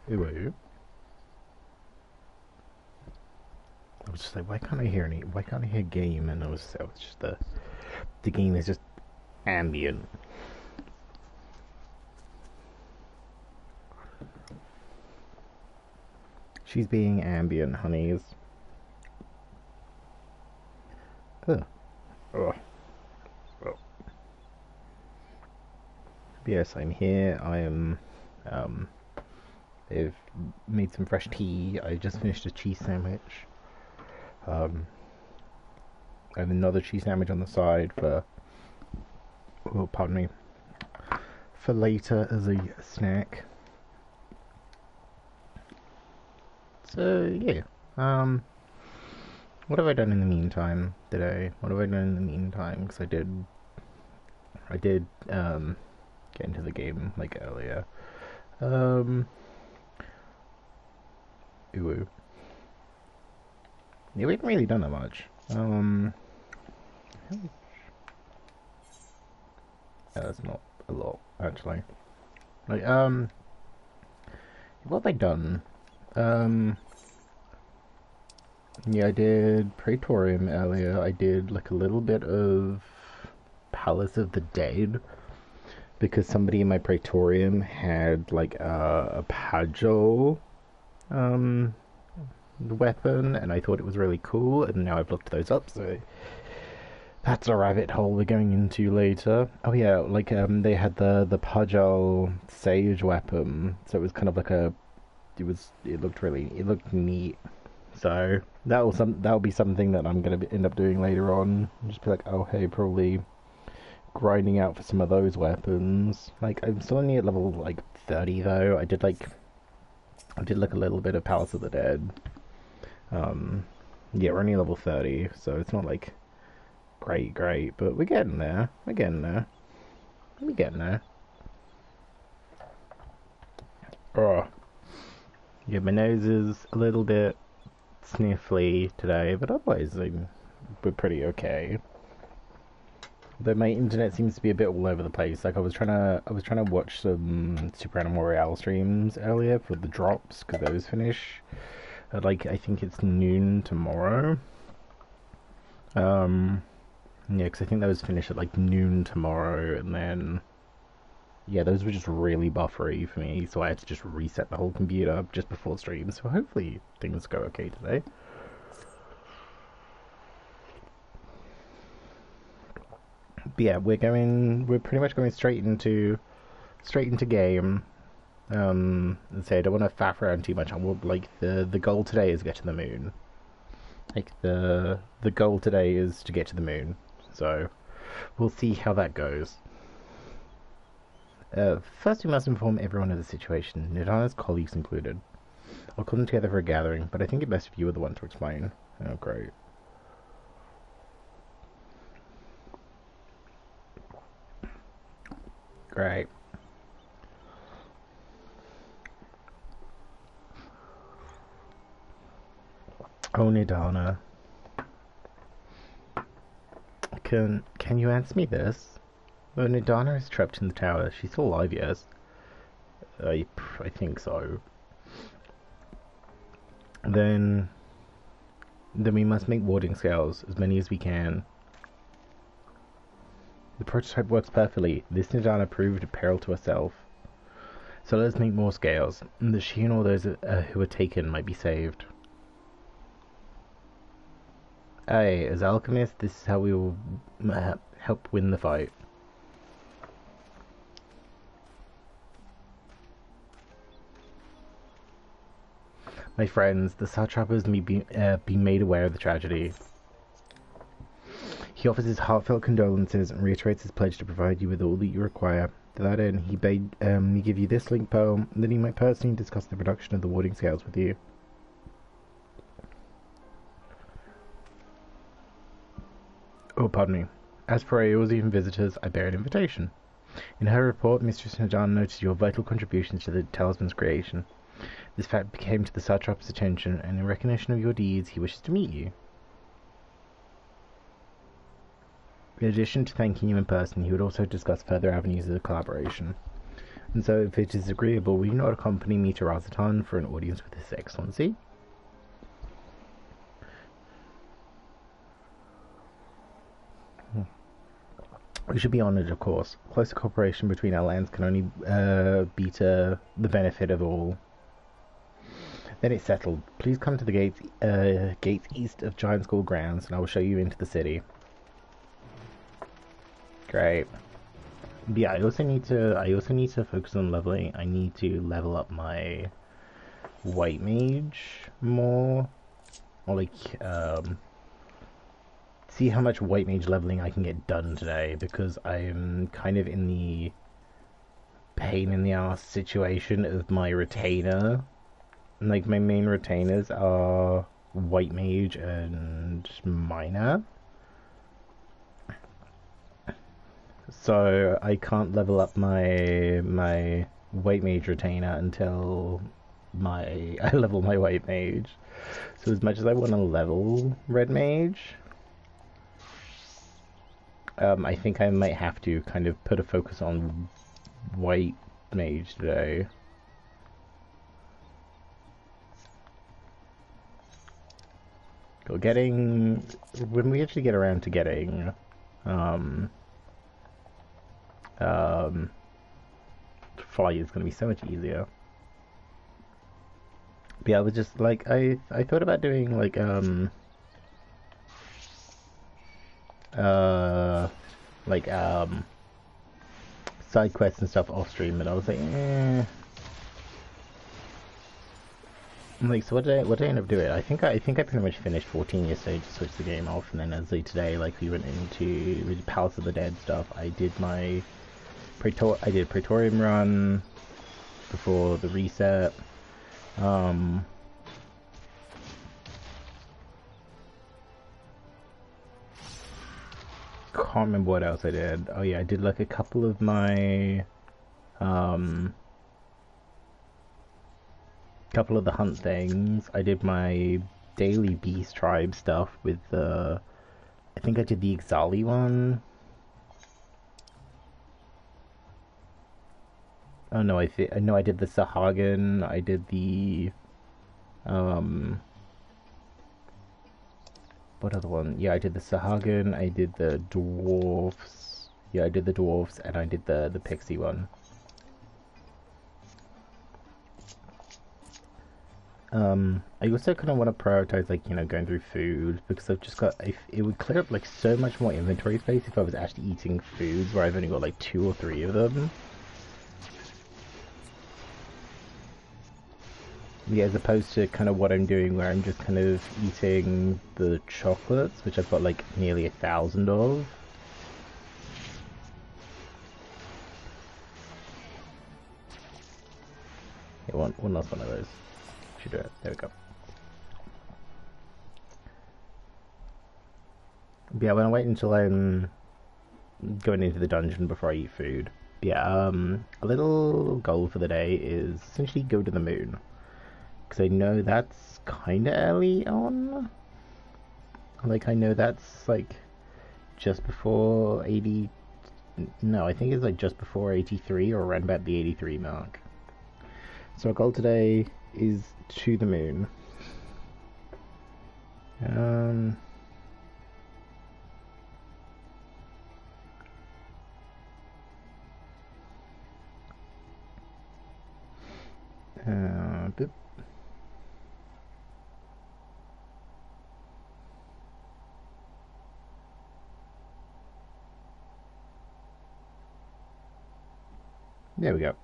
Ooh. I was just like, why can't I hear any? Why can't I hear game? And I was just the game is just ambient. She's being ambient, honeys. Ugh. Ugh. Ugh. Yes, I'm here. I am. I've made some fresh tea. I just finished a cheese sandwich. I have another cheese sandwich on the side for. Oh, pardon me. For later as a snack. So yeah. What have I done in the meantime today? What have I done in the meantime? Because I did get into the game like earlier. Ooh. Yeah, we haven't really done that much. Yeah, that's not a lot actually. Like, what have I done? Um, yeah, I did Praetorium earlier. I did like a little bit of Palace of the Dead because somebody in my Praetorium had like a Pagel um weapon, and I thought it was really cool. And now I've looked those up, so that's a rabbit hole we're going into later. Oh yeah, like they had the Pagel Sage weapon, so it was kind of like it looked neat. So that'll be something that I'm gonna end up doing later on. Just be like, oh hey, probably grinding out for some of those weapons. Like I'm still only at level like 30 though. I did like a little bit of Palace of the Dead. Yeah, we're only level 30, so it's not like great, but we're getting there. We're getting there. We're getting there. Oh, yeah, my nose is a little bit sniffly today, but otherwise we're pretty okay. Though my internet seems to be a bit all over the place. Like I was trying to watch some Super Animal Royale streams earlier for the drops because those finish at like I think it's noon tomorrow. Yeah, because I think those finish at like noon tomorrow, and then yeah, those were just really buffery for me, so I had to just reset the whole computer just before stream. So hopefully things go okay today. But yeah, we're pretty much going straight into game. And say I don't want to faff around too much. I will like the goal today is get to the moon. Like the goal today is to get to the moon. So we'll see how that goes. First, we must inform everyone of the situation, Nidana's colleagues included. I'll call them together for a gathering, but I think it best if you are the one to explain. Oh, great. Great. Oh, Nidana. Can you answer me this? Well, Nidana is trapped in the tower. She's still alive, yes? I think so. Then we must make warding scales, as many as we can. The prototype works perfectly. This Nidana proved a peril to herself. So let us make more scales, that she and all those who are taken might be saved. Aye, as alchemists, this is how we will help win the fight. My friends, the Satrap has been made aware of the tragedy. He offers his heartfelt condolences and reiterates his pledge to provide you with all that you require. To that end, he bade me give you this link poem, that he might personally discuss the production of the warding scales with you. Oh, pardon me. As for Eorzean visitors, I bear an invitation. In her report, Mistress Nadine noted your vital contributions to the talisman's creation. This fact came to the Satrap's attention, and in recognition of your deeds, he wishes to meet you. In addition to thanking you in person, he would also discuss further avenues of collaboration. And so, if it is agreeable, will you not accompany me to Radz-at-Han for an audience with His Excellency? We should be honoured, of course. Closer cooperation between our lands can only be to the benefit of all. Then it's settled. Please come to the gates east of Giant School grounds, and I will show you into the city. Great. But yeah, I also need to focus on leveling. I need to level up my white mage more, or like see how much white mage leveling I can get done today, because I'm kind of in the pain in the ass situation of my retainer. Like, my main retainers are white mage and miner, so I can't level up my white mage retainer until I level my white mage. So as much as I want to level red mage, I think I might have to kind of put a focus on white mage today. When we actually get around to getting fly is going to be so much easier. But yeah, I was just like, I thought about doing like side quests and stuff off stream, but I was like, eh. I'm like, so what did I end up doing? I think I pretty much finished 14 yesterday, to switch the game off, and then as of today, like, we went into Palace of the Dead stuff. I did my Praetorium run before the reset. Can't remember what else I did. Oh yeah, I did like a couple of my couple of the hunt things. I did my daily beast tribe stuff with the I think I did the Ixali one. Oh no, I did the Sahagan. I did the what other one? Yeah, I did the Sahagan. I did the dwarfs. Yeah, I did the dwarfs, and I did the pixie one. I also kind of want to prioritize, like, you know, going through food, because I've just got, it would clear up, like, so much more inventory space if I was actually eating foods where I've only got, like, 2 or 3 of them. Yeah, as opposed to kind of what I'm doing where I'm just kind of eating the chocolates, which I've got, like, nearly 1,000 of. Yeah, one last one of those. Should do it. There we go. But yeah, I'm gonna wait until I'm going into the dungeon before I eat food. But yeah, a little goal for the day is essentially go to the moon. Because I know that's kind of early on. Like, I know that's, like, just before 80... No, I think it's, like, just before 83 or around about the 83 mark. So our goal today is to the moon. Boop. There we go.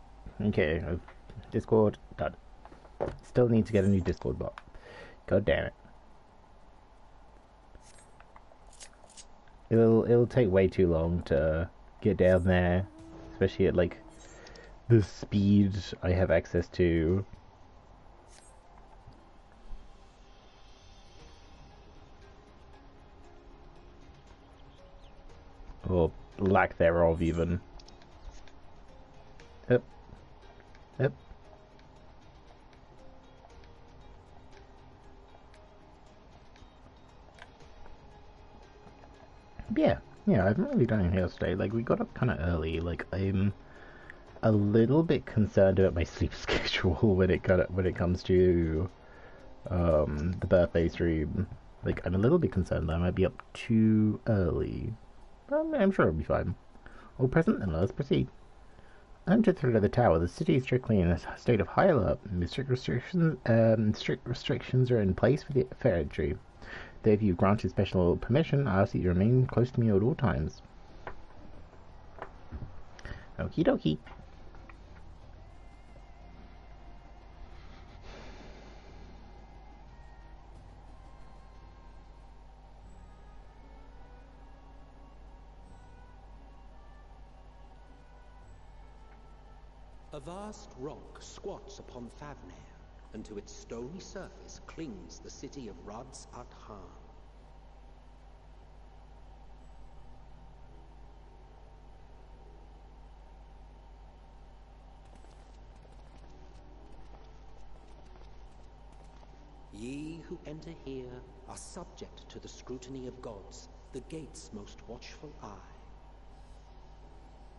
Okay, Discord done. Still need to get a new Discord bot. God damn it. It'll take way too long to get down there, especially at like the speed I have access to. Or lack thereof, even. Yep. Yep. Yeah, I haven't really done anything else today. Like, we got up kind of early. Like, I'm a little bit concerned about my sleep schedule when it comes to the birthday stream. Like, I'm a little bit concerned that I might be up too early. But I'm sure it'll be fine. All present, and let us proceed. Enter through the tower. The city is strictly in a state of high alert. Strict restrictions are in place for entry. Though if you granted special permission, I ask that you remain close to me at all times. Okie dokie. A vast rock squats upon Favnair, and to its stony surface clings the city of Radz-at-Han. Ye who enter here are subject to the scrutiny of gods, the gate's most watchful eye.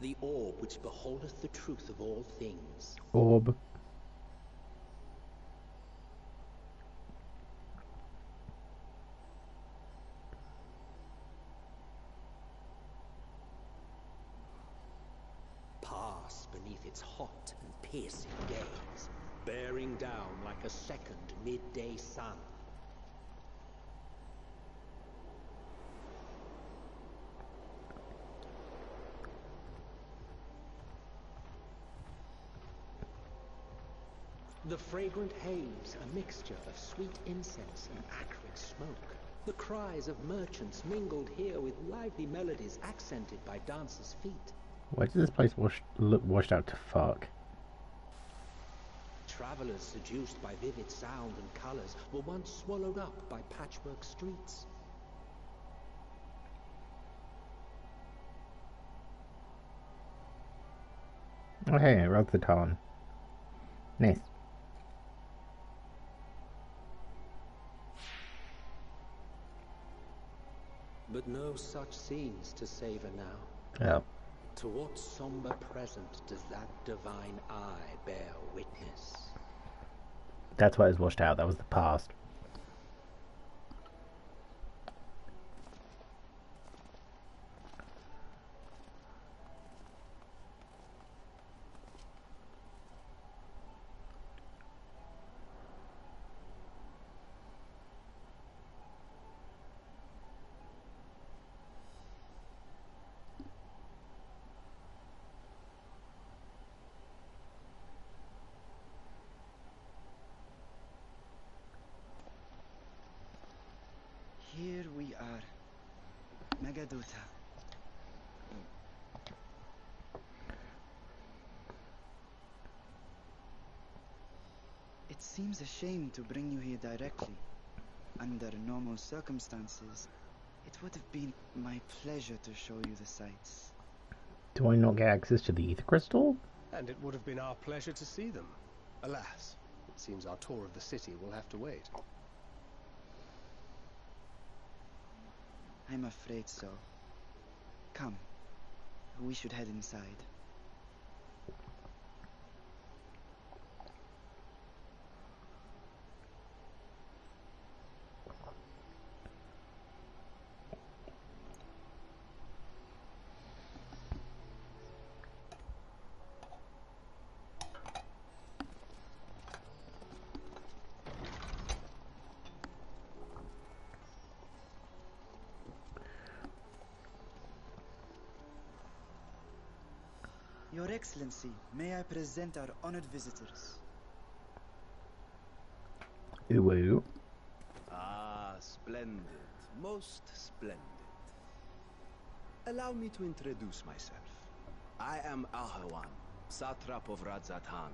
The orb which beholdeth the truth of all things. Orb. Pass beneath its hot and piercing gaze, bearing down like a second midday sun. The fragrant haze, a mixture of sweet incense and acrid smoke. The cries of merchants mingled here with lively melodies accented by dancers' feet. Why does this place look washed out to fuck? Travelers seduced by vivid sound and colors were once swallowed up by patchwork streets. Oh hey, Radz-at-Han. Nice. But no such scenes to savor now. Yeah. To what somber present does that divine eye bear witness? That's why it was washed out. That was the past. Here we are. Megaduta. It seems a shame to bring you here directly. Under normal circumstances, it would have been my pleasure to show you the sights. Do I not get access to the ether crystal? And it would have been our pleasure to see them. Alas, it seems our tour of the city will have to wait. I'm afraid so. Come, we should head inside. Your Excellency, may I present our honored visitors? Ooh. Ah, splendid. Most splendid. Allow me to introduce myself. I am Ahawan, Satrap of Radz-at-Han.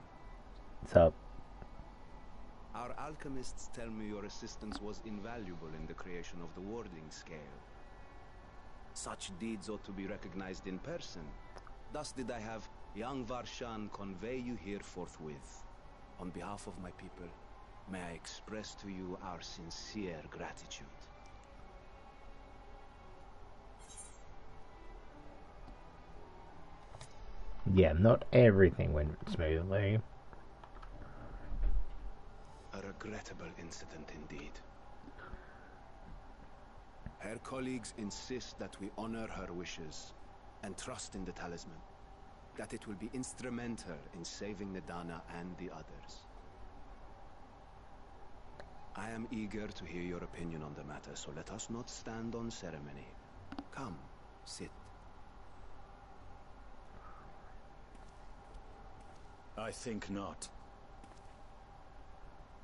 What's up? Our alchemists tell me your assistance was invaluable in the creation of the warding scale. Such deeds ought to be recognized in person. Thus did I have young Varshan convey you here forthwith. On behalf of my people, may I express to you our sincere gratitude. Yeah, not everything went smoothly. A regrettable incident indeed. Her colleagues insist that we honor her wishes and trust in the talisman, that it will be instrumental in saving Nadana and the others. I am eager to hear your opinion on the matter, so let us not stand on ceremony. Come, sit. I think not.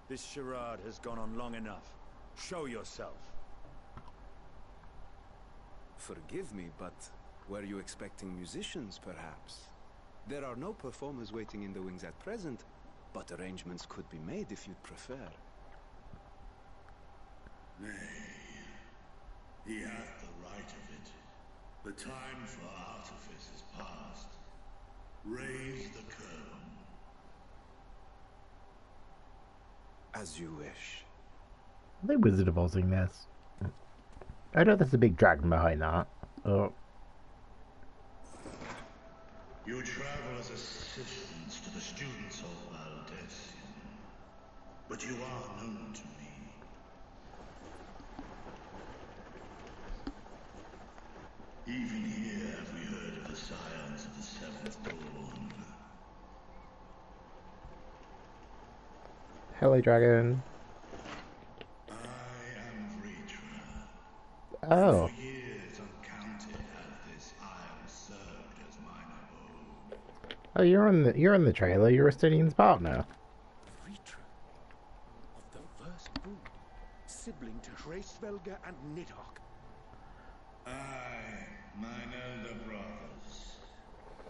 This charade has gone on long enough. Show yourself. Forgive me, but were you expecting musicians, perhaps? There are no performers waiting in the wings at present, but arrangements could be made if you'd prefer. Nay, he hath the right of it. The time for artifice is past. Raise the curtain. As you wish. Are they Wizard of Ozing this? I know there's a big dragon behind that. Oh. You travel as assistants to the students of Valdesian, but you are known to me. Even here have we heard of the scions of the Seventh Dawn. Hello, dragon. I am Vritra. Oh. For years uncounted hath this isle served as mine abode. Oh, you're in the trailer. You're Estinian's partner. Vritra of the first brood, sibling to Hraesvelga and Nidhogg. Aye, mine elder brothers.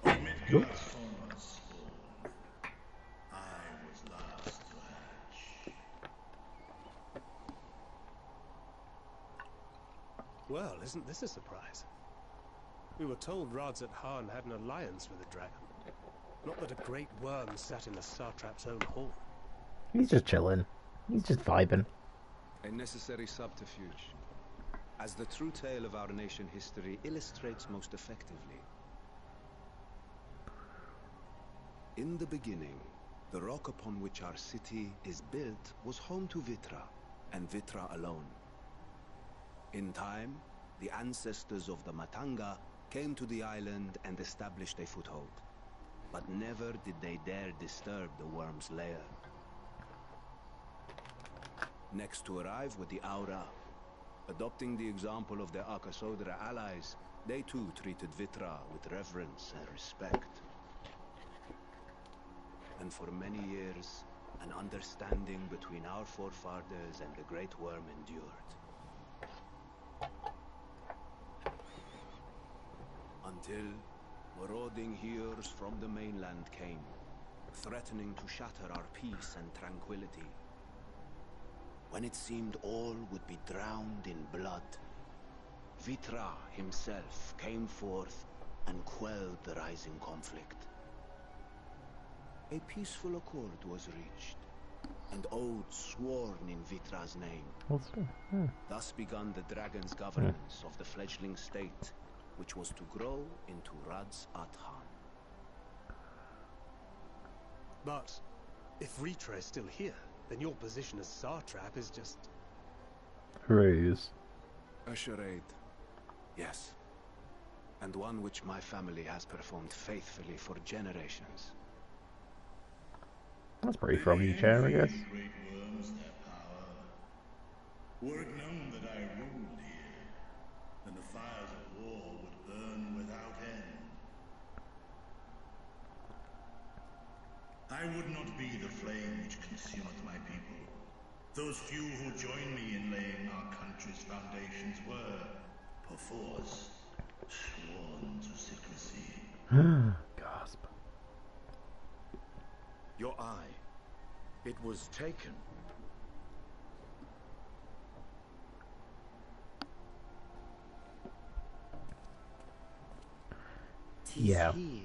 Of Midgard's former spawn. I was last to hatch. Well, isn't this a surprise? We were told Radz-at-Han had an alliance with the dragon. Not that a great worm sat in the Satrap's own hall. He's just chilling. He's just vibing. A necessary subterfuge, as the true tale of our nation history illustrates most effectively. In the beginning, the rock upon which our city is built was home to Vitra, and Vitra alone. In time, the ancestors of the Matanga came to the island and established a foothold. But never did they dare disturb the worm's lair. Next to arrive were the Aura. Adopting the example of their Akasodra allies, they too treated Vitra with reverence and respect. And for many years, an understanding between our forefathers and the Great Worm endured. Until marauding heroes from the mainland came, threatening to shatter our peace and tranquility. When it seemed all would be drowned in blood, Vitra himself came forth and quelled the rising conflict. A peaceful accord was reached, and oaths sworn in Vitra's name. Thus began the dragon's governance of the fledgling state, which was to grow into Radz-at-Han. But if Vritra is still here, then your position as Satrap is just... Ruse. A charade, yes. And one which my family has performed faithfully for generations. That's pretty froggy chair, I guess. Great worms their power. Were it known that I ruled here, then the fires of war would burn without end. I would not be the flame which consumeth my people. Those few who join me in laying our country's foundations were, perforce, sworn to secrecy. Gasp. Your eye. It was taken. Yeah. Here,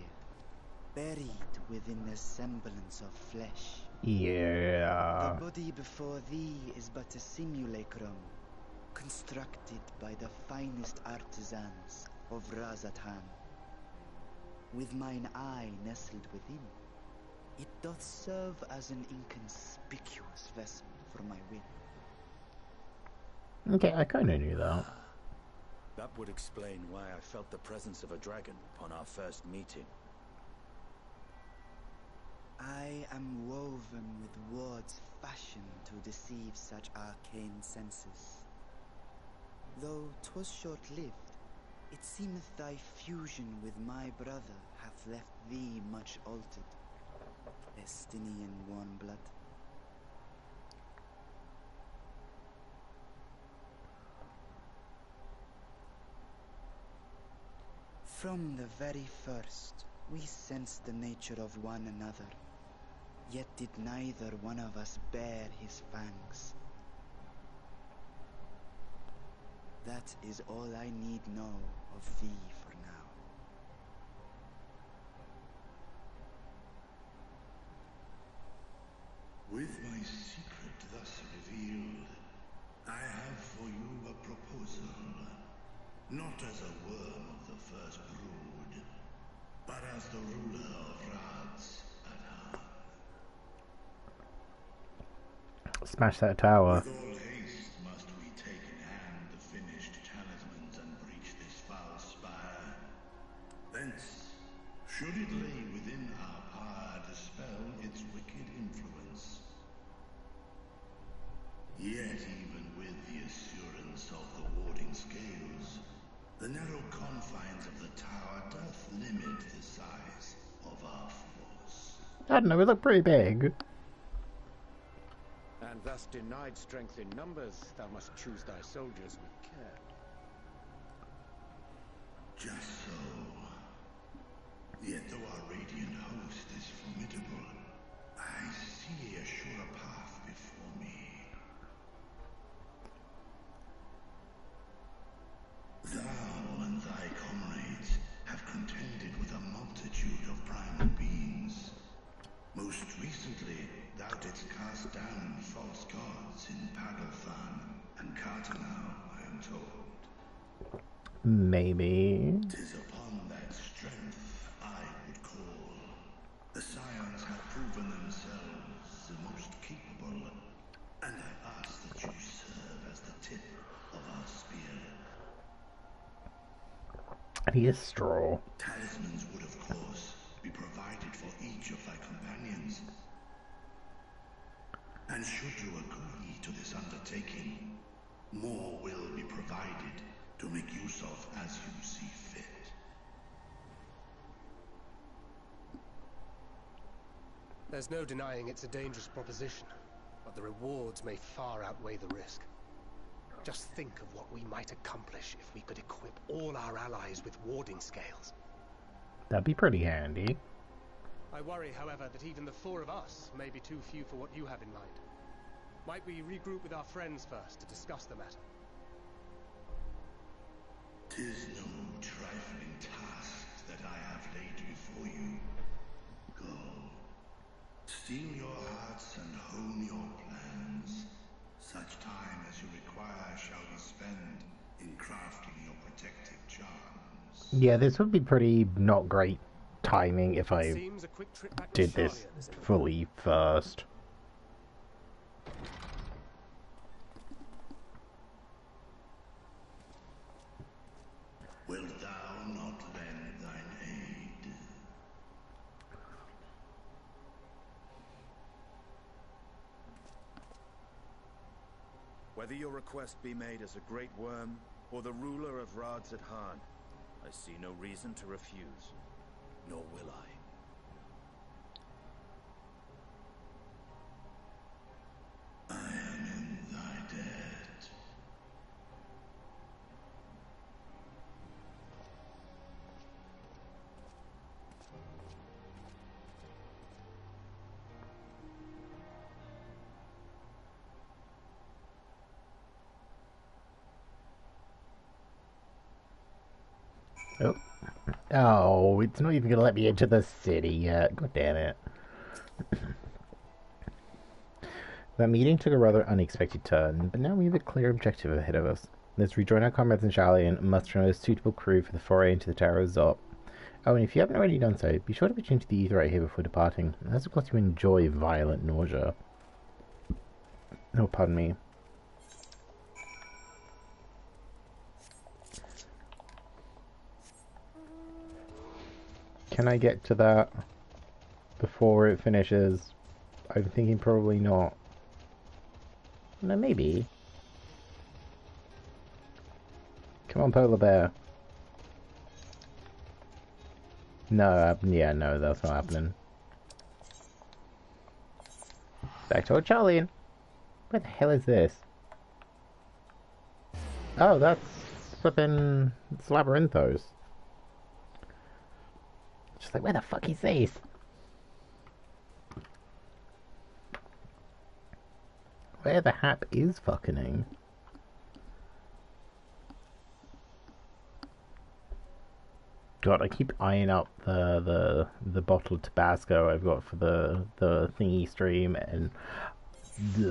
buried within the semblance of flesh. Yeah. The body before thee is but a simulacrum, constructed by the finest artisans of Radz-at-Han. with mine eye nestled within. It doth serve as an inconspicuous vessel for my wit. Okay, I kind of knew that. That would explain why I felt the presence of a dragon upon our first meeting. I am woven with wards fashioned to deceive such arcane senses. Though 'twas short-lived, it seemeth thy fusion with my brother hath left thee much altered. Estinian warm blood. From the very first, we sensed the nature of one another, yet did neither one of us bare his fangs. That is all I need know of thee for now. With my secret thus revealed, I have for you a proposal. Not as a worm of the first brood, but as the ruler of Radz-at-Han. Smash that tower. With all haste must we take in hand the finished talismans and breach this foul spire. Thence, should it lay within our power, dispel its wicked influence. Yet even with the assurance of the warding scales, the narrow confines of the tower doth limit the size of our force. I don't know, we look pretty big. And thus denied strength in numbers, thou must choose thy soldiers with care. Just so. Yet though our radiant host is formidable, I see a surer path before me. Thou and thy comrades have contended with a multitude of primal beings. Most recently, thou didst cast down false gods in Pagalthan and Cartanau, I am told. Maybe. 'Tis upon that strength I would call. The Scions have proven themselves the most capable, and I ask that you serve as the tip of our spear. And he is straw. Talismans would, of course, be provided for each of thy companions. And should you agree to this undertaking, more will be provided to make use of as you see fit. There's no denying it's a dangerous proposition, but the rewards may far outweigh the risk. Just think of what we might accomplish if we could equip all our allies with warding scales. That'd be pretty handy. I worry, however, that even the four of us may be too few for what you have in mind. Might we regroup with our friends first to discuss the matter? 'Tis no trifling task that I have laid before you. Go. Steel your hearts and hone your plans. Such time as you require shall be spent in crafting your protective charms. Yeah, this would be pretty not great timing if I Seems a quick trip back to did this Charlian, isn't it? fully first. Wilt thou not lend thine aid? Whether your request be made as a great worm or the ruler of Radz-at-Han, I see no reason to refuse, nor will I. I am in thy debt. Oh. Oh, it's not even gonna let me into the city yet. God damn it. That meeting took a rather unexpected turn, but now we have a clear objective ahead of us. Let's rejoin our comrades in Charlian and muster a suitable crew for the foray into the Tower of Zot. Oh, and if you haven't already done so, be sure to return to the ether right here before departing, as of course you enjoy violent nausea. Oh, pardon me. Can I get to that before it finishes? I'm thinking probably not. No, maybe. Come on, polar bear. No, yeah, no, that's not happening. Back to old Charlie. What the hell is this? Oh, that's flipping... It's Labyrinthos. Just like, where the fuck is this? Where the hap is fucking-ing? God, I keep eyeing up the bottle of Tabasco I've got for the thingy stream, and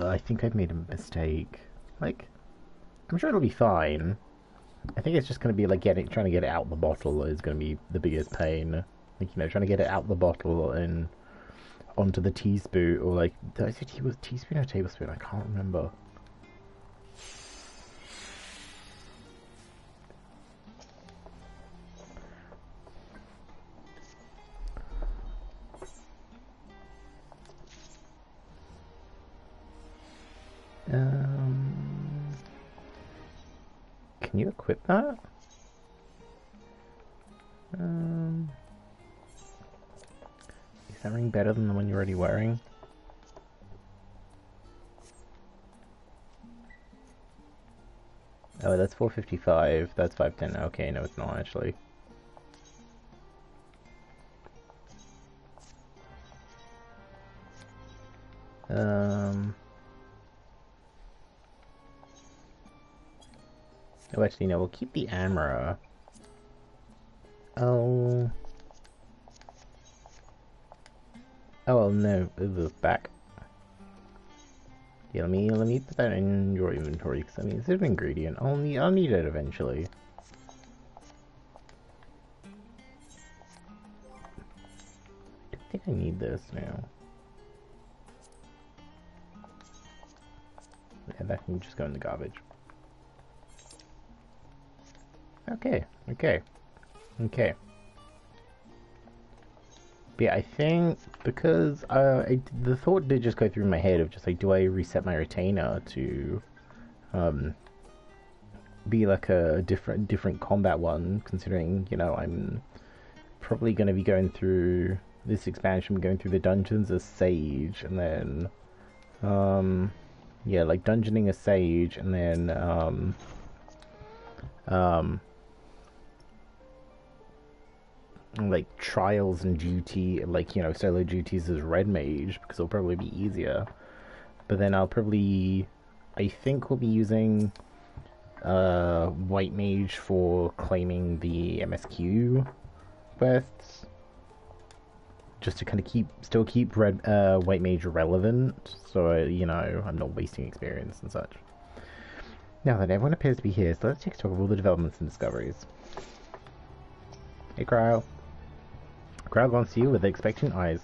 I think I've made a mistake. Like, I'm sure it'll be fine. I think it's just gonna be like trying to get it out the bottle is gonna be the biggest pain. Like, you know, trying to get it out the bottle and onto the teaspoon, or like, did I say teaspoon or tablespoon? I can't remember. Can you equip that? Is that ring better than the one you're already wearing? Oh, that's 455. That's 510. Okay, no, it's not actually. Oh, actually, no, we'll keep the armor. Oh. Oh, well, no, it's back. Yeah, let me put that in your inventory, because I mean, it's an ingredient. I'll need it eventually. I think I need this now. Yeah, that can just go in the garbage. Okay. But yeah, I think because the thought did just go through my head of just like, do I reset my retainer to be like a different combat one, considering, you know, I'm probably going to be going through this expansion, going through the dungeons as Sage, and then yeah, like dungeoning as Sage, and then like trials and duty, like, you know, solo duties as Red Mage, because it'll probably be easier. But then I think we'll be using White Mage for claiming the MSQ quests, just to kind of still keep White Mage relevant, so you know, I'm not wasting experience and such. Now that everyone appears to be here, so let's take stock of all the developments and discoveries. Hey, Cryo. Crowd wants you with expectant eyes.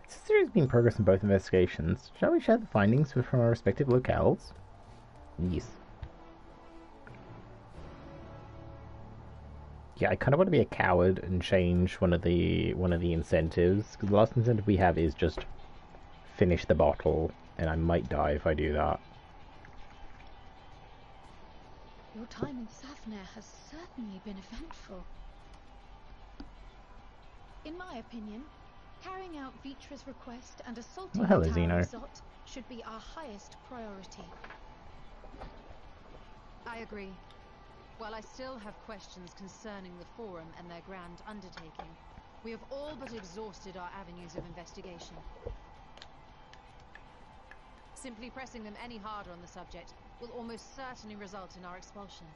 Since there has been progress in both investigations, shall we share the findings from our respective locales? Yes. Yeah, I kind of want to be a coward and change one of the incentives, because the last incentive we have is just finish the bottle, and I might die if I do that. Your time in Safnir has certainly been eventful. In my opinion, carrying out Vitra's request and assaulting the Tower of Zot should be our highest priority. I agree. While I still have questions concerning the Forum and their grand undertaking, we have all but exhausted our avenues of investigation. Simply pressing them any harder on the subject will almost certainly result in our expulsion.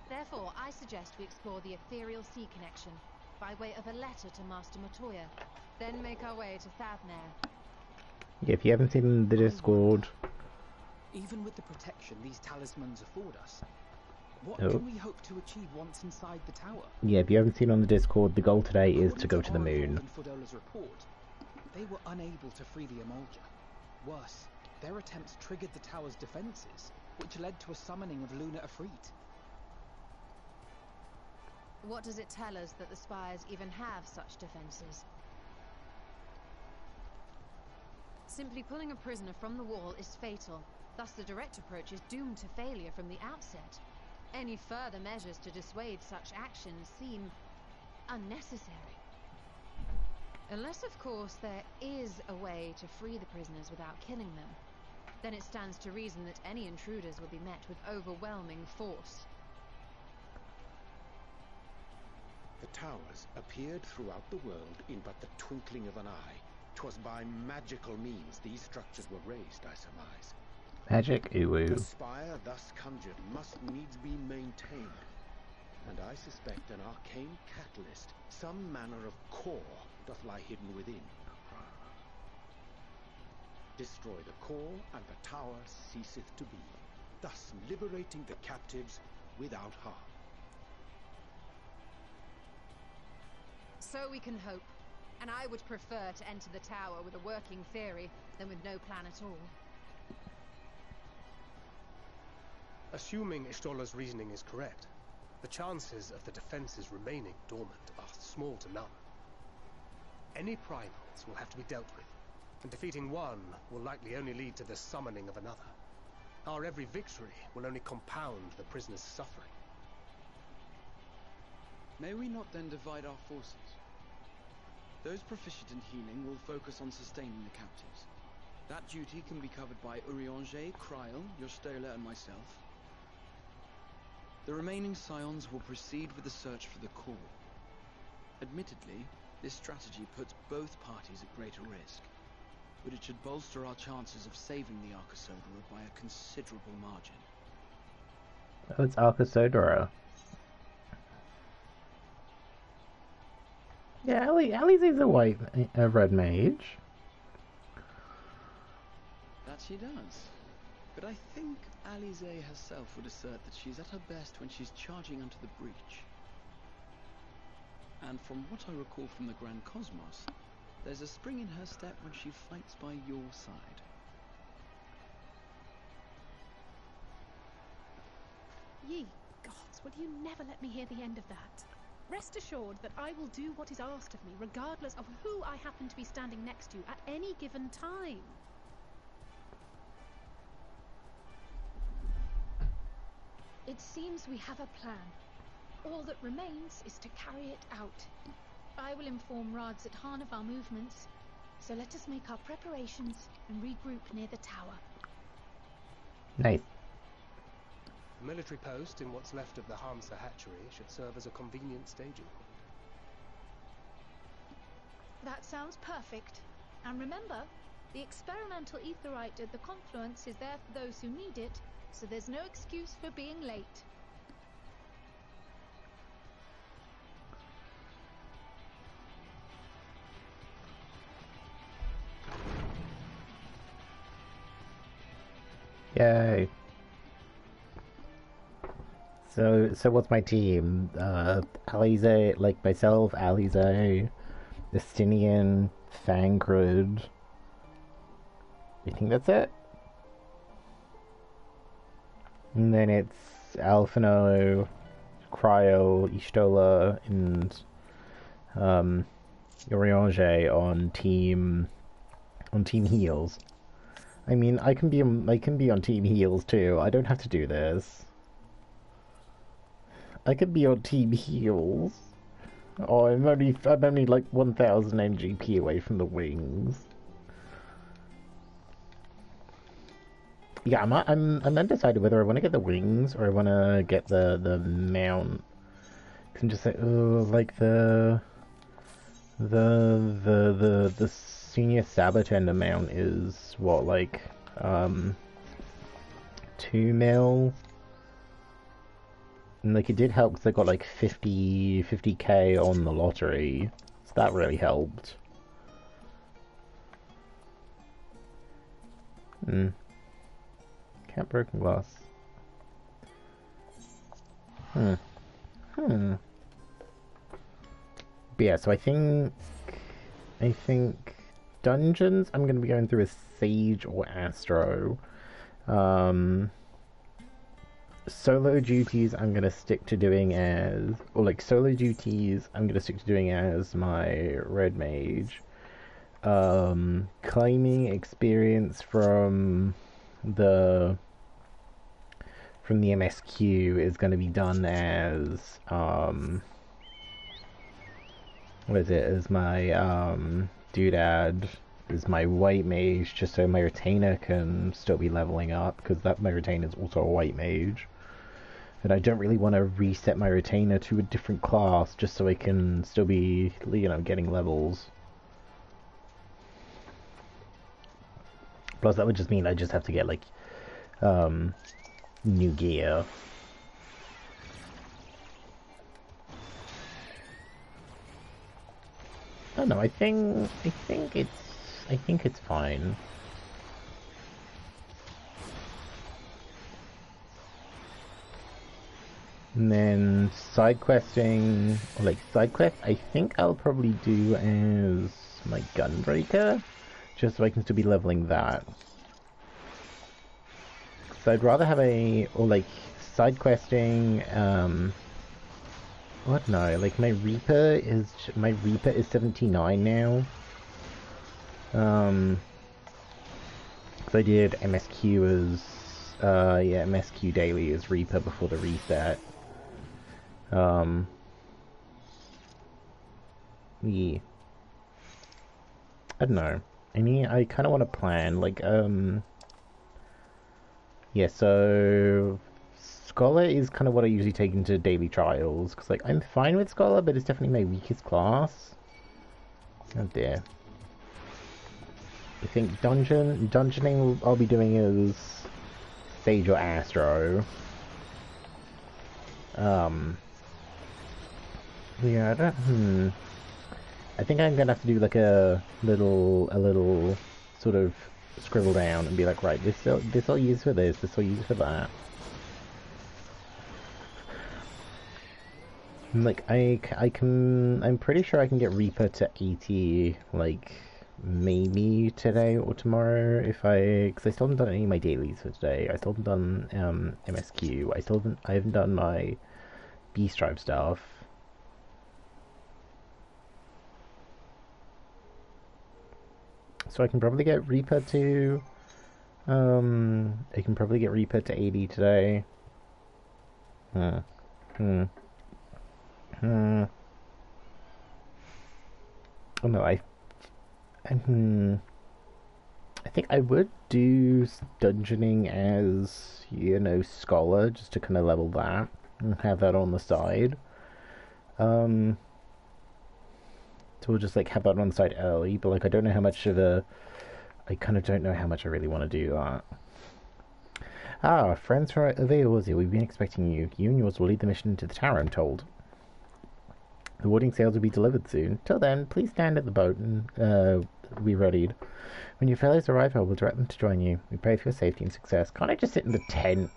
Therefore, I suggest we explore the ethereal sea connection by way of a letter to Master Matoya, then make our way to Thavnair. Yeah, if you haven't seen the Discord... Even with the protection these talismans afford us, What can we hope to achieve once inside the tower? Yeah, if you haven't seen on the Discord, the goal today is to go to the moon. Report, they were unable to free the Emulger. Worse, their attempts triggered the tower's defenses, which led to a summoning of Luna Ifrit. What does it tell us that the Spires even have such defenses? Simply pulling a prisoner from the wall is fatal. Thus the direct approach is doomed to failure from the outset. Any further measures to dissuade such actions seem unnecessary. Unless, of course, there is a way to free the prisoners without killing them. Then it stands to reason that any intruders will be met with overwhelming force. The towers appeared throughout the world in but the twinkling of an eye. 'Twas by magical means these structures were raised, I surmise. Magic? Ooh. The spire thus conjured must needs be maintained, and I suspect an arcane catalyst, some manner of core, doth lie hidden within. Destroy the core, and the tower ceaseth to be, thus liberating the captives without harm. So we can hope, and I would prefer to enter the tower with a working theory than with no plan at all. Assuming Ishtola's reasoning is correct, the chances of the defenses remaining dormant are small to none. Any primals will have to be dealt with, and defeating one will likely only lead to the summoning of another. Our every victory will only compound the prisoner's suffering. May we not then divide our forces? Those proficient in healing will focus on sustaining the captives. That duty can be covered by Urianger, Kryl, Yostola, and myself. The remaining scions will proceed with the search for the core. Admittedly, this strategy puts both parties at greater risk, but it should bolster our chances of saving the Arcosodora by a considerable margin. Oh, it's Arcosodora. Yeah, Alize's a red mage. That she does. But I think Alize herself would assert that she's at her best when she's charging onto the breach. And from what I recall from the Grand Cosmos, there's a spring in her step when she fights by your side. Ye gods, will you never let me hear the end of that? Rest assured that I will do what is asked of me, regardless of who I happen to be standing next to at any given time. It seems we have a plan. All that remains is to carry it out. I will inform Radz-at-Han of our movements, so let us make our preparations and regroup near the tower. Nice. The military post in what's left of the Hamsa hatchery should serve as a convenient staging point. That sounds perfect. And remember, the experimental aetheryte at the confluence is there for those who need it, so there's no excuse for being late. Yay. So what's my team? Alize, like myself, Alize, Estinian, Fangrid. You think that's it? And then it's Alphino, Cryo, Ishtola, and Urianger on team heals. I mean, I can be on team heals too. I don't have to do this. I could be on team heals. Oh, I'm only like 1000 MGP away from the wings. Yeah, I'm undecided whether I want to get the wings or I want to get the mount. I'm just like, oh, like the senior saboteur mount is what, like 2 mil. And like it did help because I got like 50k on the lottery, so that really helped. Can't broken glass. But yeah, so I think dungeons I'm gonna be going through as Sage or Astro. Solo duties I'm gonna stick to doing as, my Red Mage. Claiming experience from the MSQ is going to be done as as my doodad, is my white mage, just so my retainer can still be leveling up, because my retainer is also a white mage, and I don't really want to reset my retainer to a different class just so I can still be, getting levels. Plus that would just mean I just have to get new gear. I don't know, I think it's fine. And then side questing, I think I'll probably do as my Gunbreaker, just so I can still be leveling that. So I'd rather have side questing, what, no, my Reaper is 79 now. So I did MSQ as, MSQ daily as Reaper before the reset. Yeah. I don't know. I kind of want to plan, yeah, so Scholar is kind of what I usually take into daily trials, because, I'm fine with Scholar, but it's definitely my weakest class. Oh dear. I think dungeoning I'll be doing is Sage or Astro. Yeah, I think I'm gonna have to do a little sort of scribble down and be like, right, this I'll use for this I'll use for that. I'm pretty sure I can get Reaper to 80, maybe today or tomorrow, because I still haven't done any of my dailies for today. I still haven't done, MSQ. I haven't done my B-Stripe stuff. So I can probably get Reaper to, 80 today. Oh no, I think I would do dungeoning as, Scholar, just to kind of level that, and have that on the side. So we'll just, have that on the side early, but, I don't know how much of I kind of don't know how much I really want to do that. Ah, friends from Eorzea, we've been expecting you. You and yours will lead the mission into the tower, I'm told. The warding sails will be delivered soon. Till then, please stand at the boat and be readied. When your fellows arrive, I will direct them to join you. We pray for your safety and success. Can't I just sit in the tent?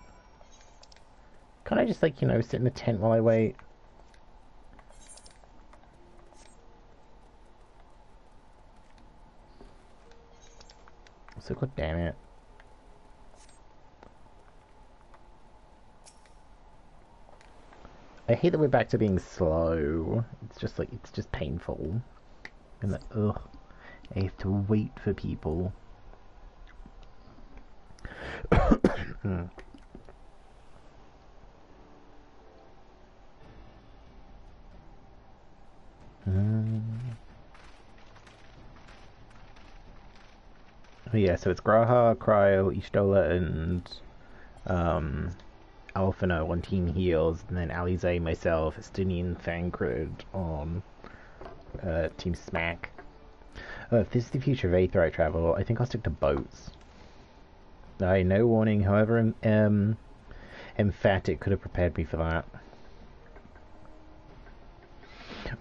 Can't I just, sit in the tent while I wait? So, god damn it. I hate that we're back to being slow. It's just it's just painful. And ugh, I have to wait for people. Yeah, so it's Graha, Cryo, Ishtola, and Alphino on Team Heals, and then Alize, myself, Estinian, Thancred on Team Smack. If this is the future of Aetherite travel, I think I'll stick to boats. No warning, however emphatic could have prepared me for that.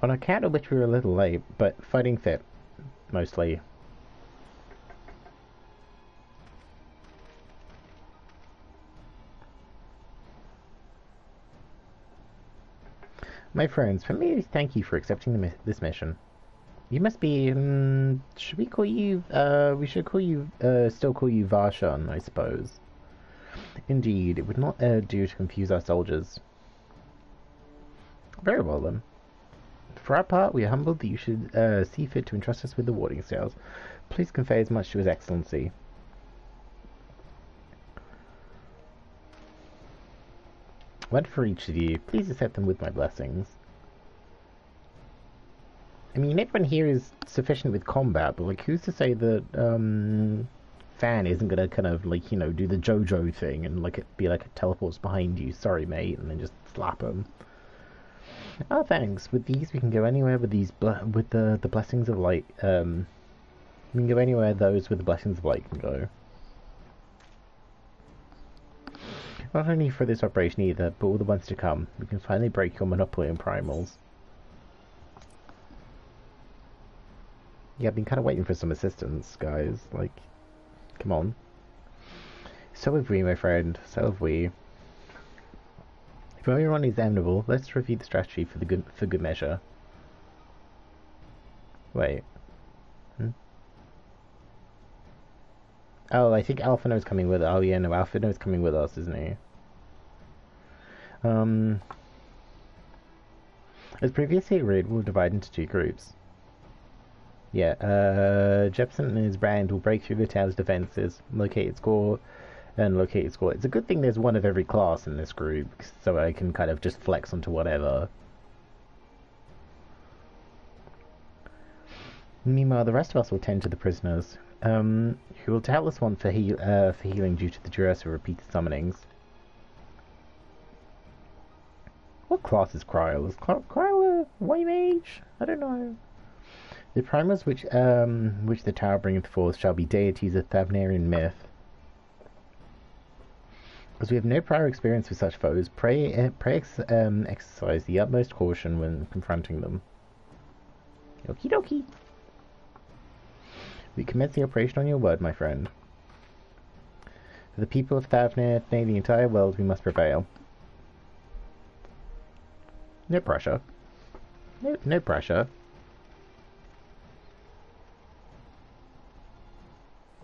On account of which we were a little late, but fighting fit, mostly. My friends, for me, thank you for accepting this mission. You must be, should we call you, we should call you, still call you Varshan, I suppose. Indeed, it would not do to confuse our soldiers. Very well then. For our part, we are humbled that you should see fit to entrust us with the warding scales. Please convey as much to His Excellency. One for each of you. Please accept them with my blessings. I mean, everyone here is sufficient with combat, but, like, who's to say that, Fan isn't gonna kind of, like, you know, do the JoJo thing and, like, it be like it teleports behind you, sorry mate, and then just slap him. Oh, thanks. With these, we can go anywhere with these, with the blessings of light, we can go anywhere those with the blessings of light can go. Not only for this operation either, but all the ones to come. We can finally break your monopoly on primals. Yeah, I've been kind of waiting for some assistance, guys. Like, come on. So have we, my friend. So have we. If everyone is amenable, let's review the strategy for good measure. Wait. Oh, I think Alphino's coming with. Oh yeah, no, Alphino's coming with us, isn't he? As previously agreed, we'll divide into 2 groups. Yeah, Jepsen and his brand will break through the town's defenses, locate its core, and locate its core. It's a good thing there's one of every class in this group, so I can kind of just flex onto whatever. Meanwhile, the rest of us will tend to the prisoners, who will doubtless want for healing due to the duress of repeated summonings. What class is Kryl? Is Kryl a white mage? I don't know. The primers which the tower bringeth forth shall be deities of Thavnarian myth. As we have no prior experience with such foes, pray exercise the utmost caution when confronting them. Okie dokie. We commence the operation on your word, my friend. For the people of Thavnir, nay, the entire world, we must prevail. No pressure. No pressure.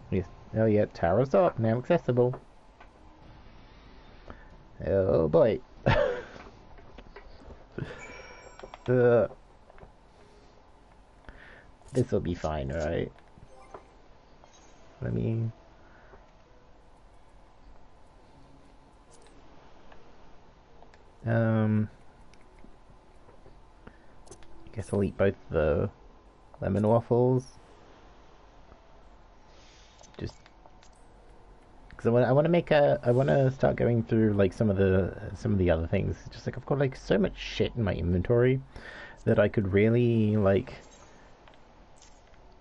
Yes. Oh yeah, tower's up, now accessible. Oh boy. This'll be fine, right? Let me... I guess I'll eat both the lemon waffles. Just because I want to make I want to start going through like some of the other things. Just like I've got like so much shit in my inventory that I could really like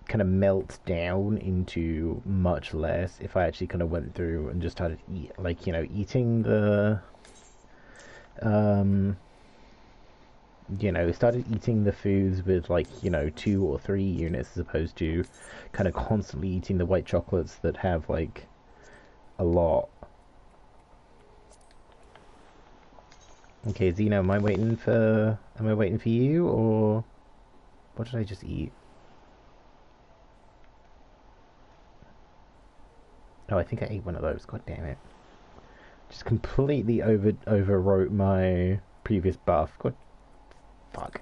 kind of melt down into much less if I actually kind of went through and just started eating the started eating the foods with 2 or 3 units as opposed to kind of constantly eating the white chocolates that have like a lot. Okay, Zeno, am I waiting for you, or what did I just eat? Oh, I think I ate one of those. God damn it. Just completely overwrote my previous buff. God fuck.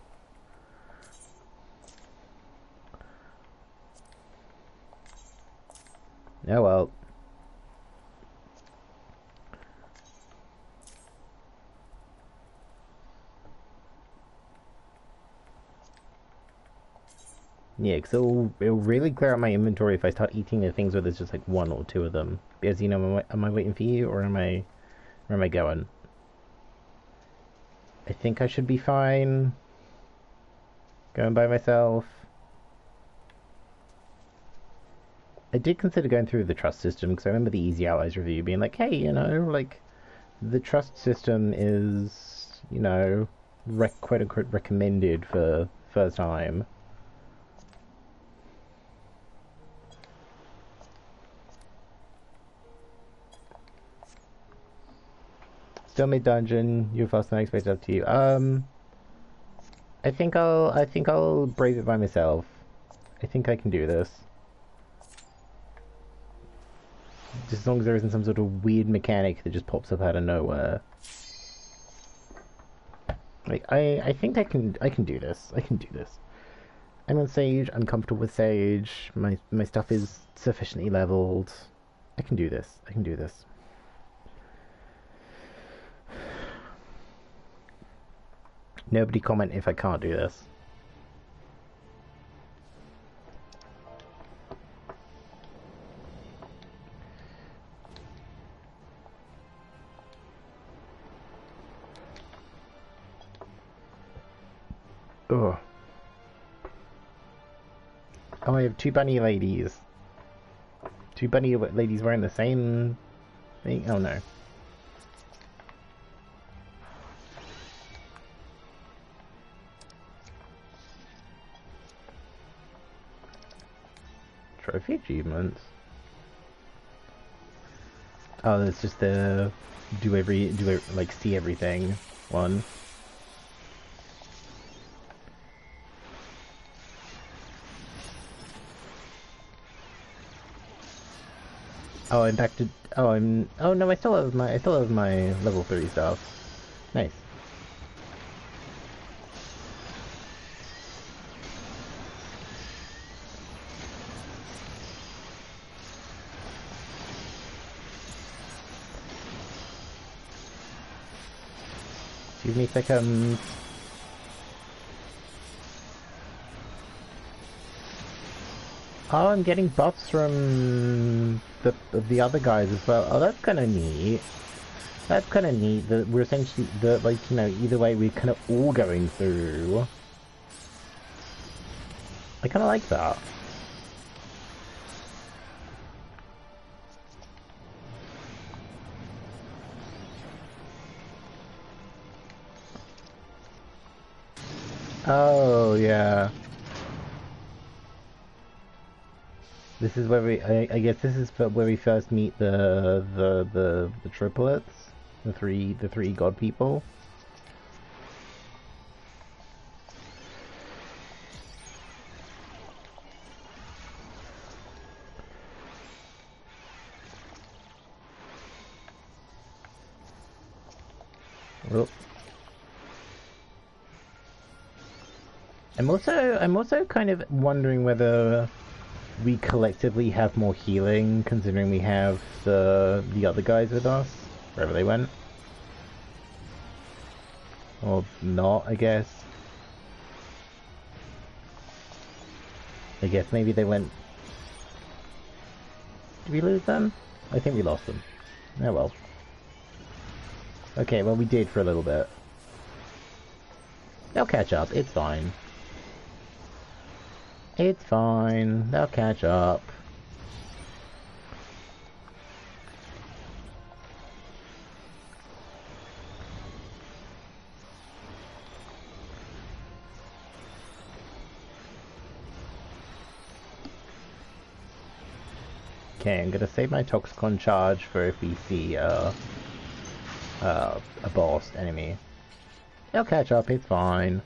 Oh well. Yeah, because it'll really clear out my inventory if I start eating the things where there's just like 1 or 2 of them. Because, am I waiting for you, or where am I going? I think I should be fine going by myself. I did consider going through the trust system, because I remember the Easy Allies review being like, hey, the trust system is, quote unquote recommended for first time. Still mid dungeon, you're faster than I expected. Up to you. I think I'll brave it by myself. I think I can do this. Just as long as there isn't some sort of weird mechanic that just pops up out of nowhere. Like, I think I can do this. I can do this. I'm on Sage, I'm comfortable with Sage, my stuff is sufficiently leveled. I can do this. I can do this. Nobody comment if I can't do this. Ugh. Oh, I have two bunny ladies. Two bunny ladies wearing the same thing? Oh no. Trophy achievements. Oh, that's just the like see everything one. Oh, I'm back to. Oh, I'm. Oh no, I still have my level 3 stuff. Nice. Excuse me, seconds. Oh, I'm getting buffs from the other guys as well. Oh, that's kind of neat. That's kind of neat that we're essentially like, you know, either way we're kind of all going through. I kind of like that. Oh yeah. This is where we. I guess this is where we first meet the triplets, the three god people. Oh. I'm also kind of wondering whether we collectively have more healing, considering we have the other guys with us, wherever they went. Or not, I guess. I guess maybe they went... Did we lose them? I think we lost them. Oh well. Okay, well we did for a little bit. They'll catch up, it's fine. It's fine, they'll catch up. Okay, I'm gonna save my Toxicon charge for if we see a boss enemy. They'll catch up, it's fine.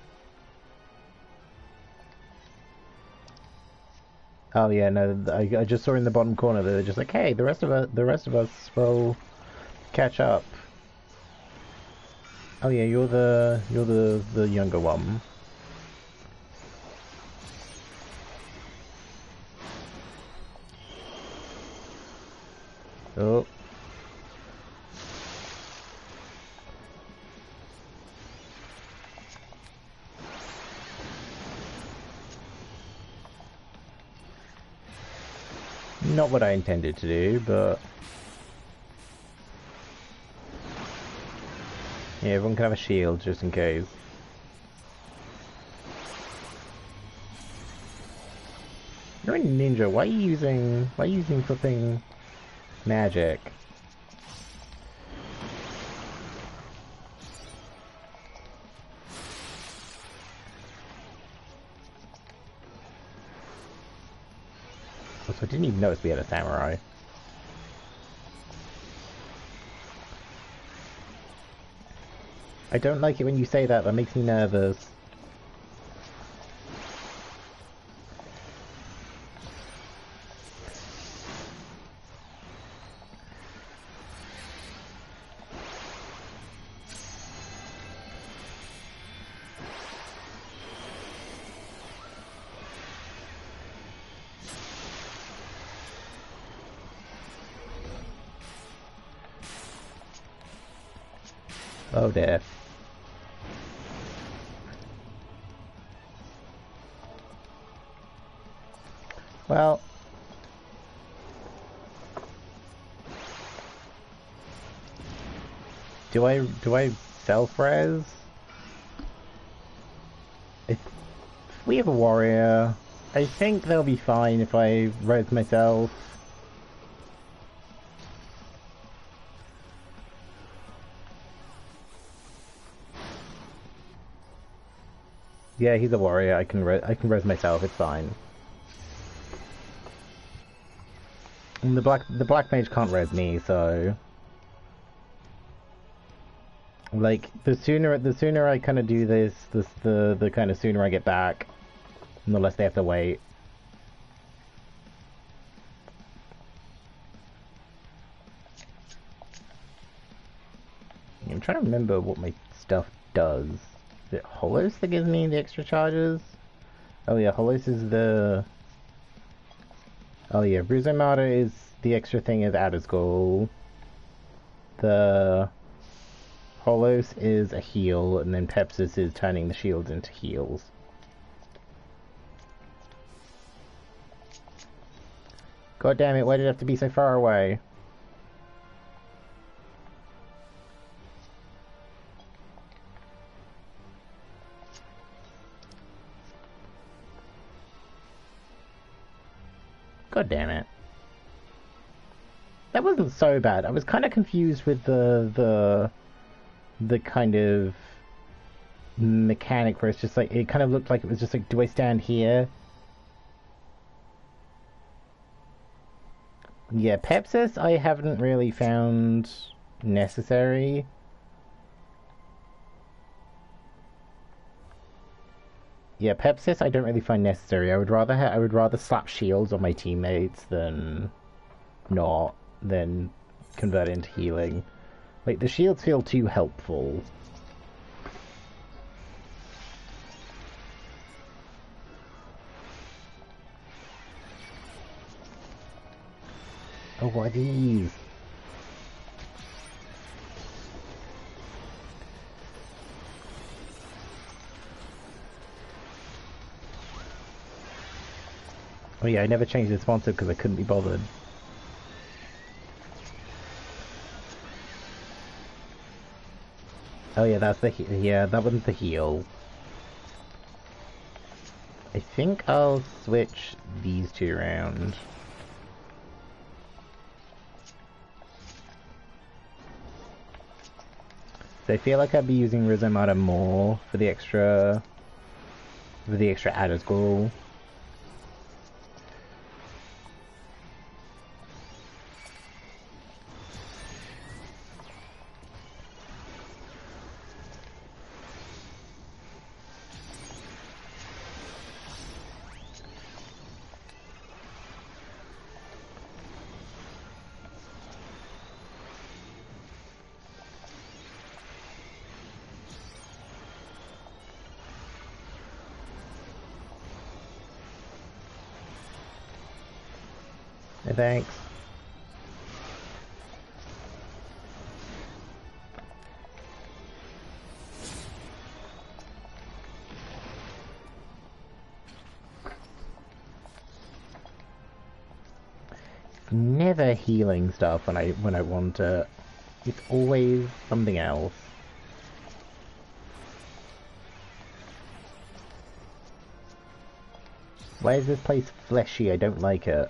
Oh yeah, no, I just saw in the bottom corner that they're just like, hey, the rest of us will catch up. Oh yeah, you're the younger one. Oh. Not what I intended to do, but... yeah, everyone can have a shield, just in case. You're a ninja, why are you using flipping magic? I didn't even notice we had a samurai. I don't like it when you say that, that makes me nervous. Oh dear. Well. Do I self-res? If we have a warrior, I think they'll be fine if I res myself. Yeah, he's a warrior. I can res myself. It's fine. And the black mage can't res me, so like the sooner I kind of do this, the kind of sooner I get back, and the less they have to wait. I'm trying to remember what my stuff does. Is it Holos that gives me the extra charges? Oh yeah, Holos is the... Oh yeah, Bruiser Martyr is the extra thing is Adder's Goal. The Holos is a heal, and then Pepsis is turning the shields into heals. God damn it, why did it have to be so far away? God damn it. That wasn't so bad. I was kind of confused with the kind of mechanic where it's just like, it kind of looked like it was just like, do I stand here? Yeah, Pepsis I haven't really found necessary. Yeah, Pepsis I don't really find necessary. I would rather slap shields on my teammates than convert into healing. Like, the shields feel too helpful. Oh, what are these? Oh yeah, I never changed the sponsor because I couldn't be bothered. Oh yeah, that's the that one's the heal. I think I'll switch these two around. So I feel like I'd be using Rizomata more for the extra Adder's Goal. Thanks. Never healing stuff when I want it. It's always something else. Why is this place fleshy? I don't like it.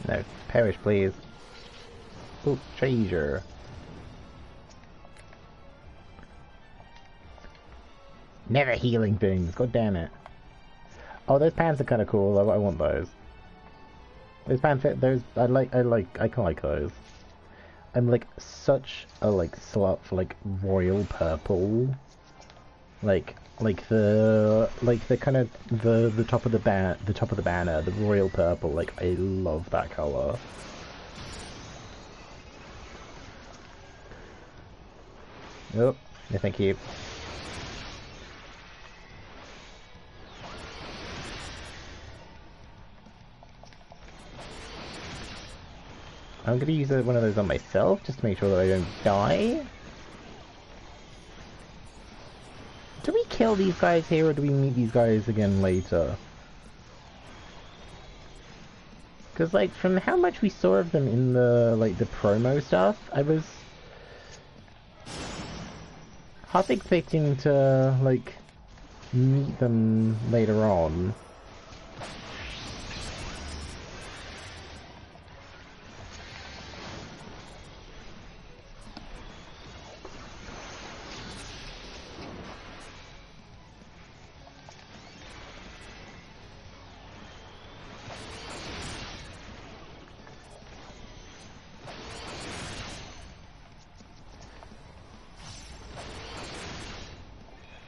No, perish, please. Oh, treasure. Never healing things, god damn it. Oh, those pants are kind of cool. I want those. Those pants, those I kind of like those. I'm like such a slut for royal purple. Like the kind of the top of the banner, the royal purple. Like I love that color. Oh, no, thank you. I'm gonna use one of those on myself just to make sure that I don't die. Do we kill these guys here or do we meet these guys again later? Because like from how much we saw of them in the the promo stuff, I was half expecting to meet them later on.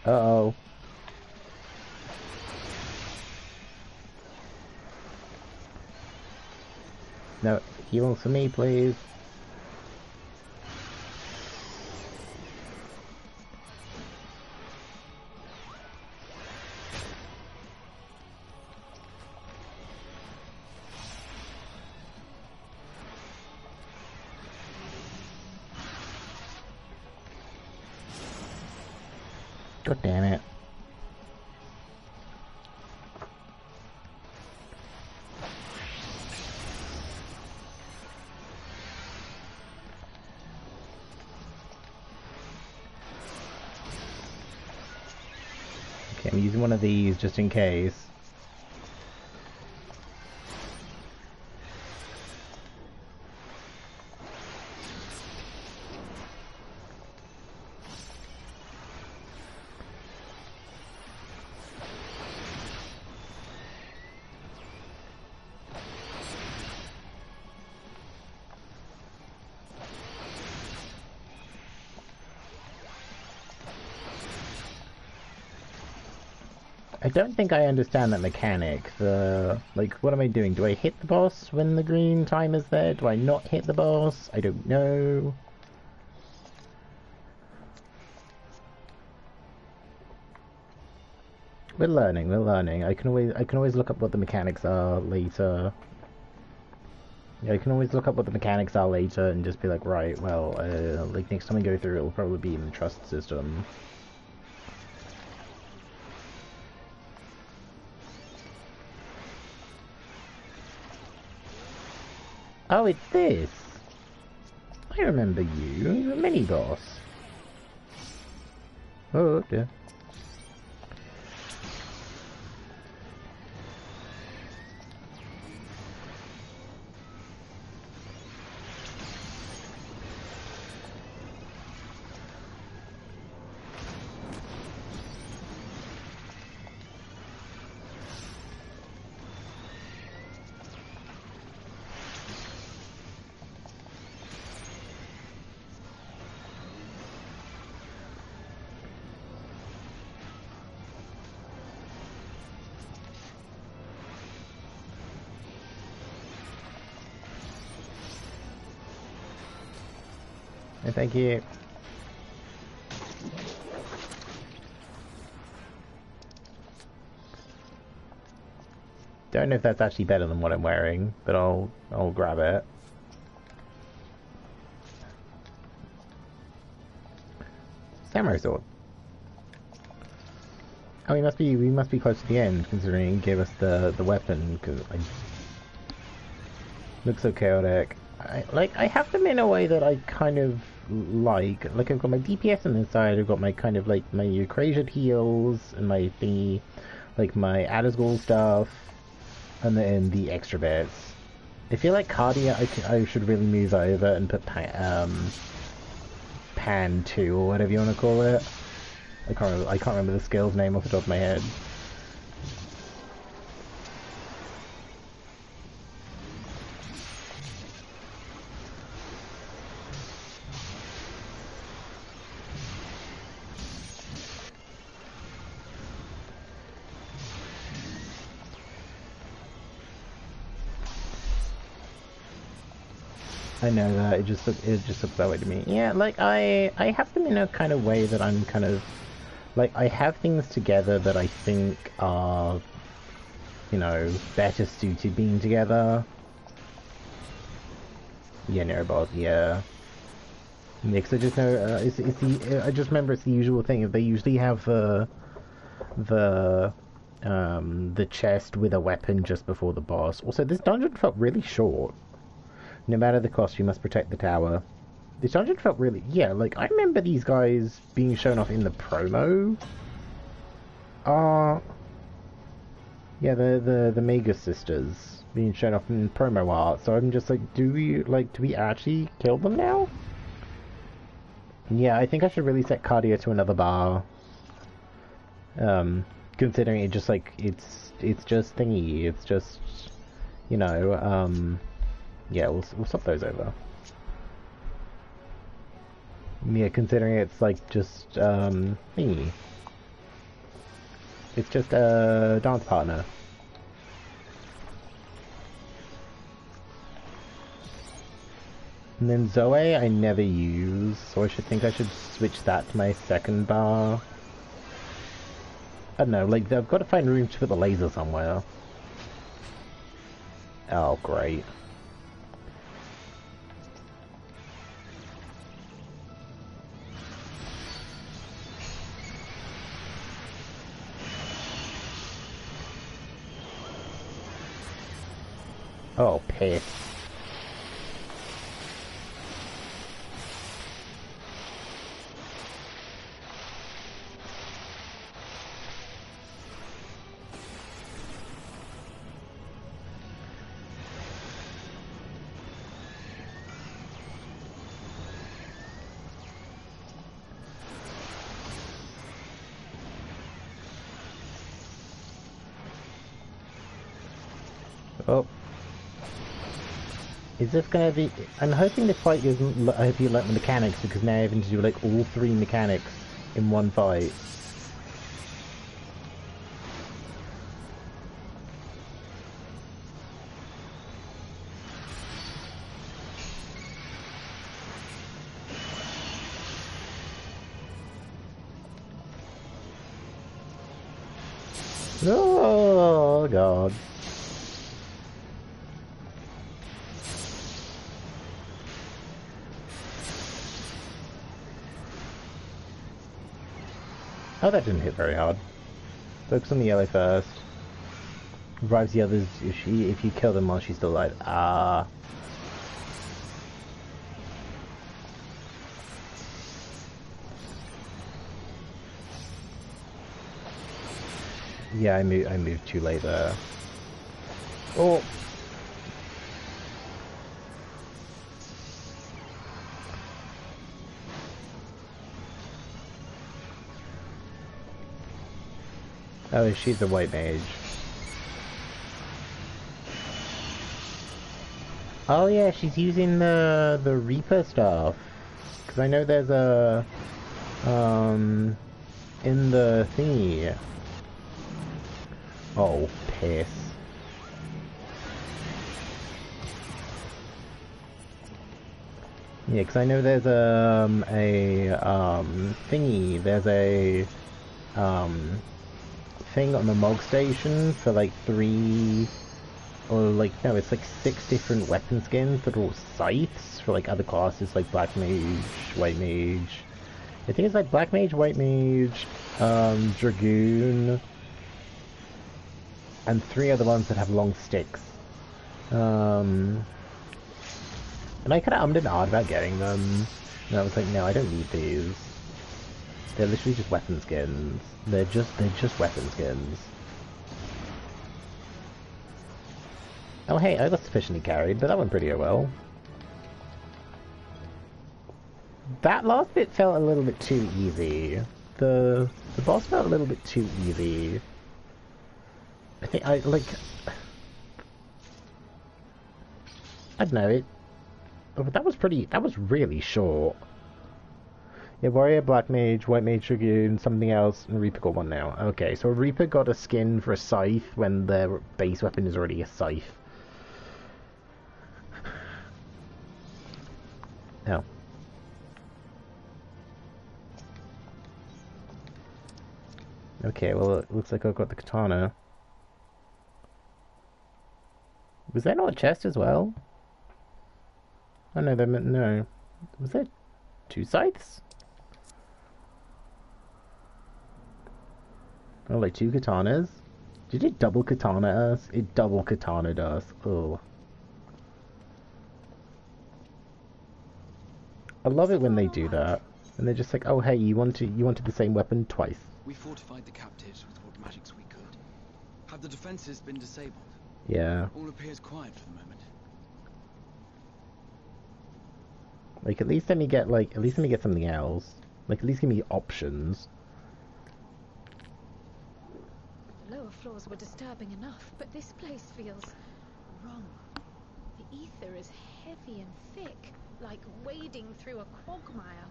Uh-oh. No, heal for me, please. God damn it. Okay, I'm using one of these just in case. I don't think I understand that mechanic. What am I doing? Do I hit the boss when the green timer's there? Do I not hit the boss? I don't know. We're learning, we're learning. I can always look up what the mechanics are later. Yeah, I can always look up what the mechanics are later and just be like, right, well, next time I go through it'll probably be in the trust system. Oh, it's this! I remember you, the mini-boss. Oh, dear. Thank you. Don't know if that's actually better than what I'm wearing, but I'll grab it. Samurai sword. Oh, we must be close to the end, considering he gave us the weapon. Because looks so chaotic. I have them in a way that I kind of like. Like I've got my DPS on this side. I've got my kind of my Eucrasian heals and my thingy, my Addersgall stuff, and then the extra bits. I feel like Cardia I should really move over and put Pan 2 or whatever you want to call it. I can't remember the skill's name off the top of my head. I know that it just looks that way to me. Yeah, like I have them in a kind of way that I'm kind of like I have things together that I think are, you know, better suited being together. Yeah, Nerobot, yeah. Because I just know it's the I just remember it's the usual thing. They usually have the chest with a weapon just before the boss. Also, this dungeon felt really short. No matter the cost, you must protect the tower. This dungeon felt really... Yeah, like, I remember these guys being shown off in the promo. Yeah, the Mega Sisters being shown off in promo art. So I'm just like, do we actually kill them now? Yeah, I think I should really set Cardia to another bar. Considering it just, like, it's just thingy. It's just, you know, yeah, we'll swap those over. Yeah, considering it's like just thingy. It's just a dance partner. And then Zoe I never use, so I should switch that to my second bar. I don't know, like I've got to find room to put the laser somewhere. Oh, great. Oh, piss. Oh. Is this gonna be... I'm hoping this fight isn't... I hope you like the mechanics, because now you're having to do like all three mechanics in one fight. Oh, God. Oh, that didn't hit very hard. Focus on the yellow first. Revives the others if you kill them while she's still alive. Ah. Yeah, I moved too late there. Oh. Oh, she's a white mage. Oh yeah, she's using the Reaper stuff. Cause I know there's a in the thingy. Oh, piss. Yeah, cause I know there's a thingy. There's a thing on the Mog Station for like 3 or like no, it's like 6 different weapon skins that are all scythes for like other classes like Black Mage, White Mage. I think it's like Black Mage, White Mage, Dragoon, and 3 other ones that have long sticks. And I kinda ummed and ahed about getting them. And I was like, no, I don't need these. They're literally just weapon skins. They're just weapon skins. Oh hey, I got sufficiently carried, but that went pretty well. That last bit felt a little bit too easy. The boss felt a little bit too easy. I think I don't know, that was really short. Yeah, Warrior, Black Mage, White Mage, Dragoon, something else, and Reaper got one now. Okay, so Reaper got a skin for a scythe when their base weapon is already a scythe. Oh. Okay, well, it looks like I've got the katana. Was there not a chest as well? Oh no, no. Was there 2 scythes? Oh, like 2 katanas? Did it double katana us? It double katanaed us. Oh. I love it when they do that. And they're just like, oh hey, you wanted the same weapon twice. We fortified the captives with what magics we could. Have the defenses been disabled? Yeah. All appears quiet for the moment. Like at least let me get something else. Like at least give me options. The lower floors were disturbing enough, but this place feels wrong. The ether is heavy and thick, like wading through a quagmire.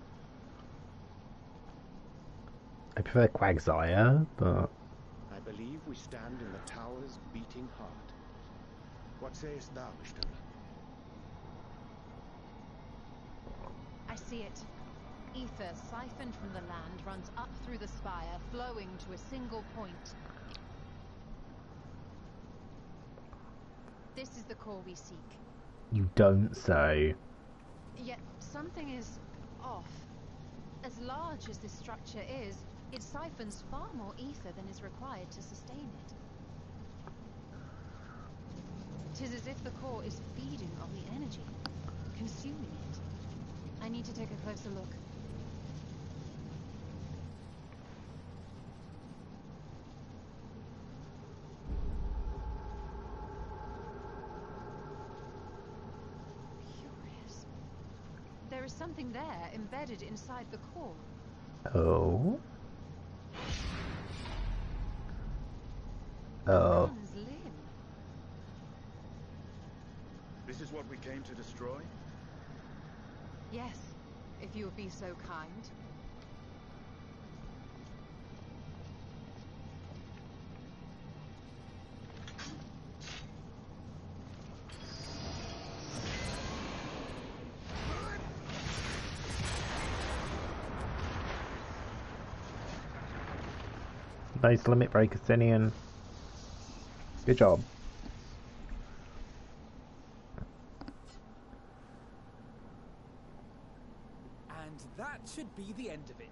I prefer Quagsire, but... I believe we stand in the tower's beating heart. What sayest thou, Stola? I see it. Ether siphoned from the land runs up through the spire, flowing to a single point. This is the core we seek. You don't say. Yet something is off. As large as this structure is, it siphons far more ether than is required to sustain it. 'Tis as if the core is feeding on the energy, consuming it. I need to take a closer look. Curious. There is something there embedded inside the core. Oh. Oh. Man's limb. This is what we came to destroy? Yes, if you would be so kind. Nice limit break, Asinian. Good job. And that should be the end of it.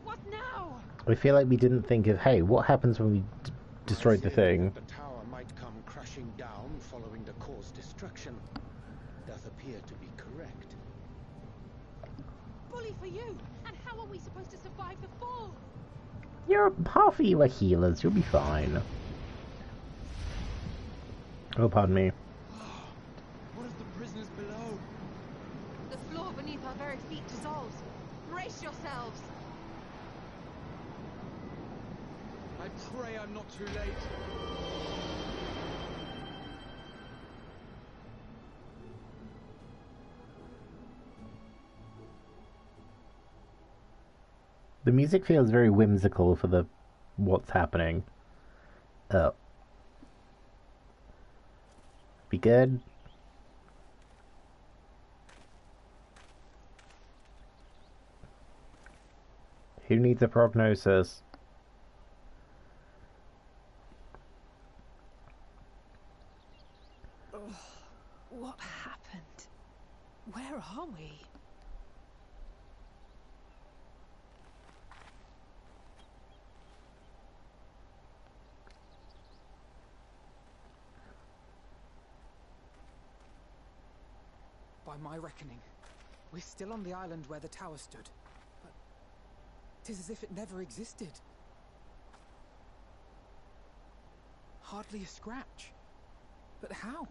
What now? I feel like we didn't think of, hey, what happens when we destroyed the thing? The tower might come crashing down following the core's destruction. Doth appear to be correct. Bully for you! And how are we supposed to survive the fall? Half of you are healers, you'll be fine. Oh, pardon me. What of the prisoners below? The floor beneath our very feet dissolves. Brace yourselves! I pray I'm not too late. The music feels very whimsical for what's happening. Oh. Be good. Who needs a prognosis? What happened? Where are we? By my reckoning, we're still on the island where the tower stood. But 'tis as if it never existed. Hardly a scratch. But how?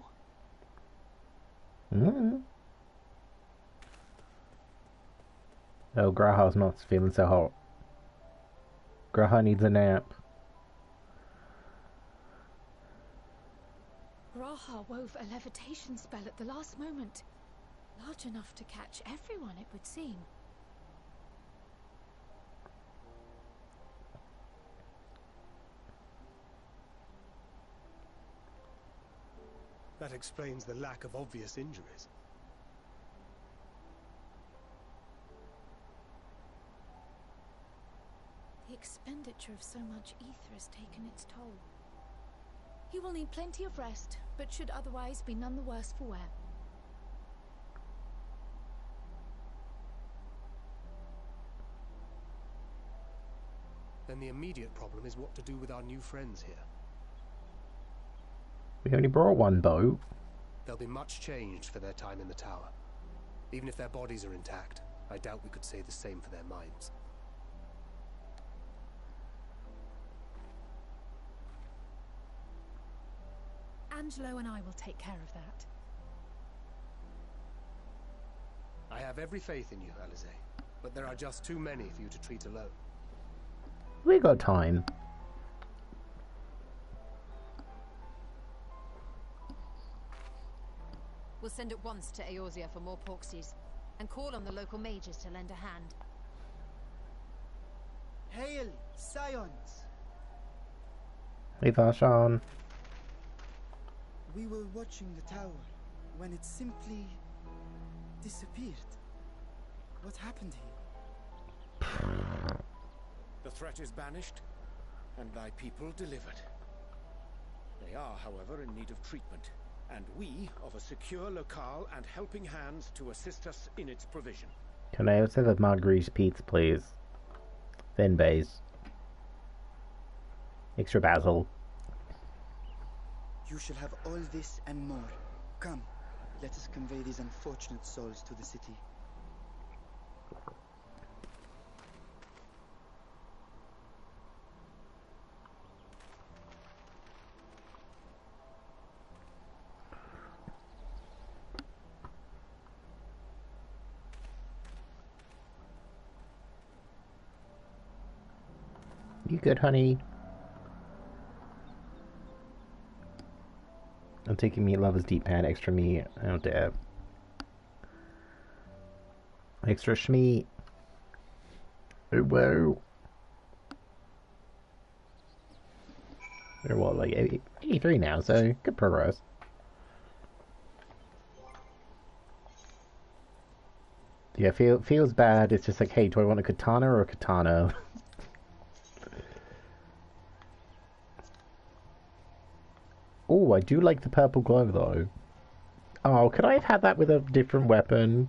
Oh, Graha's not feeling so hot. Graha needs a nap. Graha wove a levitation spell at the last moment. Large enough to catch everyone, it would seem. That explains the lack of obvious injuries. The expenditure of so much ether has taken its toll. He will need plenty of rest, but should otherwise be none the worse for wear. Then the immediate problem is what to do with our new friends here. We only brought one boat. They'll be much changed for their time in the tower. Even if their bodies are intact, I doubt we could say the same for their minds. Angelo and I will take care of that. I have every faith in you, Alize, but there are just too many for you to treat alone. We got time. We'll send at once to Eorzea for more Porxies, and call on the local mages to lend a hand. Hail, Scions! Ffxiv. We were watching the tower when it simply disappeared. What happened here? The threat is banished, and thy people delivered. They are, however, in need of treatment, and we of a secure locale and helping hands to assist us in its provision. Can I also have a margarita pizza, please? Thin base. Extra basil. You shall have all this and more. Come, let us convey these unfortunate souls to the city. You good, honey? I'm taking meat lovers deep pan, extra meat. Oh dear. Extra schmeat. Oh whoa. They're what, like 83 now, so good progress. Yeah, feels bad. It's just like, hey, do I want a katana or a katana? Oh, I do like the purple glow though. Oh, could I have had that with a different weapon?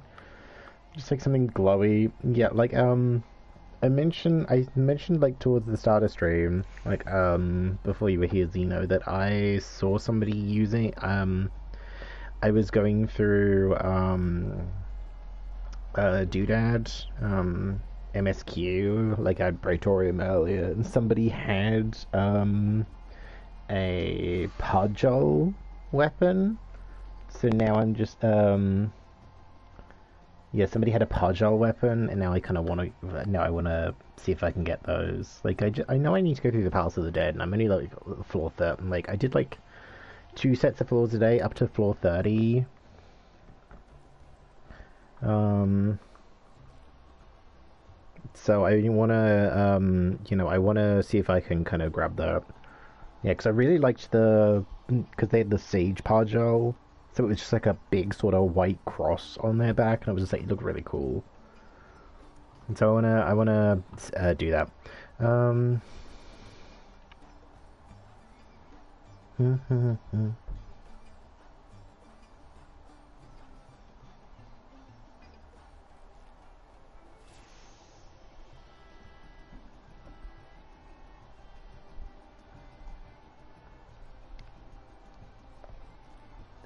Just like something glowy. Yeah, like I mentioned like towards the start of stream, like before you were here, Zeno, that I saw somebody using I was going through Doodad MSQ, like I had Praetorium earlier, and somebody had a Pudgel weapon. So now I'm just yeah, somebody had a Pudgel weapon, and now I kind of want to. Now I want to see if I can get those. Like I know I need to go through the Palace of the Dead, and I'm only like floor 30. Like I did like 2 sets of floors a day up to floor 30. So I want to you know, I want to see if I can kind of grab that. Yeah, because I really liked because they had the Sage Pudgel, so it was just like a big sort of white cross on their back, and I was just like, it looked really cool. And so I wanna do that.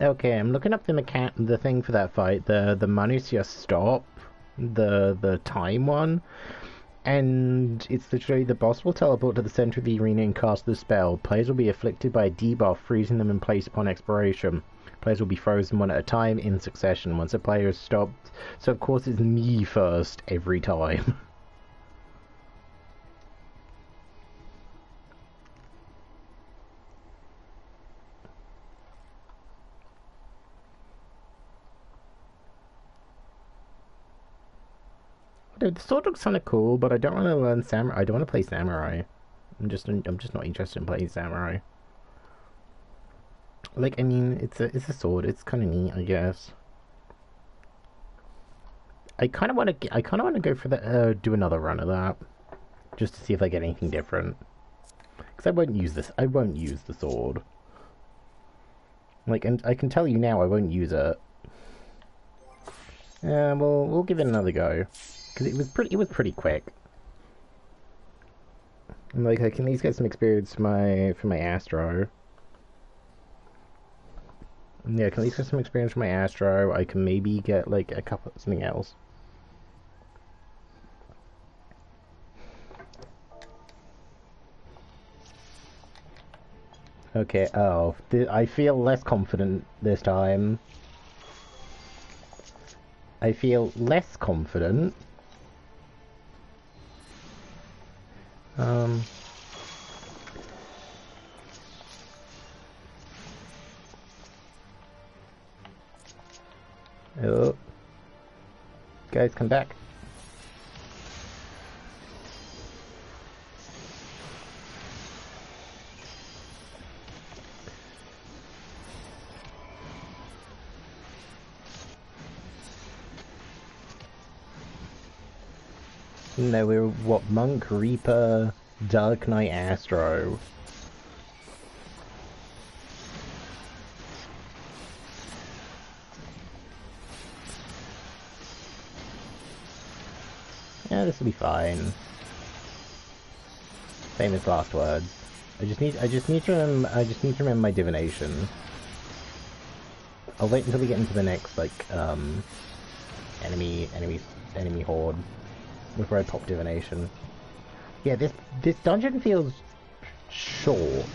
Okay, I'm looking up the thing for that fight, the Manusia stop, the time one, and it's literally the boss will teleport to the center of the arena and cast the spell. Players will be afflicted by a debuff, freezing them in place upon expiration. Players will be frozen one at a time in succession once a player is stopped. So of course it's me first every time. Dude, the sword looks kind of cool, but I don't want to learn samurai. I don't want to play samurai. I'm just not interested in playing samurai. Like, I mean, it's a sword. It's kind of neat, I guess. I kind of want to go for the do another run of that, just to see if I get anything different. Because I won't use this. I won't use the sword. Like, and I can tell you now, I won't use it. Yeah, well, we'll give it another go, because it was pretty quick. And, like, I can at least get some experience for my Astro. Yeah, I can at least get some experience for my Astro. I can maybe get, like, a couple something else. Okay, oh, I feel less confident this time. I feel less confident. Oh. Guys, come back. No, we're what? Monk, Reaper, Dark Knight, Astro. Yeah, this will be fine. Famous last words. I just need to remember my divination. I'll wait until we get into the next like enemy horde before I pop divination. Yeah, this dungeon feels short.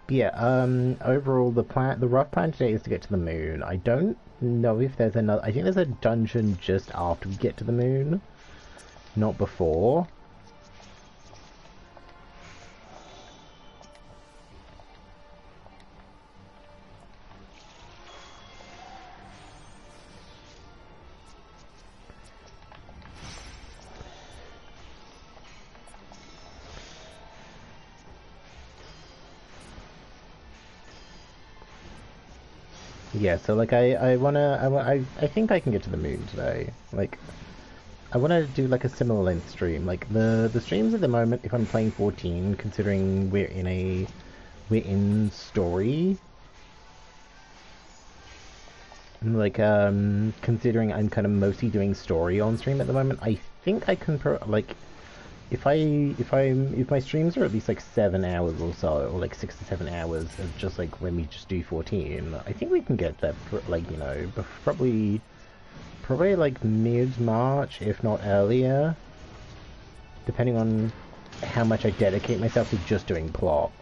Yeah, overall the rough plan today is to get to the moon. I don't know if there's another. I think there's a dungeon just after we get to the moon, not before. Yeah, so like I think I can get to the moon today. Like I want to do like a similar length stream. Like the streams at the moment, if I'm playing 14, considering we're in story. Like considering I'm kind of mostly doing story on stream at the moment, I think I can like if my streams are at least like 7 hours or so, or like 6 to 7 hours of just like when we just do 14, I think we can get that like, you know, probably like mid-March, if not earlier, depending on how much I dedicate myself to just doing plot.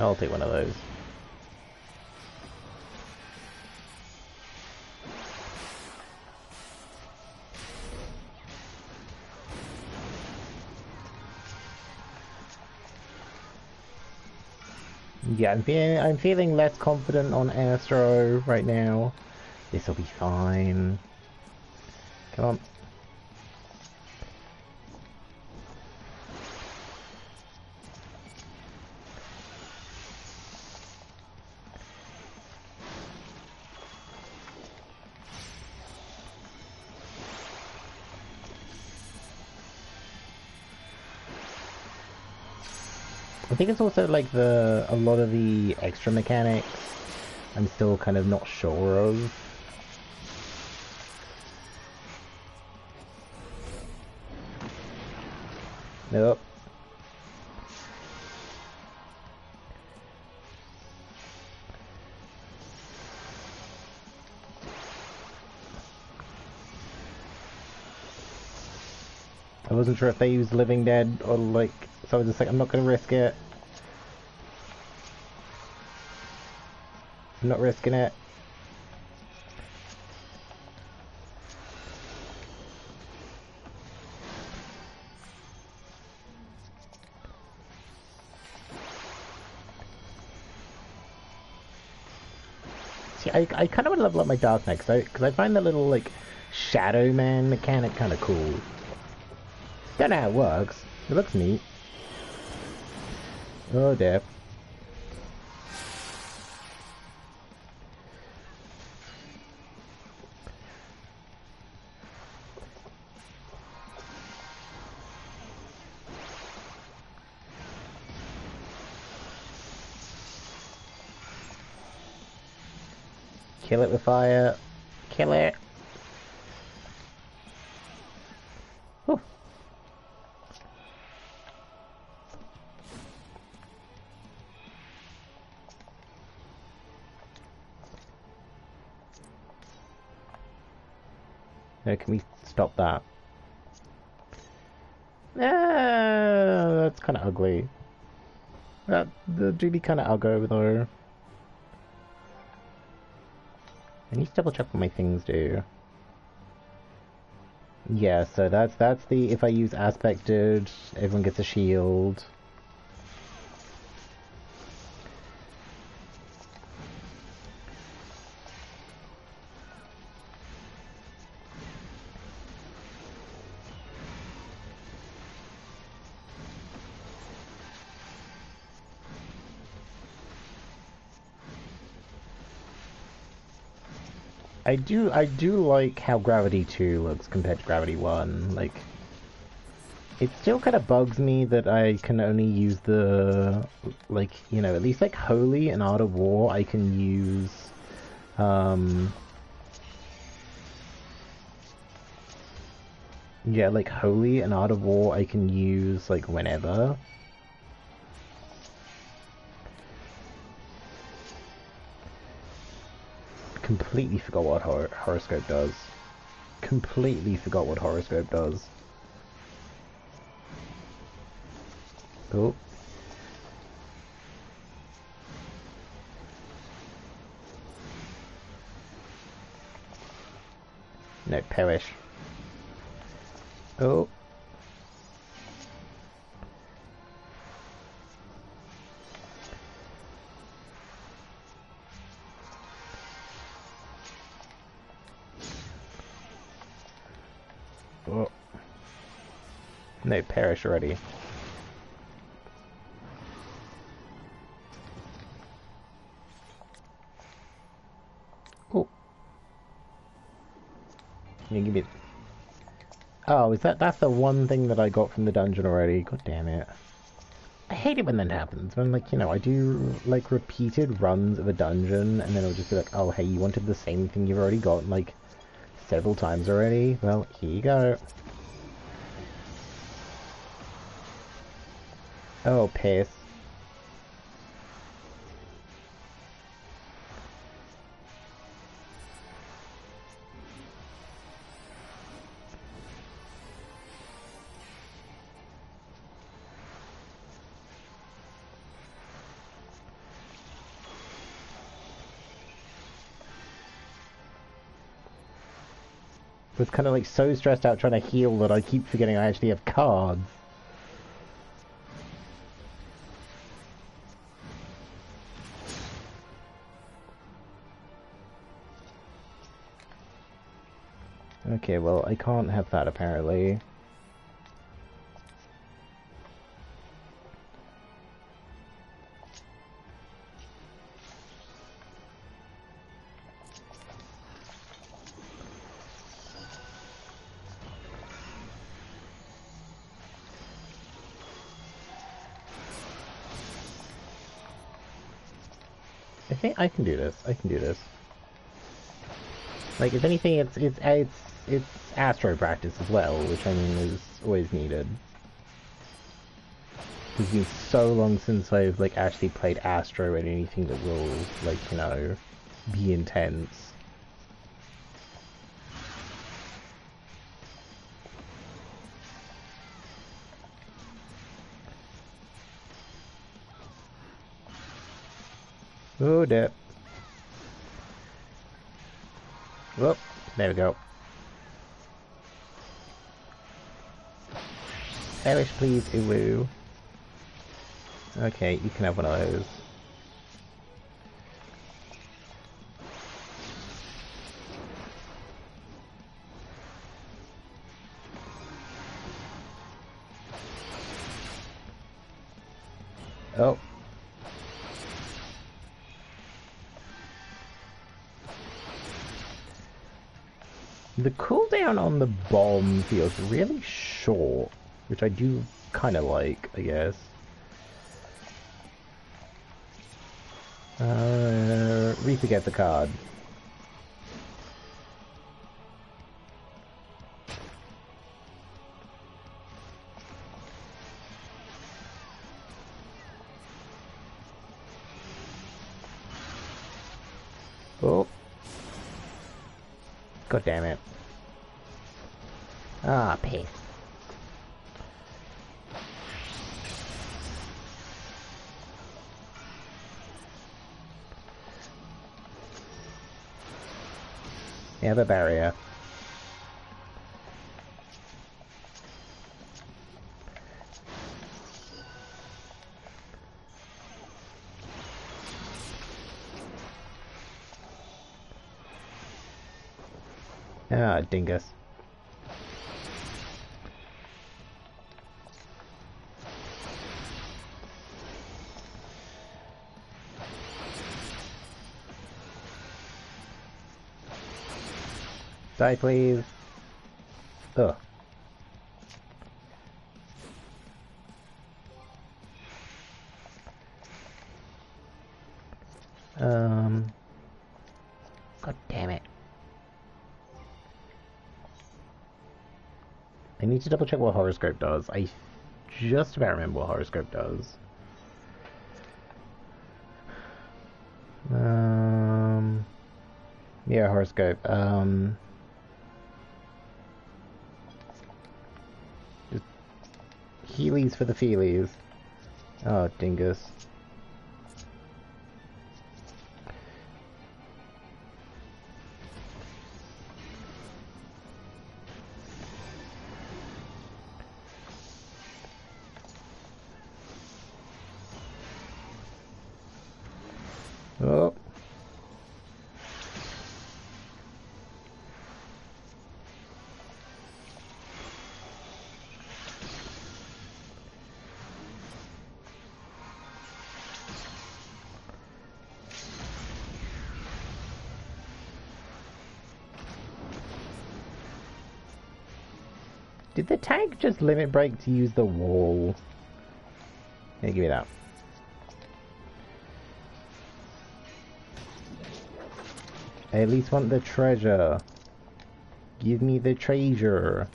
I'll take one of those. Yeah, I'm feeling less confident on Astro right now. This'll be fine. Come on. I think it's also like a lot of the extra mechanics I'm still kind of not sure of. Nope. I wasn't sure if they used Living Dead or like, so I was just like, I'm not gonna risk it. I'm not risking it. See, I kind of want to level up my Dark Knight because I find that little like Shadow Man mechanic kind of cool. Don't know how it works. It looks neat. Oh dear. Kill it with fire. Kill it. Whew. Now, can we stop that? That's kind of ugly. That do be kind of ugly though. I need to double check what my things do. Yeah, so that's the if I use aspected, everyone gets a shield. I do like how Gravity 2 looks compared to Gravity 1. Like, it still kind of bugs me that I can only use the, like, you know, at least like Holy and Art of War I can use, yeah, like Holy and Art of War I can use, like, whenever. Completely forgot what horoscope does. Completely forgot what horoscope does. Oh. No, perish. Oh. Oh. No, perish already. Oh. Can you give me... Oh, is that's the one thing that I got from the dungeon already? God damn it. I hate it when that happens. When, like, you know, I do, like, repeated runs of a dungeon, and then it'll just be like, oh, hey, you wanted the same thing you've already got, like, several times already? Well, here you go. Oh, piss. I was kind of like so stressed out trying to heal that I keep forgetting I actually have cards. Okay, well, I can't have that apparently. I think I can do this. I can do this. Like, if anything, it's Astro practice as well, which I mean is always needed. It's been so long since I've, like, actually played Astro and anything that will, like, you know, be intense. Oh, dear. Whoop, there we go. Perish, please, Uwu. Okay, you can have one of those. Oh. The cooldown on the bomb feels really short, which I do kind of like, I guess. Re-forget the card. Oh. God damn it. Ah, piss. Yeah, the barrier. Ah, dingus. Die, please. Ugh. God damn it. I need to double check what Horoscope does. I just about remember what Horoscope does. Yeah, Horoscope. Just Heelys for the feelies. Oh, dingus. Oh. Did the tank just limit break to use the wall? Yeah, give me that. I at least want the treasure. Give me the treasure.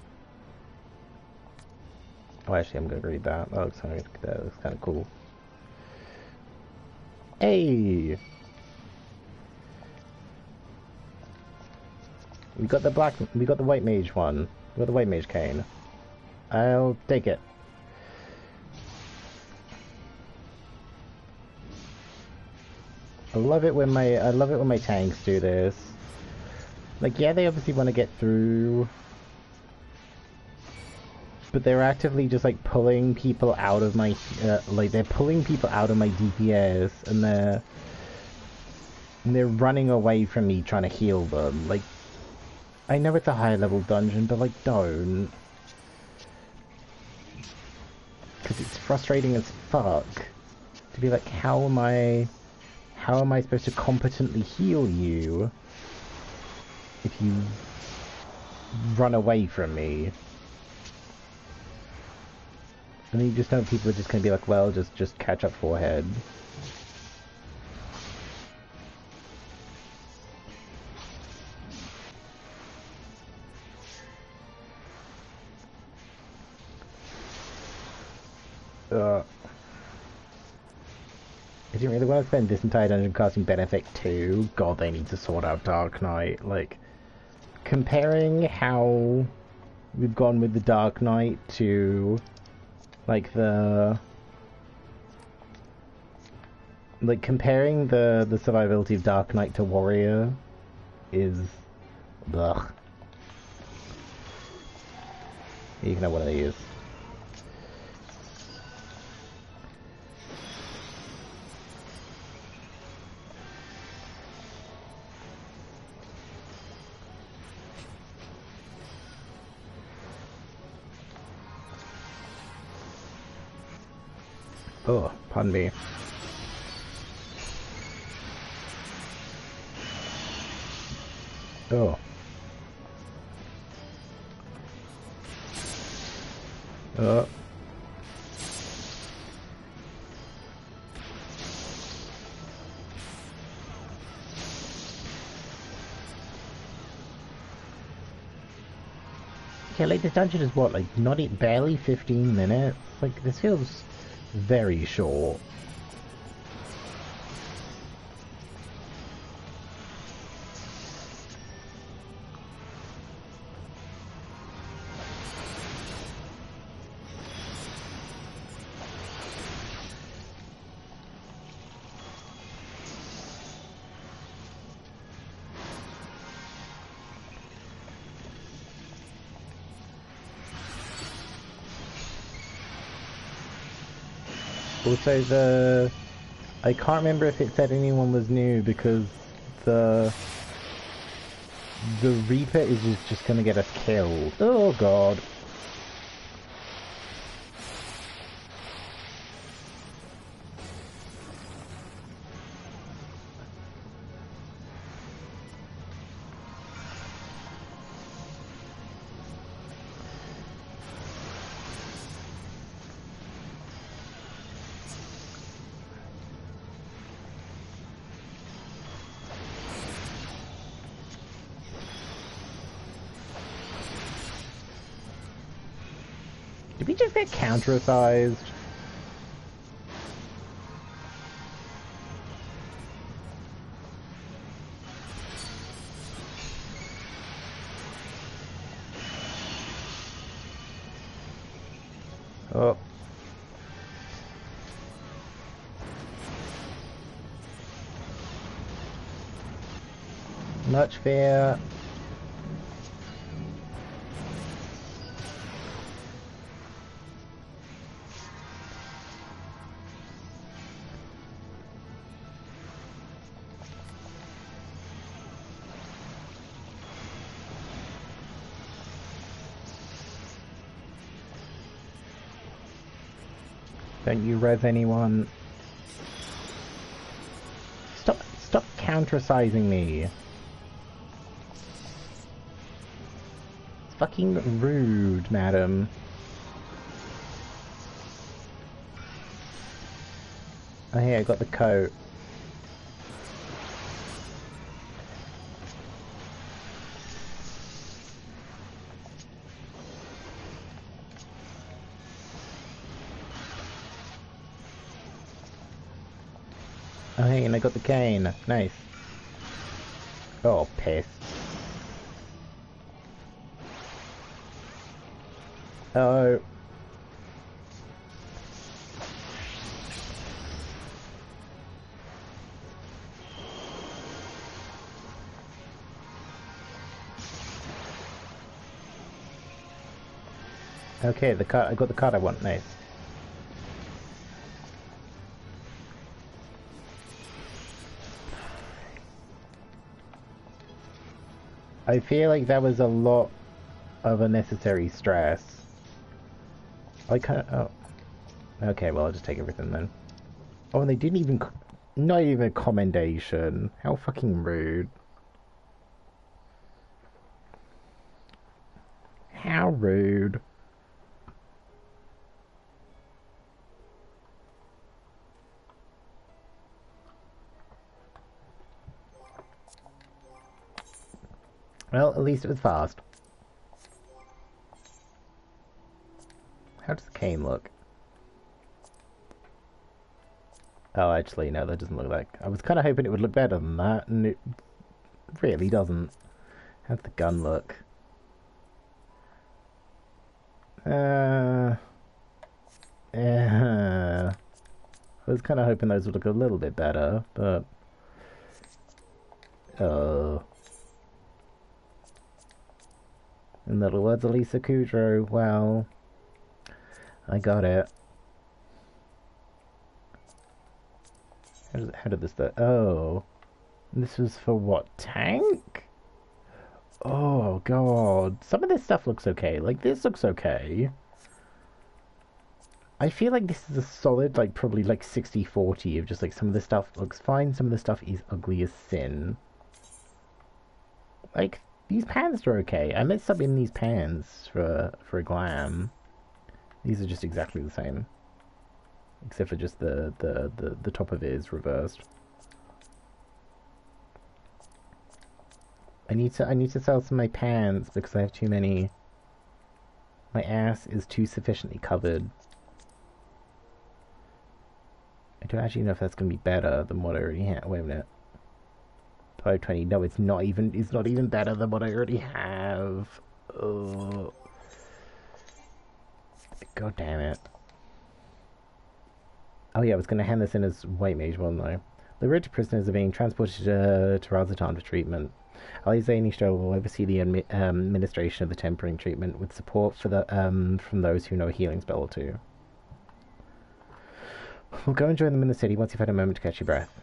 Oh, actually, I'm gonna read that. That looks kind of cool. Hey, we got the white mage one. We got the white mage cane. I'll take it. I love it when my tanks do this. Like, yeah, they obviously want to get through, but they're actively just like pulling people out of my they're pulling people out of my DPS, and they're running away from me trying to heal them. Like, I know it's a high level dungeon, but like, don't, because it's frustrating as fuck to be like, how am I supposed to competently heal you if you run away from me? And then you just know people are just gonna be like, well, just catch up forehead. didn't really want to spend this entire dungeon casting Benefit 2. God, they need to sort out Dark Knight. Like, comparing how we've gone with the Dark Knight to, like, comparing the survivability of Dark Knight to Warrior is... ugh. You can have one of these. Oh, pardon me. Oh. Oh. Okay, like this dungeon is what, like barely 15 minutes? Like this feels very short. Also, I can't remember if it said anyone was new because the Reaper is just gonna get us killed. Oh god. Did we just get countersized? Oh. Much fear. Don't you res anyone? Stop countersizing me. It's fucking rude, madam. Oh hey, I got the coat. Oh hey, and I got the cane. Nice. Oh, piss. Oh. Okay, the card. I got the card I want. Nice. I feel like that was a lot of unnecessary stress. I can't. Oh. Okay, well, I'll just take everything then. Oh, and they didn't even. Not even a commendation. How fucking rude. How rude. Well, at least it was fast. How does the cane look? Oh, actually, no, that doesn't look like... I was kind of hoping it would look better than that, and it really doesn't. How's the gun look? I was kind of hoping those would look a little bit better, but... Oh. In the words of Lisa Kudrow, well... I got it. How did this... Oh. This was for what? Tank? Oh, God. Some of this stuff looks okay. Like, this looks okay. I feel like this is a solid, like, probably, like, 60-40 of just, like, some of the stuff looks fine, some of the stuff is ugly as sin. Like, these pants are okay. I messed up in these pants for a glam. These are just exactly the same. Except for just the top of it is reversed. I need to sell some of my pants because I have too many. My ass is too sufficiently covered. I don't actually know if that's gonna be better than what I already have. Wait a minute. 520. No, it's not even better than what I already have. Oh. God damn it. Oh yeah, I was gonna hand this in as white mage, wasn't I? Liberated prisoners are being transported to Radz-at-Han for treatment. Alizé Nishtol will oversee the administration of the tempering treatment with support for the from those who know a healing spell or two. We'll go and join them in the city once you've had a moment to catch your breath.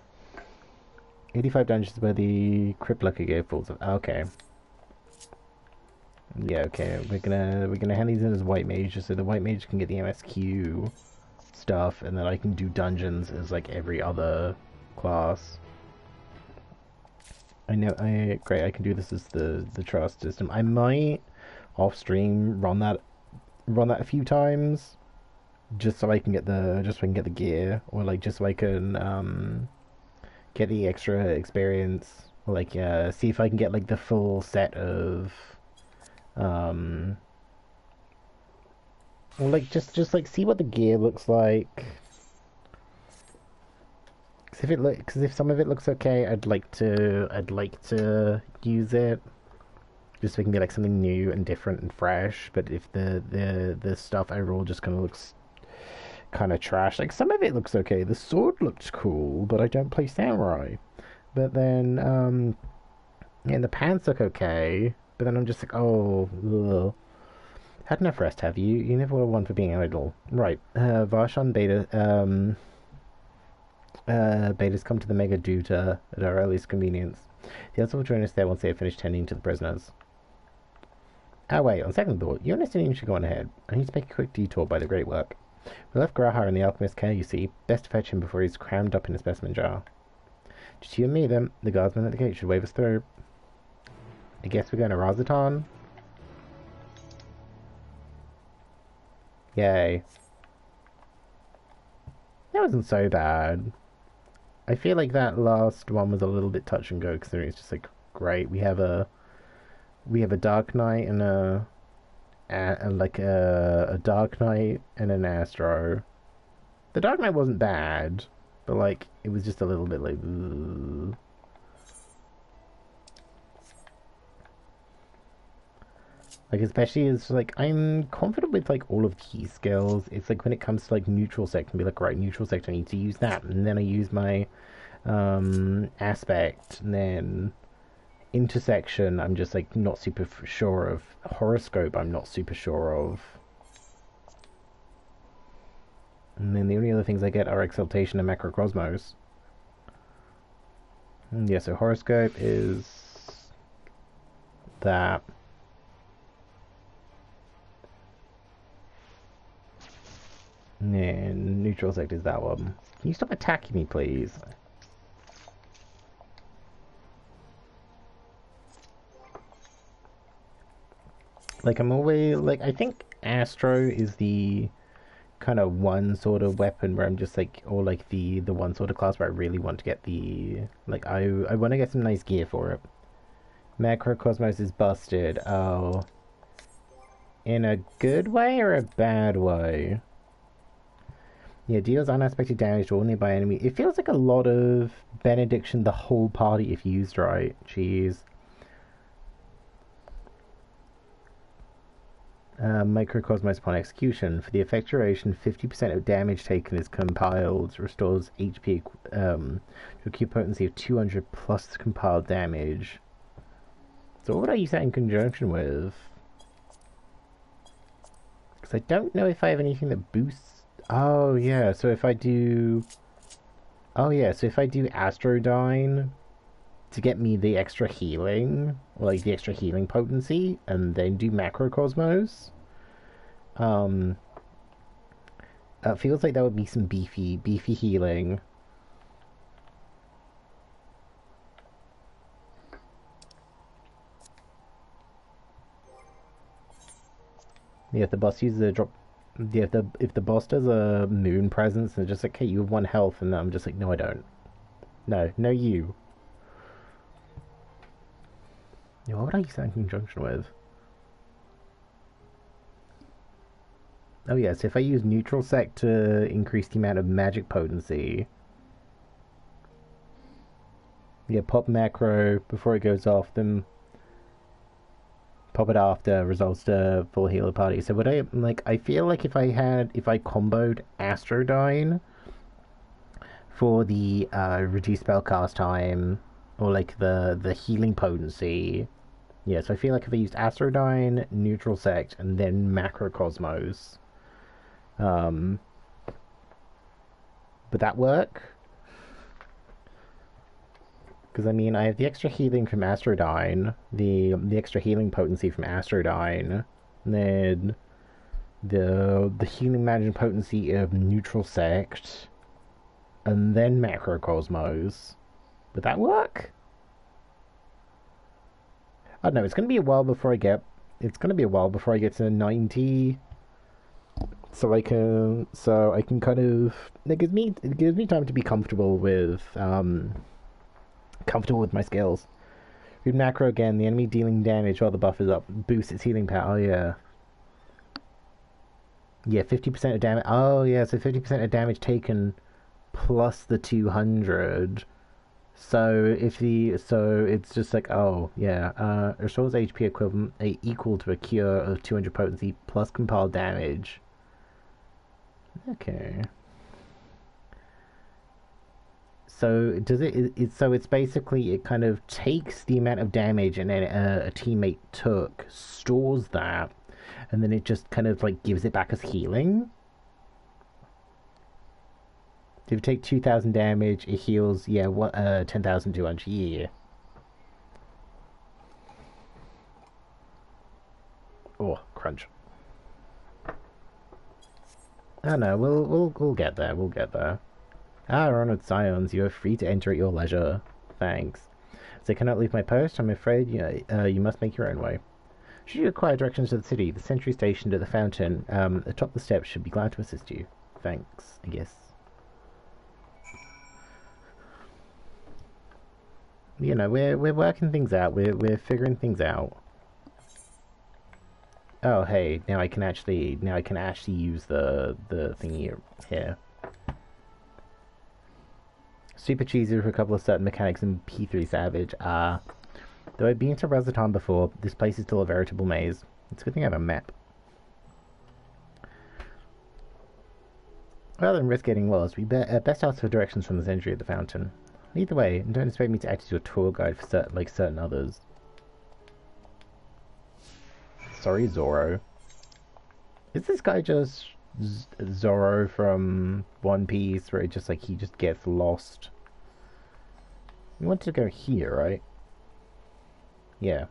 85 dungeons where the Cripplucker gave falls of. Okay. Yeah, okay. We're gonna hand these in as white mages so the white mage can get the MSQ stuff, and then I can do dungeons as like every other class. Great, I can do this as the trust system. I might off stream run that a few times just so I can get the gear, or like just so I can get the extra experience, or like see if I can get like the full set of or like just like see what the gear looks like. Because if some of it looks okay, I'd like to use it, just so we can get like something new and different and fresh. But if the stuff I roll just kind of looks kind of trash, like some of it looks okay. The sword looks cool, but I don't play samurai. But then and the pants look okay, but then I'm just like, oh, ugh. Had enough rest, have you? You never were one for being idle, right? Varshan Beta Betas come to the Mega Duta at our earliest convenience. The others will join us there once they have finished tending to the prisoners. Ah, wait, on second thought, you and Estinian should go on ahead. I need to make a quick detour by the Great Work. We left Gratae in the alchemist's care, you see. Best to fetch him before he's crammed up in a specimen jar. Just you and me, then. The guardsman at the gate should wave us through. I guess we're going to Radz-at-Han? Yay. That wasn't so bad. I feel like that last one was a little bit touch and go, considering it's just like, great, we have a Dark Knight and a Dark Knight and an Astro. The Dark Knight wasn't bad, but like it was just a little bit like, ugh. Like, especially as like I'm confident with like all of these skills. It's like when it comes to like neutral sect, and be like, right, neutral sect, I need to use that, and then I use my aspect, and then intersection I'm just like not super sure of. Horoscope I'm not super sure of, and then the only other things I get are exaltation and macrocosmos. And yeah, so horoscope is that. And neutral sect is that one. Can you stop attacking me, please? Like, I'm always, like, I think Astro is the kind of one sort of weapon where I'm just like, or like the one sort of class where I really want to get the, like, I want to get some nice gear for it. Macrocosmos is busted. Oh. In a good way or a bad way? Yeah, deals unexpected damage to all nearby enemy. It feels like a lot of benediction, the whole party, if used right. Jeez. Microcosmos upon execution. For the effect duration, 50% of damage taken is compiled. Restores HP to a Q potency of 200 plus compiled damage. So what would I use that in conjunction with? Because I don't know if I have anything that boosts... Oh, yeah, so if I do... Oh, yeah, so if I do Astrodyne to get me the extra healing, or like the extra healing potency, and then do Macrocosmos, it feels like that would be some beefy healing. Yeah, if the boss uses a drop... Yeah, if the boss does a moon presence, and it's just like, hey, you have 1 health, and I'm just like, no, I don't. No, you. Yeah, what would I use that in conjunction with? Oh yes, if I use neutral sec to increase the amount of magic potency. Yeah, pop macro before it goes off, then pop it after, results to full healer party. So would I, like, I feel like if I comboed Astrodyne for the reduced spellcast time, or like the healing potency. Yeah, so I feel like if I used Astrodyne, neutral sect, and then Macrocosmos, would that work? Because I mean, I have the extra healing from Astrodyne, the extra healing potency from Astrodyne, and then the healing magic potency of neutral sect, and then Macrocosmos. Would that work? I don't know. It's gonna be a while before I get. It's gonna be a while before I get to 90. So I can kind of. It gives me time to be comfortable with my skills. Read macro again. The enemy dealing damage while the buff is up boosts its healing power. Oh yeah. Yeah, 50% of damage. Oh yeah, so 50% of damage taken plus the 200. So it's just like, oh yeah, restores HP equivalent equal to a cure of 200 potency plus compiled damage. Okay. So does it? So it's basically, it kind of takes the amount of damage and then a teammate took, stores that, and then it just kind of like gives it back as healing. If you take 2,000 damage, it heals, yeah, 10,200, yeah. Oh, crunch. Oh no, we'll get there, we'll get there. Ah, Honored Scions, you are free to enter at your leisure. Thanks. As I cannot leave my post, I'm afraid you must make your own way. Should you acquire directions to the city, the sentry stationed at the fountain, atop the steps should be glad to assist you. Thanks, I guess. You know, we're working things out. We're figuring things out. Oh, hey, now I can actually use the thingy here. Super cheesy for a couple of certain mechanics in P3 Savage. Though I've been to Radz-at-Han before, this place is still a veritable maze. It's a good thing I have a map. Rather than risk getting lost, we best ask for directions from the sentry at the fountain. Either way, don't expect me to act as your tour guide for certain others. Sorry, Zoro. Is this guy just Zoro from One Piece, where it just like he just gets lost? We want to go here, right? Yeah.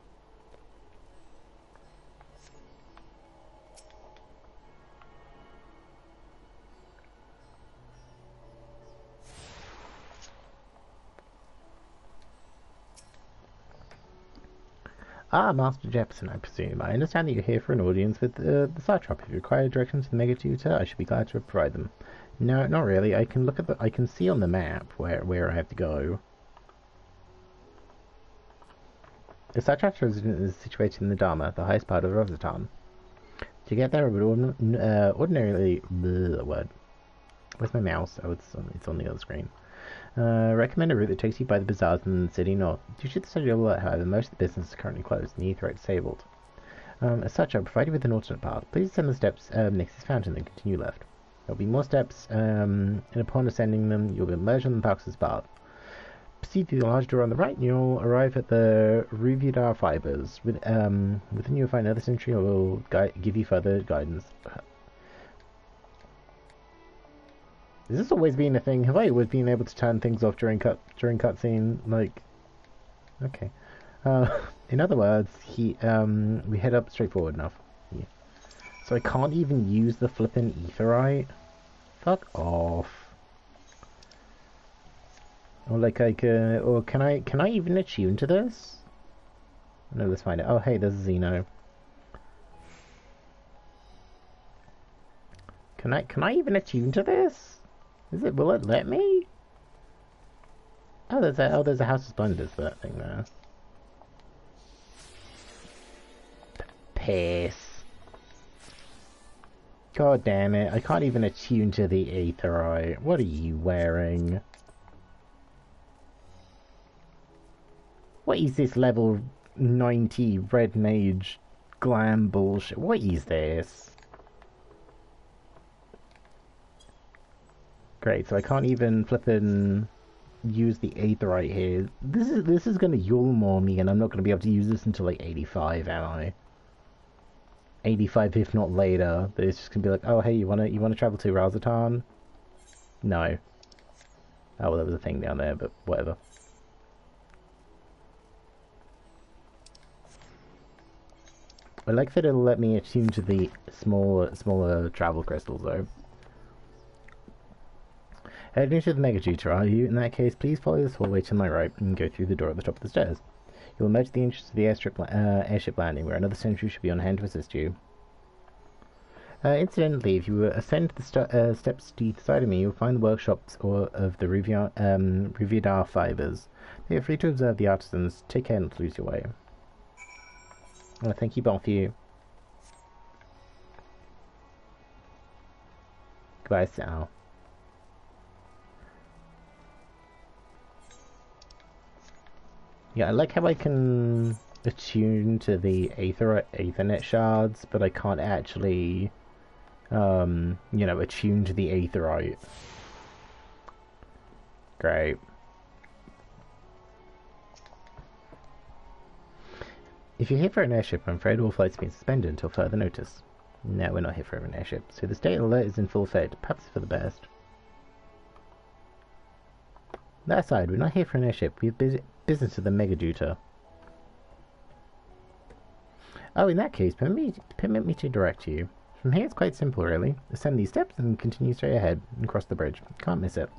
Ah, Master Jepsen, I presume. I understand that you're here for an audience with the Satrap. If you require directions to the Mega Tutor, I should be glad to provide them. No, not really. I can look at I can see on the map where I have to go. The Satrap's residence is situated in the Dharma, the highest part of Radz-at-Han. To get there, I would ordinarily Where's my mouse? Oh, it's on the other screen. Recommend a route that takes you by the bazaars in the city north. Due to the study of alert, however, most of the business is currently closed and the Aetheryte disabled. As such, I'll provide you with an alternate path. Please ascend the steps next to this fountain, then continue left. There'll be more steps, and upon ascending them, you'll emerge on the Pax's path. Proceed through the large door on the right, and you'll arrive at the Ruvidar fibers. Within you'll find another sentry who will give you further guidance. Has this always been a thing? Have I always been able to turn things off during cutscene? Like, okay. In other words, we head up straightforward enough. Yeah. So I can't even use the flippin' Aetheryte? Fuck off. Or like or can I even attune to this? No, let's find it. Oh hey, there's Xeno. Can I even attune to this? Will it let me? Oh, there's a House of Splendors for that thing there. Piss. God damn it, I can't even attune to the Aetheryte. What are you wearing? What is this level 90 red mage glam bullshit? What is this? Great, so I can't even flippin' use the Aetheryte here. This is gonna Yulmore me, and I'm not gonna be able to use this until like 85, am I? 85, if not later. But it's just gonna be like, oh hey, you wanna travel to Radz-at-Han? No. Oh well, there was a thing down there, but whatever. I like that it'll let me attune to the smaller travel crystals though. Heading to the Megajuta, are you? In that case, please follow this hallway to my right and go through the door at the top of the stairs. You'll emerge at the entrance of the airship landing, where another sentry should be on hand to assist you. Incidentally, if you ascend the steps to the side of me, you'll find the workshops of the Ruvidar fibers. They are free to observe the artisans. Take care not to lose your way. Oh, thank you both of you. Goodbye, Sal. Yeah, I like how I can attune to the Aethernet shards, but I can't actually, you know, attune to the Aetherite. Great. If you're here for an airship, I'm afraid all flights have been suspended until further notice. No, we're not here for an airship, so the state alert is in full effect, perhaps for the best. That aside, we're not here for an airship, we have business with the Megajuta. Oh, in that case, permit me to direct you. From here it's quite simple, really. Ascend these steps and continue straight ahead and cross the bridge. Can't miss it.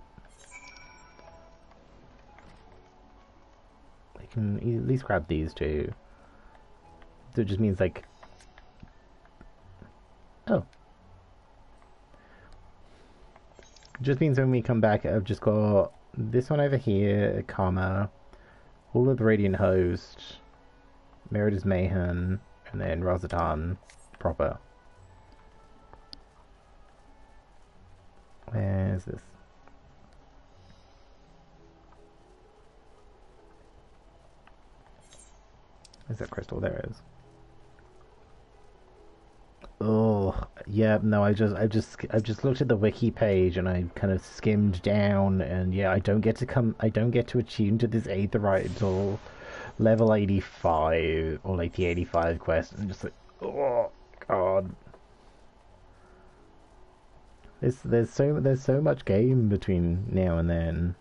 I can at least grab these two. So it just means like... Oh. It just means when we come back, I've just got this one over here, Karma, all of the Radiant Host, Merida's Mayhem, and then Radz-at-Han proper. Where's this? Where's that crystal? There it is. Oh, yeah, no, I've just looked at the wiki page and I kind of skimmed down, and yeah, I don't get to attune to this Aetheryte until level 85 or like the 85 quest. I'm just like, oh god. There's so much game between now and then.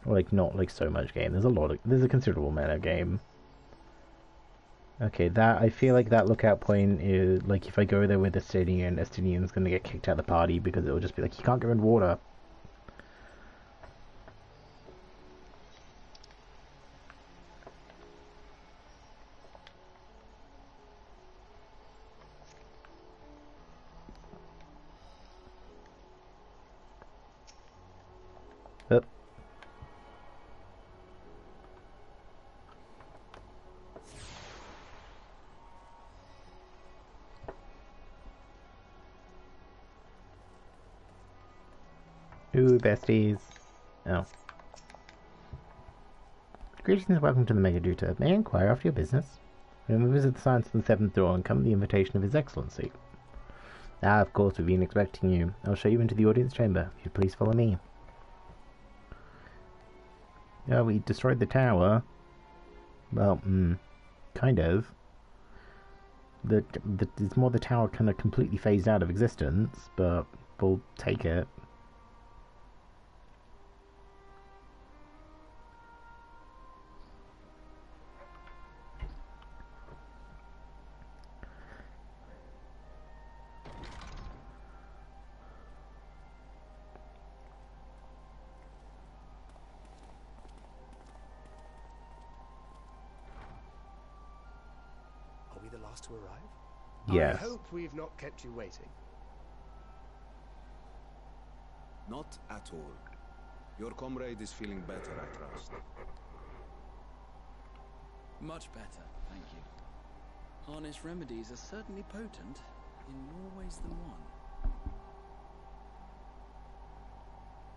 Or like not like so much game. There's a considerable amount of game. Okay, that I feel like that lookout point is like if I go there with Estinian's gonna get kicked out of the party because it'll just be like you can't go in water. Up. Ooh, besties. Oh. Greetings and welcome to the Megaduta. May I inquire after your business? When we visit the Science of the Seventh Dawn, come at the invitation of His Excellency. Ah, of course, we've been expecting you. I'll show you into the audience chamber. If you'd please follow me. Yeah, we destroyed the tower. Well, kind of. It's more the tower kind of completely phased out of existence, but we'll take it. To arrive? Yes. I hope we've not kept you waiting. Not at all. Your comrade is feeling better, I trust. Much better, thank you. Harness remedies are certainly potent, in more ways than one.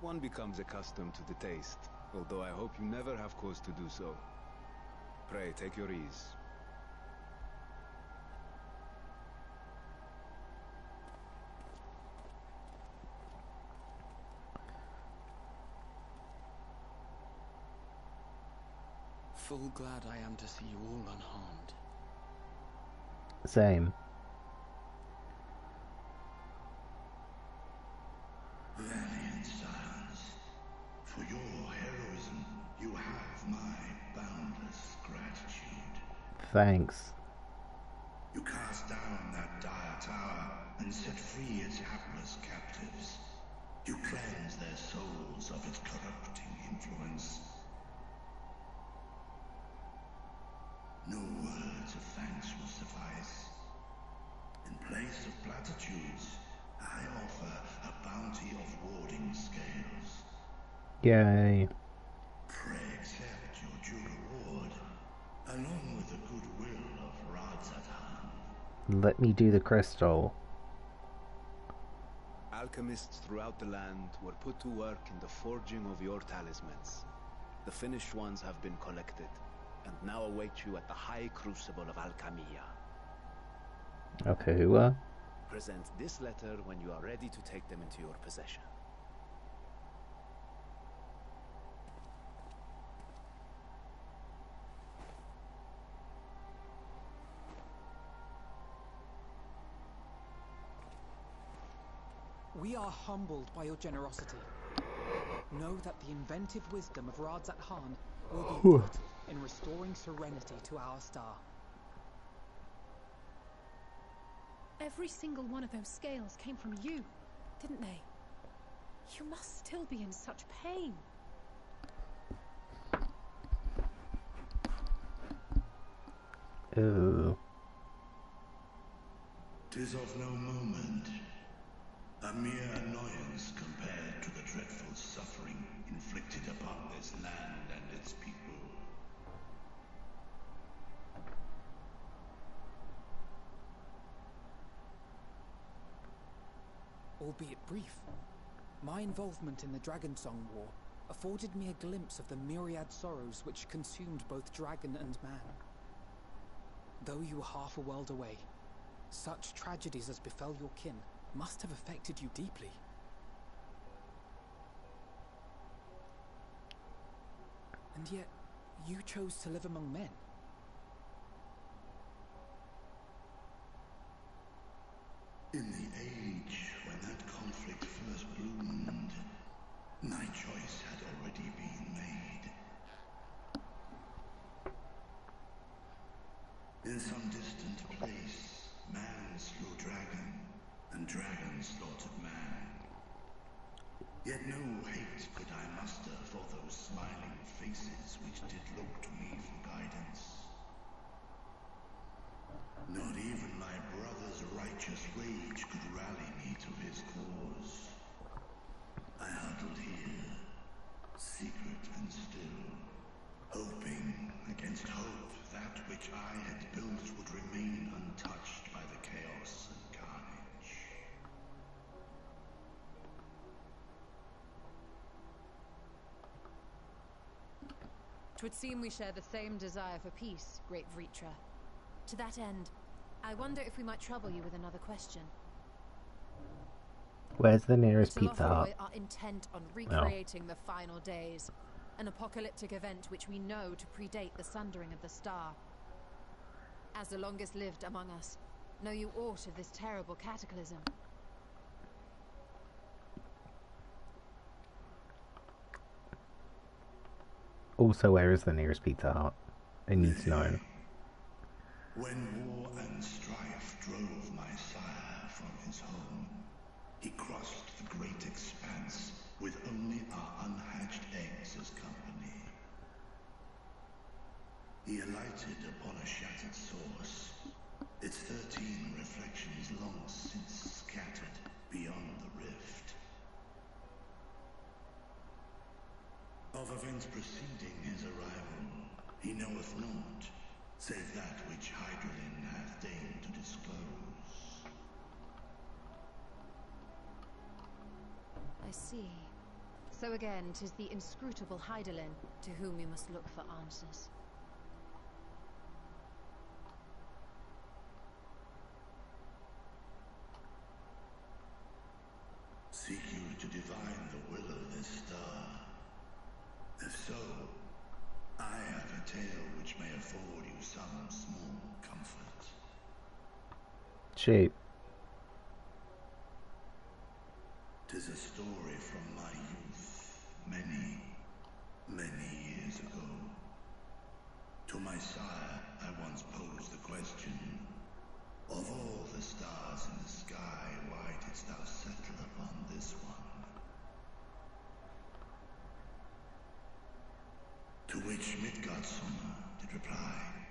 One becomes accustomed to the taste, although I hope you never have cause to do so. Pray, take your ease. Full glad I am to see you all unharmed. Same. Valiant sons, for your heroism, you have my boundless gratitude. Thanks. You cast down that dire tower and set free its hapless captives. You cleanse their souls of its corrupting influence. No words of thanks will suffice. In place of platitudes, I offer a bounty of warding scales. Yay. Pray accept your due reward, along with the goodwill of Radz-at-Han. Let me do the crystal. Alchemists throughout the land were put to work in the forging of your talismans. The finished ones have been collected, and now await you at the High Crucible of Alchemia. Okay, Present this letter when you are ready to take them into your possession. We are humbled by your generosity. Know that the inventive wisdom of Radz-at-Han will be vital in restoring serenity to our star. Every single one of those scales came from you, didn't they? You must still be in such pain. Ooh. 'Tis of no moment. A mere annoyance compared to the dreadful suffering inflicted upon this land and its people. Albeit brief, my involvement in the Dragonsong War afforded me a glimpse of the myriad sorrows which consumed both dragon and man. Though you were half a world away, such tragedies as befell your kin must have affected you deeply. And yet, you chose to live among men. In the age when that conflict first bloomed, my choice had already been made. In some distant place, man slew dragon, and dragon slaughtered man. Yet no hate could I muster for those smiling faces which did look to me for guidance. Not even my brother's righteous rage could rally me to his cause. I huddled here, secret and still, hoping against hope that which I had built would remain untouched by the chaos and carnage. 'Twould seem we share the same desire for peace, great Vritra. To that end, I wonder if we might trouble you with another question. Where's the nearest Pizza Hut? Are intent on recreating the final days, an apocalyptic event which we know to predate the sundering of the star. As the longest lived among us, know you aught of this terrible cataclysm? Also, where is the nearest Pizza Hut? I need to know. When war and strife drove my sire from his home, he crossed the great expanse with only our unhatched eggs as company. He alighted upon a shattered source, its 13 reflections long since scattered beyond the rift. Of events preceding his arrival, he knoweth naught, save that which Hydralin hath deigned to disclose. I see. So again, 'tis the inscrutable Hydralin to whom we must look for answers. Seek you to divine the will of this star? If so, I have a tale which may afford you some small comfort. Shape. 'Tis a story from my youth, many, many years ago. To my sire, I once posed the question, of all the stars in the sky, why didst thou settle upon this one? To which Midgardsormr did reply,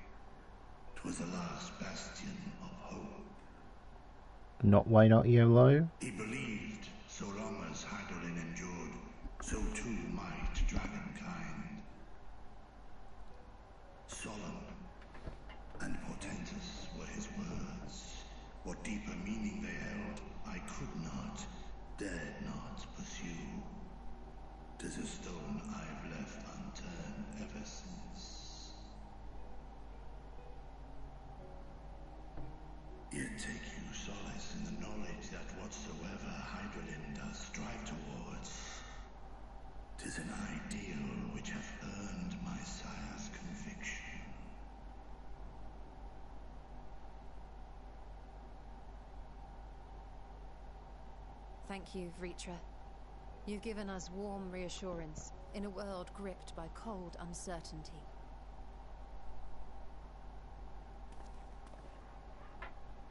'twas the last bastion of hope. Why not YOLO? He believed so long as Hydralin endured, so too might dragonkind. Solemn and portentous were his words. What deeper meaning they held, I could not, dared not pursue. 'Tis a stone I've left unturned ever since. Yet take you solace in the knowledge that whatsoever Hydralin does strive towards, 'tis an ideal which hath earned my sire's conviction. Thank you, Vritra. You've given us warm reassurance in a world gripped by cold uncertainty.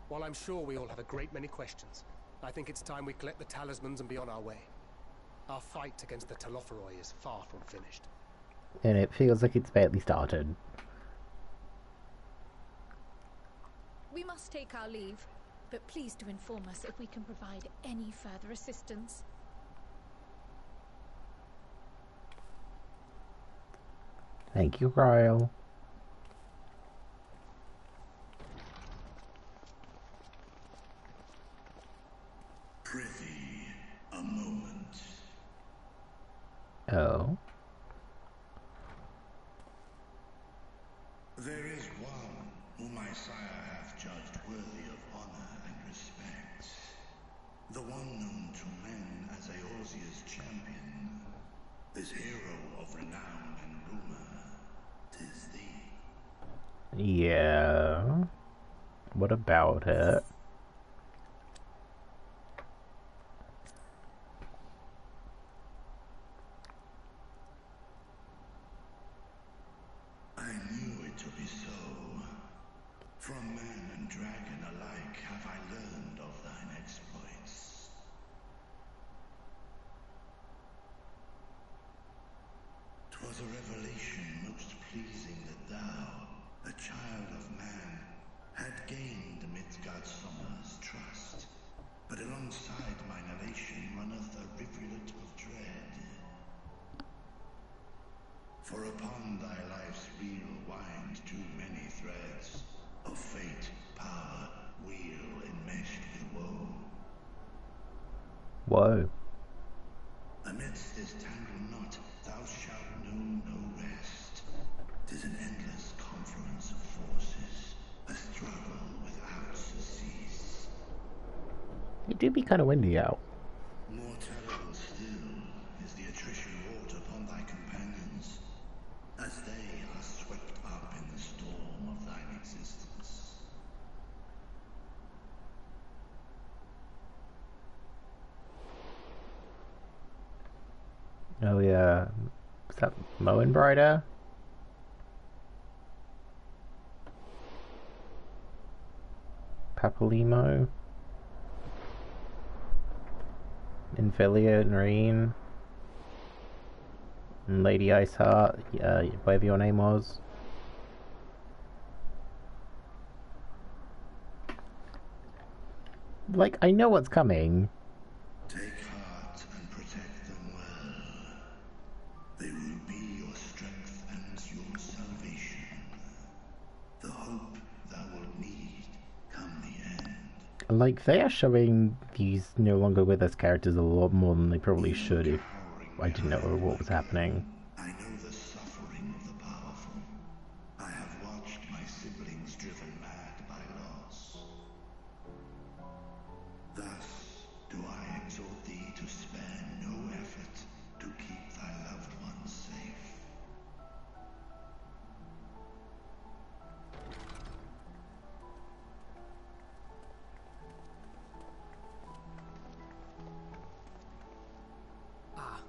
While I'm sure we all have a great many questions, I think it's time we collect the talismans and be on our way. Our fight against the Telophoroi is far from finished. And it feels like it's barely started. We must take our leave, but please do inform us if we can provide any further assistance. Thank you, Ryle. Prithee, a moment. Oh. There is one whom my sire hath judged worthy of honor and respect. The one known to men as Eorzea's champion. This hero of renown and rumor. 'Tis thee. Yeah. What about it? I knew it to be so. From man and dragon alike have I learned of thine exploits. 'Twas a revelation most pleasing that thou, a child of man, had gained Midgardsormr's trust. But alongside mine elation runneth a rivulet of dread. For upon thy life's reel wind too many threads of fate, power, wheel enmeshed with woe. Whoa. Amidst this tangled knot thou shalt know no rest. is an endless confluence of forces, a struggle without cease. It do be kind of windy out. More terrible still is the attrition wrought upon thy companions, as they are swept up in the storm of thine existence. Oh yeah, is that Moenbrider? Papalimo? Infilia and Reen? And Lady Iceheart, whatever your name was. Like, I know what's coming. Take heart and protect them well. They will be your strength and your salvation. The hope thou wilt need come the end. Like, they are showing these no longer with us characters a lot more than they probably should if I didn't know what was happening. I know the suffering of the powerful. I have watched my siblings driven mad by loss. Thus do I exhort thee to spare no effort to keep thy loved ones safe.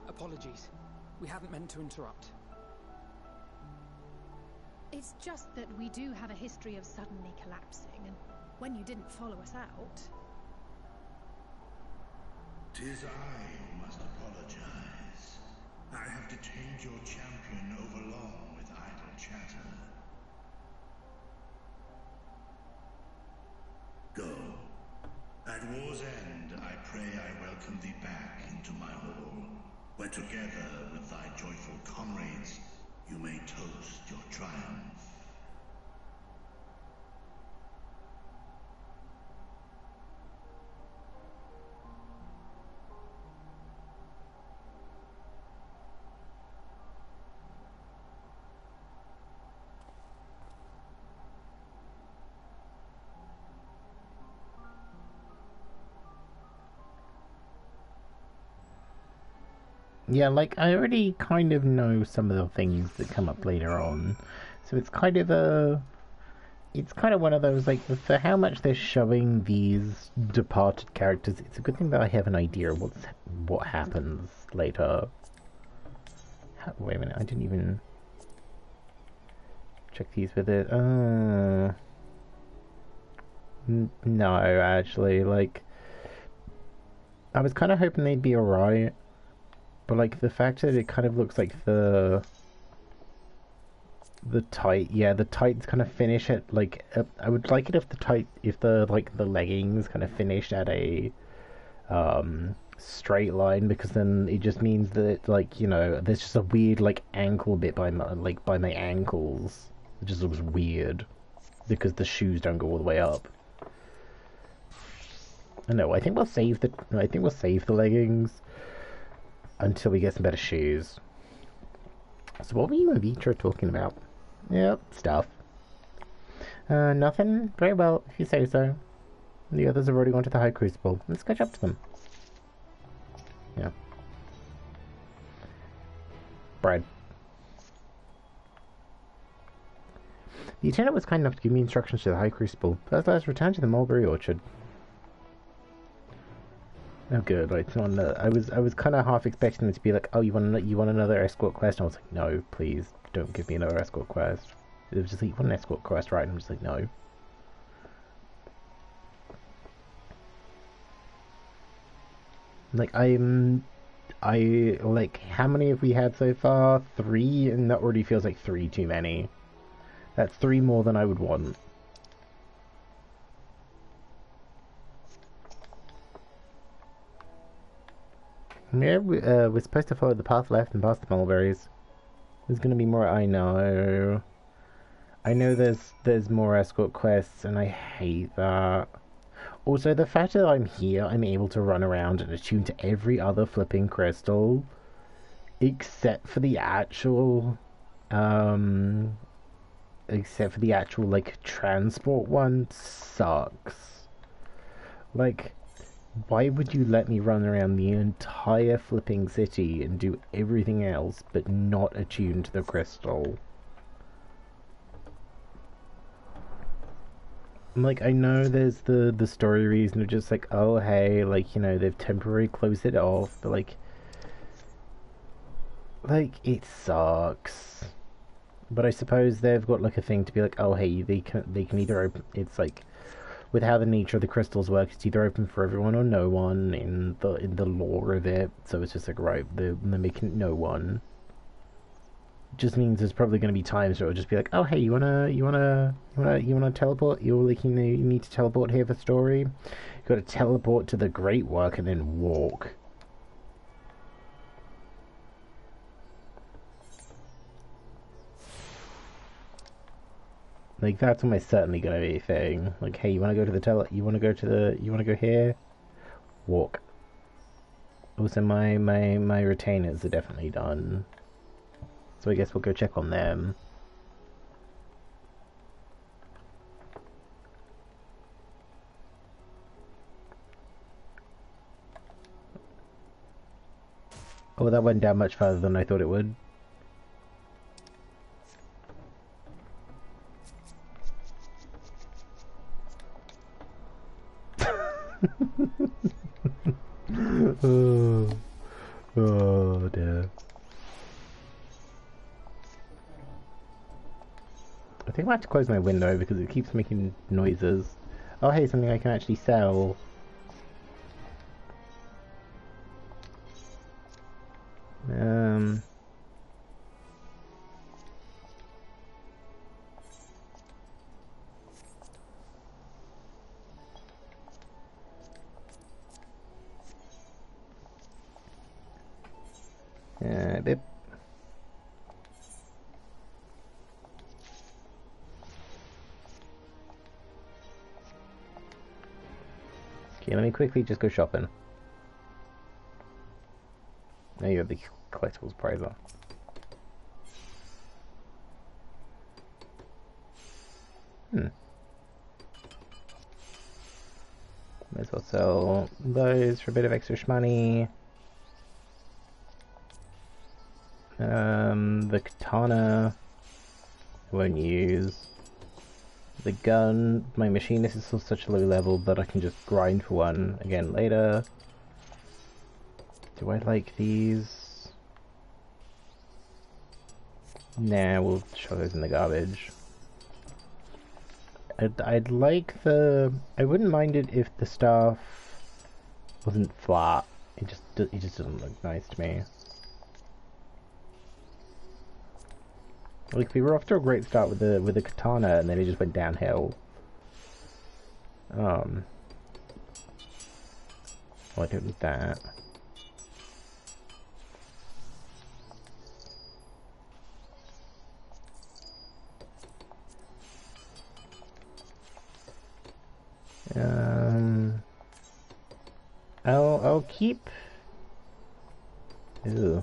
Apologies. We hadn't meant to interrupt. It's just that we do have a history of suddenly collapsing, and when you didn't follow us out... 'Tis I who must apologize. I have detained your champion overlong with idle chatter. Go. At war's end, I pray I welcome thee back into my hall, where together with thy joyful comrades, you may toast your triumph. Yeah, like, I already kind of know some of the things that come up later on, so it's kind of one of those, like, for how much they're showing these departed characters, it's a good thing that I have an idea of what happens later. Wait a minute, I didn't even check these with it. No, actually, like, I was kind of hoping they'd be alright. But, like, the fact that it kind of looks like the tights kind of finish at, like, I would like it if the leggings kind of finished at a, straight line, because then it just means that, like, you know, there's just a weird, like, ankle bit by my ankles. It just looks weird, because the shoes don't go all the way up. No, I think we'll save the leggings until we get some better shoes. So what were you and Vitra talking about? Yep, stuff. Nothing? Very well, if you say so. The others have already gone to the High Crucible. Let's catch up to them. Yeah. Bread. The attendant was kind enough to give me instructions to the High Crucible. First, let's return to the mulberry orchard. Oh good, right, so I was kind of half expecting them to be like, oh, you want another escort quest? And I was like, no, please, don't give me another escort quest. It was just like, you want an escort quest, right? And I'm just like, no. Like, like, how many have we had so far? 3, and that already feels like 3 too many. That's 3 more than I would want. Yeah, we're supposed to follow the path left and past the mulberries. There's gonna be more. I know there's more escort quests, and I hate that. Also, the fact that I'm here, I'm able to run around and attune to every other flipping crystal, except for the actual, except for the actual, like, transport one, sucks. Like, why would you let me run around the entire flipping city and do everything else but not attune to the crystal? Like, I know there's the story reason of just like, oh hey, like, you know, they've temporarily closed it off, but like it sucks. But I suppose they've got like a thing to be like, oh hey, they can either open, it's like, with how the nature of the crystals work, it's either open for everyone or no one in the lore of it. So it's just like, right, they're making it no one. Just means there's probably going to be times where it'll just be like, oh hey, you wanna teleport? You need to teleport here for story. You got to teleport to the Great Work and then walk. Like, that's almost certainly going to be a thing. Like, hey, you want to go to the you want to go here? Walk. Also, my retainers are definitely done. So I guess we'll go check on them. Oh, that went down much further than I thought it would. Oh dear. I think I have to close my window because it keeps making noises. Oh hey, something I can actually sell. Bip. Okay, let me quickly just go shopping. Now you have the collectibles prizer. Might as well sell those for a bit of extra money. The katana I won't use. The gun, my machinist is still such a low level that I can just grind for one again later. Do I like these? Nah, we'll show those in the garbage. I'd like the... I wouldn't mind it if the staff wasn't flat. It just doesn't look nice to me. Like, we were off to a great start with the katana, and then it just went downhill. Well, I don't need that. I'll keep... Ew.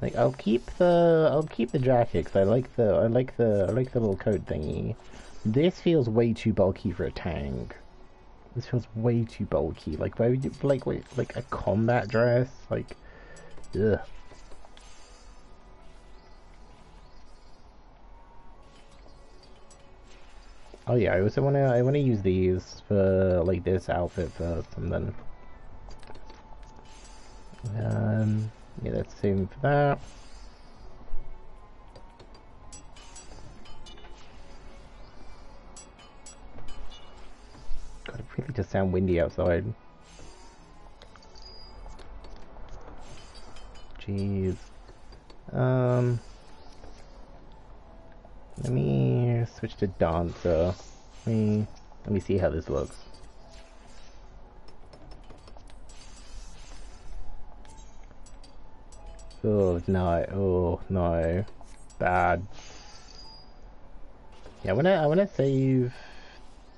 Like, I'll keep the jacket because I like the little coat thingy. This feels way too bulky for a tank. This feels way too bulky. Like, why would you like a combat dress? Like, ugh. Oh yeah, I also wanna use these for like this outfit for something. Yeah, that's the same for that. God, it really does sound windy outside. Jeez. Let me switch to dancer. Let me see how this looks. Oh no, bad. Yeah, I wanna save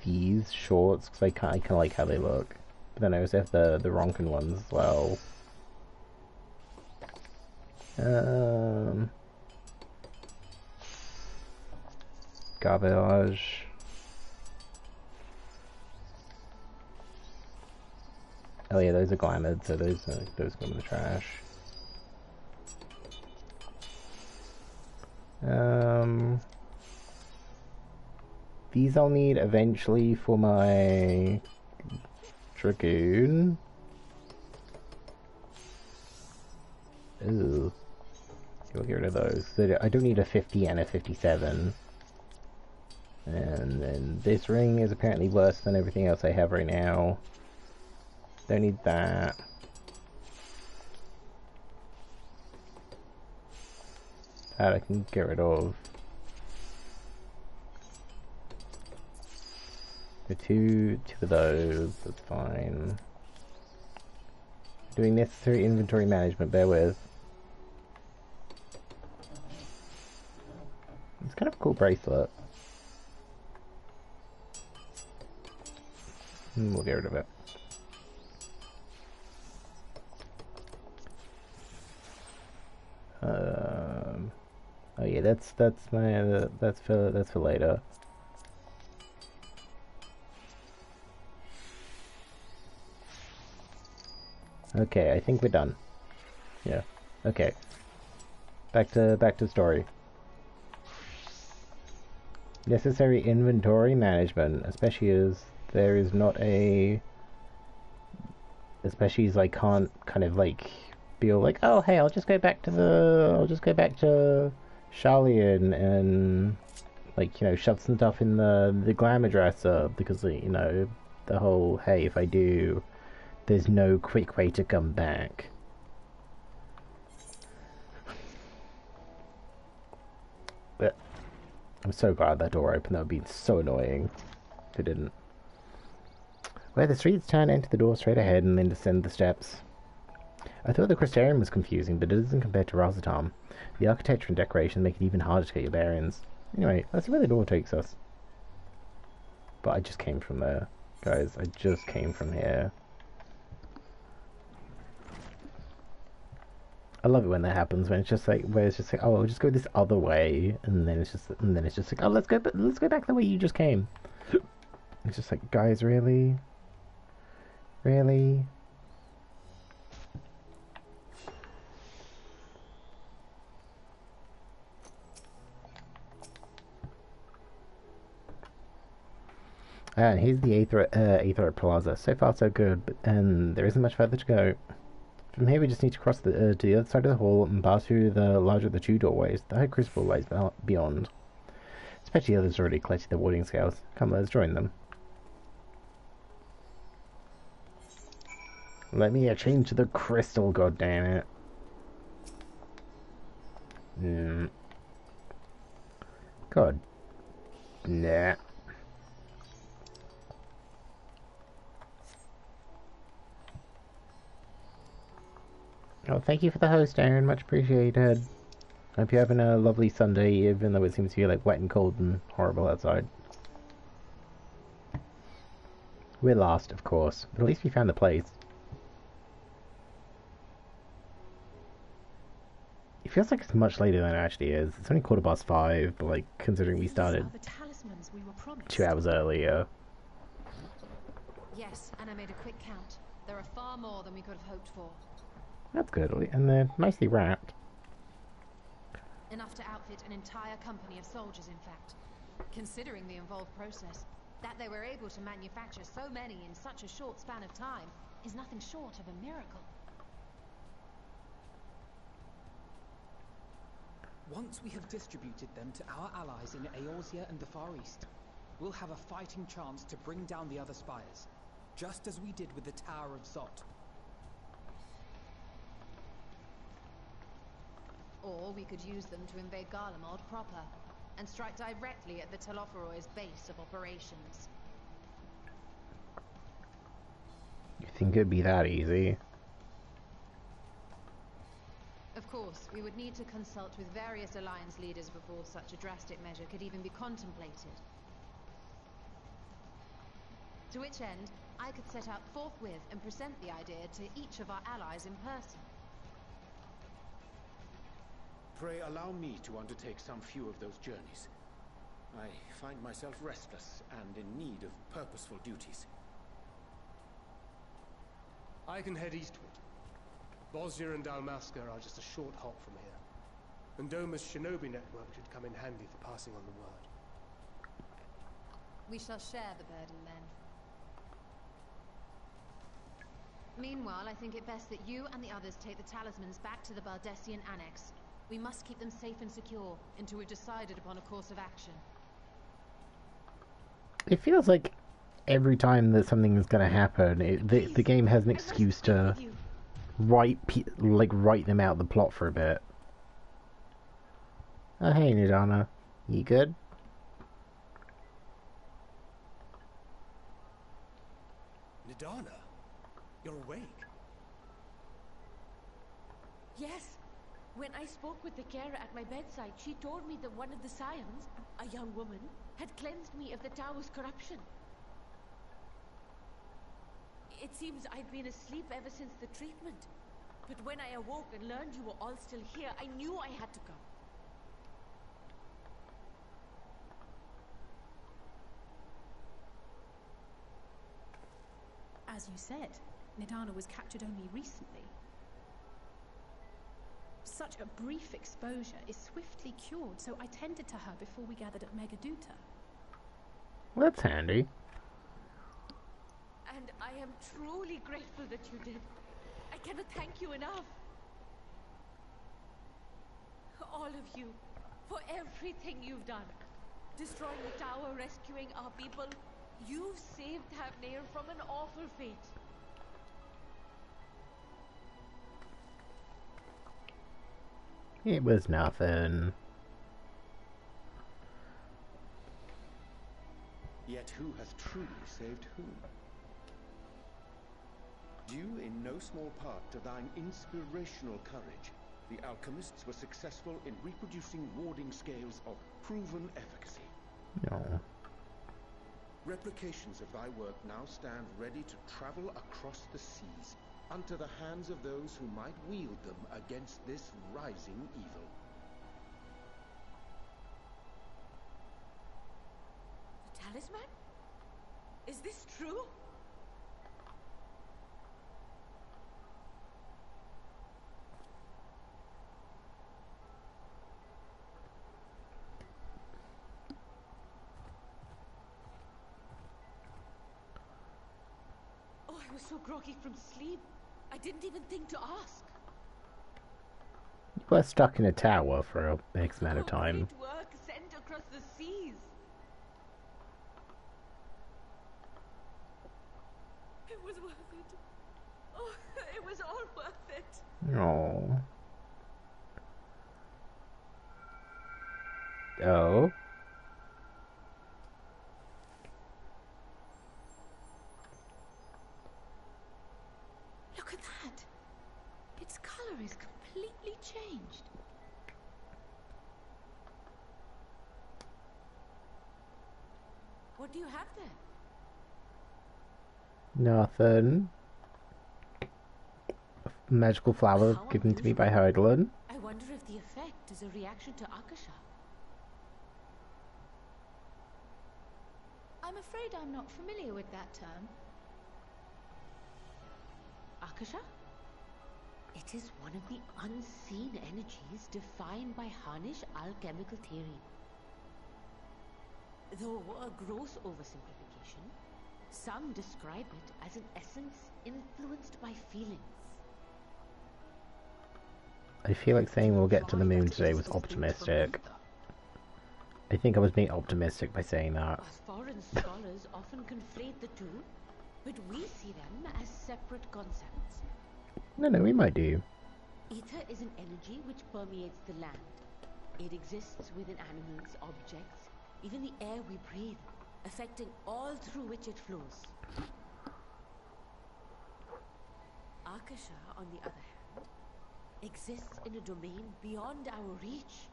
these shorts because I kind of like how they look. But then I also have the Ronkin ones as well. Garbage. Oh yeah, those are glamoured, so those go in the trash. These I'll need eventually for my Dragoon. Ooh. We'll get rid of those. So I don't need a 50 and a 57. And then this ring is apparently worse than everything else I have right now. Don't need that. That I can get rid of. The two of those, that's fine. Doing necessary inventory management, bear with. It's kind of a cool bracelet. And we'll get rid of it. Oh yeah, that's for later. Okay, I think we're done. Yeah. Okay. Back to story. Necessary inventory management, especially as there is not a... Especially as I can't kind of like be all like, oh hey, I'll just go back to Charlian and like, you know, shove some stuff in the glamour dresser because, you know, the whole, hey, if I do, there's no quick way to come back. But I'm so glad that door opened. That would be so annoying if it didn't. Where the streets turn, enter the door straight ahead and then descend the steps. I thought the Praetorium was confusing, but it isn't compared to Radz-at-Han. The architecture and decoration make it even harder to get your bearings. Anyway, let's see where the door takes us. But I just came from there. Guys, I just came from here. I love it when that happens, when it's just like, oh, I'll just go this other way, and then it's just like, oh, let's go back the way you just came. It's just like, guys, really? Really? And here's the Aether Plaza. So far, so good, and there isn't much further to go. From here, we just need to cross to the other side of the hall and pass through the larger of the two doorways. The High Crucible lies beyond. Especially the others already collected their warding scales. Come, let's join them. Let me change to the crystal, goddammit. God. Nah. Oh, thank you for the host, Aaron. Much appreciated. Hope you're having a lovely Sunday, even though it seems to be like wet and cold and horrible outside. We're lost, of course, but at least we found the place. It feels like it's much later than it actually is. It's only 5:15, but like, considering we started 2 hours earlier. Yes, and I made a quick count. There are far more than we could have hoped for. That's good, and they're nicely wrapped. Enough to outfit an entire company of soldiers, in fact. Considering the involved process, that they were able to manufacture so many in such a short span of time is nothing short of a miracle. Once we have distributed them to our allies in Eorzea and the Far East, we'll have a fighting chance to bring down the other spires, just as we did with the Tower of Zot. Or we could use them to invade Garlemald proper, and strike directly at the Telophoroi's base of operations. You think it'd be that easy? Of course, we would need to consult with various alliance leaders before such a drastic measure could even be contemplated. To which end, I could set out forthwith and present the idea to each of our allies in person. Pray allow me to undertake some few of those journeys. I find myself restless and in need of purposeful duties. I can head eastward. Bosnia and Dalmasca are just a short hop from here. And Doma's shinobi network should come in handy for passing on the word. We shall share the burden then. Meanwhile, I think it best that you and the others take the talismans back to the Baldessian Annex. We must keep them safe and secure until we've decided upon a course of action. It feels like every time that something is going to happen, the game has an excuse to write them out the plot for a bit. Oh hey Nidana, you good? Nidana? You're awake? Yes. When I spoke with the carer at my bedside, she told me that one of the scions, a young woman, had cleansed me of the tower's corruption. It seems I'd been asleep ever since the treatment. But when I awoke and learned you were all still here, I knew I had to come. As you said, Nidana was captured only recently. Such a brief exposure is swiftly cured, so I tended to her before we gathered at Megaduta. Well, that's handy. And I am truly grateful that you did. I cannot thank you enough. All of you, for everything you've done. Destroying the tower, rescuing our people. You've saved Thavnair from an awful fate. It was nothing. Yet who has truly saved whom? Due in no small part to thine inspirational courage, the alchemists were successful in reproducing warding scales of proven efficacy. No. Replications of thy work now stand ready to travel across the seas, unto the hands of those who might wield them against this rising evil. The talisman? Is this true? I was so groggy from sleep, I didn't even think to ask. You were stuck in a tower for a X amount of time. Great work sent across the seas. It was worth it. Oh, it was all worth it. No. Oh. Look at that. Its color is completely changed. What do you have there? Nothing. A magical flower given to me by Heidelin. I wonder if the effect is a reaction to Akasha. I'm afraid I'm not familiar with that term. Akasha? It is one of the unseen energies defined by Harnish alchemical theory. Though a gross oversimplification, some describe it as an essence influenced by feelings. I feel like saying we'll get to the moon today was optimistic. I think I was being optimistic by saying that. Us foreign scholars often conflate the two, but we see them as separate concepts. No, we might do. Ether is an energy which permeates the land. It exists within animals, objects, even the air we breathe, affecting all through which it flows. Akasha, on the other hand, exists in a domain beyond our reach.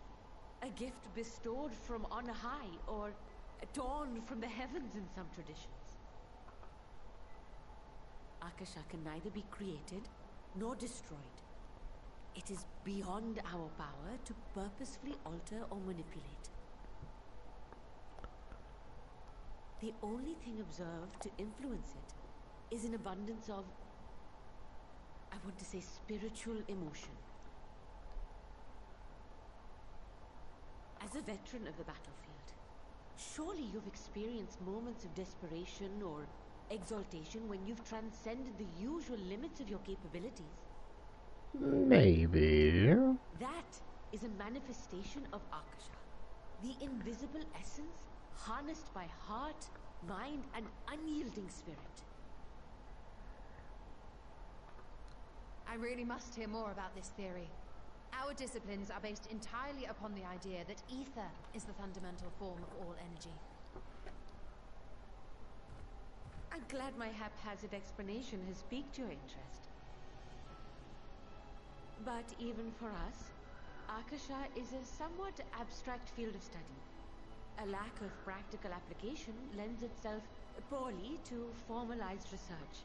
A gift bestowed from on high, or torn from the heavens in some traditions. Akasha can neither be created nor destroyed. It is beyond our power to purposefully alter or manipulate. The only thing observed to influence it is an abundance of, I want to say, spiritual emotion. As a veteran of the battlefield, surely you've experienced moments of desperation or exaltation when you've transcended the usual limits of your capabilities. Maybe. That is a manifestation of Akasha, the invisible essence harnessed by heart, mind, and unyielding spirit. I really must hear more about this theory. Our disciplines are based entirely upon the idea that ether is the fundamental form of all energy. I'm glad my haphazard explanation has piqued your interest. But even for us, Akasha is a somewhat abstract field of study. A lack of practical application lends itself poorly to formalized research.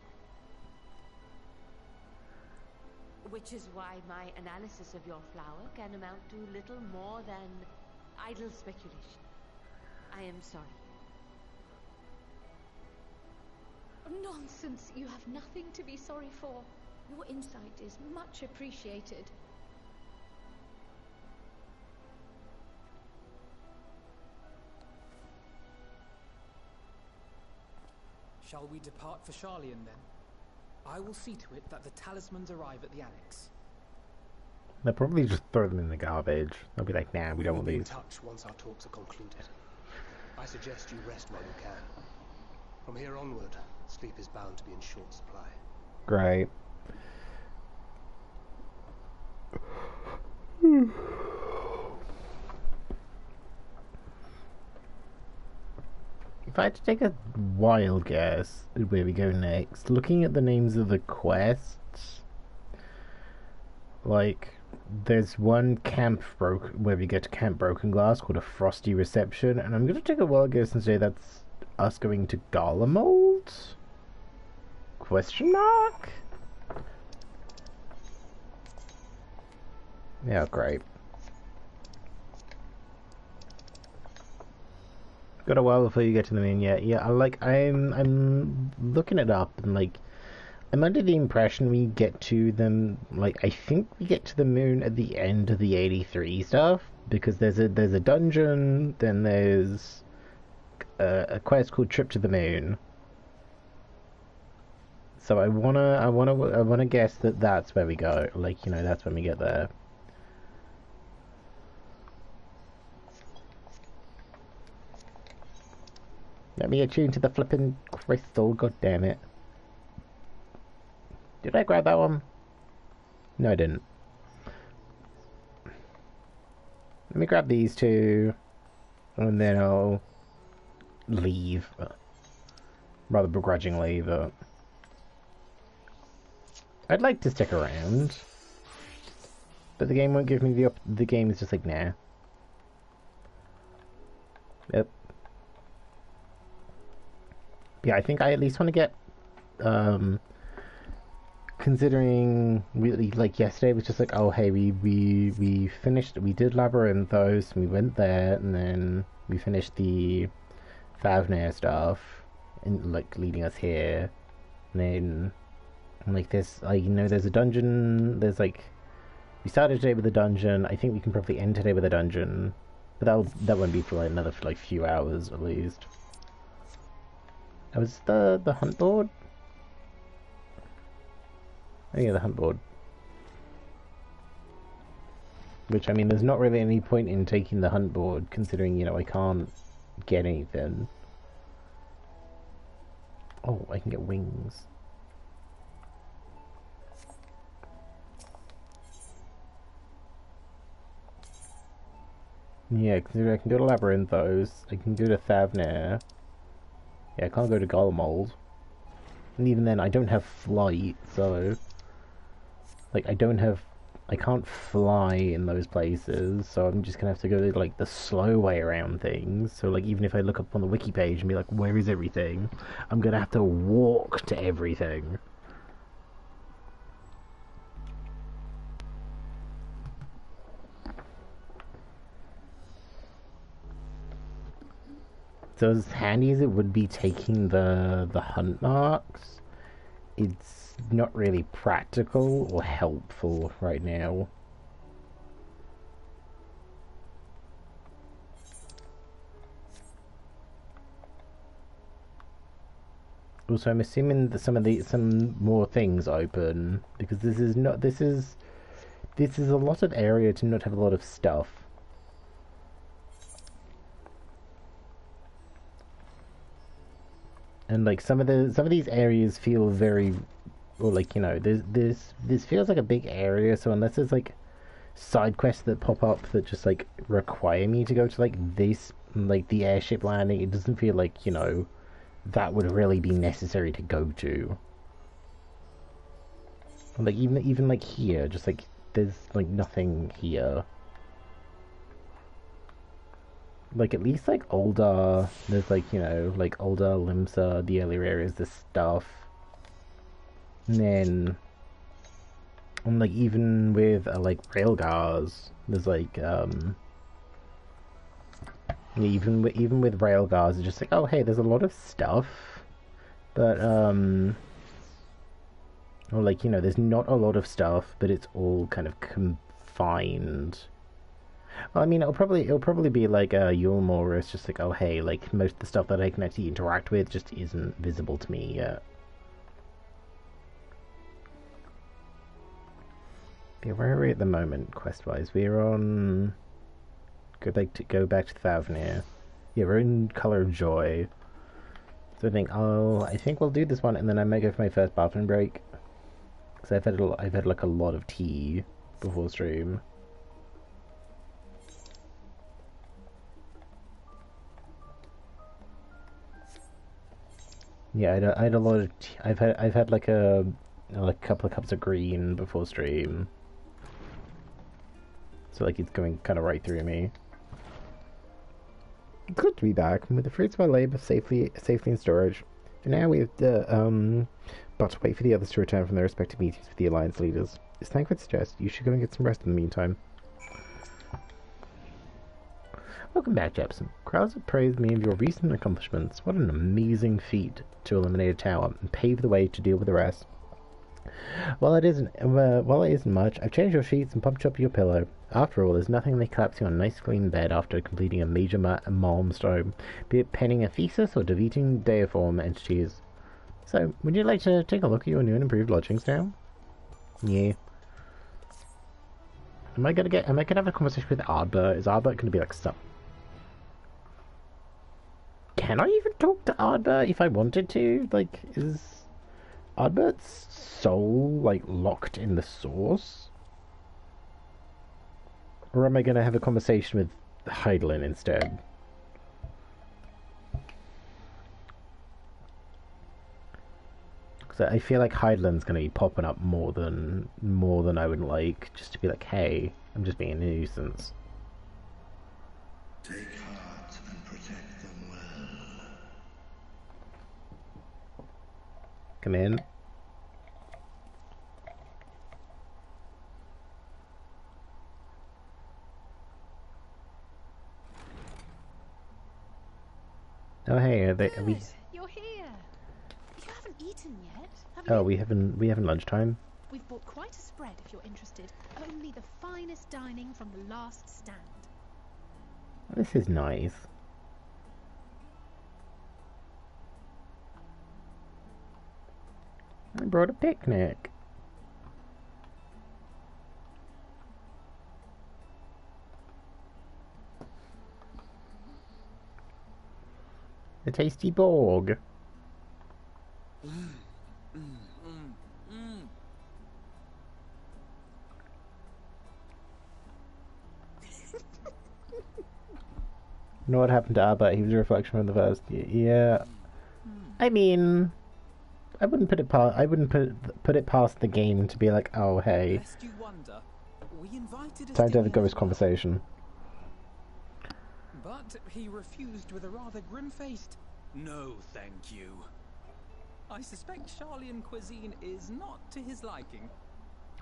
Which is why my analysis of your flower can amount to little more than idle speculation. I am sorry. Nonsense! You have nothing to be sorry for. Your insight is much appreciated. Shall we depart for Sharlayan then? I will see to it that the talismans arrive at the annex. They'll probably just throw them in the garbage. They'll be like, nah, we don't want these. We'll be in touch once our talks are concluded. I suggest you rest while you can. From here onward, sleep is bound to be in short supply. Great. If I had to take a wild guess at where we go next, looking at the names of the quests, like, there's one camp where we get to Camp Broken Glass called a Frosty Reception, and I'm going to take a wild guess and say that's us going to Garlemald? Question mark? Yeah, great. Got a while before you get to the moon. Yeah. I'm looking it up, and like, I'm under the impression we get to them. Like, I think we get to the moon at the end of the 83 stuff, because there's a dungeon, then there's a quest called Trip to the Moon. So I wanna guess that that's where we go. Like, you know, that's when we get there. Let me attune to the flippin' crystal, god damn it. Did I grab that one? No, I didn't. Let me grab these two, and then I'll leave. Rather begrudgingly, but I'd like to stick around. But the game won't give me the game is just like, nah. Yep. Yeah, I think I at least want to get, considering really, like, yesterday was just like, oh hey, we finished, we did Labyrinthos, and we went there, and then we finished the Favnair stuff, and like leading us here, and then like this, like, you know, there's a dungeon, there's like, we started today with a dungeon, I think we can probably end today with a dungeon, but that won't be for like another like few hours at least. Oh, is the hunt board? Oh yeah, the hunt board. Which, I mean, there's not really any point in taking the hunt board, considering, you know, I can't get anything. Oh, I can get wings. Yeah, considering I can go to Labyrinthos, I can go to Favnair. Yeah, I can't go to Garlemald. And even then, I don't have flight, so... Like, I can't fly in those places, so I'm just gonna have to go, like, the slow way around things. So, like, even if I look up on the wiki page and be like, where is everything? I'm gonna have to walk to everything. So as handy as it would be taking the hunt marks, it's not really practical or helpful right now. Also, I'm assuming that some more things open, because this is a lot of area to not have a lot of stuff. And like some of these areas feel very, or like, you know, this feels like a big area, so unless there's like side quests that pop up that just like require me to go to like this, like the airship landing, it doesn't feel like, you know, that would really be necessary to go to. Like even like here, just like there's like nothing here. Like at least like older, there's like, you know, like older Limsa, the earlier areas, there's stuff. And then, and like even with like railcars, there's like even with railcars, it's just like, oh hey, there's a lot of stuff, but or like, you know, there's not a lot of stuff, but it's all kind of confined. Well, I mean, it'll probably be like Yulmore, where it's just like, oh hey, like most of the stuff that I can actually interact with just isn't visible to me yet. Yeah, where are we at the moment, quest-wise? We're on... Go back to Thavnir. Yeah, we're in Color of Joy. So I think we'll do this one, and then I might go for my first bathroom break. Because I've had like a lot of tea before stream. Yeah, I had a lot of tea. I've had like a couple of cups of green before stream. So like it's going kind of right through me. Good to be back with the fruits of our labor safely in storage. For now, we have but wait for the others to return from their respective meetings with the Alliance leaders. As Thancred suggests, you should go and get some rest in the meantime. Welcome back, Jepsen. Crowds have praised me of your recent accomplishments. What an amazing feat to eliminate a tower and pave the way to deal with the rest. While it isn't much, I've changed your sheets and pumped up your pillow. After all, there's nothing like collapsing on a nice clean bed after completing a major milestone, be it penning a thesis or defeating deiform entities. So, would you like to take a look at your new and improved lodgings now? Yeah. Am I gonna have a conversation with Ardbert? Is Ardbert gonna be like, stop? Can I even talk to Ardbert if I wanted to? Like, is Ardbert's soul like locked in the source? Or am I gonna have a conversation with Hydaelyn instead? Because I feel like Hydaelyn's gonna be popping up more than I would like, just to be like, hey, I'm just being a nuisance. Take heart and protect them well. Come in. Oh hey, are we? You're here. You haven't eaten yet, have Oh, you? we haven't lunchtime. We've bought quite a spread if you're interested. Only the finest dining from the last stand. This is nice. I brought a picnic. A tasty Borg. You know what happened to Abba? He was a reflection from the first. Yeah. I mean, I wouldn't put it past the game to be like, oh hey, time to have a ghost conversation. But he refused with a rather grim-faced, "No, thank you." I suspect Charlian cuisine is not to his liking.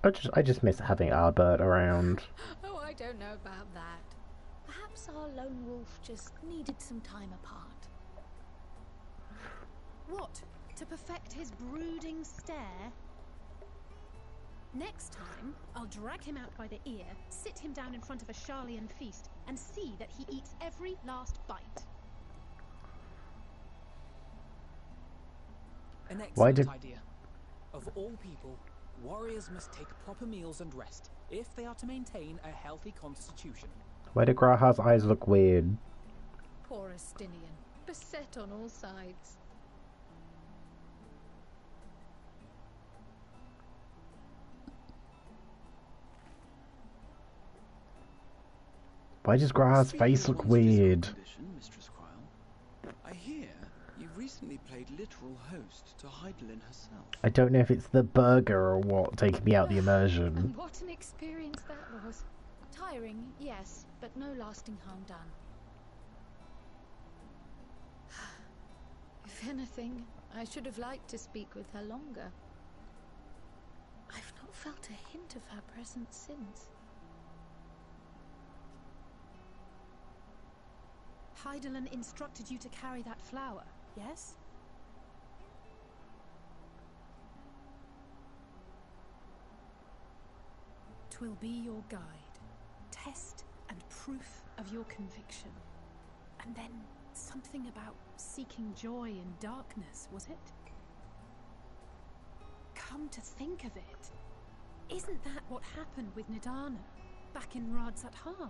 I just miss having Ardbert around. Oh, I don't know about that. Perhaps our lone wolf just needed some time apart. What? To perfect his brooding stare? Next time, I'll drag him out by the ear, sit him down in front of a Charlian feast, and see that he eats every last bite. An excellent idea. Of all people, warriors must take proper meals and rest, if they are to maintain a healthy constitution. Why do Graha's eyes look weird? Poor Estinian, beset on all sides. Why does Graha's face look weird? Mistress Quile, I hear you recently played literal host to Heidelin herself. I don't know if it's the burger or what taking me out the immersion. And what an experience that was. Tiring, yes, but no lasting harm done. If anything, I should have liked to speak with her longer. I've not felt a hint of her presence since. Heidelin instructed you to carry that flower, yes? Twill be your guide, test and proof of your conviction. And then something about seeking joy in darkness, was it? Come to think of it, isn't that what happened with Nidana back in Radz-at-Han?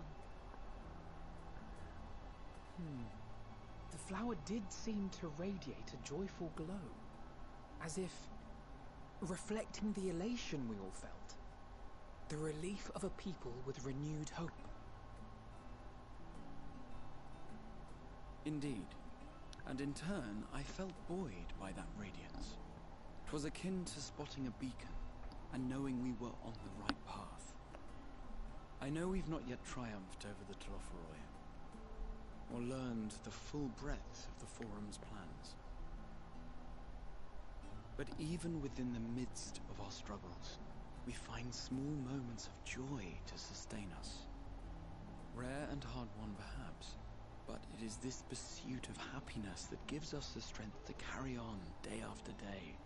The flower did seem to radiate a joyful glow, as if reflecting the elation we all felt, the relief of a people with renewed hope. Indeed, and in turn I felt buoyed by that radiance. 'Twas akin to spotting a beacon, and knowing we were on the right path. I know we've not yet triumphed over the Telophoroi, or learned the full breadth of the Forum's plans. But even within the midst of our struggles, we find small moments of joy to sustain us. Rare and hard-won perhaps, but it is this pursuit of happiness that gives us the strength to carry on day after day.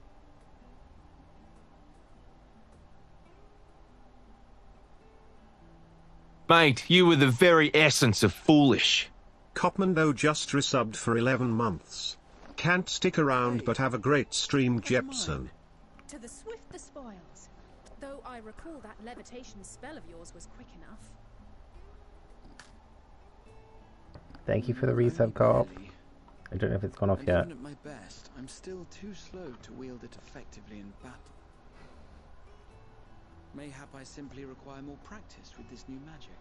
Mate, you were the very essence of foolish. Copmando just resubbed for 11 months. Can't stick around but have a great stream, Jepsen. To the swift the spoils. Though I recall that levitation spell of yours was quick enough. Thank you for the resub, Carp. I don't know if it's gone off yet. Even at my best, I'm still too slow to wield it effectively in battle. Mayhap I simply require more practice with this new magic.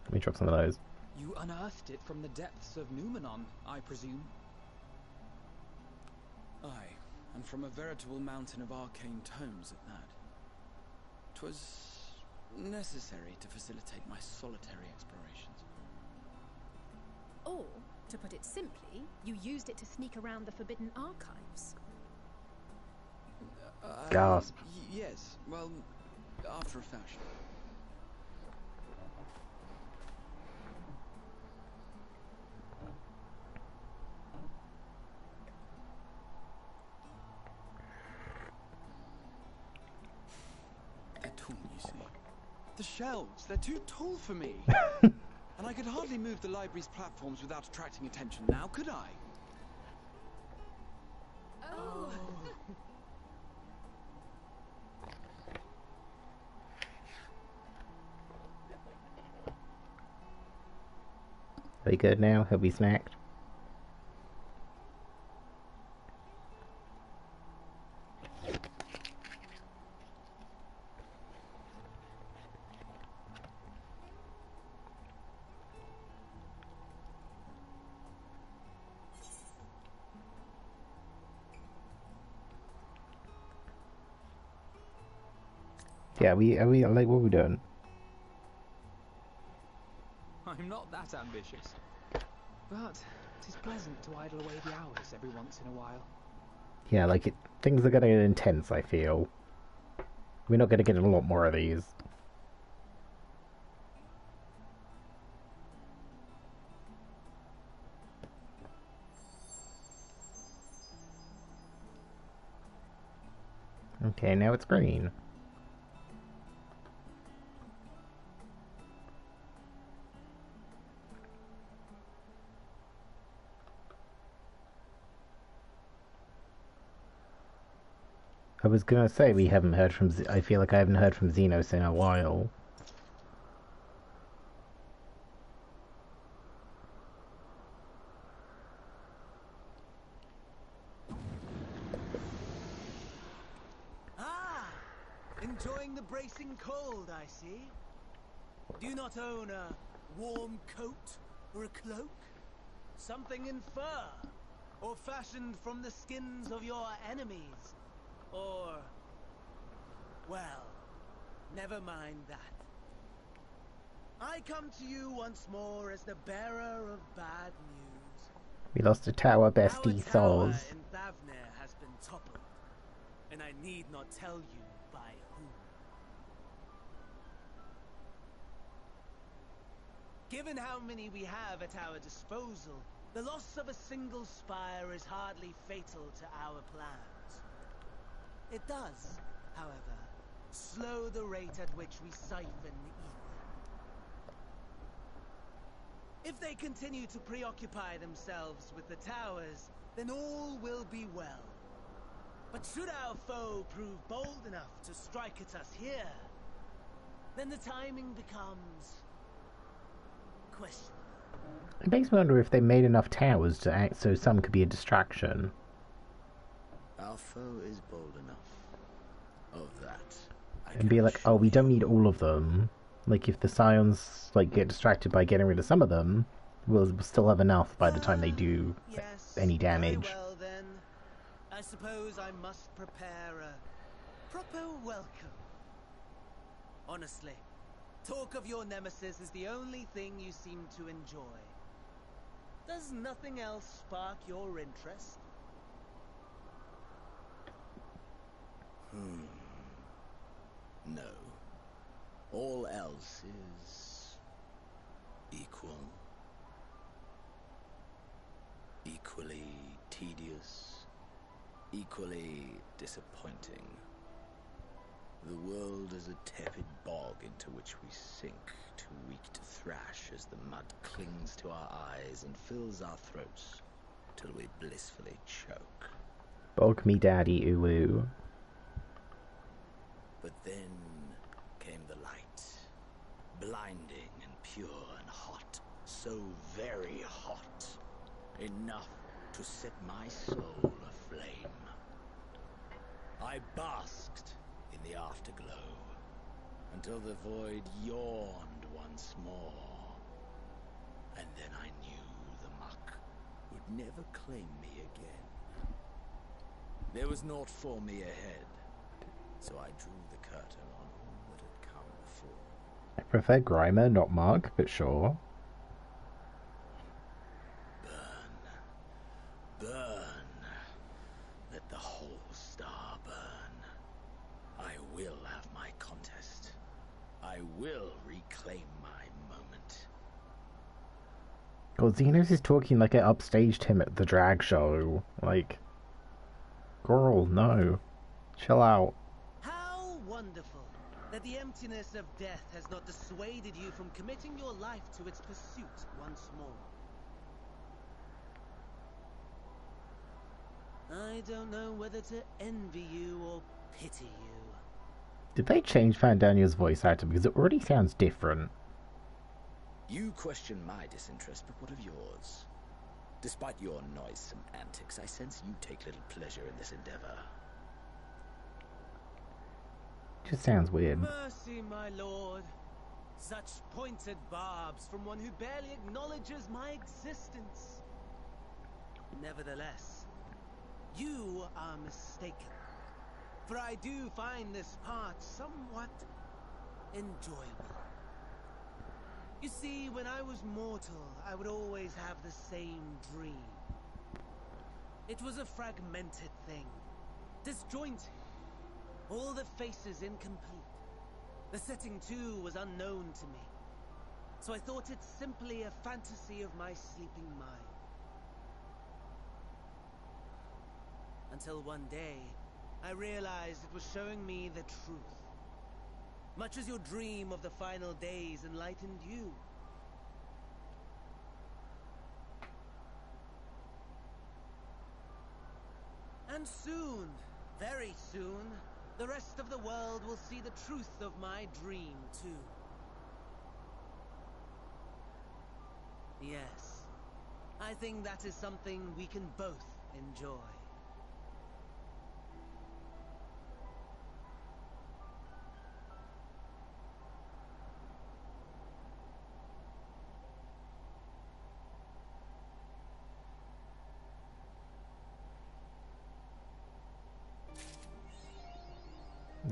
Let me drop some of those. You unearthed it from the depths of Numenon, I presume? Aye, and from a veritable mountain of arcane tomes at that. 'Twas necessary to facilitate my solitary explorations. Or, to put it simply, you used it to sneak around the Forbidden Archives. Gasp. Yes, well, after a fashion. They're tall, you see. The shelves, they're too tall for me. And I could hardly move the library's platforms without attracting attention now, could I? Oh. Are we good now? Have we snacked? Yeah, are we like, what are we doing? I'm not that ambitious. But it is pleasant to idle away the hours every once in a while. Yeah, like, things are gonna get intense, I feel. We're not gonna get a lot more of these. Okay, now it's green. I was gonna say we haven't heard from I feel like I haven't heard from Xenos in a while. Enjoying the bracing cold, I see. Do you not own a warm coat or a cloak? Something in fur? Or fashioned from the skins of your enemies? Or... well, never mind that. I come to you once more as the bearer of bad news. We lost a tower bestie, Souls. In Thavnir has been toppled, and I need not tell you by whom. Given how many we have at our disposal, the loss of a single spire is hardly fatal to our plans. It does, however, slow the rate at which we siphon ether. If they continue to preoccupy themselves with the towers, then all will be well. But should our foe prove bold enough to strike at us here, then the timing becomes questionable. It makes me wonder if they made enough towers to act so some could be a distraction. Our foe is bold enough. Of that. And be like, oh, we don't need all of them. Like, if the Scions, like, get distracted by getting rid of some of them, we'll still have enough by the time they do any damage. Very well, then. I suppose I must prepare a proper welcome. Honestly, talk of your nemesis is the only thing you seem to enjoy. Does nothing else spark your interest? No. All else is equal. Equally tedious. Equally disappointing. The world is a tepid bog into which we sink, too weak to thrash as the mud clings to our eyes and fills our throats till we blissfully choke. Bog me daddy, uwu. But then came the light, blinding and pure and hot, so very hot, enough to set my soul aflame. I basked in the afterglow until the void yawned once more, and then I knew the muck would never claim me again. There was naught for me ahead, so I drew the curtain on all that had come before. I prefer Grimer, not Mark, but sure. Burn. Let the whole star burn. I will have my contest. I will reclaim my moment. God, Xenos is talking like I upstaged him at the drag show. Like, girl, no. Chill out. How wonderful that the emptiness of death has not dissuaded you from committing your life to its pursuit once more. I don't know whether to envy you or pity you. Did they change Fandaniel's voice actor? Because it already sounds different. You question my disinterest, but what of yours? Despite your noisome antics, I sense you take little pleasure in this endeavor. Just sounds weird. Mercy, my lord. Such pointed barbs from one who barely acknowledges my existence. Nevertheless, you are mistaken. For I do find this part somewhat enjoyable. You see, when I was mortal, I would always have the same dream. It was a fragmented thing, disjointed, all the faces incomplete. The setting, too, was unknown to me. So I thought it simply a fantasy of my sleeping mind. Until one day, I realized it was showing me the truth. Much as your dream of the final days enlightened you. And soon, very soon, the rest of the world will see the truth of my dream, too. Yes, I think that is something we can both enjoy.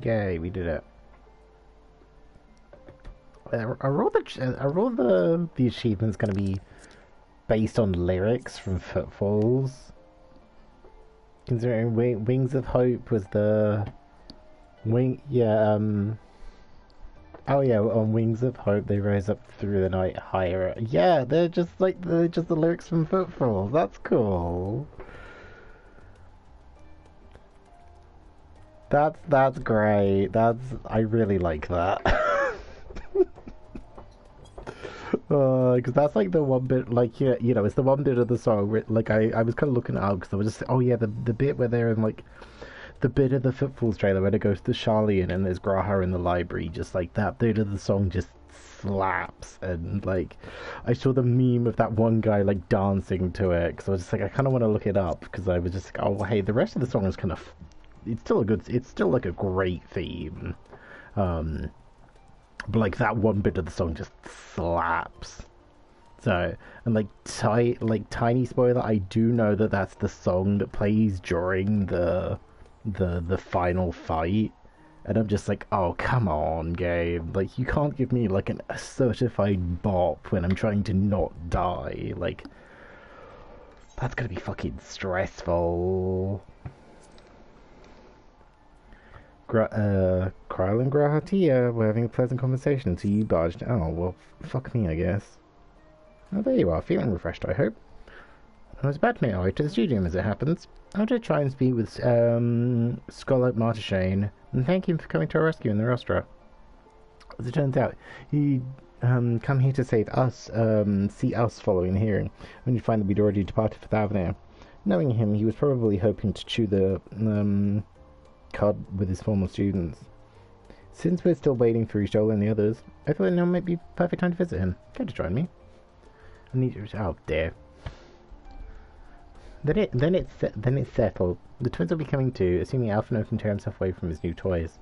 Yay, we did it. Are all the achievements going to be based on lyrics from Footfalls? Considering Wings of Hope was the oh yeah, on Wings of Hope they rose up through the night higher. Yeah, they're just the lyrics from Footfalls. That's cool. That's great. I really like that. Because that's like the one bit, like, yeah, you know, it's the one bit of the song where, like, I was kind of looking out because I was just, oh yeah, the bit where they're in, like, the bit of the Footfalls trailer where it goes to Charlian and there's Gratae in the library, just like that bit of the song just slaps. And like, I saw the meme of that one guy like dancing to it because I was just like, I kind of want to look it up because I was just like, oh hey, the rest of the song is kind of, it's still like a great theme. But like that one bit of the song just slaps. So, and like tiny spoiler, I do know that that's the song that plays during the final fight, and I'm just like, oh come on, game, like you can't give me like a certified bop when I'm trying to not die. Like that's gonna be fucking stressful. Kryl and Gratae were having a pleasant conversation until you barged. Oh, well, fuck me, I guess. Oh, there you are, feeling refreshed, I hope. I was about to make my way to the studio as it happens. I'll just try and speak with Scholar Martishane, and thank him for coming to our rescue in the rostra. As it turns out, he'd come here to save us, see us following the hearing, when you'd find that we'd already departed for the Avenir. Knowing him, he was probably hoping to chew the cud with his former students. Since we're still waiting for Ijol and the others, I thought now might be perfect time to visit him. Care to join me? I need you. Oh dear. Then it's settled. The twins will be coming too, assuming Alphino can tear himself away from his new toys.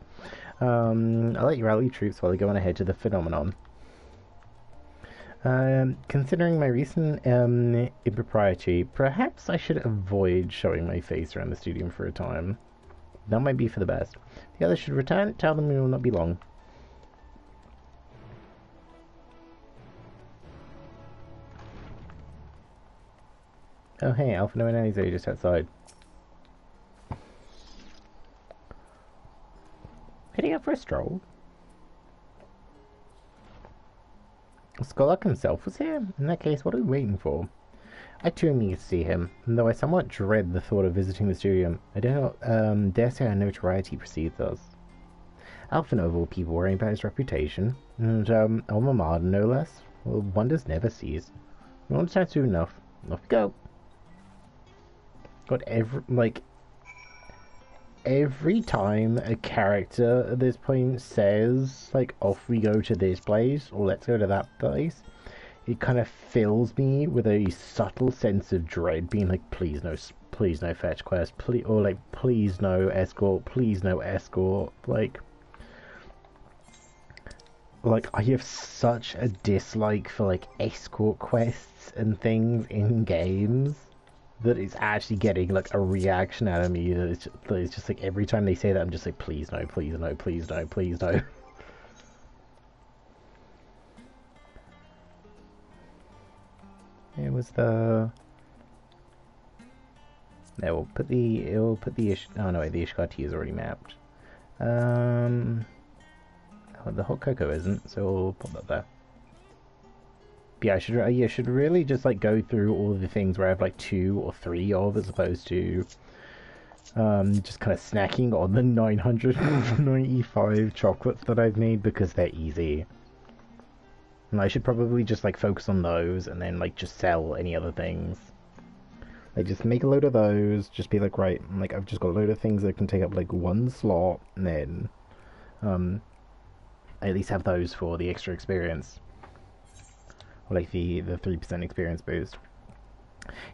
I'll let you rally troops while they go on ahead to the phenomenon. Considering my recent impropriety, perhaps I should avoid showing my face around the studio for a time. That might be for the best. The others should return. Tell them we will not be long. Oh hey, Alphino and Annie's just outside. Heading out for a stroll. Skolak himself was here? In that case, what are we waiting for? I too am eager to see him, and though I somewhat dread the thought of visiting the studio, I dare say our notoriety precedes us. Alphino of all people worrying about his reputation, and alma mater no less. Well, wonders never cease. We won't start soon enough. Off we go. God, every time a character at this point says, like, off we go to this place, or let's go to that place, it kind of fills me with a subtle sense of dread, being like, please no fetch quest, please, or like, please no escort, please no escort. Like I have such a dislike for like escort quests and things in games that it's actually getting like a reaction out of me that it's just like every time they say that I'm just like, please no, please no, please no, please no. It was the... There, we'll put the... oh no wait, the Ishgati is already mapped. Oh, the hot cocoa isn't, so we'll put that there. But yeah, I should really just like go through all of the things where I have like 2 or 3 of, as opposed to just kind of snacking on the 995 chocolates that I've made because they're easy. And I should probably just like focus on those and then like just sell any other things. Like just make a load of those, just be like, right, like I've just got a load of things that can take up like one slot, and then I at least have those for the extra experience. Or like the 3% experience boost.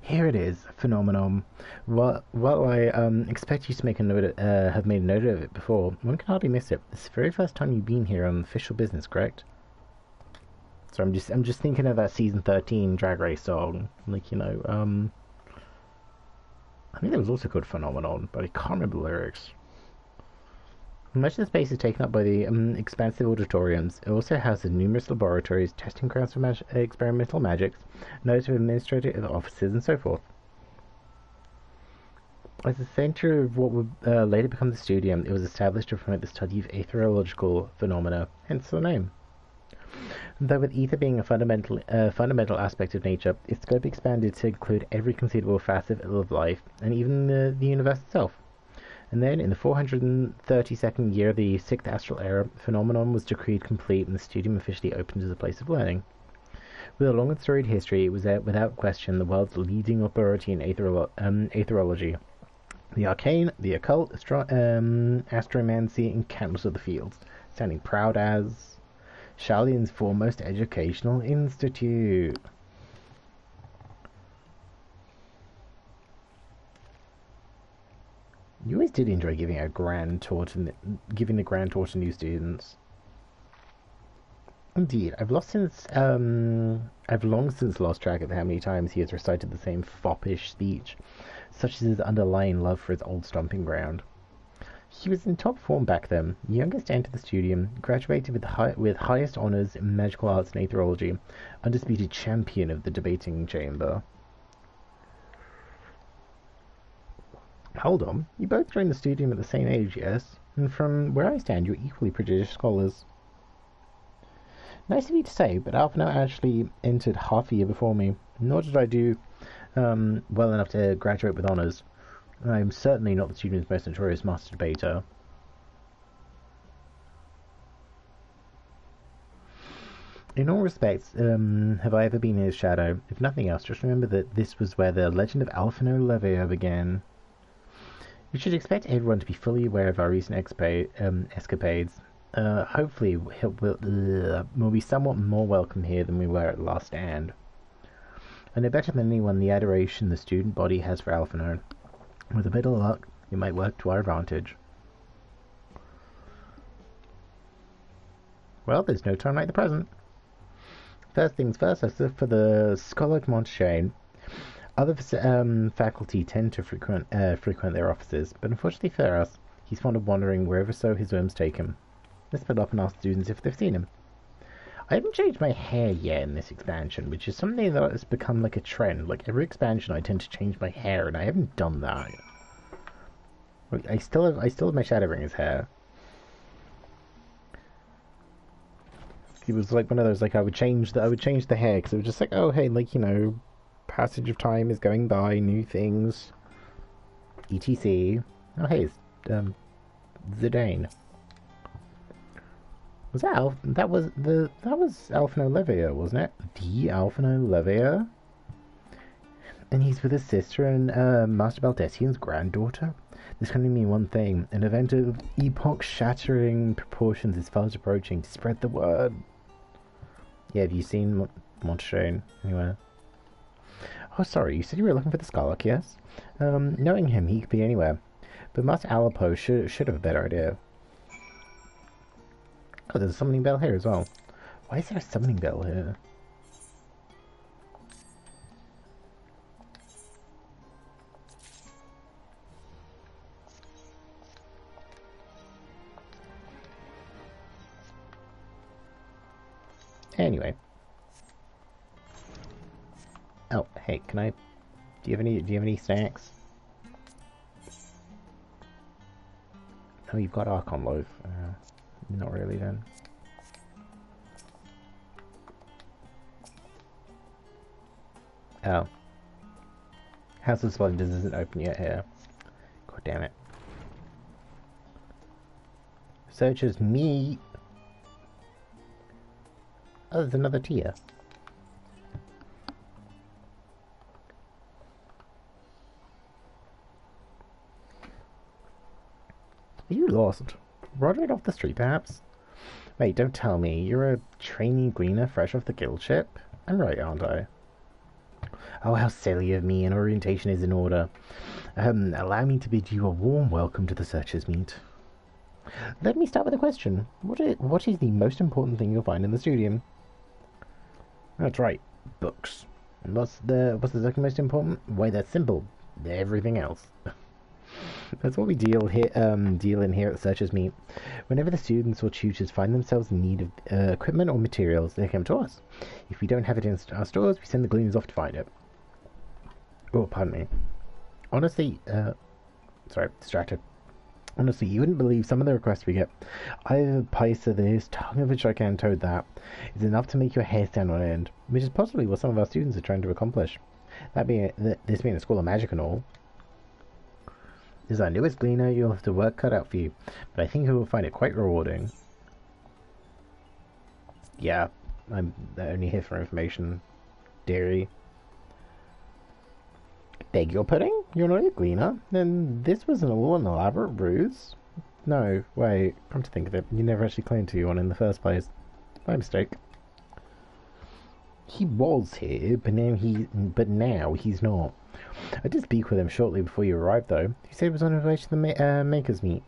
Here it is, Phenomenon. Well, I expect you to make a note, have made a note of it before. One can hardly miss it. This is the very first time you've been here on official business, correct? So I'm just thinking of that season 13 Drag Race song. Like, you know, I think it was also called Phenomenon, but I can't remember the lyrics. Much of the space is taken up by the expansive auditoriums. It also houses numerous laboratories, testing grounds for experimental magics, nodes of administrative offices, and so forth. As the centre of what would later become the studium, it was established to promote the study of aetherological phenomena, hence the name. Though with ether being a fundamental aspect of nature, its scope expanded to include every conceivable facet of life, and even the universe itself. And then, in the 432nd year of the 6th Astral Era, Phenomenon was decreed complete and the studium officially opened as a place of learning. With a long and storied history, it was without question the world's leading authority in aetherology. The arcane, the occult, astromancy, and countless other fields, standing proud as Shalian's foremost educational institute. You always did enjoy giving the grand tour to new students. Indeed, I've long since lost track of how many times he has recited the same foppish speech, such as his underlying love for his old stomping ground. He was in top form back then, youngest to enter the studium, graduated with highest honours in magical arts and aetherology, undisputed champion of the debating chamber. Hold on, you both joined the studium at the same age, yes? And from where I stand, you're equally prodigious scholars. Nice of you to say, but Alphino actually entered half a year before me, nor did I do well enough to graduate with honours. I'm certainly not the studium's most notorious master debater. In all respects, have I ever been in his shadow? If nothing else, just remember that this was where the legend of Alphino Levia began. You should expect everyone to be fully aware of our recent escapades. Hopefully we'll be somewhat more welcome here than we were at the last stand. I know better than anyone the adoration the student body has for Alphino. With a bit of luck, it might work to our advantage. Well, there's no time like the present. First things first, as for the Scholar Montaigne. Other faculty tend to frequent their offices, but unfortunately for us, he's fond of wandering wherever so his whims take him. Let's split up and ask students if they've seen him. I haven't changed my hair yet in this expansion, which is something that has become like a trend. Like every expansion, I tend to change my hair, and I haven't done that. Like, I still have my Shadowbringers hair. It was like one of those, like I would change the hair because it was just like, oh hey, like, you know, passage of time is going by, new things, etc. Oh hey, it's Zidane. Was that was Alphino Levia, wasn't it? The Alphino Levia? And he's with his sister and Master Baldessian's granddaughter? This can only mean one thing. An event of epoch-shattering proportions is fast approaching. Spread the word. Yeah, have you seen Montaigne anywhere? Oh, sorry, you said you were looking for the Scarlock, yes? Knowing him, he could be anywhere. But Master Alapo should have a better idea. Oh, there's a summoning bell here as well. Why is there a summoning bell here? Anyway. Oh, hey, can I... Do you have any snacks? Oh, you've got Archon Loaf. Not really then. Oh. House of Splendors isn't open yet here. God damn it. Searches meat. Oh, there's another tier. Are you lost? Roderick off the street, perhaps? Wait, don't tell me. You're a trainee gleaner fresh off the guild ship? I'm right, aren't I? Oh, how silly of me. An orientation is in order. Allow me to bid you a warm welcome to the Searcher's Meet. Let me start with a question. What is the most important thing you'll find in the studium? That's right, books. And what's the second most important? Why, that's simple. Everything else. That's what we deal in here at the Searchers Meet. Whenever the students or tutors find themselves in need of equipment or materials, they come to us. If we don't have it in our stores, we send the gleaners off to find it. Oh, pardon me. Honestly, sorry, distracted. Honestly, you wouldn't believe some of the requests we get. I have a piece of this, tongue of a gigantoad that is enough to make your hair stand on end, which is possibly what some of our students are trying to accomplish. This being a school of magic and all. As our newest gleaner, you'll have to work cut out for you, but I think you will find it quite rewarding. Yeah, I'm only here for information, dearie. Beg your pudding? You're not a gleaner? Then this was an elaborate ruse? No, wait, come to think of it, you never actually claimed to be one in the first place. My mistake. He was here, but now he's not. I did speak with him shortly before you arrived, though. He said he was on his way to the Maker's Meet.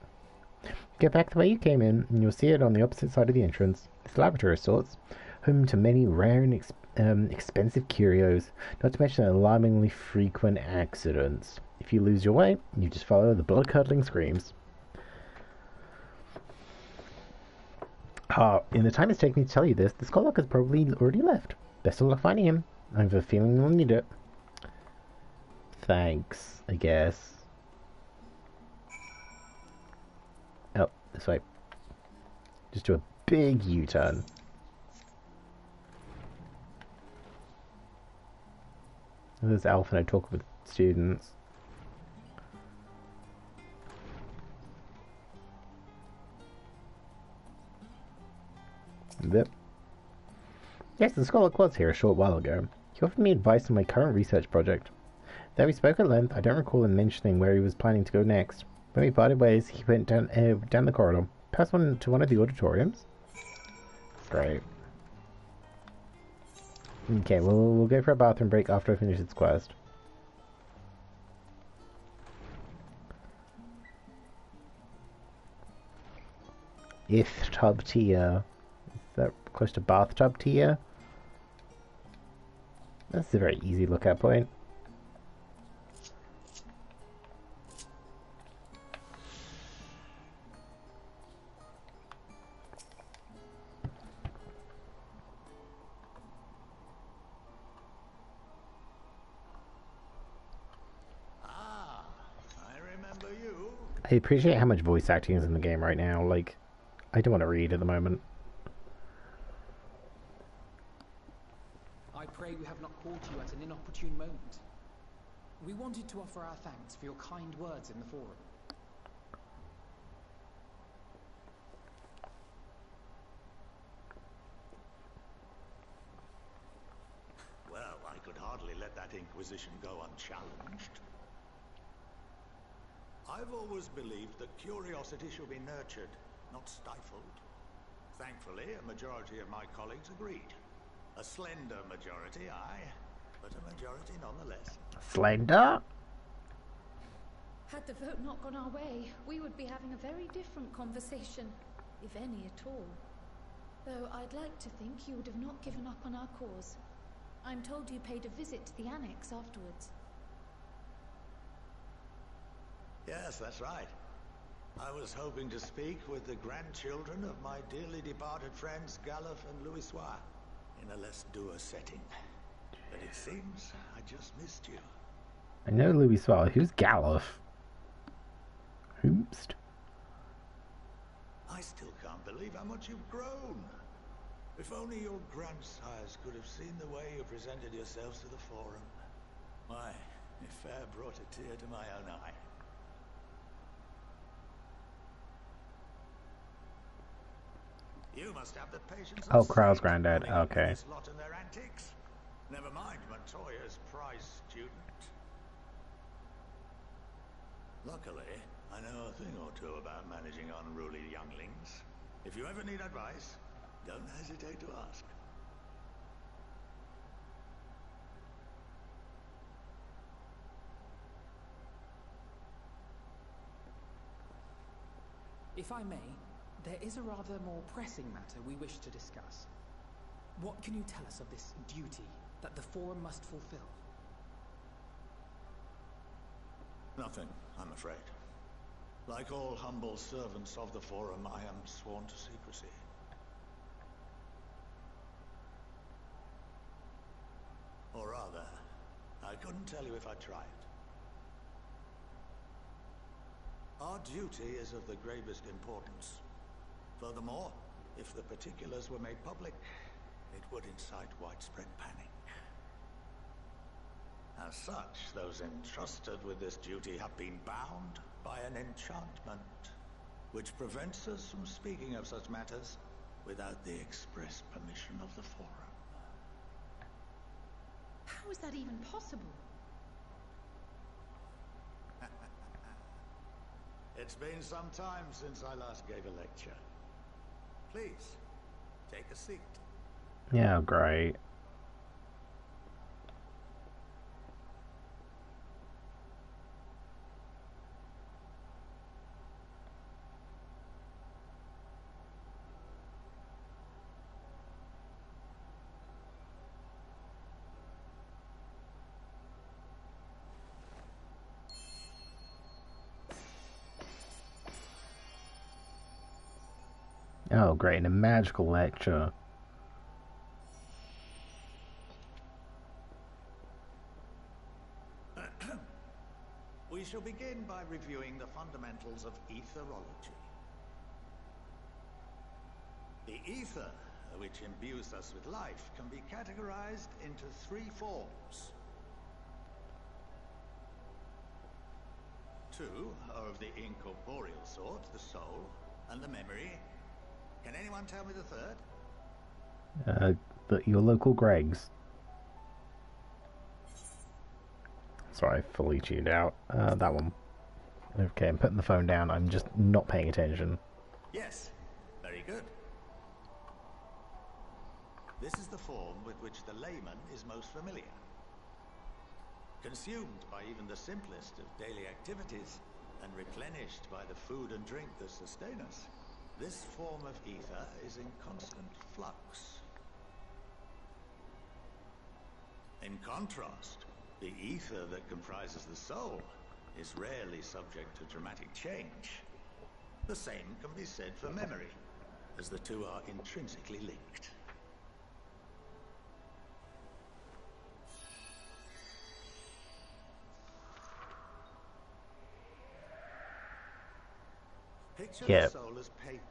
Get back the way you came in, and you'll see it on the opposite side of the entrance. It's a laboratory of sorts, home to many rare and expensive curios, not to mention alarmingly frequent accidents. If you lose your way, you just follow the blood-curdling screams. In the time it's taken me to tell you this, the Scholar has probably already left. Best of luck finding him. I have a feeling you'll need it. Thanks, I guess. Oh, this way. Just do a big U-turn. There's Alf and I talk with students. Yep. Yes, the Scholar was here a short while ago. He offered me advice on my current research project. Though we spoke at length, I don't recall him mentioning where he was planning to go next. When we parted ways, he went down the corridor, past to one of the auditoriums. Great. Okay, we'll go for a bathroom break after I finish this quest. Tub tier. Is that close to bathtub tier? That's a very easy lookout point. I appreciate how much voice acting is in the game right now. Like, I don't want to read at the moment. I pray we have not caught you at an inopportune moment. We wanted to offer our thanks for your kind words in the forum. Well, I could hardly let that inquisition go unchallenged. I've always believed that curiosity should be nurtured, not stifled. Thankfully, a majority of my colleagues agreed. A slender majority, aye, but a majority nonetheless. Slender? Had the vote not gone our way, we would be having a very different conversation, if any at all. Though I'd like to think you would have not given up on our cause. I'm told you paid a visit to the annex afterwards. Yes, that's right. I was hoping to speak with the grandchildren of my dearly departed friends Galuf and Louisoix in a less dour setting. But it seems I just missed you. I know Louisoix. Who's Galuf? Whomst? I still can't believe how much you've grown. If only your grandsires could have seen the way you presented yourselves to the forum. Why, it fair brought a tear to my own eye. You must have the patience. Oh, Krau's granddad. Okay. Lot and their antics. Never mind Montoya's prize student. Luckily, I know a thing or two about managing unruly younglings. If you ever need advice, don't hesitate to ask. If I may, there is a rather more pressing matter we wish to discuss. What can you tell us of this duty that the Forum must fulfill? Nothing, I'm afraid. Like all humble servants of the Forum, I am sworn to secrecy. Or rather, I couldn't tell you if I tried. Our duty is of the gravest importance. Furthermore, if the particulars were made public, it would incite widespread panic. As such, those entrusted with this duty have been bound by an enchantment, which prevents us from speaking of such matters without the express permission of the Forum. How is that even possible? It's been some time since I last gave a lecture. Please, take a seat. Yeah, great. Oh, great, and a magical lecture. We shall begin by reviewing the fundamentals of etherology. The ether, which imbues us with life, can be categorized into three forms. Two are of the incorporeal sort, the soul and the memory. Can anyone tell me the third? Your local Greg's. Sorry, fully tuned out. That one. Okay, I'm putting the phone down. I'm just not paying attention. Yes, very good. This is the form with which the layman is most familiar. Consumed by even the simplest of daily activities, and replenished by the food and drink that sustain us, this form of ether is in constant flux. In contrast, the ether that comprises the soul is rarely subject to dramatic change. The same can be said for memory, as the two are intrinsically linked. Picture the soul as paper,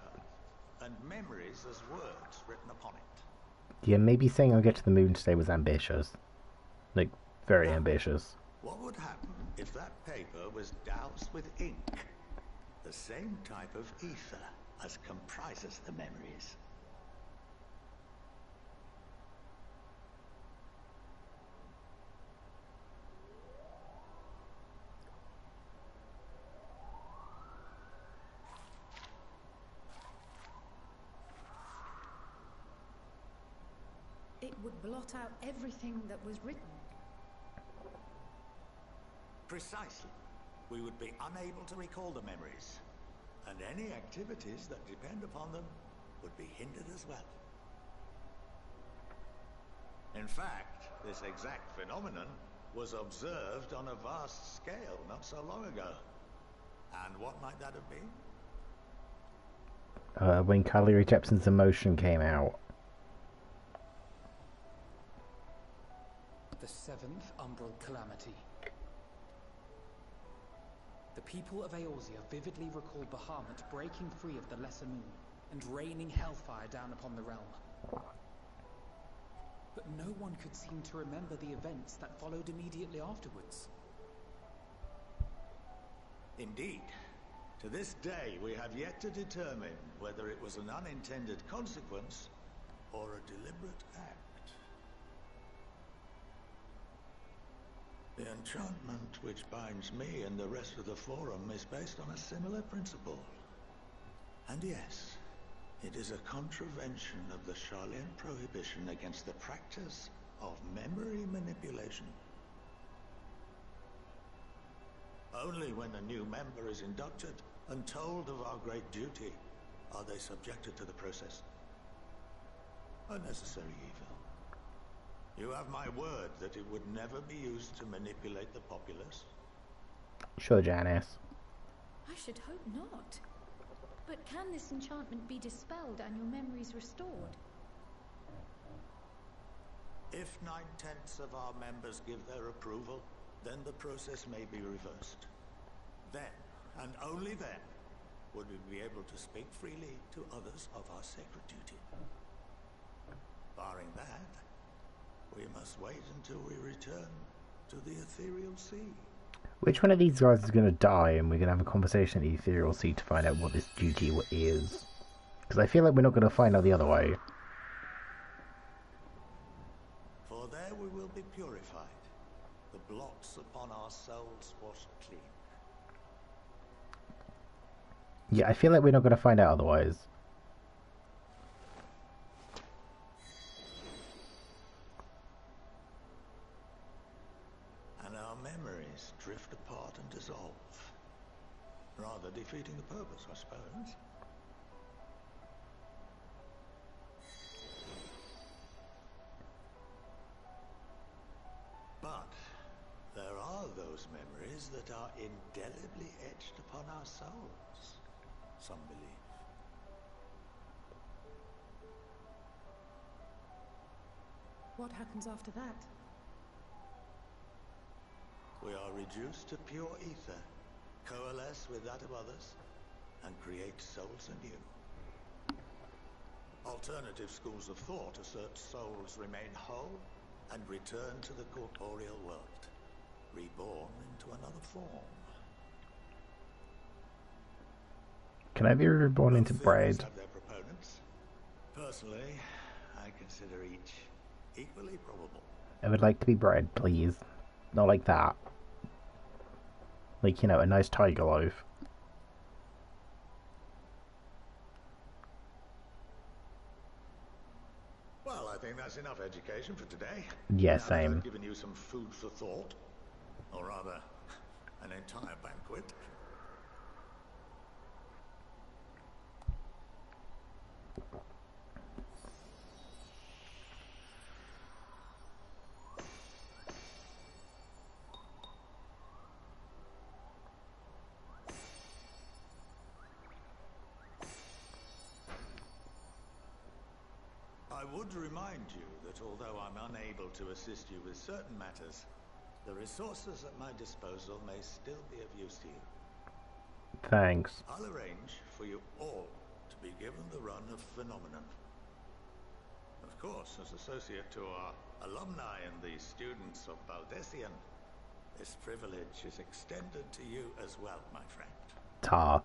and memories as words written upon it. Yeah, maybe saying I'll get to the moon today was ambitious. Like, very ambitious. What would happen if that paper was doused with ink? The same type of ether as comprises the memories. It would blot out everything that was written. Precisely. We would be unable to recall the memories, and any activities that depend upon them would be hindered as well. In fact, this exact phenomenon was observed on a vast scale not so long ago. And what might that have been? When Cagliari Jepsen's emotion came out. The seventh umbral calamity. The people of Eorzea vividly recalled Bahamut breaking free of the Lesser Moon and raining hellfire down upon the realm. But no one could seem to remember the events that followed immediately afterwards. Indeed. To this day, we have yet to determine whether it was an unintended consequence or a deliberate act. The enchantment which binds me and the rest of the Forum is based on a similar principle. And yes, it is a contravention of the Sharlayan prohibition against the practice of memory manipulation. Only when a new member is inducted and told of our great duty are they subjected to the process. A necessary evil. You have my word that it would never be used to manipulate the populace? Sure, Janice. I should hope not. But can this enchantment be dispelled and your memories restored? If 9/10 of our members give their approval, then the process may be reversed. Then, and only then, would we be able to speak freely to others of our sacred duty. Barring that, we must wait until we return to the Ethereal Sea. Which one of these guys is going to die and we're going to have a conversation at the Ethereal Sea to find out what this duty is? Because I feel like we're not going to find out the other way. For there we will be purified, the blots upon our souls washed clean. Yeah, I feel like we're not going to find out otherwise. And our memories drift apart and dissolve. Rather defeating the purpose, I suppose. But there are those memories that are indelibly etched upon our souls, some believe. What happens after that? We are reduced to pure ether, coalesce with that of others, and create souls anew. Alternative schools of thought assert souls remain whole and return to the corporeal world, reborn into another form. Can I be reborn into bread? Have their proponents. Personally, I consider each equally probable. I would like to be bread, please. Not like that. Like, you know, a nice tiger loaf. Well, I think that's enough education for today. Yeah, now same. I've given you some food for thought. Or rather, an entire banquet. I would remind you that although I'm unable to assist you with certain matters, the resources at my disposal may still be of use to you. Thanks. I'll arrange for you all to be given the run of Phenomenon. Of course, as associate to our alumni and the students of Baldessian, this privilege is extended to you as well, my friend. Ta.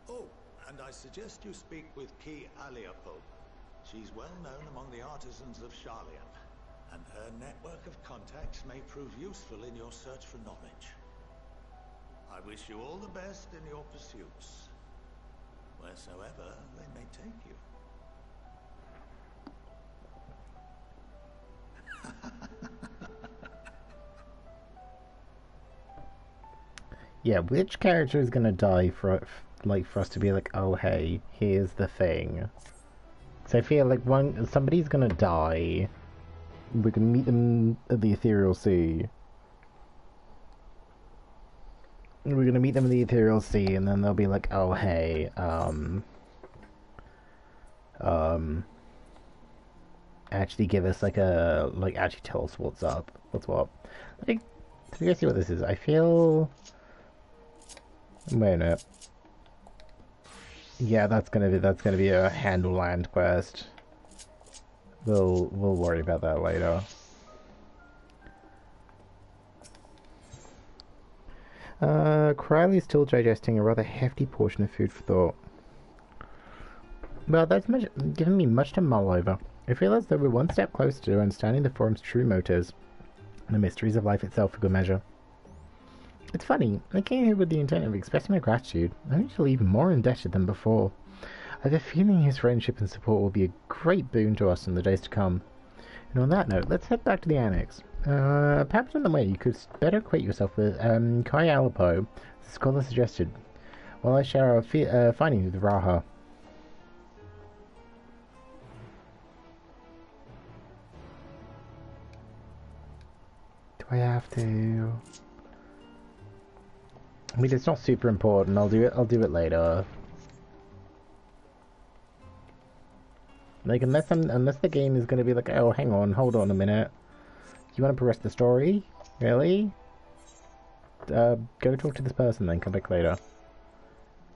Oh, and I suggest you speak with Key Aliapo. She's well known among the artisans of Sharlayan, and her network of contacts may prove useful in your search for knowledge. I wish you all the best in your pursuits, wheresoever they may take you. Yeah, which character is gonna die for us to be like, oh hey, here's the thing. So I feel like somebody's gonna die. We're gonna meet them at the Ethereal Sea. We're gonna meet them in the Ethereal Sea, and then they'll be like, oh hey, actually give us actually tell us what's up. What's what? Like, do you guys see what this is? I feel... Wait a minute. Yeah, that's gonna be a handle land quest. We'll worry about that later. Crowley's still digesting a rather hefty portion of food for thought. Well, that's given me much to mull over. I feel as though we're one step closer to understanding the Forum's true motives, and the mysteries of life itself for good measure. It's funny, I came here with the intent of expressing my gratitude, only to leave more indebted than before. I have a feeling his friendship and support will be a great boon to us in the days to come. And on that note, let's head back to the annex. Perhaps on the way you could better acquaint yourself with Kai Alipo, as the scholar suggested, while I share our findings with Raha. Do I have to? I mean, it's not super important. I'll do it later. Like, unless the game is gonna be like, oh, hang on, hold on a minute. You want to progress the story? Really? Go talk to this person, then come back later.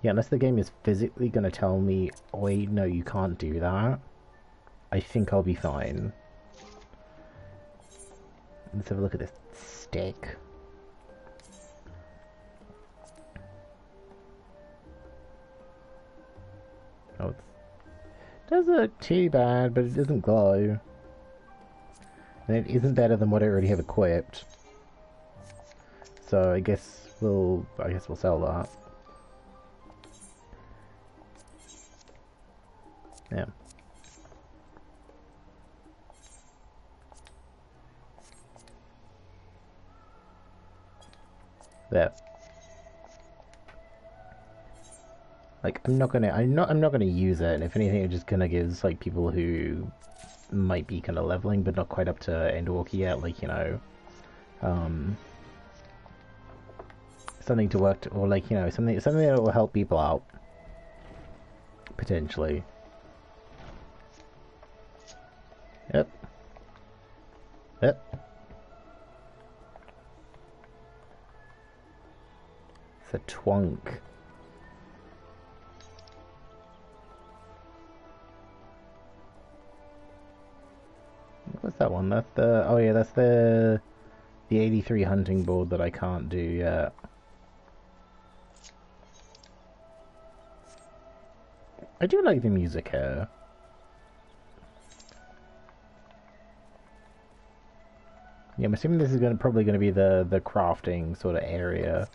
Yeah, unless the game is physically gonna tell me, wait, no, you can't do that. I think I'll be fine. Let's have a look at this stick. Oh, it doesn't look too bad, but it doesn't glow. And it isn't better than what I already have equipped. So I guess we'll sell that. Yeah. There. Like, I'm not gonna use it, and if anything, it's just gonna give like people who might be kind of leveling but not quite up to Endwalker yet, like, you know, something to work to, or like, you know, something that will help people out potentially. Yep. Yep. It's a twunk. What's that one? That's the... oh yeah, that's the 83 hunting board that I can't do yet. I do like the music here. Yeah, I'm assuming this is probably going to be the crafting sort of area.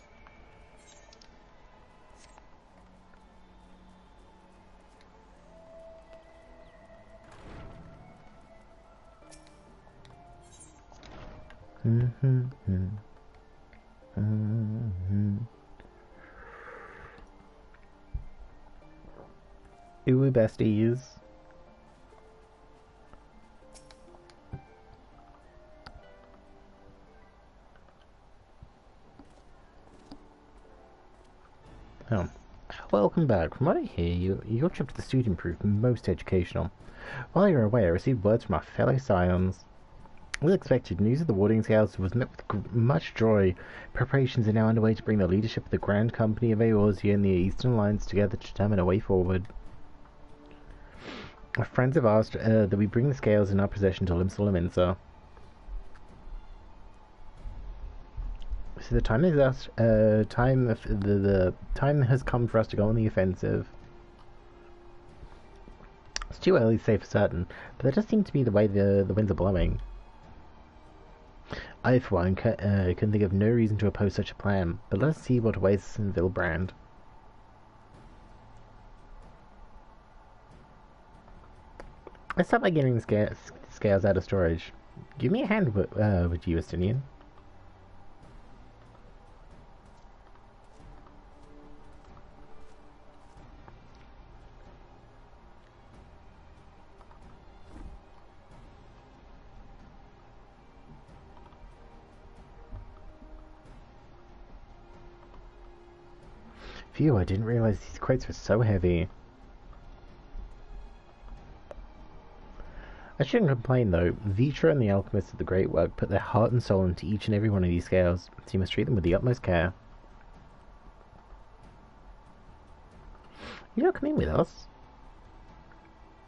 Ooh, besties. Oh. Welcome back. From what I hear, your trip to the student proved most educational. While you were away, I received words from our fellow scions. As expected, news of the warding scales was met with much joy. Preparations are now underway to bring the leadership of the Grand Company of Eorzea and the Eastern Alliance together to determine a way forward. Our friends have asked that we bring the scales in our possession to Limsol Minsa. So the time time has come for us to go on the offensive. It's too early to say for certain, but that does seem to be the way the winds are blowing. I, for one, can think of no reason to oppose such a plan, but let us see what awaits us in Vilbrand. Let's start by getting the scales out of storage. Give me a hand with you, Estinian. Phew, I didn't realize these crates were so heavy. I shouldn't complain though. Vitra and the alchemists of the Great Work put their heart and soul into each and every one of these scales, so you must treat them with the utmost care. You don't come in with us.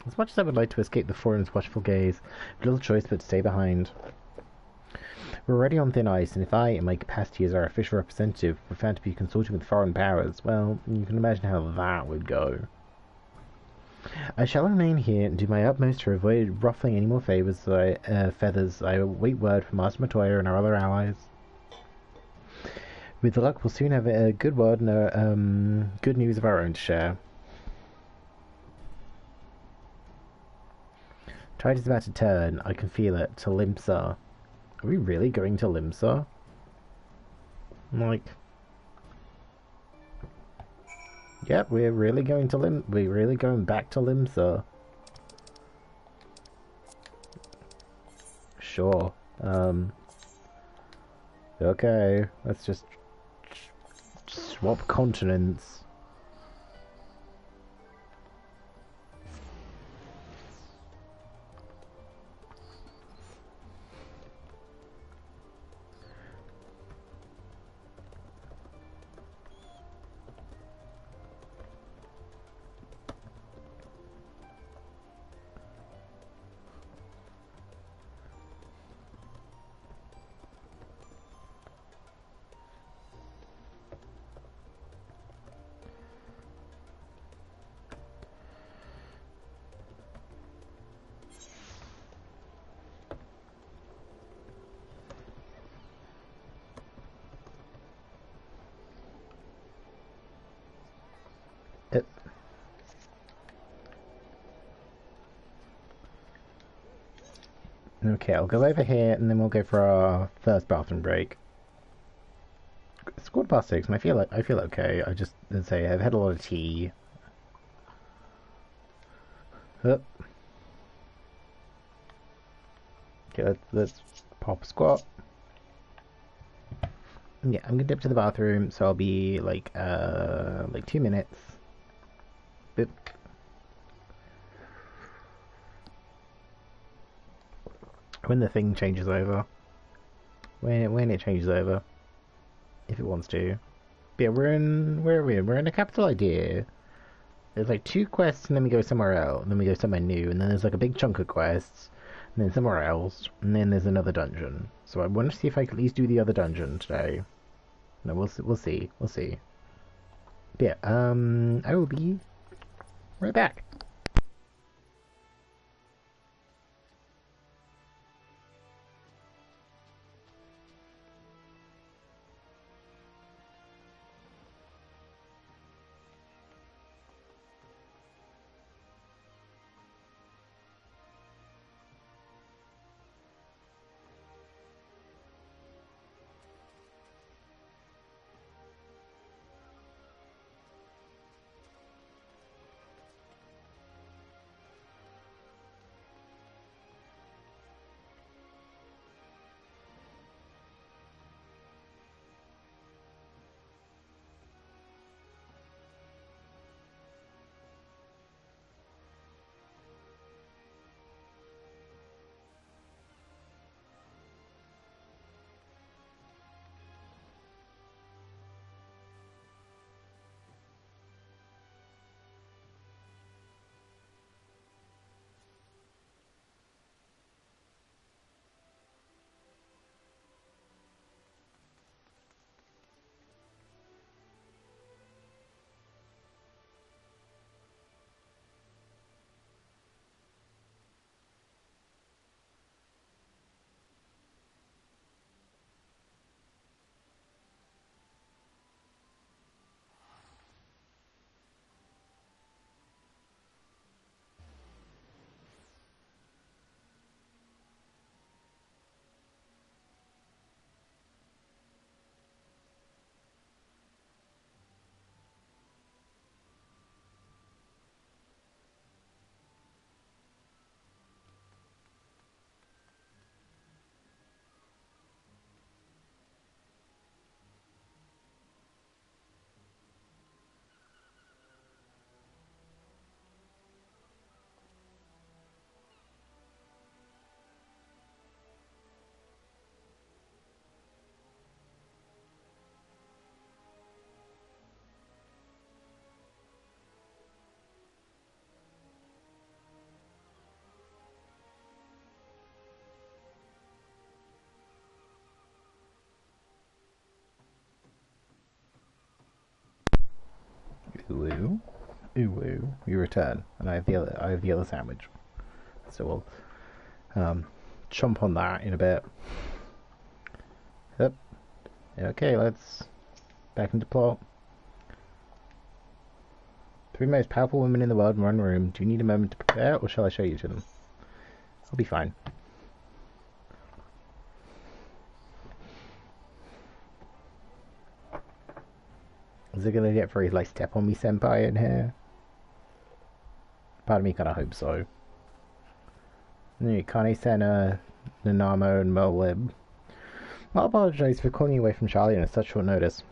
As much as I would like to escape the Forum's watchful gaze, little choice but to stay behind. We're already on thin ice, and if I, in my capacity as our official representative, were found to be consorting with foreign powers, well, you can imagine how that would go. I shall remain here and do my utmost to avoid ruffling any more feathers. I await word from Master Matoya and our other allies. With luck, we'll soon have a good word and good news of our own to share. Tide is about to turn. I can feel it. To Limsa. Are we really going to Limsa? Like, yep, we're really going to We're really going back to Limsa. Sure. Okay. Let's just swap continents. Okay, I'll go over here and then we'll go for our first bathroom break. It's 6:15 and I feel okay. I just say I've had a lot of tea. Up. Okay, let's pop a squat. Yeah, I'm gonna dip to the bathroom, so I'll be like 2 minutes. Boop. When the thing changes over. When it changes over. If it wants to. But yeah, where are we? We're in a capital idea. There's like 2 quests and then we go somewhere else. And then we go somewhere new. And then there's like a big chunk of quests. And then somewhere else. And then there's another dungeon. So I want to see if I can at least do the other dungeon today. No, we'll see. We'll see. But yeah, I will be right back. Ooh, you return, and I have the other sandwich. So we'll chomp on that in a bit. Yep. Okay, let's back into plot. 3 most powerful women in the world in one room. Do you need a moment to prepare, or shall I show you to them? I'll be fine. Is it gonna get very like step on me senpai in here? Part of me kinda hope so. Kane-Senna, Nanamo, and Molib. I'll apologize for calling you away from Charlie at such short notice.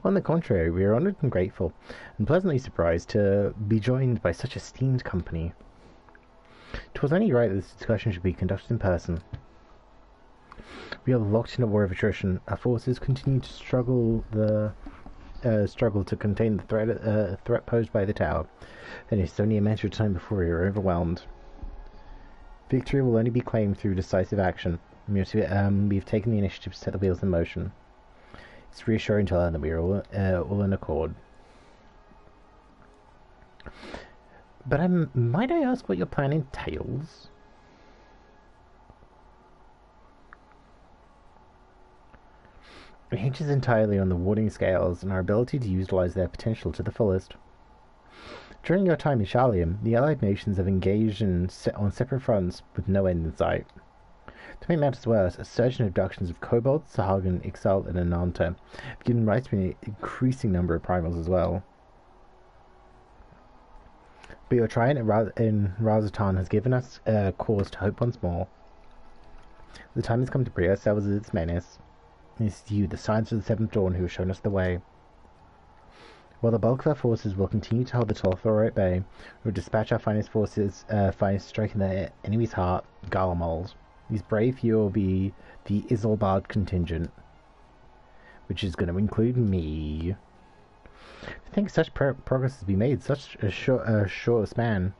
On the contrary, we are honoured and grateful, and pleasantly surprised to be joined by such esteemed company. 'Twas only right that this discussion should be conducted in person. We are locked in a war of attrition. Our forces continue to struggle to contain the threat posed by the tower, and it's only a matter of time before we are overwhelmed. Victory will only be claimed through decisive action. We've taken the initiative to set the wheels in motion. It's reassuring to learn that we are all in accord. But might I ask what your plan entails? It hinges entirely on the warding scales and our ability to utilize their potential to the fullest. During your time in Shalium, the allied nations have engaged on separate fronts with no end in sight. To make matters worse, a surge in abductions of Kobolds, Sahagin, Ixal, and Ananta have given rise to an increasing number of primals as well. But your triumph in Radz-at-Han has given us cause to hope once more. The time has come to free ourselves of its menace. It is you, the Science of the Seventh Dawn, who have shown us the way. While the bulk of our forces will continue to hold the Tolthor at bay, we will dispatch our finest striking their enemy's heart, Garlemald. These brave few will be the Isolbard contingent, which is going to include me. I think such progress has been made in such a short span.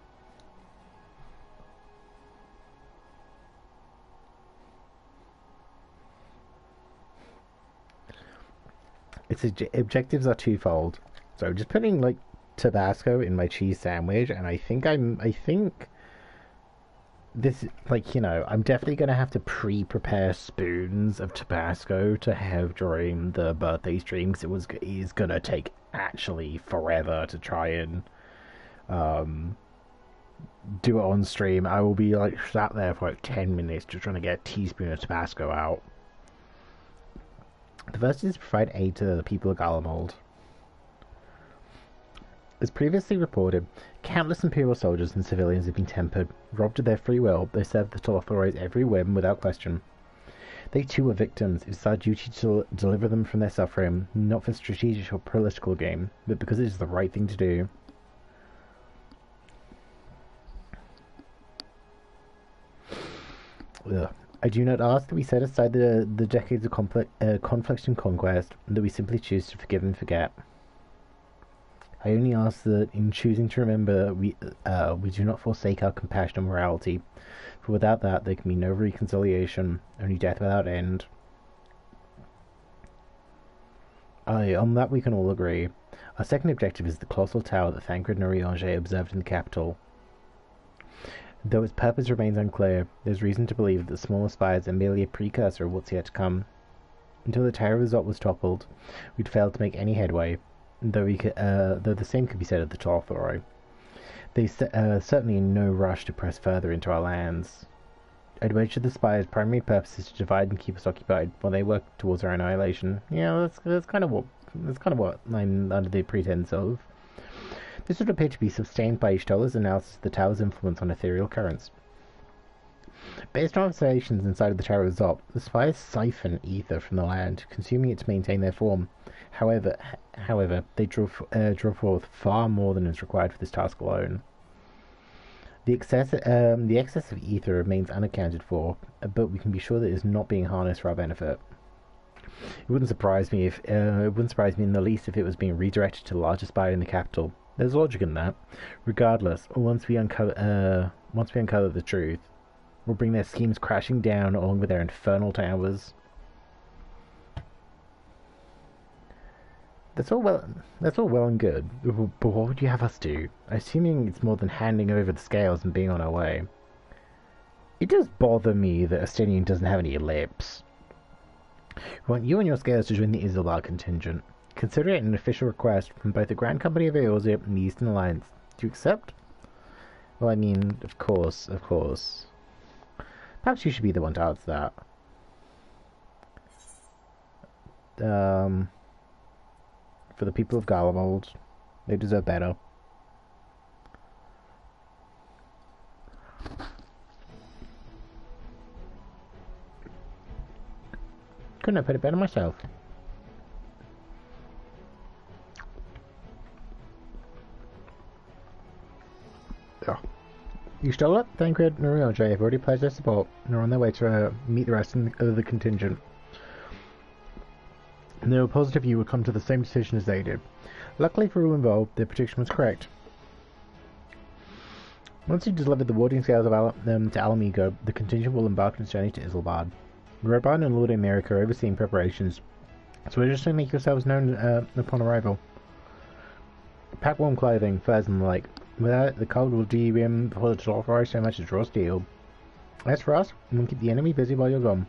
Its objectives are twofold. So just putting like Tabasco in my cheese sandwich, and I think this, like, you know, I'm definitely going to have to pre-prepare spoons of Tabasco to have during the birthday stream, because it is going to take actually forever to try and do it on stream. I will be like sat there for like 10 minutes just trying to get a teaspoon of Tabasco out. The first is to provide aid to the people of Garlemald. As previously reported, countless Imperial soldiers and civilians have been tempered. Robbed of their free will, they serve the Tolthor's every whim without question. They too are victims. It is our duty to deliver them from their suffering, not for strategic or political gain, but because it is the right thing to do. Ugh. I do not ask that we set aside the decades of conflict and conquest, and that we simply choose to forgive and forget. I only ask that in choosing to remember, we do not forsake our compassion and morality, for without that there can be no reconciliation, only death without end. On that we can all agree. Our second objective is the colossal tower that Thancred and Urianger observed in the capital. Though its purpose remains unclear, there is reason to believe that the smaller spires are merely a precursor of what's yet to come. Until the Tower of Radz-at-Han was toppled, we'd failed to make any headway, though the same could be said of the Tolthor. They certainly in no rush to press further into our lands. I'd wager the spire's primary purpose is to divide and keep us occupied while they work towards our annihilation. Yeah, that's kind of what I'm under the pretense of. This would appear to be sustained by Ishtola's analysis of the tower's influence on ethereal currents. Based on observations inside of the Tower of Radz-at-Han, the spires siphon ether from the land, consuming it to maintain their form. However, they draw forth far more than is required for this task alone. The excess of ether remains unaccounted for, but we can be sure that it is not being harnessed for our benefit. It wouldn't surprise me in the least if it was being redirected to the largest spire in the capital. There's logic in that. Regardless, once we uncover the truth, we'll bring their schemes crashing down along with their infernal towers. That's all well and good, but what would you have us do? Assuming it's more than handing over the scales and being on our way. It does bother me that Estinian doesn't have any lips. We want you and your scales to join the Isilbar contingent. Consider it an official request from both the Grand Company of Eorzea and the Eastern Alliance. Do you accept? Well, I mean, of course. Perhaps you should be the one to answer that. For the people of Garlemald, they deserve better. Couldn't have put it better myself. Yeah. You stole it? Thancred and Urianger have already pledged their support and are on their way to meet the rest of the contingent. And they were positive you would come to the same decision as they did. Luckily for all involved, their prediction was correct. Once you delivered the warding scales of to Alamigo, the contingent will embark on its journey to Isilbard. Roban and Lord America are overseeing preparations, so we're just going to make yourselves known upon arrival. Pack warm clothing, furs and the like. Without it, the cold will do you in before the authorize so much as draw steel. As for us, we'll keep the enemy busy while you're gone.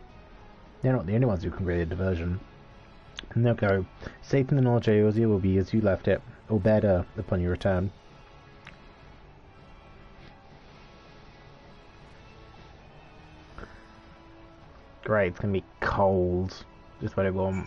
They're not the only ones who can create a diversion. And they'll go. Safe in the knowledge Eorzea will be as you left it, or better upon your return. Great, it's gonna be cold. Just what I want.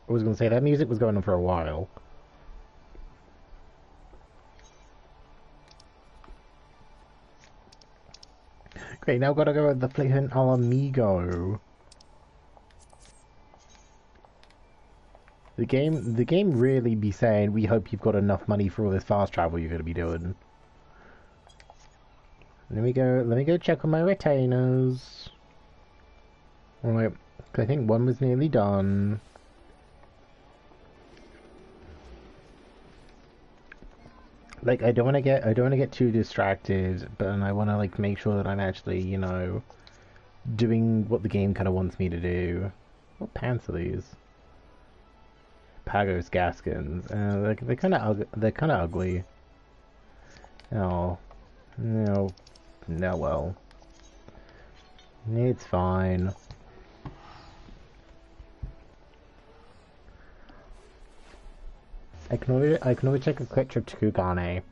I was going to say, that music was going on for a while. Great, now I've got to go with the flippin' Alamigo. The game really be saying, we hope you've got enough money for all this fast travel you're going to be doing. Let me go check on my retainers. Alright, I think one was nearly done. Like, I don't want to get too distracted, but I want to like make sure that I'm actually, you know, doing what the game kind of wants me to do. What pants are these? Pagos Gaskins. They're kind of ugly. Oh, no, well, it's fine. I can always take a quick trip to Kugane.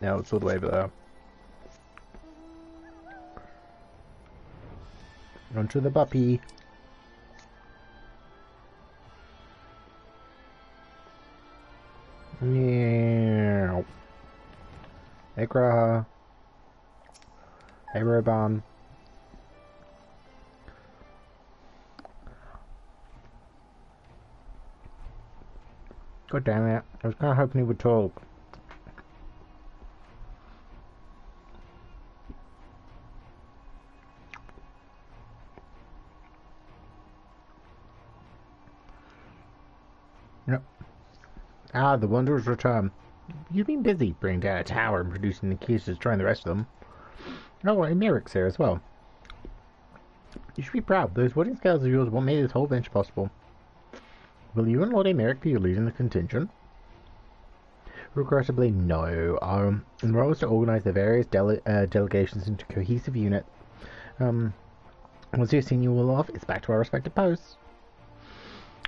Now it's all the way over there. Onto the puppy. Meow. Hey, Graha. Hey, Roban. God damn it. I was kind of hoping he would talk. Ah, the Wanderer's return. You've been busy bringing down a tower and producing the keys to destroying the rest of them. Oh, and Merrick's here as well. You should be proud. Those wooden scales of yours are what made this whole venture possible. Will you and Lord Merrick be leading the contingent? Regrettably, no. Our role is to organize the various delegations into cohesive units. Once you've seen you all off, it's back to our respective posts.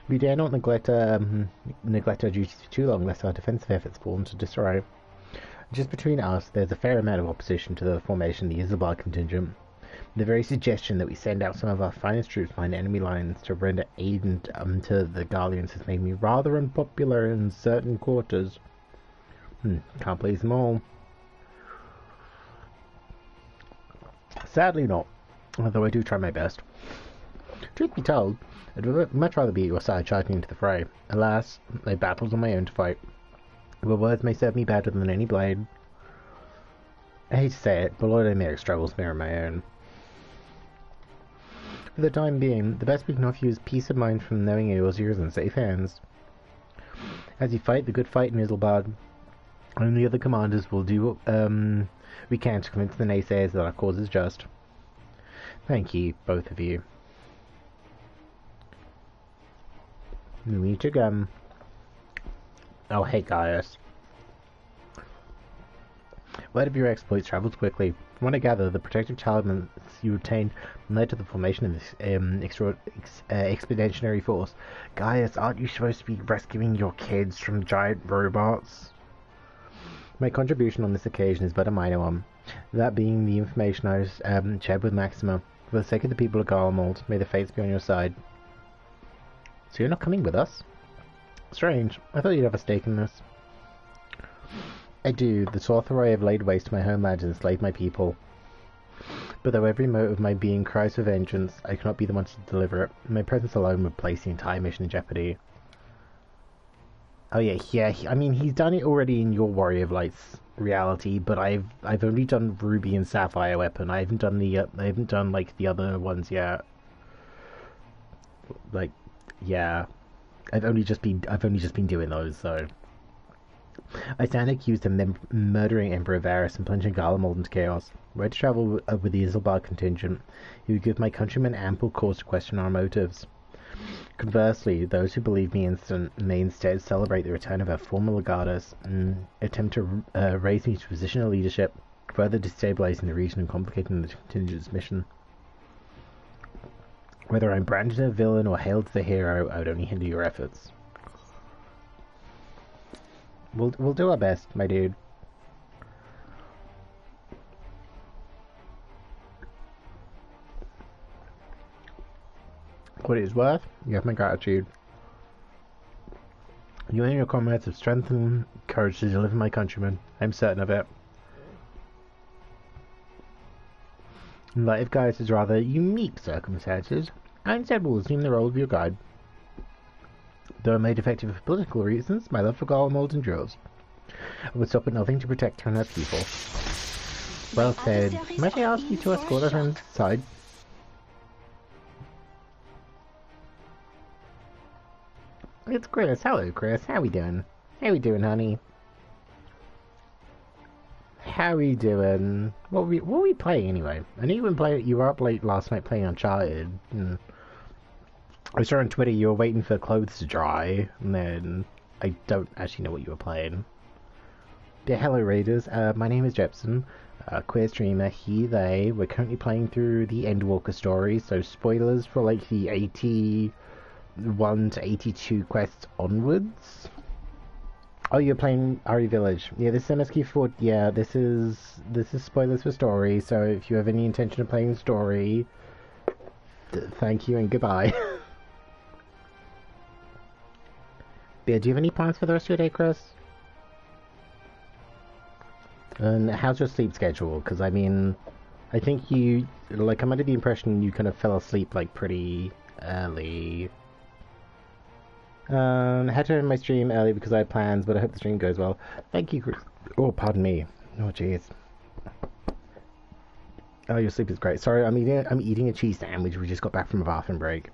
We dare not neglect our duties for too long, lest our defensive efforts fall into disarray. Just between us, there's a fair amount of opposition to the formation of the Isilbard contingent. The very suggestion that we send out some of our finest troops behind enemy lines to render aid to the Gallians has made me rather unpopular in certain quarters. Can't please them all. Sadly not, although I do try my best. Truth be told, I'd much rather be at your side charging into the fray. Alas, I have battles on my own to fight. Your words may serve me better than any blade. I hate to say it, but Lord Emmerich struggles mirror my own. For the time being, the best we can offer you is peace of mind from knowing yours is in safe hands. As you fight the good fight in Isilbard, and the other commanders will do what we can to convince the naysayers that our cause is just. Thank you, both of you. We need to go. Oh, hey, Gaius. Word of your exploits travels quickly. From what I gather, the protective talismans you obtained led to the formation of this expeditionary force. Gaius, aren't you supposed to be rescuing your kids from giant robots? My contribution on this occasion is but a minor one, that being the information I was shared with Maxima. For the sake of the people of Garlemald, may the fates be on your side. So you're not coming with us? Strange. I thought you'd have a stake in this. I do. The sorcerer I have laid waste to my homeland and enslaved my people. But though every mote of my being cries for vengeance, I cannot be the one to deliver it. My presence alone would place the entire mission in jeopardy. Oh yeah, I mean, he's done it already in your Warrior of Light's reality, but I've only done Ruby and Sapphire Weapon. I haven't done like the other ones yet. Like, yeah, I've only just been doing those, so. I stand accused of murdering Emperor Varus and plunging Garlemald into chaos. Were I to travel with the Isilbard contingent, he would give my countrymen ample cause to question our motives. Conversely, those who believe me may instead celebrate the return of our former legatus and attempt to raise me to a position of leadership, further destabilizing the region and complicating the contingent's mission. Whether I'm branded a villain or hailed as a hero, I would only hinder your efforts. We'll do our best, my dude. What it is worth, you have my gratitude. You and your comrades have strength and courage to deliver my countrymen. I'm certain of it. In light of Gaius' rather unique circumstances, I instead will assume the role of your guide. Though I made effective for political reasons, my love for Garlemald endures. I would stop at nothing to protect her and her people. Well said. Might I ask you to escort her inside? It's Chris. Hello, Chris. How we doing? How we doing, honey? How we doing? What were we playing anyway? I know you were up late last night playing Uncharted. And I saw on Twitter you were waiting for clothes to dry, and then I don't actually know what you were playing. Yeah, hello Raiders. My name is Jepsen, queer streamer. He, they. We're currently playing through the Endwalker story, so spoilers for like the 81 to 82 quests onwards. Oh, you're playing RE Village. Yeah, this is MSQ4. Yeah, this is spoilers for story. So if you have any intention of playing story, thank you and goodbye. Yeah, do you have any plans for the rest of your day, Chris? And how's your sleep schedule? Because I mean, I think I'm under the impression you kind of fell asleep like pretty early. Had to end my stream early because I had plans, but I hope the stream goes well. Thank you, Chris. Oh, pardon me. Oh, jeez. Oh, your sleep is great. Sorry, I'm eating a cheese sandwich. We just got back from a bathroom break.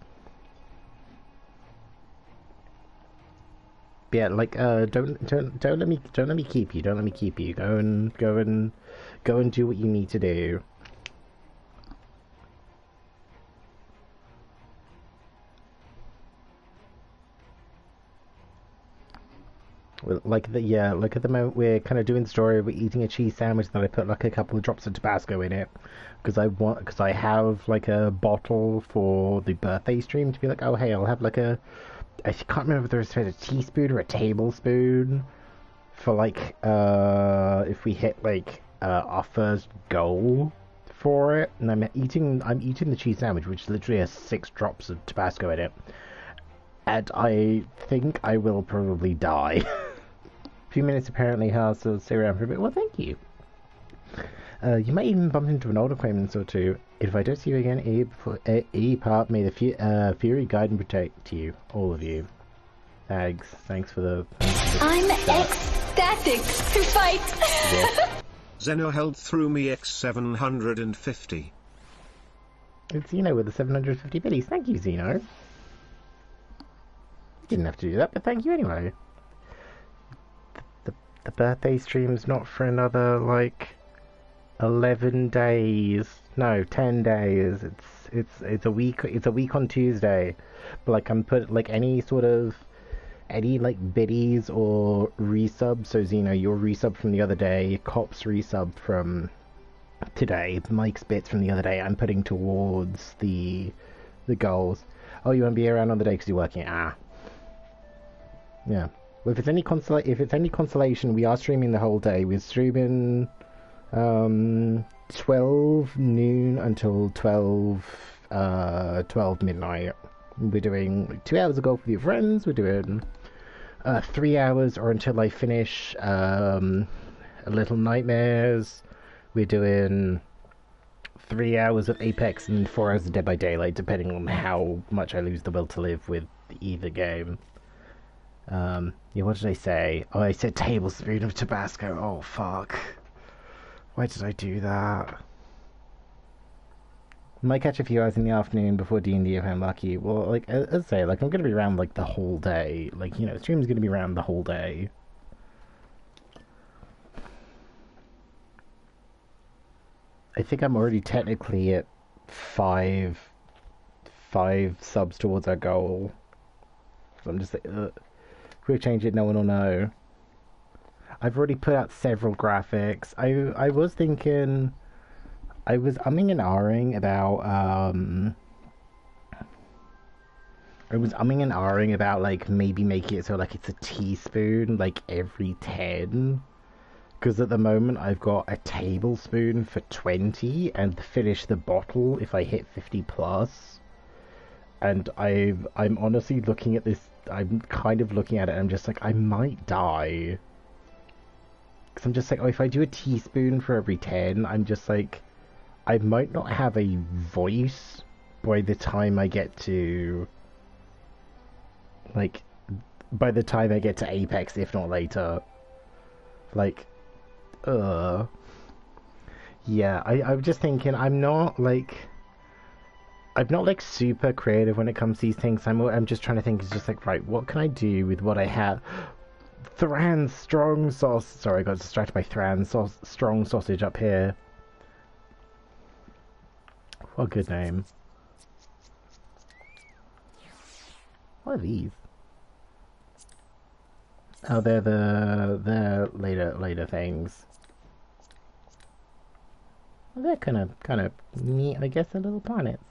Yeah, like don't let me keep you. Don't let me keep you. Go and do what you need to do. Like at the moment we're kind of doing the story. We're eating a cheese sandwich that I put like a couple of drops of Tabasco in it because I have like a bottle for the birthday stream to be like, oh hey, I'll have like a. I can't remember if there's a teaspoon or a tablespoon for like if we hit like our first goal for it, and I'm eating the cheese sandwich, which literally has 6 drops of Tabasco in it, and I think I will probably die. A few minutes apparently, so stay around for a bit. Well, thank you. You might even bump into an old acquaintance or two. If I don't see you again, Part, may the Fury guide and protect you, all of you. Thanks for the... I'm ecstatic to fight! Yeah. Zeno held through me X750. It's Zeno with the 750 biddies. Thank you, Zeno. You didn't have to do that, but thank you anyway. The birthday stream's not for another, like, 11 days. No, 10 days. It's a week on Tuesday. But like I'm put like any like biddies or resub. So Zeno, your resub from the other day, Cop's resub from today, Mike's bits from the other day, I'm putting towards the goals. Oh, you won't be around on the day because you're working. Yeah. Well, if it's any consolation, we are streaming the whole day. We're streaming 12 noon until 12 midnight. We're doing 2 hours ago for your friends. We're doing 3 hours or until I finish Little Nightmares. We're doing 3 hours of Apex and 4 hours of Dead by Daylight, depending on how much I lose the will to live with either game. Yeah, what did I say? Oh, I said tablespoon of Tabasco. Oh, fuck. Why did I do that? Might catch a few hours in the afternoon before D&D if I'm lucky. Well, like, as I say, like, I'm gonna be around, like, the whole day. Like, you know, the stream's gonna be around the whole day. I think I'm already technically at 5 subs towards our goal. So I'm just like, if we change it, no one will know. I've already put out several graphics. I was thinking... I was umming and ahhing about... like, maybe making it so, like, it's a teaspoon, like, every 10. Because at the moment, I've got a tablespoon for 20, and finish the bottle if I hit 50 plus. And I'm honestly looking at this... I'm kind of looking at it, and I'm just like, I might die. Because I'm just like, oh, if I do a teaspoon for every 10, I'm just like... I might not have a voice by the time I get to... like, by the time I get to Apex, if not later. Like, yeah, I'm just thinking, I'm not, like, super creative when it comes to these things. I'm just trying to think, it's just like, right, what can I do with what I have? Thran's strong sauce. Sorry, I got distracted by Thran's strong sausage up here. What a good name. What are these? Oh, they're the later things. Well, they're kind of neat, I guess. They're little planets.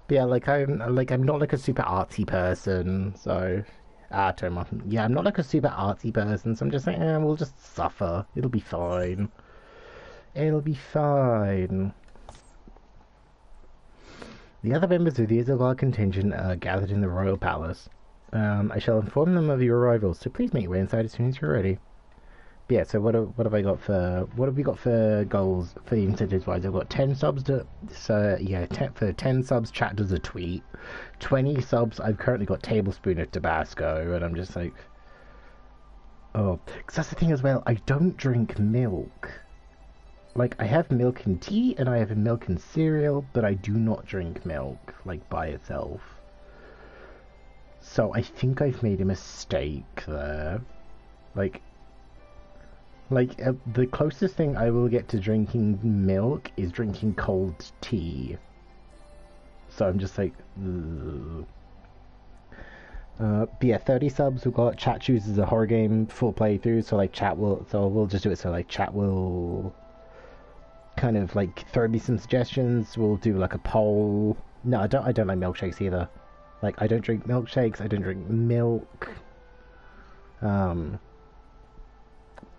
But yeah, I'm not like a super artsy person, so yeah, I'm not like a super artsy person, so I'm just like, we'll just suffer. It'll be fine. It'll be fine. The other members of the Isengard contingent are gathered in the royal palace. I shall inform them of your arrival, so please make your way inside as soon as you're ready. But yeah, so what have we got for goals for the incentives wise? I've got 10 subs to, so yeah, 10 subs chat does a tweet. 20 subs, I've currently got tablespoon of Tabasco, and I'm just like, oh, because that's the thing as well, I don't drink milk. Like, I have milk and tea, and I have milk and cereal, but I do not drink milk, like, by itself. So I think I've made a mistake there. Like, the closest thing I will get to drinking milk is drinking cold tea. So I'm just like, ugh. But yeah, 30 subs, we've got chat chooses a horror game full playthrough, so like we'll just do it so like chat will kind of like throw me some suggestions. We'll do like a poll. No, I don't like milkshakes either. Like, I don't drink milkshakes, I don't drink milk.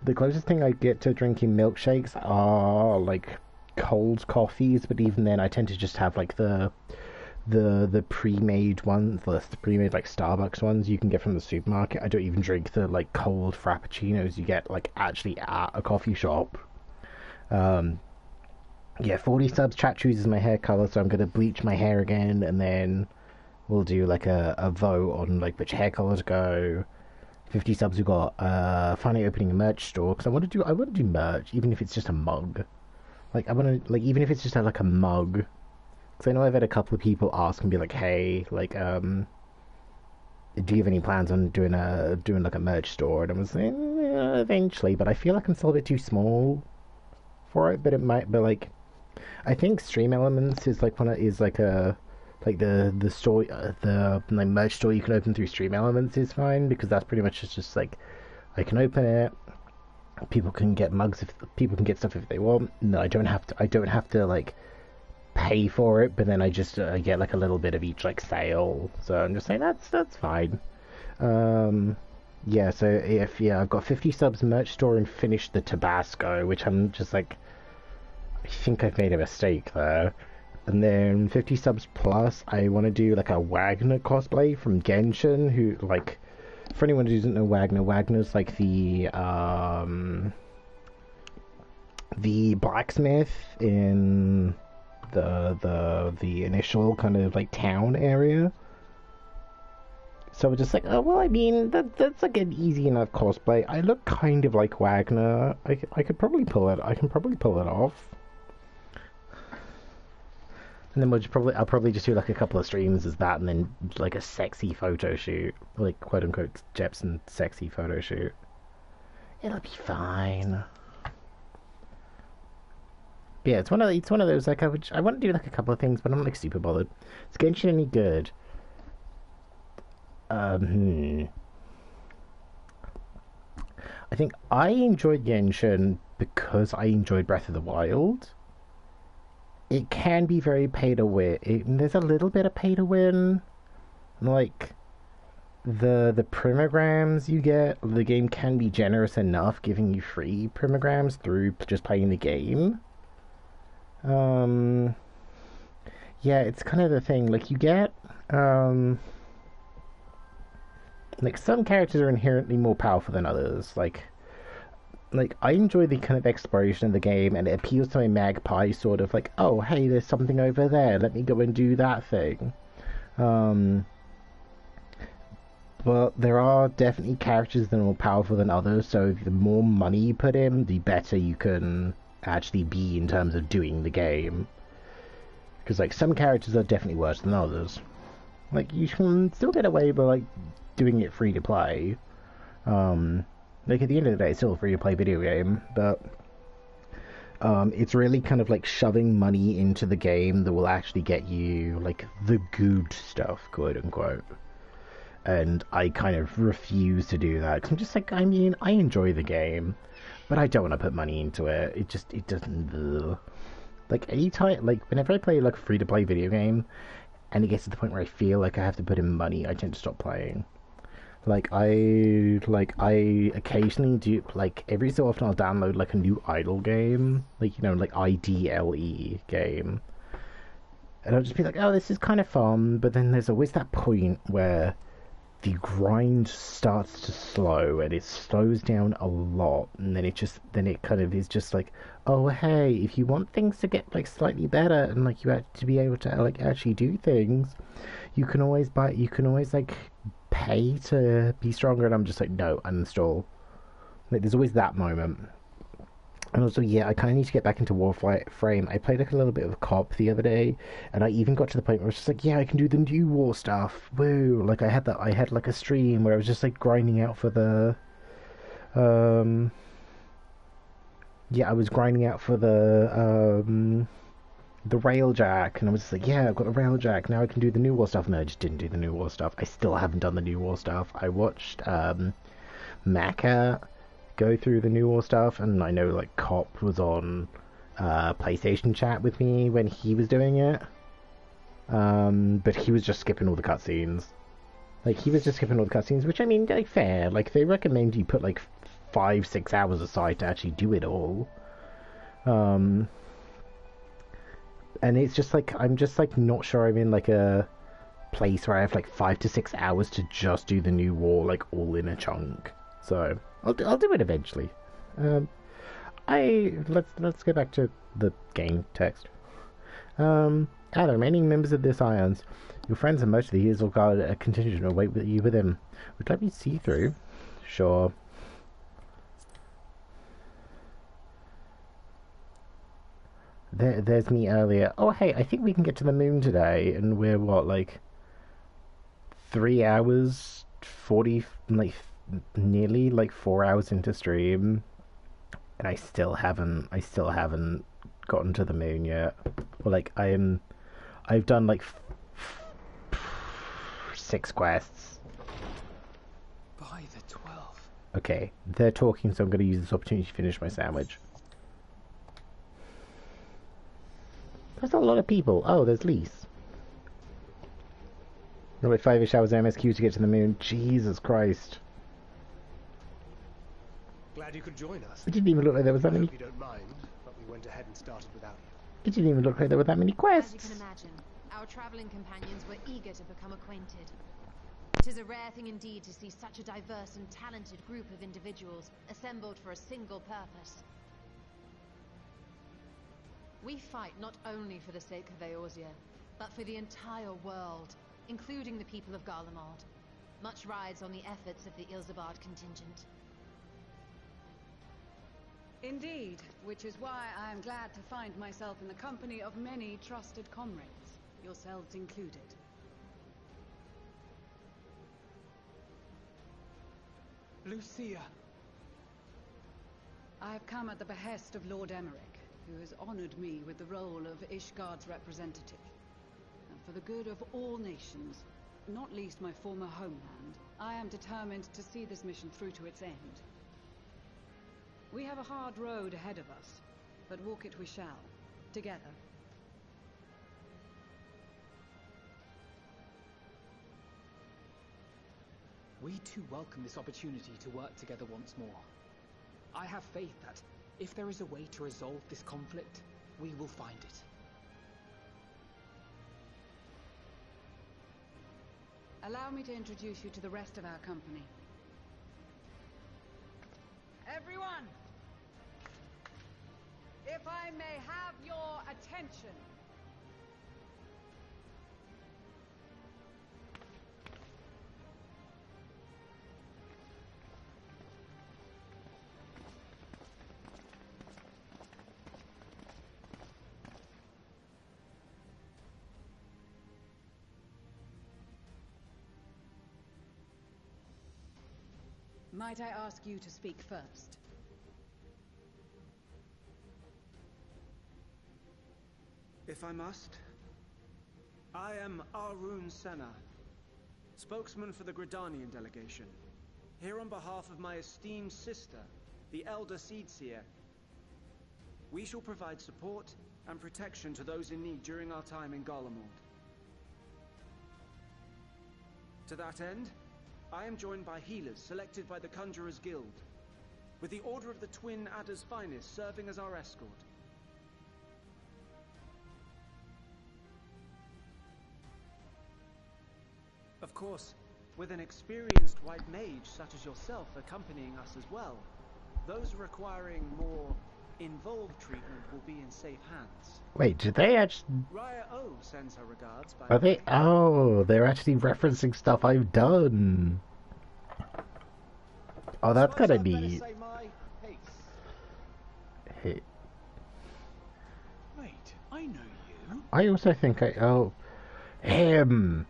The closest thing I get to drinking milkshakes are like cold coffees, but even then I tend to just have like the pre-made ones, the pre-made like Starbucks ones you can get from the supermarket. I don't even drink the like cold frappuccinos you get like actually at a coffee shop. Yeah, 40 subs. Chat chooses my hair color, so I'm gonna bleach my hair again, and then we'll do like a vote on like which hair color to go. 50 subs. We got finally opening a merch store, because I want to do merch, even if it's just a mug. Like I want to, like, even if it's just like a mug, because I know I've had a couple of people ask and be like, hey, like do you have any plans on doing like a merch store? And I was saying, yeah, eventually, but I feel like I'm still a bit too small for it. But it might, but like, I think Stream Elements is like the store, the like merch store you can open through Stream Elements is fine, because that's pretty much just like I can open it, people can get mugs, if people can get stuff if they want. No, I don't have to like pay for it, but then I just get like a little bit of each like sale. So I'm just saying that's fine. Yeah, so if I've got 50 subs merch store and finished the Tabasco, which I'm just like, I think I've made a mistake there. And then 50 subs plus, I want to do like a Wagner cosplay from Genshin, who, like, for anyone who doesn't know Wagner's like the blacksmith in the initial kind of like town area. So we're just like, oh well, I mean that's like an easy enough cosplay. I look kind of like Wagner. I could probably pull it. I can probably pull it off. And then I'll probably just do like a couple of streams as that, and then like a sexy photo shoot, like quote unquote Jepsen sexy photo shoot. It'll be fine. But yeah, it's one of those like I want to do like a couple of things, but I'm not like super bothered. Is Genshin any good? I think I enjoyed Genshin because I enjoyed Breath of the Wild. It can be very pay to win. There's a little bit of pay to win. Like, the primograms you get, the game can be generous enough giving you free primograms through just playing the game. Yeah, it's kind of the thing. Like, you get, like, some characters are inherently more powerful than others. Like I enjoy the kind of exploration of the game, and it appeals to my magpie sort of like, oh hey, there's something over there, let me go and do that thing. But there are definitely characters that are more powerful than others, so the more money you put in, the better you can actually be in terms of doing the game. Because like some characters are definitely worse than others. Like you can still get away with like doing it free to play. Like, at the end of the day, it's still a free-to-play video game, but it's really kind of like shoving money into the game that will actually get you, like, the good stuff, quote-unquote. And I kind of refuse to do that, because I'm just like, I mean, I enjoy the game, but I don't want to put money into it. It doesn't... Like, anytime, like, whenever I play, like, a free-to-play video game, and it gets to the point where I feel like I have to put in money, I tend to stop playing. I occasionally do, like, every so often I'll download, like, a new idle game, like, you know, like, IDLE game, and I'll just be like, oh, this is kind of fun, but then there's always that point where the grind starts to slow, and it slows down a lot, and then it kind of is just like, oh, hey, if you want things to get, like, slightly better, and, like, you have to be able to, like, actually do things, you can always, like, pay to be stronger, and I'm just like, no, uninstall. Like, there's always that moment. And also, yeah, I kind of need to get back into Warframe. I played like a little bit of COP the other day, and I even got to the point where I was just like, yeah, I can do the new war stuff. Woo! Like, I had like a stream where I was just like grinding out for the, yeah, I was grinding out for the railjack, and I was just like, yeah, I've got the railjack, now I can do the new war stuff. No, I just didn't do the new war stuff. I still haven't done the new war stuff. I watched Maka go through the new war stuff, and I know like Cop was on PlayStation chat with me when he was doing it, but he was just skipping all the cutscenes. Like, he was just skipping all the cutscenes, which, I mean, like, fair. Like, they recommend you put like 5-6 hours aside to actually do it all. And it's just like, I'm just like not sure I'm in like a place where I have like 5 to 6 hours to just do the new war like all in a chunk. So I'll do it eventually. Let's go back to the game text. The remaining members of the Scions, your friends and most of the years will guard a contingent await you with him. Would you let me see through? Sure. There's me earlier. Oh, hey, I think we can get to the moon today, and we're, what, like, 3 hours, 40, like, nearly, like, 4 hours into stream, and I still haven't gotten to the moon yet. Or, like, I've done, like, 6 quests. By the 12. Okay, they're talking, so I'm going to use this opportunity to finish my sandwich. There's a lot of people. Oh, there's Lise. You're like 5-ish hours MSQ to get to the moon. Jesus Christ. Glad you could join us. It didn't even look like there was that many. I hope you don't mind, but we went ahead and started without you. It didn't even look like there were that many quests. As you can imagine, our traveling companions were eager to become acquainted. It is a rare thing indeed to see such a diverse and talented group of individuals assembled for a single purpose. We fight not only for the sake of Eorzea, but for the entire world, including the people of Garlemald. Much rides on the efforts of the Ilsabard contingent. Indeed, which is why I am glad to find myself in the company of many trusted comrades, yourselves included. Lucia! I have come at the behest of Lord Emmerich, who has honored me with the role of Ishgard's representative. And for the good of all nations, not least my former homeland, I am determined to see this mission through to its end. We have a hard road ahead of us, but walk it we shall, together. We too welcome this opportunity to work together once more. I have faith that if there is a way to resolve this conflict, we will find it. Allow me to introduce you to the rest of our company. Everyone! If I may have your attention. Might I ask you to speak first? If I must. I am Arun Senna, spokesman for the Gradanian delegation, here on behalf of my esteemed sister, the Elder Seedseer. We shall provide support and protection to those in need during our time in Garlemald. To that end, I am joined by healers selected by the Conjurers Guild, with the Order of the Twin Adder's Finest serving as our escort. Of course, with an experienced white mage such as yourself accompanying us as well, those requiring more involved treatment will be in safe hands. Wait, did they actually... Raya O sends her regards by... Are they... Oh, they're actually referencing stuff I've done. Oh, that's gotta be... Hey. Wait, I know you. I also think I... Oh... Him!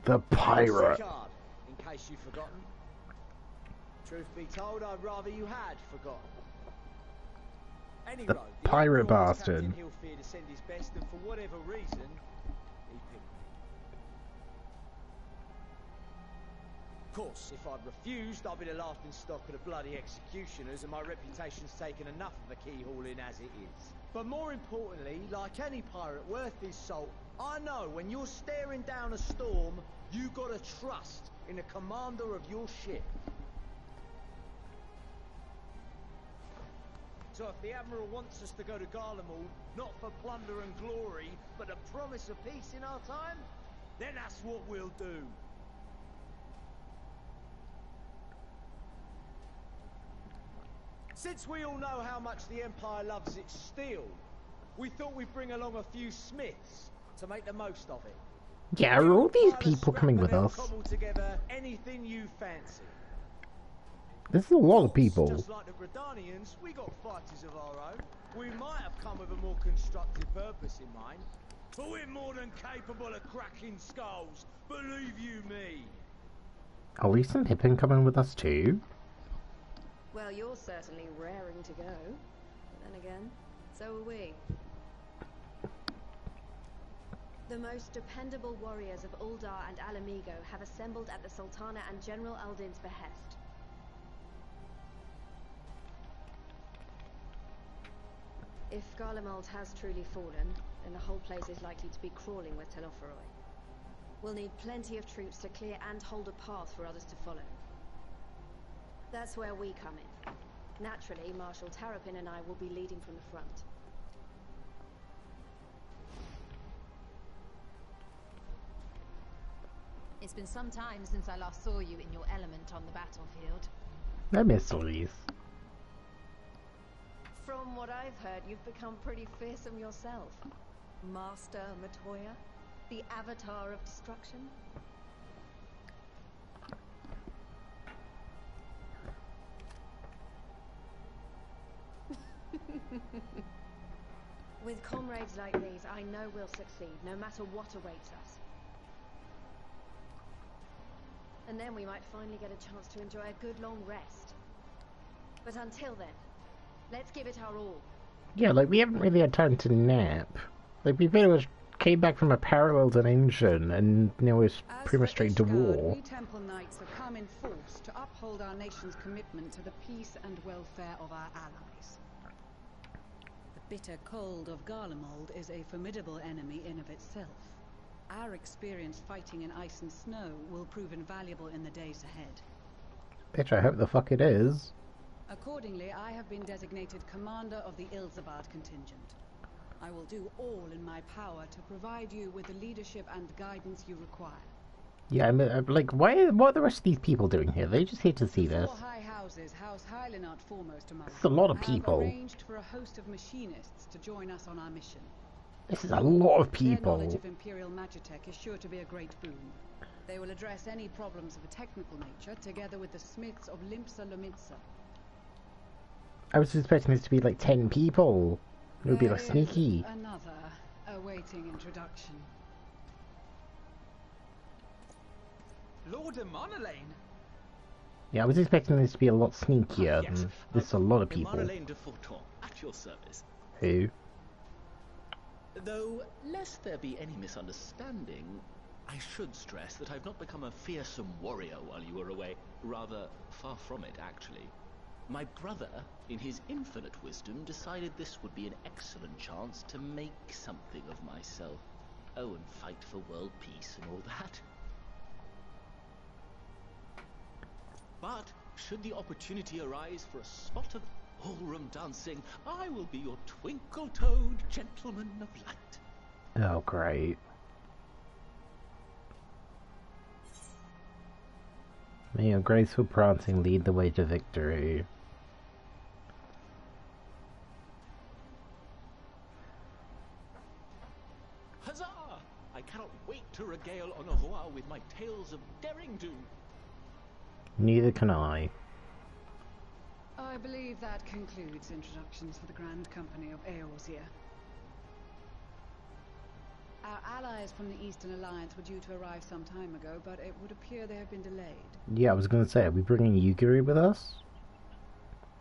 The pirate! In case you've forgotten. Truth be told, I'd rather you had forgotten. The pirate bastard. He'll fear to send his best, and for whatever reason, he picked me. Of course, if I'd refused, I'd be the laughing stock of the bloody executioners, and my reputation's taken enough of a keyhauling as it is. But more importantly, like any pirate worth his salt, I know when you're staring down a storm, you gotta trust in the commander of your ship. So if the Admiral wants us to go to Garlemald, not for plunder and glory, but a promise of peace in our time, then that's what we'll do. Since we all know how much the Empire loves its steel, we thought we'd bring along a few smiths to make the most of it. Yeah, are all these people coming with us? Cobble together anything you fancy. This is a lot of people. Just like the Gradanians, we got fighters of our own. We might have come with a more constructive purpose in mind, but we're more than capable of cracking skulls, believe you me. Are Lisa and Pippin coming with us too? Well, you're certainly raring to go. But then again, so are we. The most dependable warriors of Uldar and Alamigo have assembled at the Sultana and General Aldin's behest. If Garlemald has truly fallen, then the whole place is likely to be crawling with Telophoroi. We'll need plenty of troops to clear and hold a path for others to follow. That's where we come in. Naturally, Marshal Terrapin and I will be leading from the front. It's been some time since I last saw you in your element on the battlefield. I miss Lise. From what I've heard, you've become pretty fearsome yourself. Master Matoya, the Avatar of Destruction. With comrades like these, I know we'll succeed, no matter what awaits us. And then we might finally get a chance to enjoy a good long rest. But until then, let's give it our all. Yeah, like, we haven't really had time to nap. Like, we pretty much came back from a parallel dimension, and now we're pretty much straight to war. We Temple Knights have come in force to uphold our nation's commitment to the peace and welfare of our allies. The bitter cold of Garlemald is a formidable enemy in of itself. Our experience fighting in ice and snow will prove invaluable in the days ahead. Bitch, I hope the fuck it is. Accordingly, I have been designated commander of the Ilzabad contingent. I will do all in my power to provide you with the leadership and guidance you require. Yeah, I'm like, what are the rest of these people doing here? They just here to see this. Four high houses house Hylinart foremost among them. This is a lot of I people. have arranged for a host of machinists to join us on our mission. This is a lot of Their people. knowledge of Imperial Magitech is sure to be a great boon. They will address any problems of a technical nature together with the smiths of Limpsa Lomitsa. I was expecting this to be like 10 people. It would be like sneaky. Another awaiting introduction. Lord Monolane. Yeah, I was expecting this to be a lot sneakier than this. A lot of people. Monolane de Forton, at your service. Who? Though, lest there be any misunderstanding, I should stress that I've not become a fearsome warrior while you were away. Rather, far from it, actually. My brother, in his infinite wisdom, decided this would be an excellent chance to make something of myself. Oh, and fight for world peace and all that. But, should the opportunity arise for a spot of ballroom dancing, I will be your twinkle-toed gentleman of light. Oh, great. May your graceful prancing lead the way to victory. Huzzah! I cannot wait to regale Honovoa with my tales of daring-do. Neither can I. I believe that concludes introductions for the Grand Company of Eorzea. Our allies from the Eastern Alliance were due to arrive some time ago, but it would appear they have been delayed. Yeah, I was gonna say, are we bringing Yugiri with us?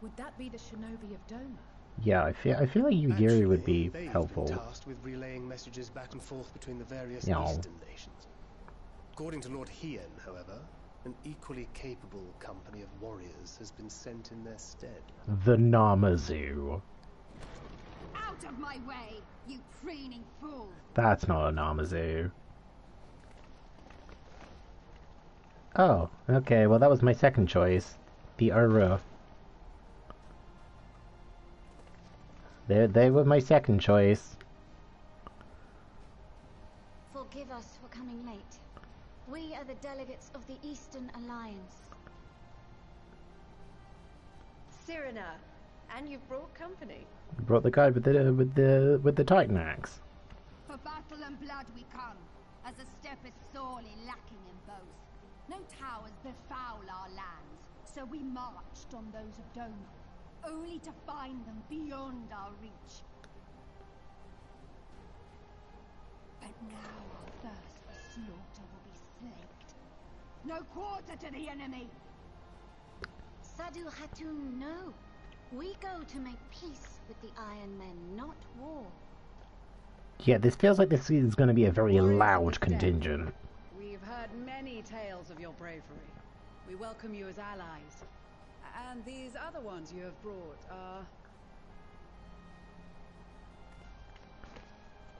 Would that be the Shinobi of Doma? Yeah, I feel like Yugiri would be They've helpful. been tasked with relaying messages back and forth between the various No. eastern nations. According to Lord Hien, however, an equally capable company of warriors has been sent in their stead. The Namazu. Out of my way, you preening fool! That's not a Namazu. Oh, okay, well that was my second choice. The Ura. They were my second choice. Forgive us for coming late. We are the delegates of the Eastern Alliance. Cyrena, and you've brought company. Brought the guy with the Titan axe. For battle and blood we come, as the steppe is sorely lacking in both. No towers befoul our lands, so we marched on those of Doma, only to find them beyond our reach. But now our thirst for slaughter will be slaked. No quarter to the enemy! Sadu Hatun, no. We go to make peace with the Iron Men, not war. Yeah, this feels like this is going to be a very loud contingent. We've heard many tales of your bravery. We welcome you as allies. And these other ones you have brought are...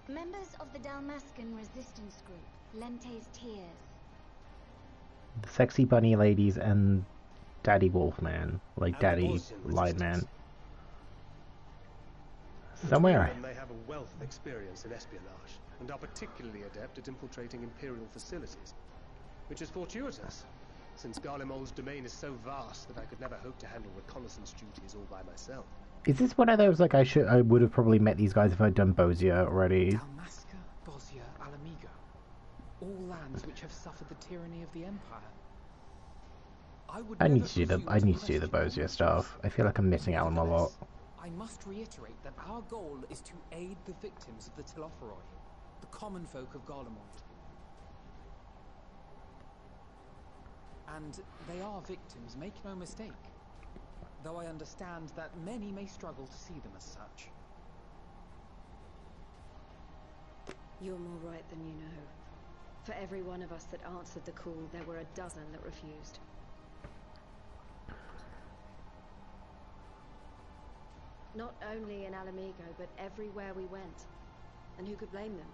Members of the Dalmascan resistance group, Lente's Tears. The sexy bunny ladies and Daddy Wolfman, like Daddy Lion Man. Somewhere. They have a wealth of experience in espionage, and are particularly adept at infiltrating Imperial facilities. Which is fortuitous, since Garlemald's domain is so vast that I could never hope to handle reconnaissance duties all by myself. Is this one of those, like, I would have probably met these guys if I'd done Bosnia already? Dalmasca, Bosnia, Alamigo. All lands which have suffered the tyranny of the Empire. I need to do the Bosnia stuff. I feel like I'm missing out on a lot. I must reiterate that our goal is to aid the victims of the Telophoroi, the common folk of Garlemald. And they are victims, make no mistake. Though I understand that many may struggle to see them as such. You're more right than you know. For every one of us that answered the call, there were a dozen that refused. Not only in Alamigo, but everywhere we went. And who could blame them?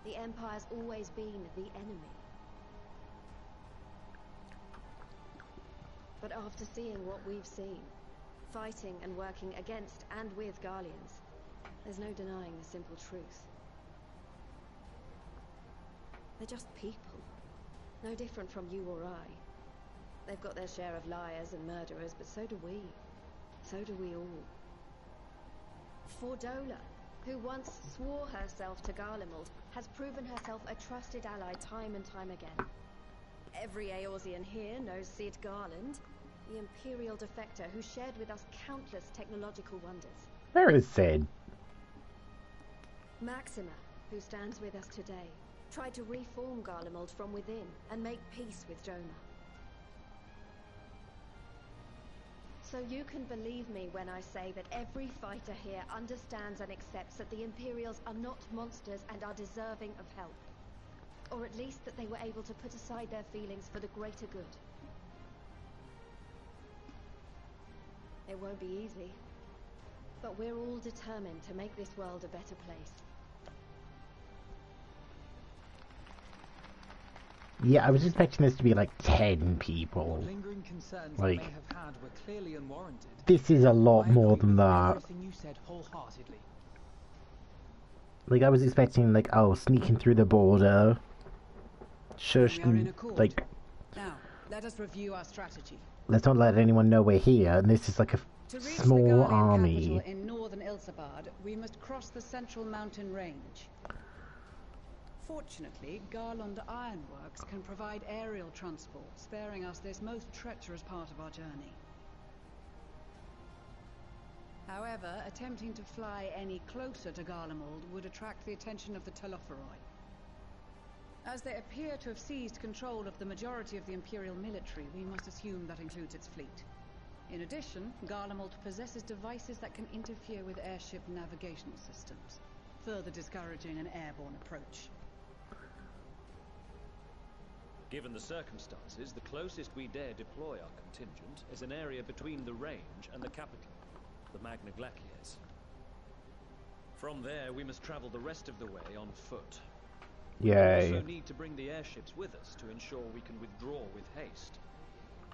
The Empire's always been the enemy. But after seeing what we've seen, fighting and working against and with Garleans, there's no denying the simple truth. They're just people. No different from you or I. They've got their share of liars and murderers, but so do we. So do we all. Fordola, who once swore herself to Garlemald, has proven herself a trusted ally time and time again. Every Eorzean here knows Cid Garland, the Imperial defector who shared with us countless technological wonders. Where is Cid? Maxima, who stands with us today, tried to reform Garlemald from within and make peace with Doma. So you can believe me when I say that every fighter here understands and accepts that the Imperials are not monsters and are deserving of help. Or at least that they were able to put aside their feelings for the greater good. It won't be easy, but we're all determined to make this world a better place. Yeah, I was expecting this to be like 10 people. Lingering concerns Like, they may have had were clearly unwarranted. this is a lot more than that. Everything you said wholeheartedly. Like, I was expecting, like, oh, sneaking through the border. Shush, We are in accord. like, Now, let us review our strategy. let's not let anyone know we're here, and this is like a To reach small the Guardian army. capital in northern Ilsabad, we must cross the central mountain range. Fortunately, Garland Ironworks can provide aerial transport, sparing us this most treacherous part of our journey. However, attempting to fly any closer to Garlemald would attract the attention of the Telophoroi. As they appear to have seized control of the majority of the Imperial military, we must assume that includes its fleet. In addition, Garlemald possesses devices that can interfere with airship navigational systems, further discouraging an airborne approach. Given the circumstances, the closest we dare deploy our contingent is an area between the range and the capital, the Magna Glaciers. From there, we must travel the rest of the way on foot. Yay. We also need to bring the airships with us to ensure we can withdraw with haste.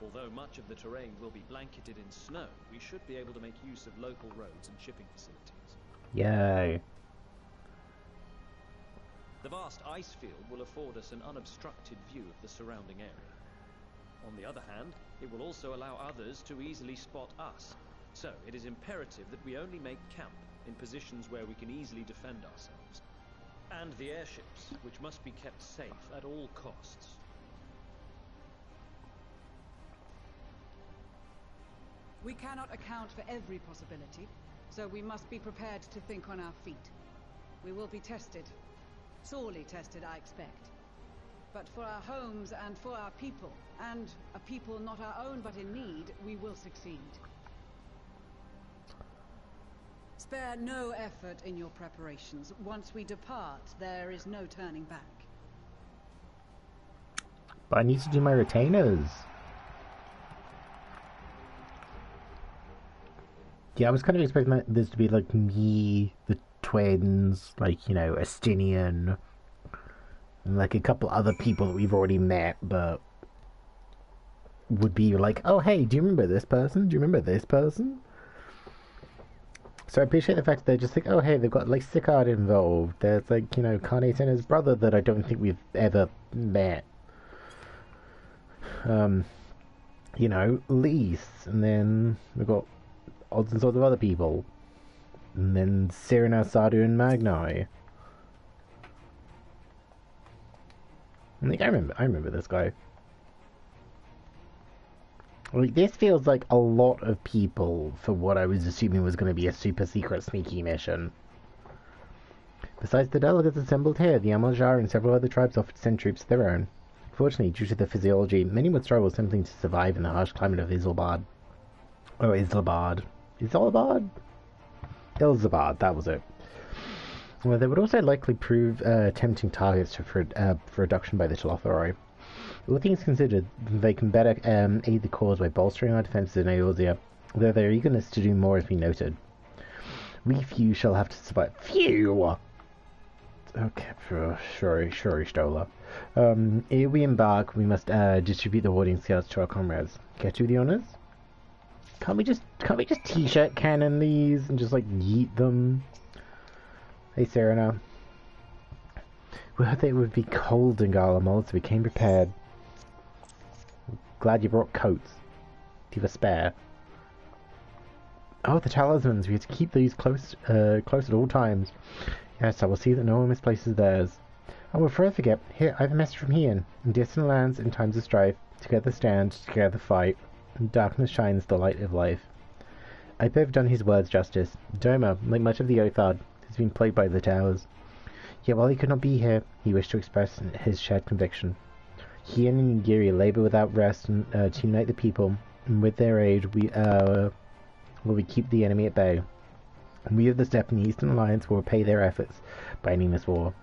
Although much of the terrain will be blanketed in snow, we should be able to make use of local roads and shipping facilities. Yay. The vast ice field will afford us an unobstructed view of the surrounding area. On the other hand, it will also allow others to easily spot us. So, it is imperative that we only make camp in positions where we can easily defend ourselves. And the airships, which must be kept safe at all costs. We cannot account for every possibility, so we must be prepared to think on our feet. We will be tested. Sorely tested, I expect. But for our homes and for our people, and a people not our own but in need, we will succeed. Spare no effort in your preparations. Once we depart, there is no turning back. But I need to do my retainers. Yeah, I was kind of expecting this to be like me, the twins, like, you know, Estinian, and like a couple other people that we've already met, but would be like, oh hey, do you remember this person? Do you remember this person? So I appreciate the fact that they're just like, oh hey, they've got like Sicard involved. There's like, you know, Carnate and his brother that I don't think we've ever met. You know, Lise, and then we've got odds and sorts of other people. And then Serena, Sadu, and Magni. Like, I remember this guy. Like, this feels like a lot of people for what I was assuming was going to be a super secret sneaky mission. Besides the delegates assembled here, the Amaljar and several other tribes offered to send troops of their own. Fortunately, due to their physiology, many would struggle simply to survive in the harsh climate of Islabad. Oh, Islabad. Ilzabad, that was it. Well, they would also likely prove tempting targets for reduction by the Telotheroi. All things considered, they can better aid the cause by bolstering our defences in Eorzea, though their eagerness to do more has been noted. We few shall have to survive. Few! Okay, sure, Stola. Ere we embark, we must distribute the warding scouts to our comrades. Get you the honours? Can't we just t-shirt cannon these and just like yeet them? Hey Serena. We heard that it would be cold in Garlemald, so we came prepared. Glad you brought coats. Do you have a spare? Oh, the talismans. We have to keep these close at all times. Yes, I will see that no one misplaces theirs. Oh, before I forget, here, I have a message from Ian. In distant lands, in times of strife, together stand, together fight. In darkness shines the light of life. I hope I have done his words justice. Doma, like much of the Othard, has been plagued by the towers. Yet while he could not be here, he wished to express his shared conviction. He and Ngiri labour without rest to unite the people, and with their aid will we keep the enemy at bay. And we of the Steppe and the Eastern Alliance will repay their efforts by ending this war.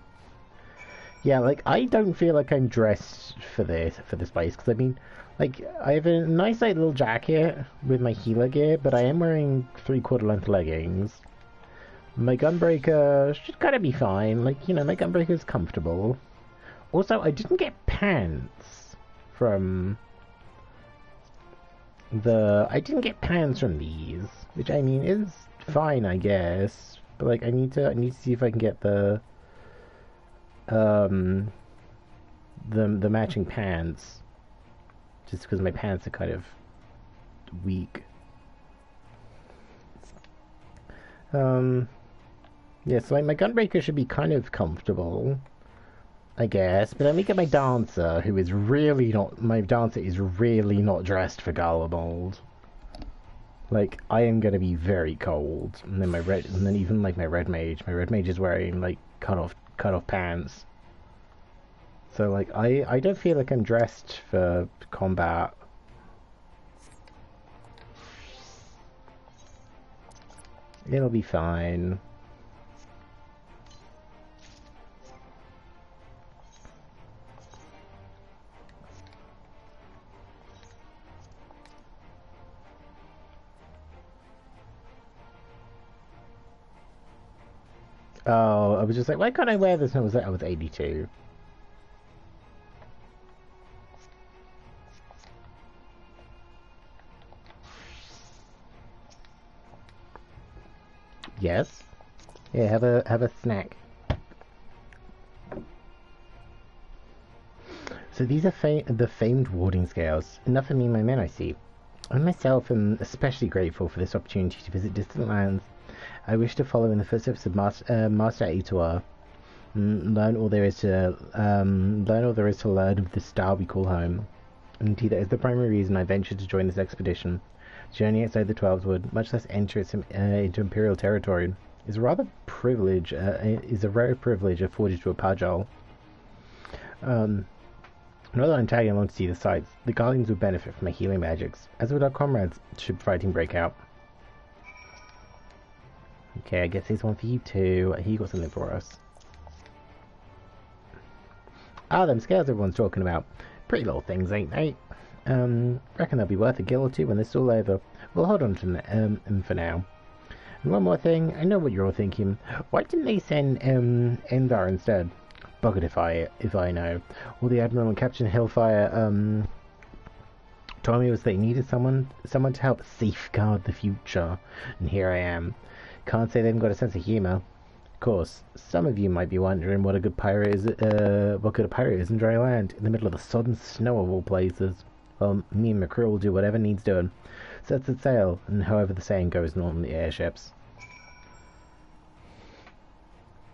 Yeah, like, I don't feel like I'm dressed for this place, because I mean, like, I have a nice like, little jacket with my healer gear, but I am wearing 3/4 length leggings. My gunbreaker should kind of be fine, like, you know, my gunbreaker is comfortable. Also, I didn't get pants from these, which I mean is fine, I guess. But like, I need to see if I can get the matching pants, just because my pants are kind of weak. Yeah, so like my gunbreaker should be kind of comfortable, I guess. But then we get my dancer, who is really not. My dancer is really not dressed for Garlemald. Like, I am gonna be very cold. And then even like my red mage is wearing like cut off pants. So like I don't feel like I'm dressed for combat. It'll be fine. Oh, I was just like, why can't I wear this? And I was 82. Yes? Yeah, have a snack. So these are the famed warding scales. Enough of me and my men, I see. I myself am especially grateful for this opportunity to visit distant lands. I wish to follow in the footsteps of Master Aitor, learn all there is to learn of the star we call home. Indeed, that is the primary reason I ventured to join this expedition. Journey outside the Twelveswood, much less enter into Imperial territory, is a rare privilege afforded to a Pajal. Not that I'm tagging along to see the sights. The Guardians would benefit from my healing magics, as would our comrades should fighting break out. Okay, I guess there's one for you too. He got something for us. Ah, them scales everyone's talking about. Pretty little things, ain't they? Reckon they'll be worth a gill or two when this is all over. We'll hold on to them for now. And one more thing, I know what you're all thinking. Why didn't they send Endar instead? Buggered if I know. All the Admiral and Captain Hellfire told me was they needed someone to help safeguard the future, and here I am. Can't say they haven't got a sense of humour. Of course, some of you might be wondering what a good pirate is. What good a pirate is in dry land, in the middle of the sodden snow of all places. Well, me and my crew will do whatever needs doing. Sets it sail, and however the saying goes on the airships.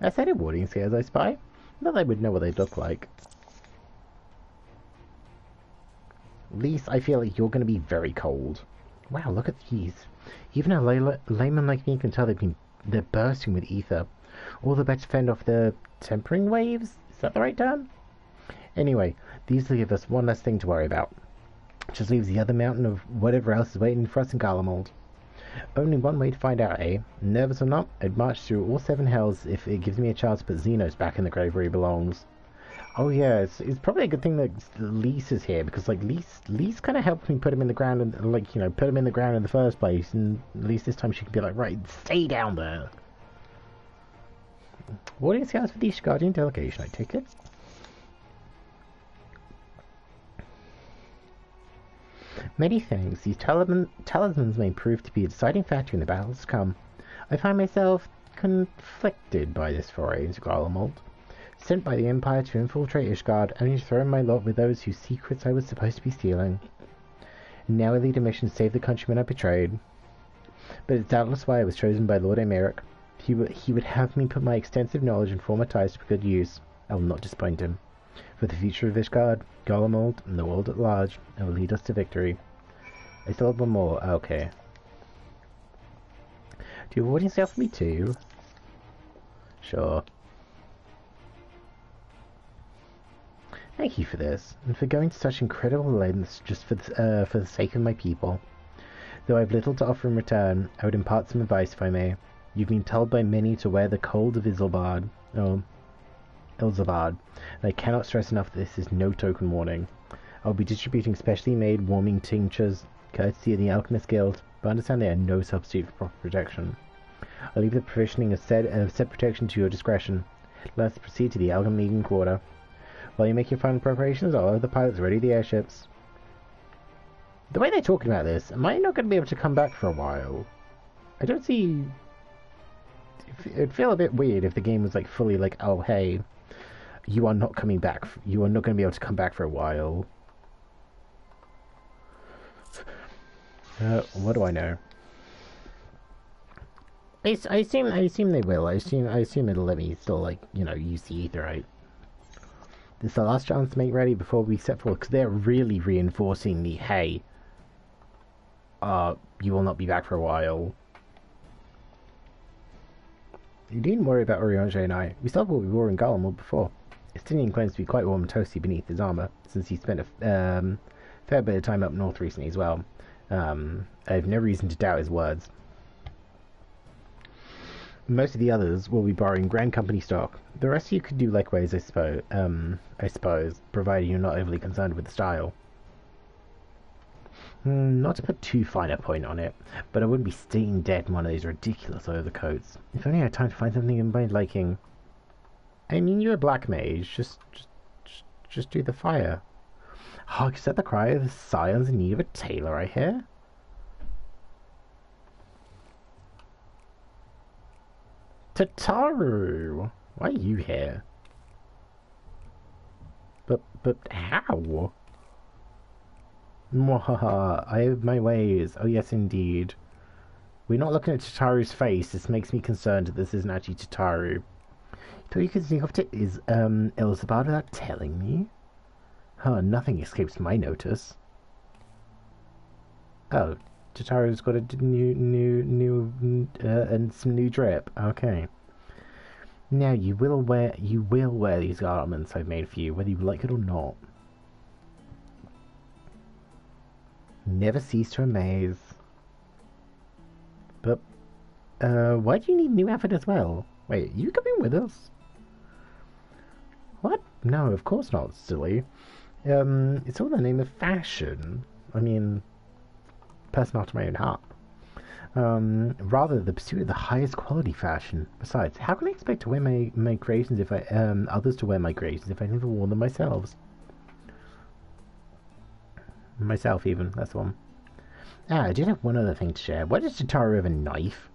I said it warding scales, I spy. Not that I would know what they look like. At least I feel like you're going to be very cold. Wow, look at these. Even a layman like me can tell they're bursting with ether. All the better to fend off the tempering waves? Is that the right term? Anyway, these will give us one less thing to worry about. Just leaves the other mountain of whatever else is waiting for us in Garlemald. Only one way to find out, eh? Nervous or not, I'd march through all 7 hells if it gives me a chance to put Xenos back in the grave where he belongs. Oh yeah, it's probably a good thing that Lise is here, because like Lise kind of helped me put him in the ground, and like, you know, put him in the ground in the first place, and at least this time she can be like, right, stay down there. Warding scouts for the Ishgardian delegation, I take it. Many thanks. These talismans may prove to be a deciding factor in the battles to come. I find myself conflicted by this foray into Garlemald. Sent by the Empire to infiltrate Ishgard, only to throw in my lot with those whose secrets I was supposed to be stealing. And now I lead a mission to save the countrymen I betrayed. But it's doubtless why I was chosen by Lord Emeric. He would have me put my extensive knowledge and former ties to good use. I will not disappoint him. For the future of Ishgard, Garlemald, and the world at large, I will lead us to victory. I still have one more. Okay. Do you have warding scale for me too? Sure. Thank you for this, and for going to such incredible lengths just for the sake of my people. Though I have little to offer in return, I would impart some advice if I may. You've been told by many to wear the cold of Ilzabad, and I cannot stress enough that this is no token warning. I'll be distributing specially made warming tinctures, courtesy of the Alchemist Guild, but understand they are no substitute for proper protection. I'll leave the provisioning of said protection to your discretion. Let us proceed to the Algam Legion Quarter. While you make your final preparations, I'll have the pilots ready the airships. The way they're talking about this, am I not going to be able to come back for a while? I don't see... It'd feel a bit weird if the game was like fully like, oh hey, you are not coming back. You are not going to be able to come back for a while. What do I know? I assume they will. I assume it'll let me still, like, you know, use the aetherite. This is the last chance to make ready before we set forward, because they're really reinforcing the, hey, you will not be back for a while. You needn't worry about Urianger and I. We saw what we were in Garlemald before. Estinian claims to be quite warm and toasty beneath his armour, since he spent a fair bit of time up north recently as well. I have no reason to doubt his words. Most of the others will be borrowing Grand Company stock. The rest of you could do likewise, I suppose, provided you're not overly concerned with the style. Not to put too fine a point on it, but I wouldn't be staying dead in one of these ridiculous overcoats. If only I had time to find something in my liking. I mean, you're a black mage. Just do the fire. Hark, is that the cry of the scions in need of a tailor, I hear? Tataru! Why are you here? But how? Mwahaha, I have my ways. Oh yes, indeed. We're not looking at Tataru's face. This makes me concerned that this isn't actually Tataru. Thought you could sneak off to Elzabad without telling me? Huh, nothing escapes my notice. Oh, Tataru's got a and some new drip. Okay. Now you will wear these garments I've made for you, whether you like it or not. Never cease to amaze. But why do you need a new outfit as well? Wait, are you coming with us? What? No, of course not, silly. It's all in the name of fashion. I mean, person after my own heart. Rather the pursuit of the highest quality fashion. Besides, how can I expect to wear my creations if others to wear my creations if I never wore them myself? Myself, even. That's the one. Ah, I did have one other thing to share. Why does Tataru have a knife?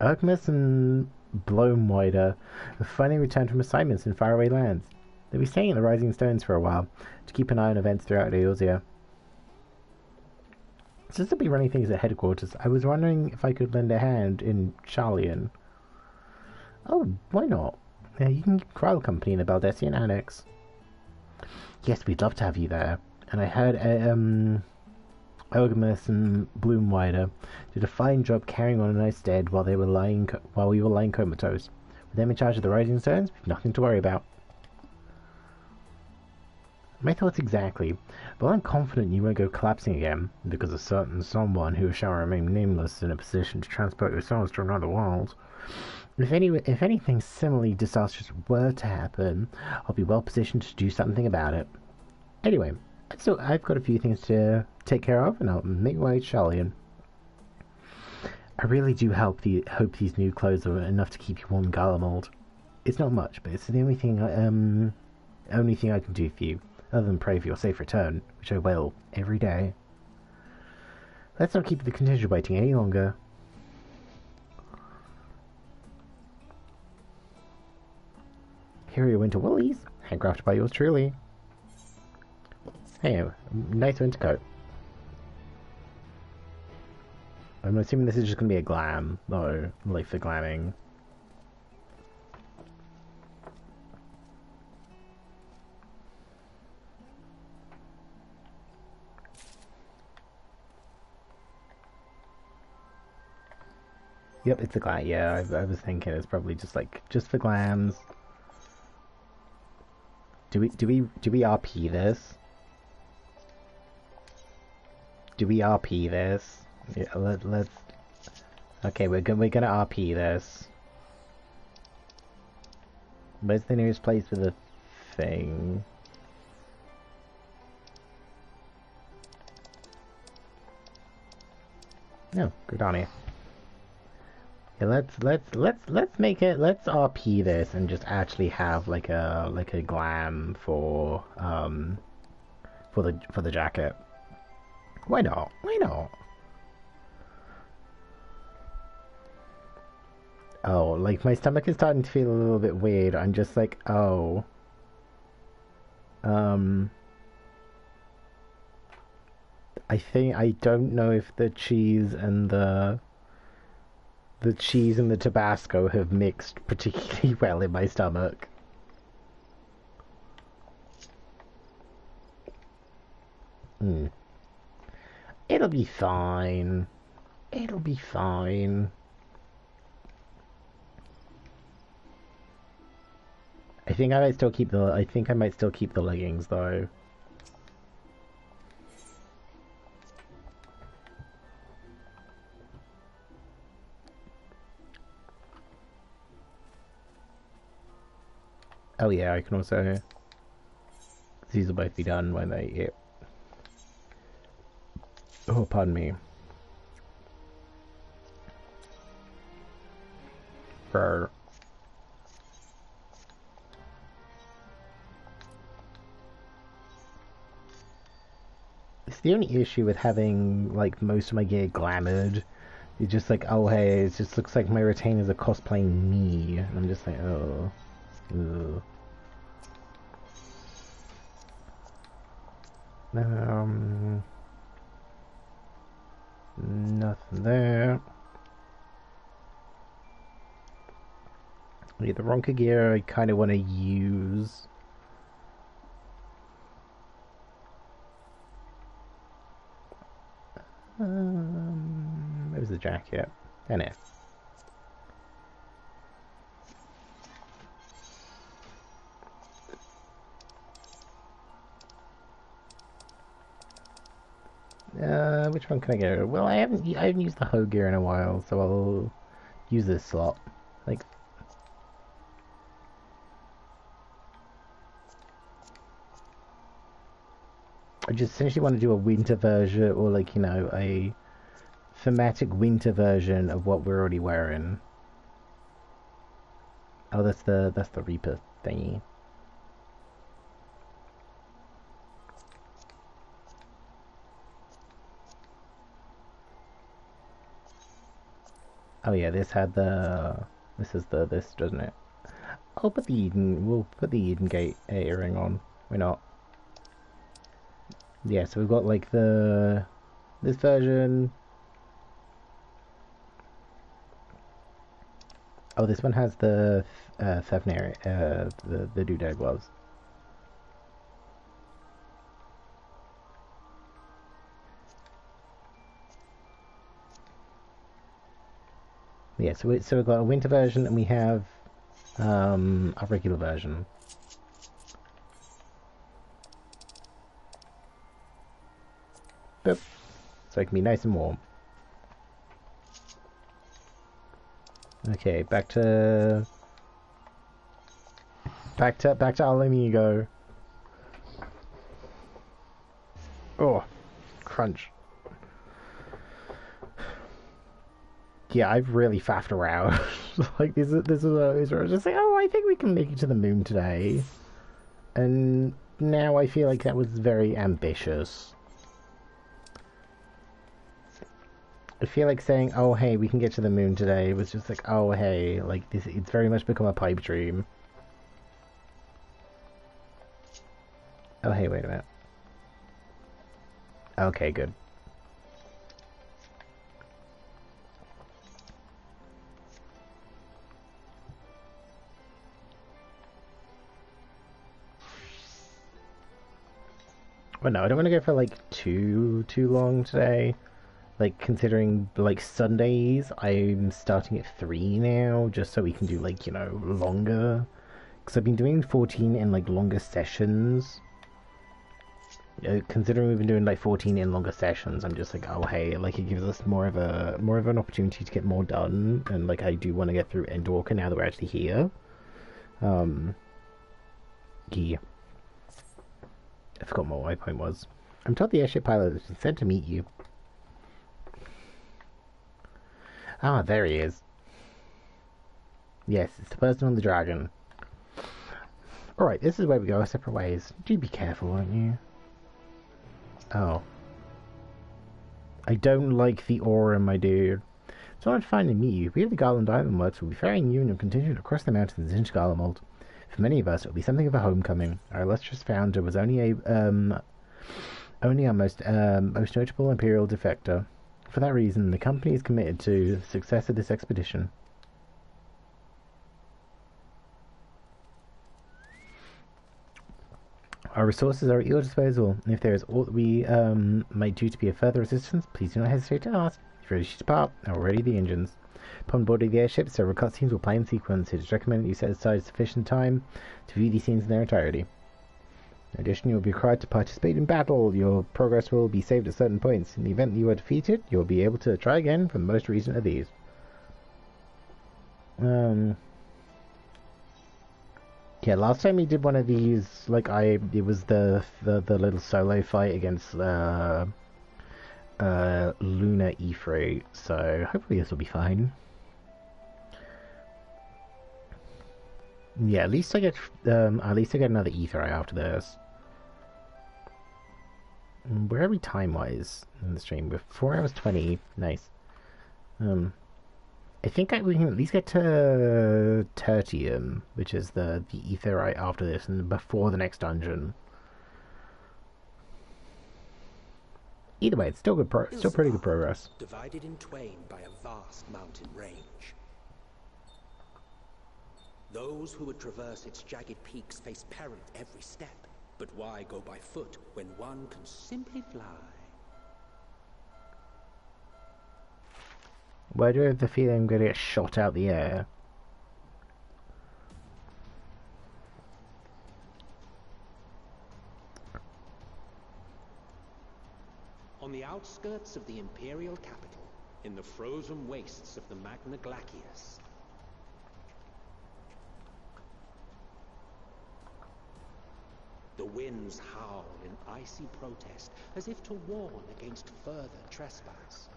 Ergmus and Bloomwider have finally returned from assignments in faraway lands. They'll be staying at the Rising Stones for a while, to keep an eye on events throughout Eorzea. Since they'll be running things at headquarters, I was wondering if I could lend a hand in Charlian. Oh, why not? You can crowd company in the Baldessian Annex. Yes, we'd love to have you there. And I heard Ergmus and Bloomwider did a fine job carrying on in our stead while we were lying comatose. With them in charge of the Rising Stones, we've nothing to worry about. My thoughts exactly, but I'm confident you won't go collapsing again, because a certain someone who shall remain nameless is in a position to transport your souls to another world. If anything similarly disastrous were to happen, I'll be well positioned to do something about it. Anyway, so I've got a few things to take care of, and I'll make my way to Charlian. I really do hope these new clothes are enough to keep you warm, Garlemald. It's not much, but it's the only thing I can do for you, other than pray for your safe return, which I will every day. Let's not keep the contingent waiting any longer. Here are your winter woolies, handcrafted by yours truly. Hey, nice winter coat. I'm assuming this is just going to be a glam, though, like for glamming. Yep, it's a glam. Yeah, I was thinking it's probably just for glams. Do we RP this? Do we RP this? Yeah, let's. Okay, we're gonna RP this. Where's the nearest place for the thing? No, Gridania. Yeah, let's make it. Let's RP this and just actually have like a glam for the jacket. Why not? Why not? Oh, like my stomach is starting to feel a little bit weird. I'm just like, oh. I don't know if the cheese and the Tabasco have mixed particularly well in my stomach. It'll be fine. It'll be fine. I think I might still keep the leggings though. Oh yeah, I can also. These will both be done when they. Yep. Oh, pardon me. Brr. It's the only issue with having like most of my gear glamoured It's just like, oh hey, it just looks like my retainers are cosplaying me. And I'm just like, oh. Ugh. Nothing there. Yeah, the Ronka gear I kind of want to use. Where's the jacket? And it. Which one can I go? Well, I haven't used the hoe gear in a while, so I'll use this slot. Like, I just essentially want to do a winter version, or like, you know, a thematic winter version of what we're already wearing. Oh, that's the Reaper thingy. Oh yeah, this had the... This is this, doesn't it? I'll put the Eden... We'll put the Eden Gate earring on. Why not? Yeah, so we've got like the... This version... Oh, this one has the ffxiv, the doodad gloves. Yeah, so we've got a winter version and we have a regular version. Boop. So it can be nice and warm. Okay, back to Alamigo. Oh, crunch. Yeah, I've really faffed around. Like this is where I was just like, oh, I think we can make it to the moon today, and now I feel like that was very ambitious. I feel like saying, oh hey, we can get to the moon today was just like, oh hey, like this, it's very much become a pipe dream. Oh hey, wait a minute. Okay, good. Well, no, I don't want to go for like too long today. Like, considering, like, Sundays, I'm starting at 3 now, just so we can do, like, you know, longer. Because I've been doing 14 in, like, longer sessions. Considering we've been doing, like, 14 in longer sessions, I'm just like, oh, hey, like, it gives us more of an opportunity to get more done. And, like, I do want to get through Endwalker now that we're actually here. Yeah. I forgot what my point was. I'm told the airship pilot has been sent to meet you. Ah, there he is. Yes, it's the person on the dragon. Alright, this is where we go our separate ways. Do be careful, won't you? Oh. I don't like the aura, my dude. It's not fine to meet you. We of the Garland Island Works will be ferrying you and your contingent across the mountains into Garlemald. For many of us, it will be something of a homecoming. Our illustrious founder was only our most notable imperial defector. For that reason, the company is committed to the success of this expedition. Our resources are at your disposal, and if there is aught that we might do to be of further assistance, please do not hesitate to ask. If you're ready to depart, now ready the engines. Upon boarding the airship, several cutscenes will play in sequence. It is recommended that you set aside sufficient time to view these scenes in their entirety. In addition, you will be required to participate in battle. Your progress will be saved at certain points. In the event that you are defeated, you will be able to try again from the most recent of these. Yeah, last time we did one of these, like it was the little solo fight against Luna Ifrit. So hopefully this will be fine. Yeah, at least I get another ether eye after this. Where are we time-wise in the stream? We're 4 hours 20. Nice. I think we can at least get to Tertium, which is the ether right after this and before the next dungeon. Either way, it's still good. Still pretty good progress. Divided in twain by a vast mountain range. Those who would traverse its jagged peaks face peril at every step. But why go by foot when one can simply fly? Why do I have the feeling I'm going to get shot out the air? On the outskirts of the imperial capital, in the frozen wastes of the Magna Glacius, the winds howl in icy protest, as if to warn against further trespass.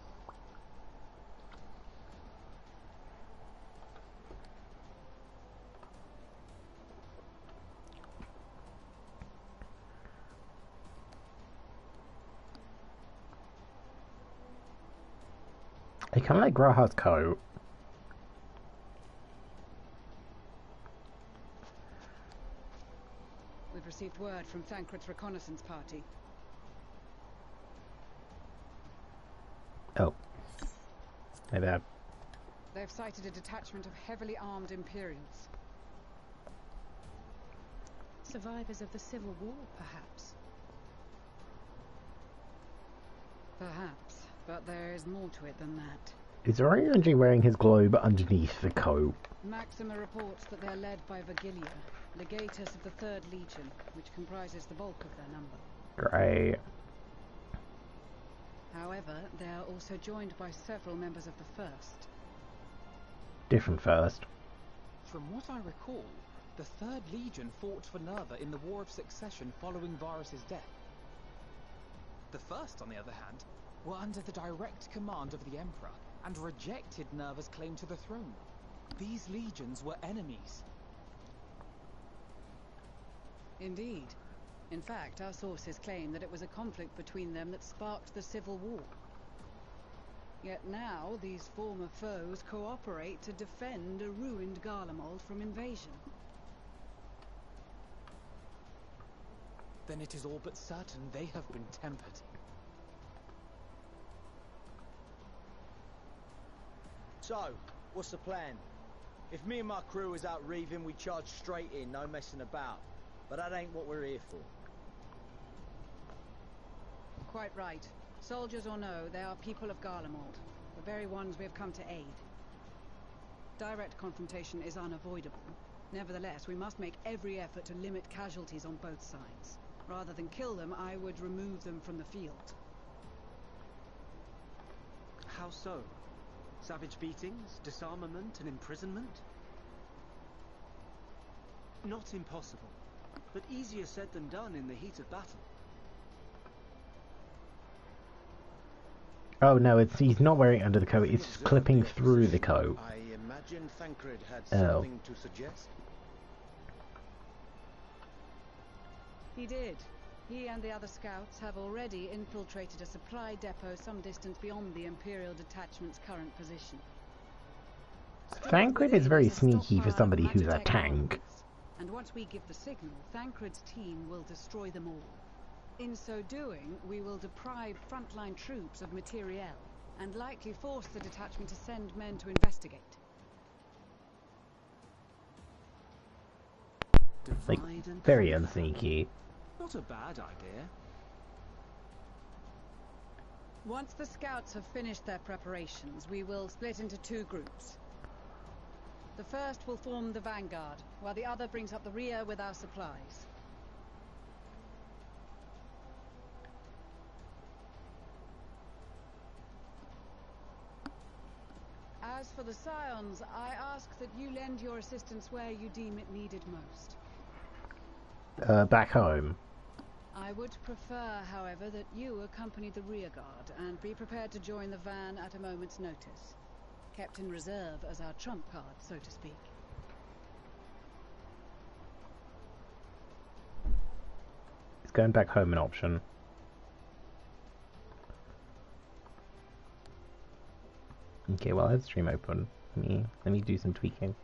I kind of like Graha's coat. We've received word from Thancred's reconnaissance party. Oh. My bad. They've sighted a detachment of heavily armed Imperials. Survivors of the Civil War, perhaps? Perhaps, but there is more to it than that. Is Orionji wearing his globe underneath the coat? Maxima reports that they're led by Vergilia, legatus of the 3rd Legion, which comprises the bulk of their number. Great. However, they are also joined by several members of the 1st. Different first. From what I recall, the 3rd Legion fought for Nerva in the War of Succession following Varus's death. The 1st, on the other hand, were under the direct command of the Emperor and rejected Nerva's claim to the throne. These legions were enemies. Indeed. In fact, our sources claim that it was a conflict between them that sparked the Civil War. Yet now, these former foes cooperate to defend a ruined Garlemald from invasion. Then it is all but certain they have been tempered. So, what's the plan? If me and my crew is out reaving, we charge straight in, no messing about. But that ain't what we're here for. Quite right. Soldiers or no, they are people of Garlemald, the very ones we have come to aid. Direct confrontation is unavoidable. Nevertheless, we must make every effort to limit casualties on both sides. Rather than kill them, I would remove them from the field. How so? Savage beatings, disarmament, and imprisonment? Not impossible, but easier said than done in the heat of battle. Oh no, he's not wearing it under the coat, it's just clipping through the coat. I imagine Thancred had Oh. something to suggest. He did. He and the other scouts have already infiltrated a supply depot some distance beyond the Imperial detachment's current position. Thancred is very sneaky for somebody who's a tank. And once we give the signal, Thancred's team will destroy them all. In so doing, we will deprive frontline troops of materiel, and likely force the detachment to send men to investigate. Like, very unsneaky. Not a bad idea. Once the scouts have finished their preparations, we will split into 2 groups. The first will form the vanguard, while the other brings up the rear with our supplies. As for the Scions, I ask that you lend your assistance where you deem it needed most. Back home. I would prefer, however, that you accompany the rearguard and be prepared to join the van at a moment's notice. Kept in reserve as our trump card, so to speak. Is going back home an option? Okay, well I have stream open. Let me do some tweaking.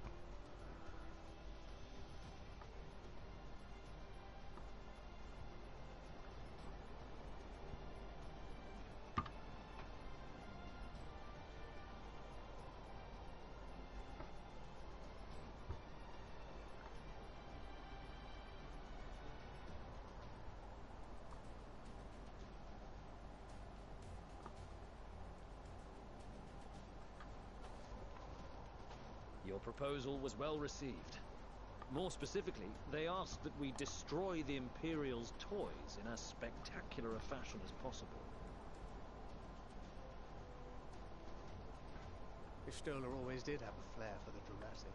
Your proposal was well received. More specifically, they asked that we destroy the Imperial's toys in as spectacular a fashion as possible. Ishtola always did have a flair for the dramatic.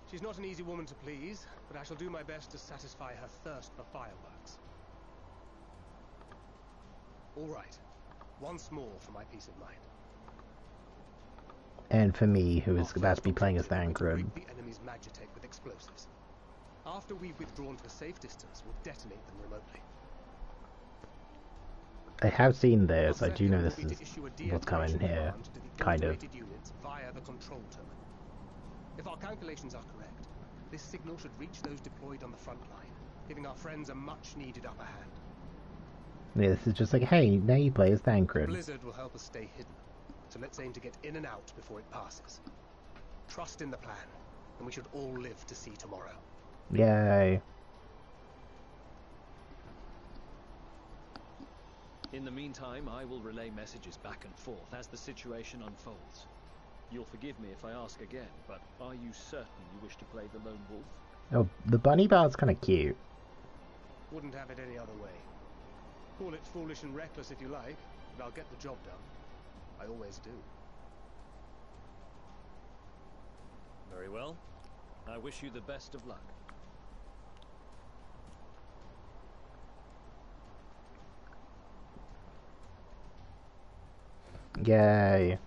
She's not an easy woman to please, but I shall do my best to satisfy her thirst for fireworks. All right. Once more for my peace of mind. And for me, who is about to be playing as Thancred. The enemy's magitech with explosives. After we've withdrawn to a safe distance, we'll detonate them remotely. I have seen this. I do know this is what's coming here. Kind of. Units via the control terminal. If our calculations are correct, this signal should reach those deployed on the front line, giving our friends a much-needed upper hand. Yeah, this is just like, hey, now you play as Thancred. Blizzard will help us stay hidden. So let's aim to get in and out before it passes. Trust in the plan, and we should all live to see tomorrow. Yay. In the meantime, I will relay messages back and forth as the situation unfolds. You'll forgive me if I ask again, but are you certain you wish to play the lone wolf? Oh, the bunny bar's kind of cute. Wouldn't have it any other way. Call it foolish and reckless if you like, but I'll get the job done. I always do. Very well. I wish you the best of luck. Yay.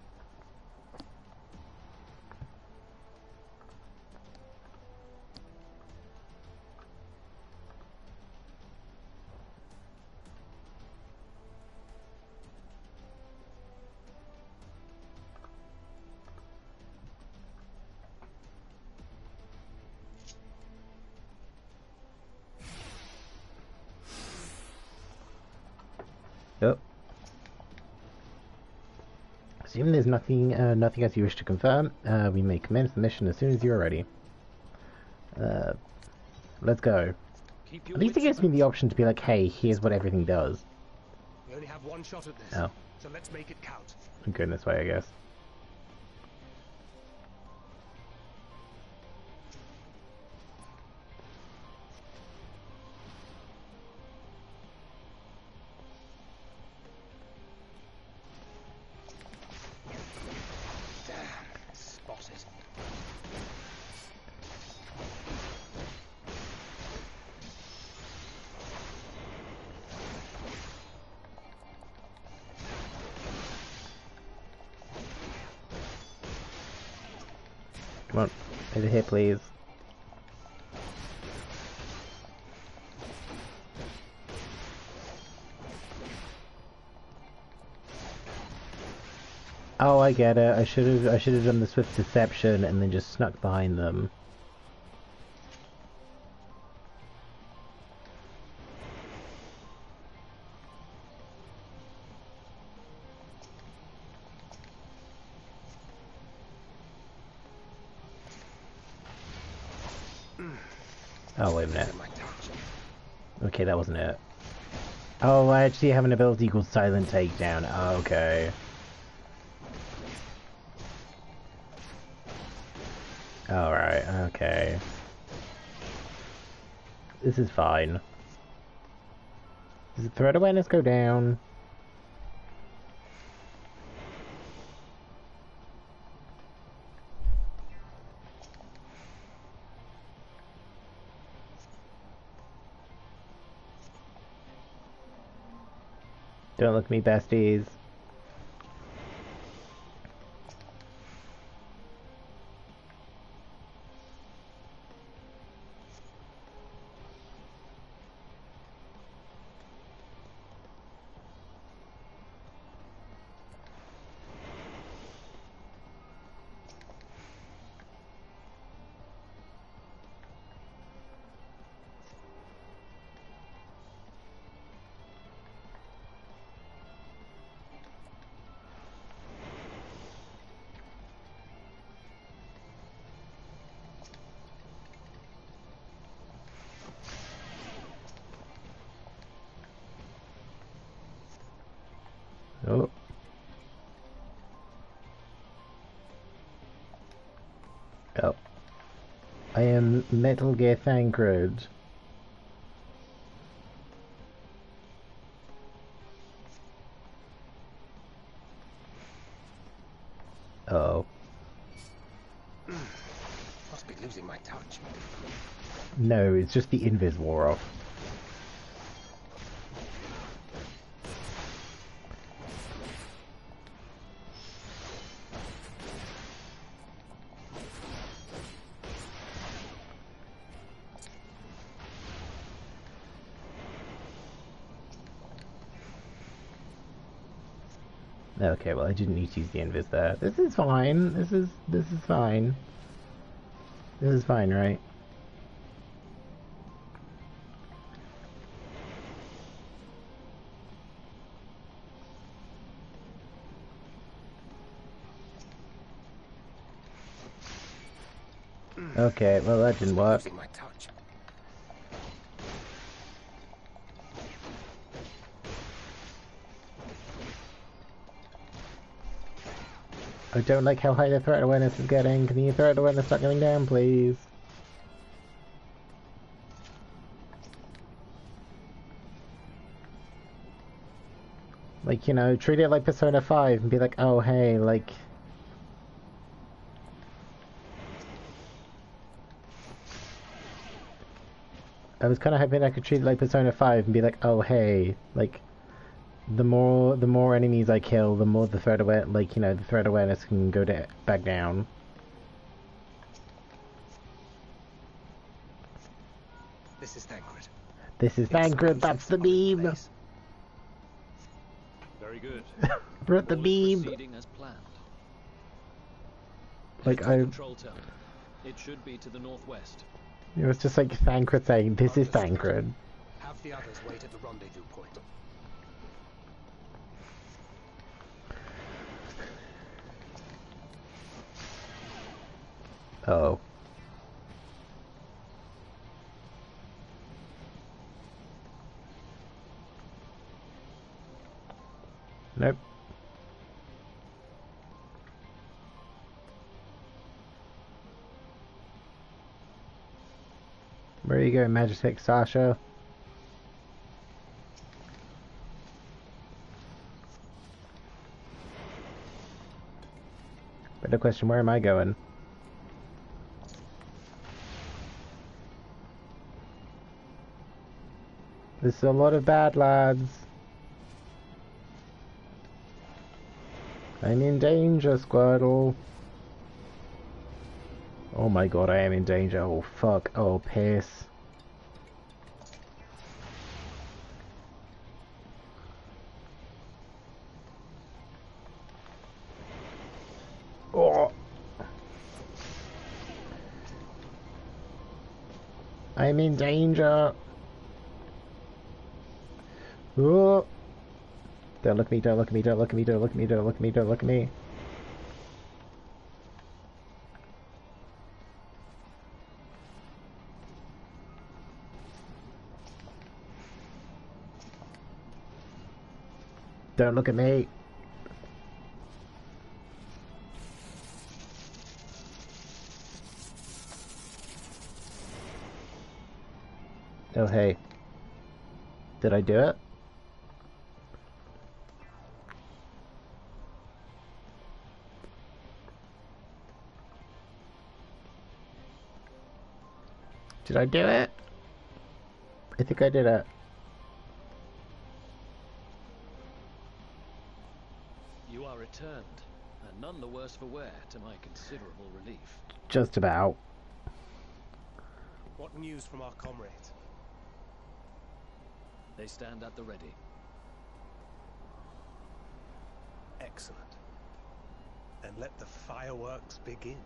Yep. Assuming there's nothing else you wish to confirm, we may commence the mission as soon as you're ready. Let's go. At least it gives me the option to be like, hey, here's what everything does. We only have one shot at this, oh. So let's make it count. Goodness way, I guess. Come on, over here, please. Oh, I get it. I should have done the swift deception and then just snuck behind them. Oh, wait a minute. Okay, that wasn't it. Oh, I actually have an ability called Silent Takedown. Okay. Alright, okay. This is fine. Does the threat awareness go down? Don't look at me, besties. Oh. I am Metal Gear Thancred. Oh. Must be losing my touch. No, it's just the invis wore off. Okay, well I didn't need to use the invis there. This is fine. This is fine. This is fine, right? Okay, well that didn't work. I don't like how high the threat awareness is getting. Can the threat awareness start going down, please? Like, you know, treat it like Persona 5 and be like, oh, hey, like... I was kind of hoping I could treat it like Persona 5 and be like, oh, hey, like... The more enemies I kill, the more the threat awareness, like, you know, the threat awareness can go back down. This is Thancred. This is Thancred, that's the beam! Very good. Brought the beam! Proceeding as planned. Like, Control tower. It should be to the northwest. It was just like Thancred saying, this is Thancred. Have the others wait at the rendezvous point. Oh. Nope. Where you going, Magitek Sasha? Better question, where am I going? There's a lot of bad lads. I'm in danger, Squirtle. Oh my god, I am in danger. Oh fuck. Oh, piss. Oh. I'm in danger. Oh. Don't look at me, don't look at me, don't look at me, don't look at me, don't look at me, don't look at me. Don't look at me. Oh hey. Did I do it? Did I do it? I think I did it. You are returned, and none the worse for wear, to my considerable relief. Just about. What news from our comrades? They stand at the ready. Excellent. Then let the fireworks begin.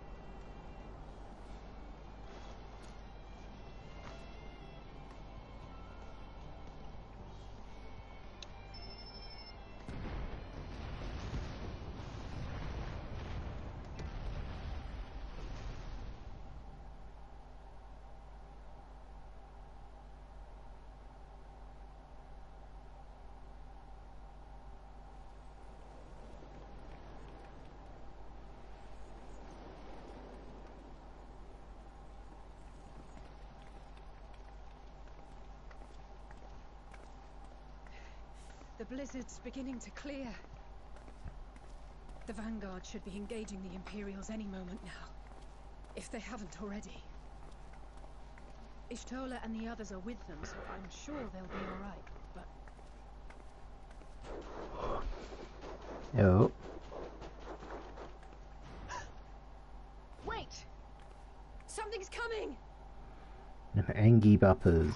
blizzard's beginning to clear. The Vanguard should be engaging the Imperials any moment now, if they haven't already. Ishtola and the others are with them, so I'm sure they'll be alright, but... Oh. Wait! Something's coming! Angie buppers.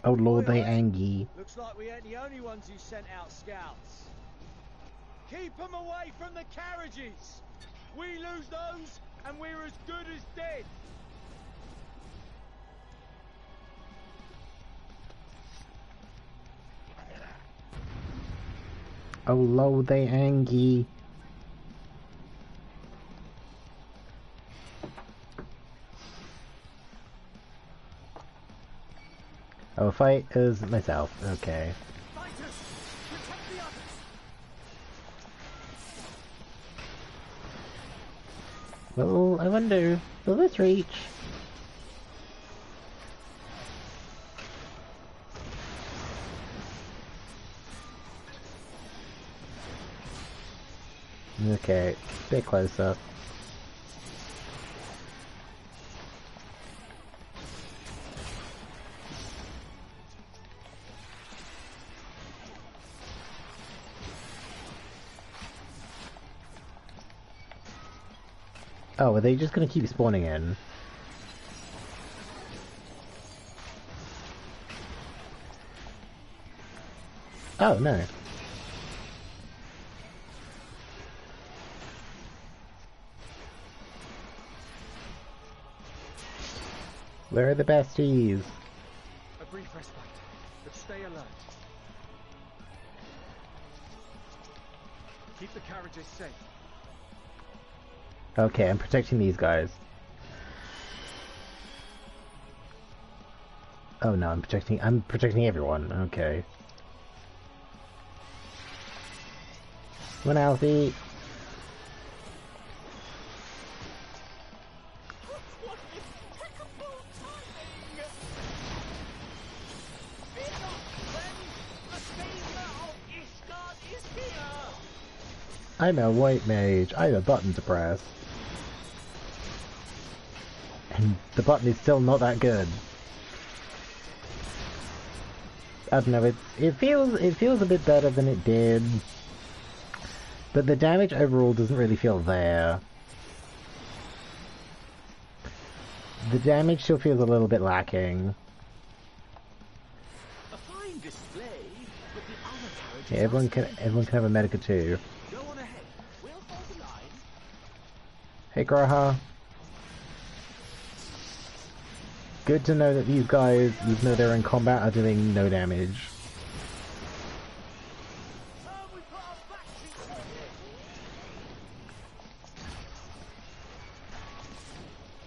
Oh lord, they Angie. Looks like we ain't the only ones who sent out scouts. Keep them away from the carriages! We lose those, and we're as good as dead! Oh lord, they Angie. Oh, fight as myself. Okay. Well, I wonder, will this reach? Okay, bit closer. Oh, are they just gonna keep spawning in? Oh, no. Where are the besties? A brief respite, but stay alert. Keep the carriages safe. Okay, I'm protecting these guys. Oh no, I'm protecting everyone. Okay. Come on, Alfie. I'm a white mage. I have a button to press. And the button is still not that good. I don't know, it feels a bit better than it did. But the damage overall doesn't really feel there. The damage still feels a little bit lacking. A fine display, but the other carriages Yeah, everyone can have a Medica too. Go on ahead. We'll hold the line. Hey Graha. Good to know that these guys, even though they're in combat, are doing no damage.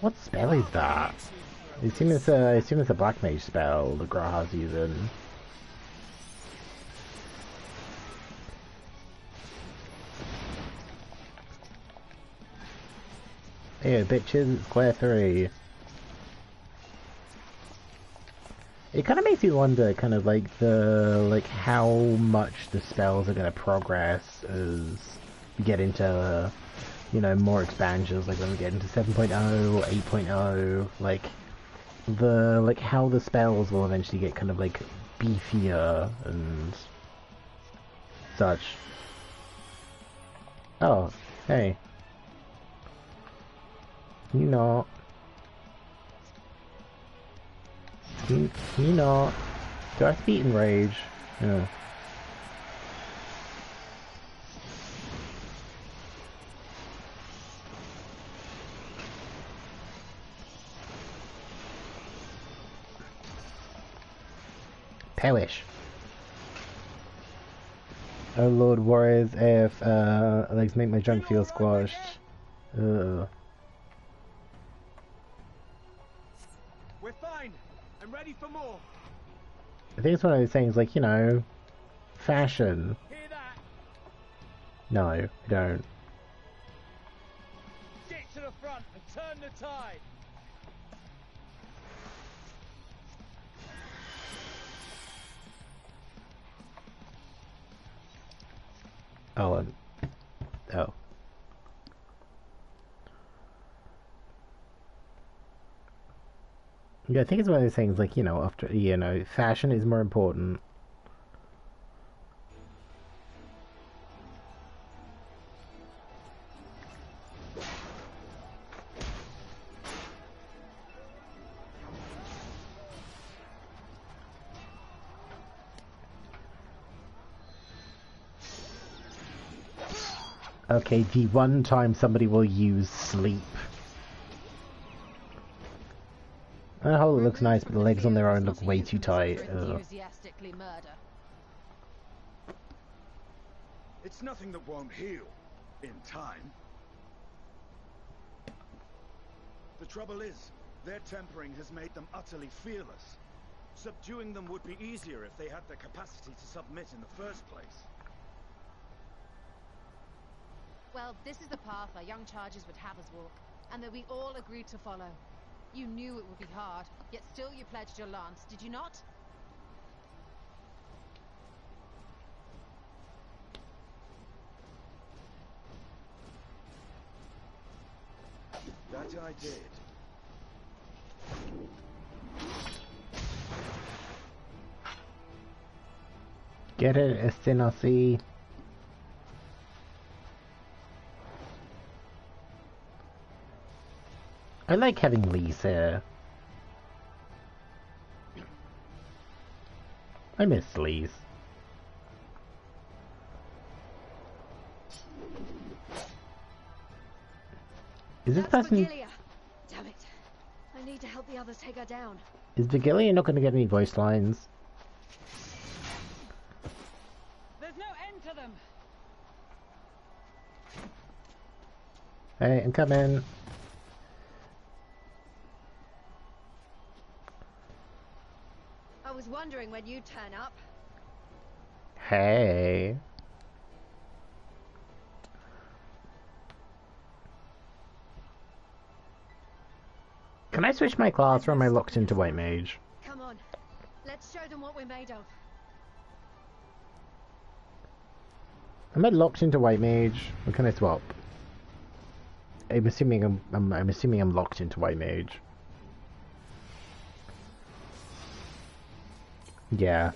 What spell is that? I assume it's a black mage spell the Graha's using. Hey bitches, it's Square 3. It kind of makes you wonder, kind of like how much the spells are going to progress as we get into, you know, more expansions, like when we get into 7.0, 8.0, like how the spells will eventually get kind of like beefier and such. Oh, hey. You know. Can you not? Do I speak in rage? Yeah. Perish. Oh Lord, warriors, if legs make my junk feel squashed. Ugh. We're fine. I'm ready for more. I think it's one of those things like, you know, fashion. Hear that? No, I don't. Get to the front and turn the tide. Oh, oh. Yeah, I think it's one of those things, like, you know, after, you know, fashion is more important. Okay, the one time somebody will use sleep. The whole looks nice, but the legs on their own look way too tight. It's nothing that won't heal in time. The trouble is, their tempering has made them utterly fearless. Subduing them would be easier if they had the capacity to submit in the first place. Well, this is the path our young charges would have us walk, and that we all agreed to follow. You knew it would be hard, yet still you pledged your lance, did you not? That I did. Get it, Estinasi. I like having Lise here. I miss Lise. Is this person... Vigilia. Damn it. I need to help the others take her down. Is Vigilia not going to get any voice lines? There's no end to them. Hey, I'm coming. I was wondering when you'd turn up. Hey. Can I switch my class or am I locked into White Mage? Come on. Let's show them what we're made of. Am I locked into White Mage? Or can I swap? I'm assuming I'm locked into White Mage. Yeah.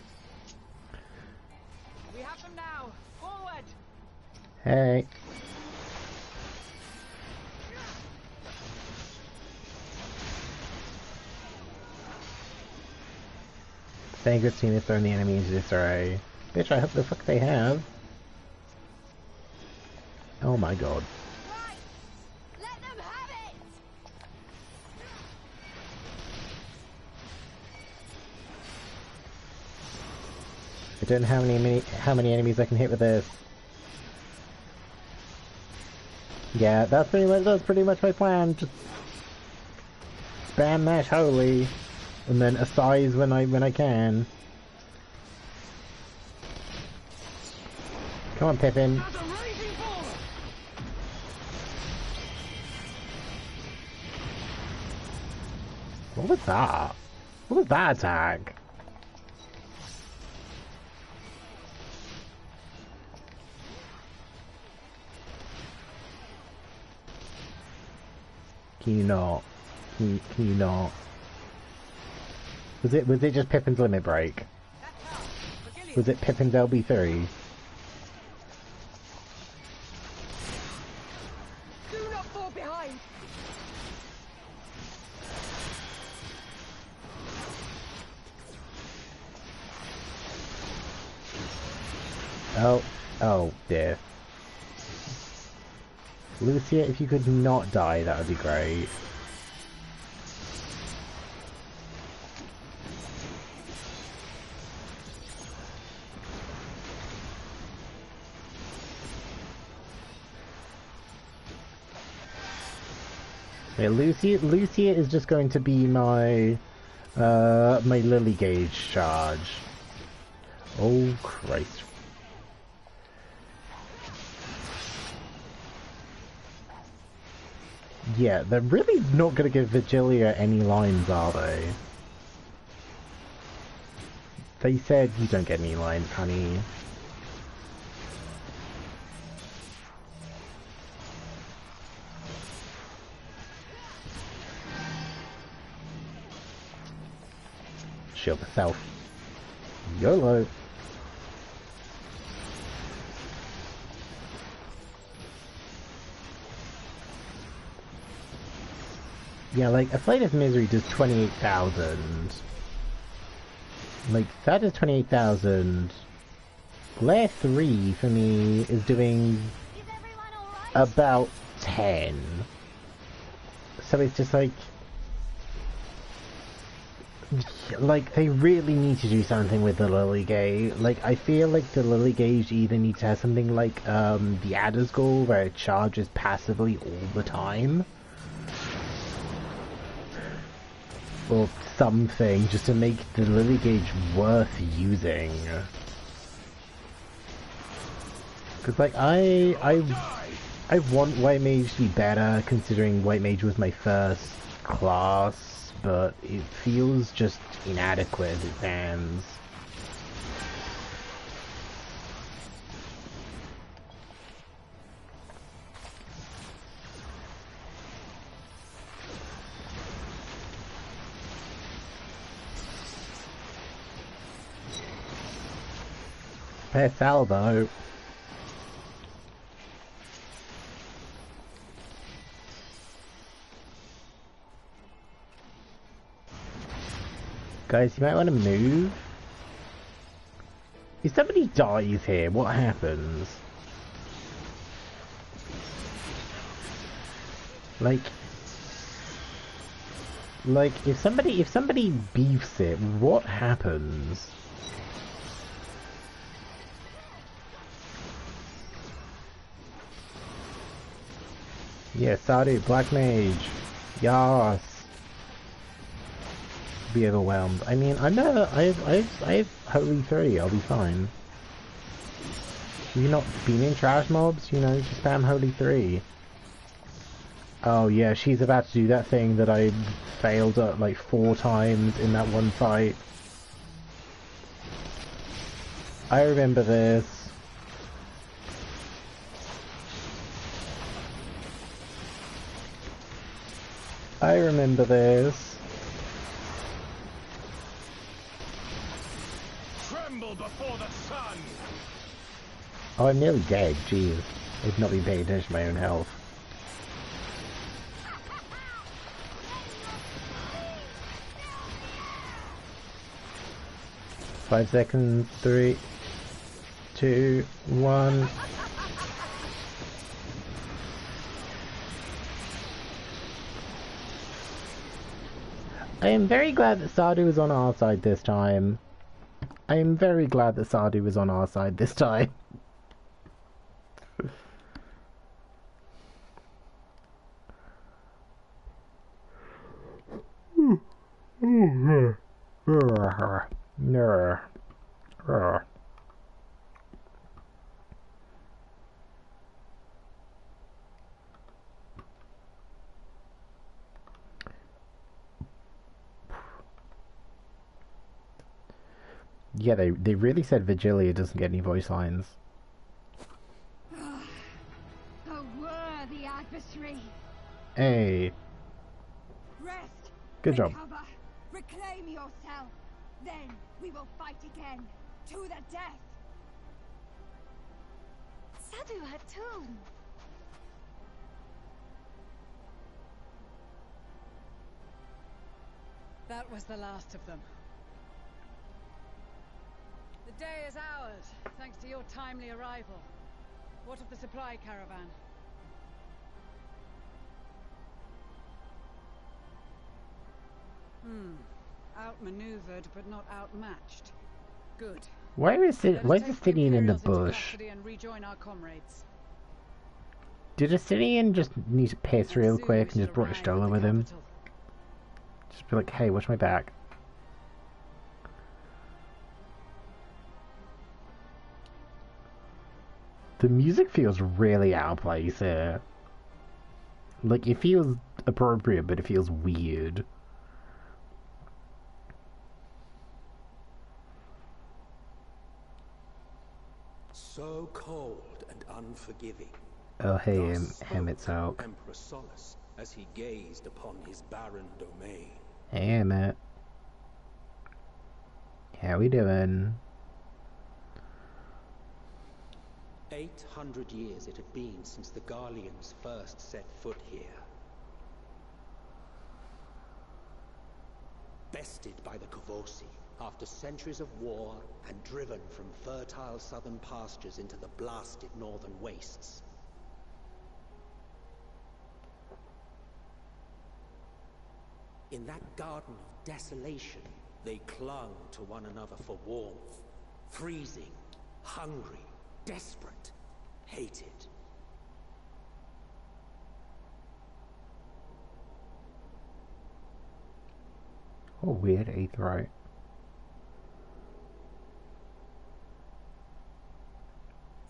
We have them now. Forward. Hey. Thank good team is throwing the enemy into disarray. Bitch, I hope the fuck they have. Oh my god. Right. Let them have it. I don't know how many enemies I can hit with this. Yeah, that's pretty much my plan. Just spam Mash Holy, and then Assize when I can. Come on, Pippin. What was that? What was that attack? Can you not? Can you not? Was it just Pippin's limit break? Was it Pippin's LB3? Do not fall behind. Oh dear. Lucia, if you could not die, that would be great. Yeah, Lucia is just going to be my my Lily Gauge charge. Oh Christ. Yeah, they're really not going to give Vigilia any lines, are they? They said you don't get any lines, honey. shield myself. YOLO. Yeah, like, A Flight of Misery does 28,000. Like, that is 28,000. Layer 3, for me, is doing about 10. So it's just like... Like, they really need to do something with the Lily Gauge. Like, I feel like the Lily Gauge either needs to have something like, the Adder's Goal, where it charges passively all the time. Or something, just to make the Lily Gauge worth using. Because, like, I want White Mage to be better, considering White Mage was my first class, but it feels just inadequate as it stands. Per salvo. Guys, you might want to move. If somebody dies here, what happens? Like, if somebody beefs it, what happens? Yeah, Sardu, Black Mage. Yas. Be overwhelmed. I mean, I have Holy 3, I'll be fine. You not beaming trash mobs, you know, just spam Holy 3. Oh yeah, she's about to do that thing that I failed at like 4 times in that one fight. I remember this. I remember this. Tremble before the sun. Oh, I'm nearly dead, jeez. I've not been paying attention to my own health. Five seconds, 3, 2, 1. I am very glad that Sardu is on our side this time. I am very glad that Sardu is on our side this time. Yeah, they really said Vigilia doesn't get any voice lines. A worthy adversary. Hey. Rest. Good job. Recover. Reclaim yourself. Then we will fight again. To the death. Satrap. That was the last of them. The day is ours, thanks to your timely arrival. What of the supply caravan? Outmaneuvered, but not outmatched. Good. Why is it sitting in the bush? And rejoin our comrades. Did Assyrian just need to piss real quick and just brought Stola with him? Just be like, hey, watch my back. The music feels really out of place here. Like, it feels appropriate, but it feels weird. So cold and unforgiving. Oh, hey, Emmett's out. Emperor Solace as he gazed upon his barren domain. Hey, Emmett. How we doing? 800 years it had been since the Garleans first set foot here. Bested by the Kavosi, after centuries of war and driven from fertile southern pastures into the blasted northern wastes. In that garden of desolation, they clung to one another for warmth, freezing, hungry, desperate, hated. Oh, weird aetheryte.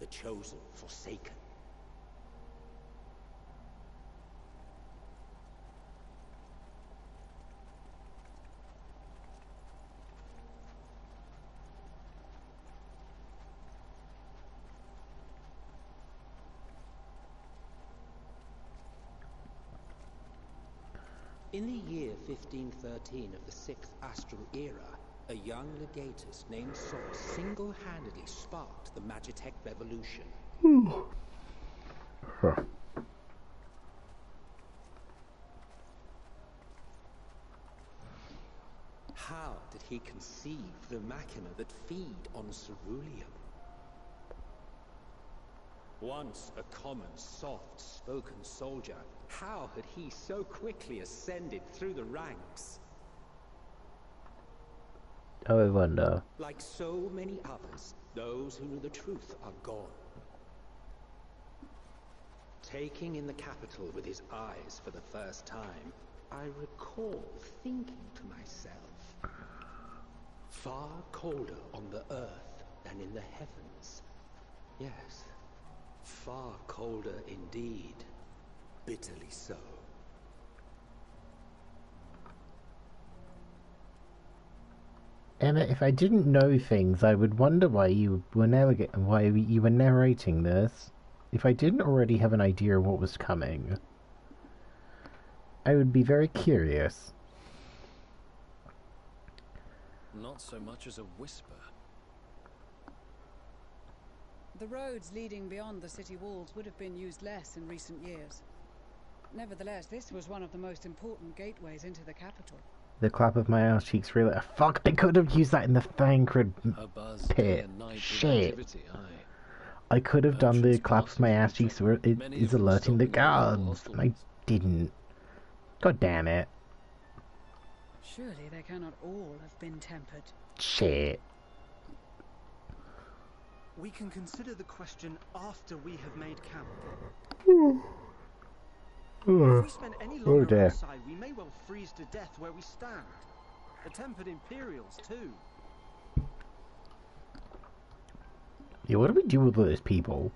The chosen, forsaken. In the year 1513 of the 6th Astral Era, a young legatus named Sol single-handedly sparked the Magitech Revolution. How did he conceive the machina that feed on ceruleum? Once a common, soft-spoken soldier, how had he so quickly ascended through the ranks? I wonder. Like so many others, those who knew the truth are gone. Taking in the capital with his eyes for the first time, I recall thinking to myself, far colder on the earth than in the heavens. Yes, far colder indeed. Bitterly so. Emma, if I didn't know things, I would wonder why you were narrating this. If I didn't already have an idea of what was coming, I would be very curious. Not so much as a whisper. The roads leading beyond the city walls would have been used less in recent years. Nevertheless, this was one of the most important gateways into the capital. The clap of my ass cheeks really... Fuck, I could have used that in the Thancred pit. Shit. I could have done the clap of my ass cheeks where it is alerting the guards, and I didn't. God damn it. Surely they cannot all have been tempered. Shit. We can consider the question after we have made camp. If we spend any longer outside, we may well freeze to death where we stand. The tempered Imperials, too. Yeah, what do we do with all those people?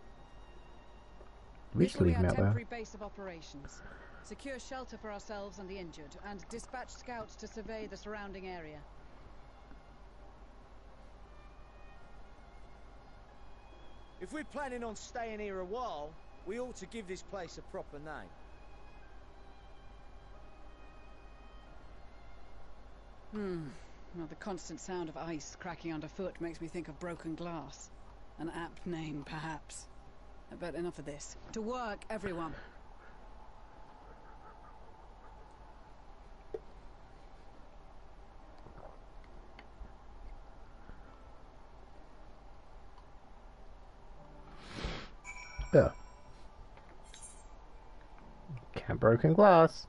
We This will be leave our them out there. temporary base of operations. Secure shelter for ourselves and the injured, and dispatch scouts to survey the surrounding area. If we're planning on staying here a while, we ought to give this place a proper name. Well, the constant sound of ice cracking underfoot makes me think of broken glass. An apt name, perhaps. But enough of this. To work, everyone. Yeah. Can't broken glass.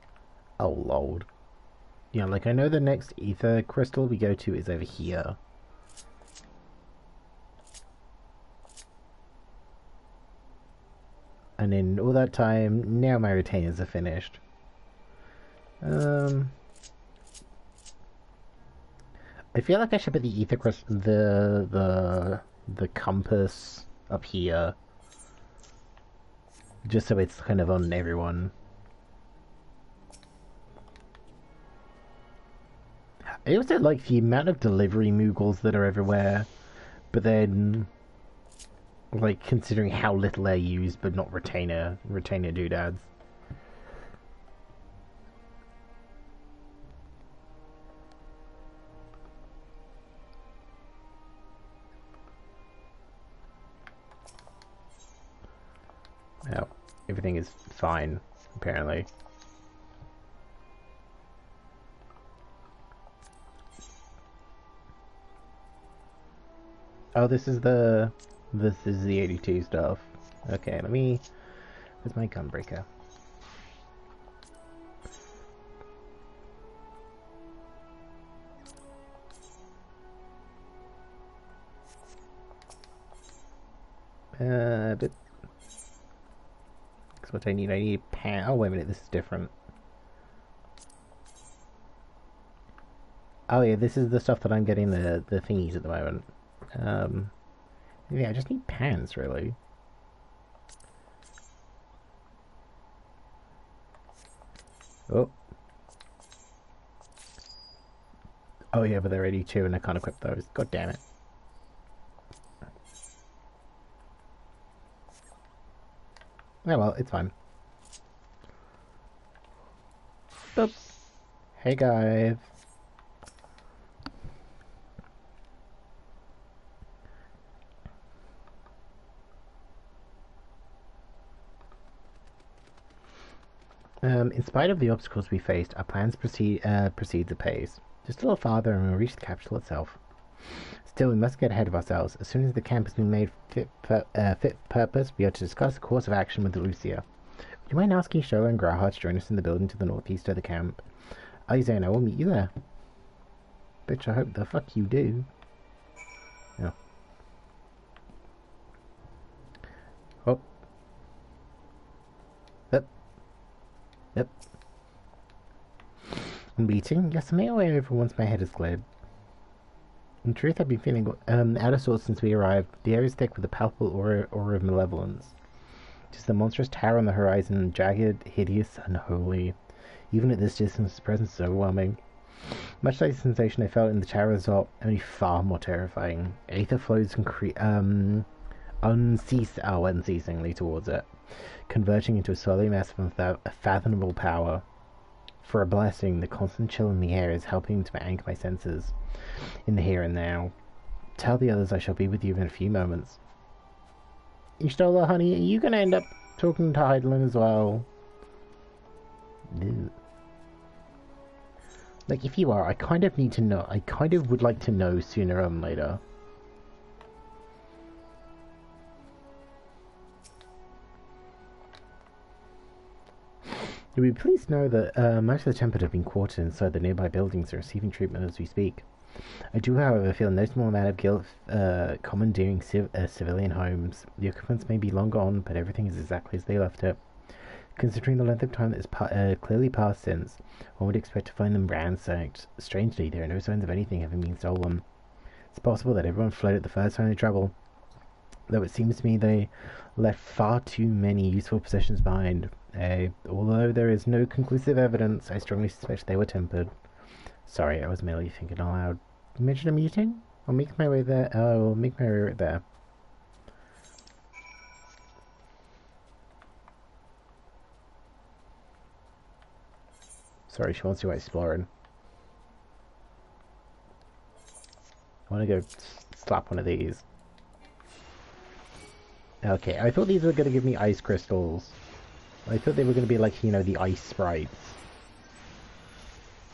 Oh, lord. Yeah, like I know the next ether crystal we go to is over here. And in all that time, now my retainers are finished. I feel like I should put the ether crystal, the compass up here, just so it's kind of on everyone. I also like the amount of delivery Moogles that are everywhere, but then, like, considering how little they're used, but not retainer doodads. Well, everything is fine, apparently. Oh, this is the 82 stuff. Okay, let me... Where's my gunbreaker? But... That's what I need. I need pan. Oh, wait a minute, this is different. Oh yeah, this is the stuff that I'm getting the thingies at the moment. Yeah, I just need pans, really. Oh. Oh yeah, but they're 82 and I can't equip those. God damn it. Oh well, it's fine. Boop. Hey guys. In spite of the obstacles we faced, our plans proceed apace. Just a little farther and we'll reach the capital itself. Still, we must get ahead of ourselves. As soon as the camp has been made fit for purpose, we are to discuss the course of action with Lucia. Would you mind asking Shola and Graha to join us in the building to the northeast of the camp? Aiza and I will meet you there. Bitch, I hope the fuck you do. No. Oh. Yep. I'm beating? Yes, I may away over once my head is cleared. In truth, I've been feeling out of sorts since we arrived. The air is thick with a palpable aura of malevolence. Just the monstrous tower on the horizon, jagged, hideous, unholy. Even at this distance, its presence is overwhelming. Much like the sensation I felt in the tower result, only far more terrifying. Aether flows unceasingly towards it, converging into a swirling mass of fathomable power. For a blessing, the constant chill in the air is helping to anchor my senses in the here and now. Tell the others I shall be with you in a few moments. Ishtola, honey, are you going to end up talking to Heidelin as well? No. Like, if you are, I kind of need to know. I kind of would like to know sooner rather than later. You'll be pleased to know that most of the tempered have been quartered inside the nearby buildings and receiving treatment as we speak. I do, however, feel no small amount of guilt commandeering civilian homes. The occupants may be long gone, but everything is exactly as they left it. Considering the length of time that has clearly passed since, one would expect to find them ransacked. Strangely, there are no signs of anything having been stolen. It's possible that everyone fled at the first sign of trouble, though it seems to me they left far too many useful possessions behind. Although there is no conclusive evidence, I strongly suspect they were tempered. Sorry, I was merely thinking aloud. You mentioned a meeting? I'll make my way there. I'll make my way right there. Sorry, she wants to go exploring. I want to go slap one of these. Okay, I thought these were going to give me ice crystals. I thought they were going to be like, you know, the ice sprites.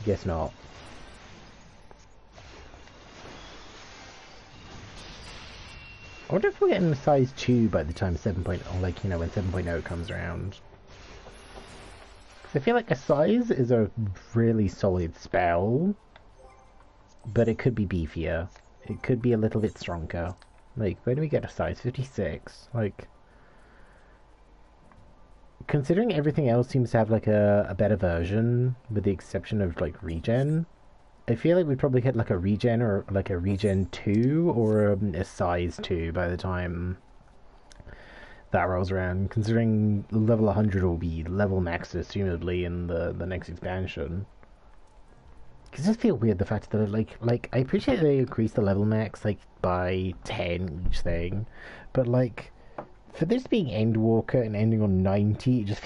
Guess not. I wonder if we're getting size 2 by the time 7.0, like, you know, when 7.0 comes around. I feel like a size is a really solid spell, but it could be beefier. It could be a little bit stronger. Like, where do we get a size? 56? Like, considering everything else seems to have, like, a better version, with the exception of, like, regen, I feel like we'd probably hit, like, a regen or, like, a regen 2 or a size 2 by the time that rolls around, considering level 100 will be level maxed, assumedly, in the next expansion. Because it does feel weird, the fact that, like, I appreciate they increased the level max, like, by 10 each thing, but, like, for this being Endwalker and ending on 90, it just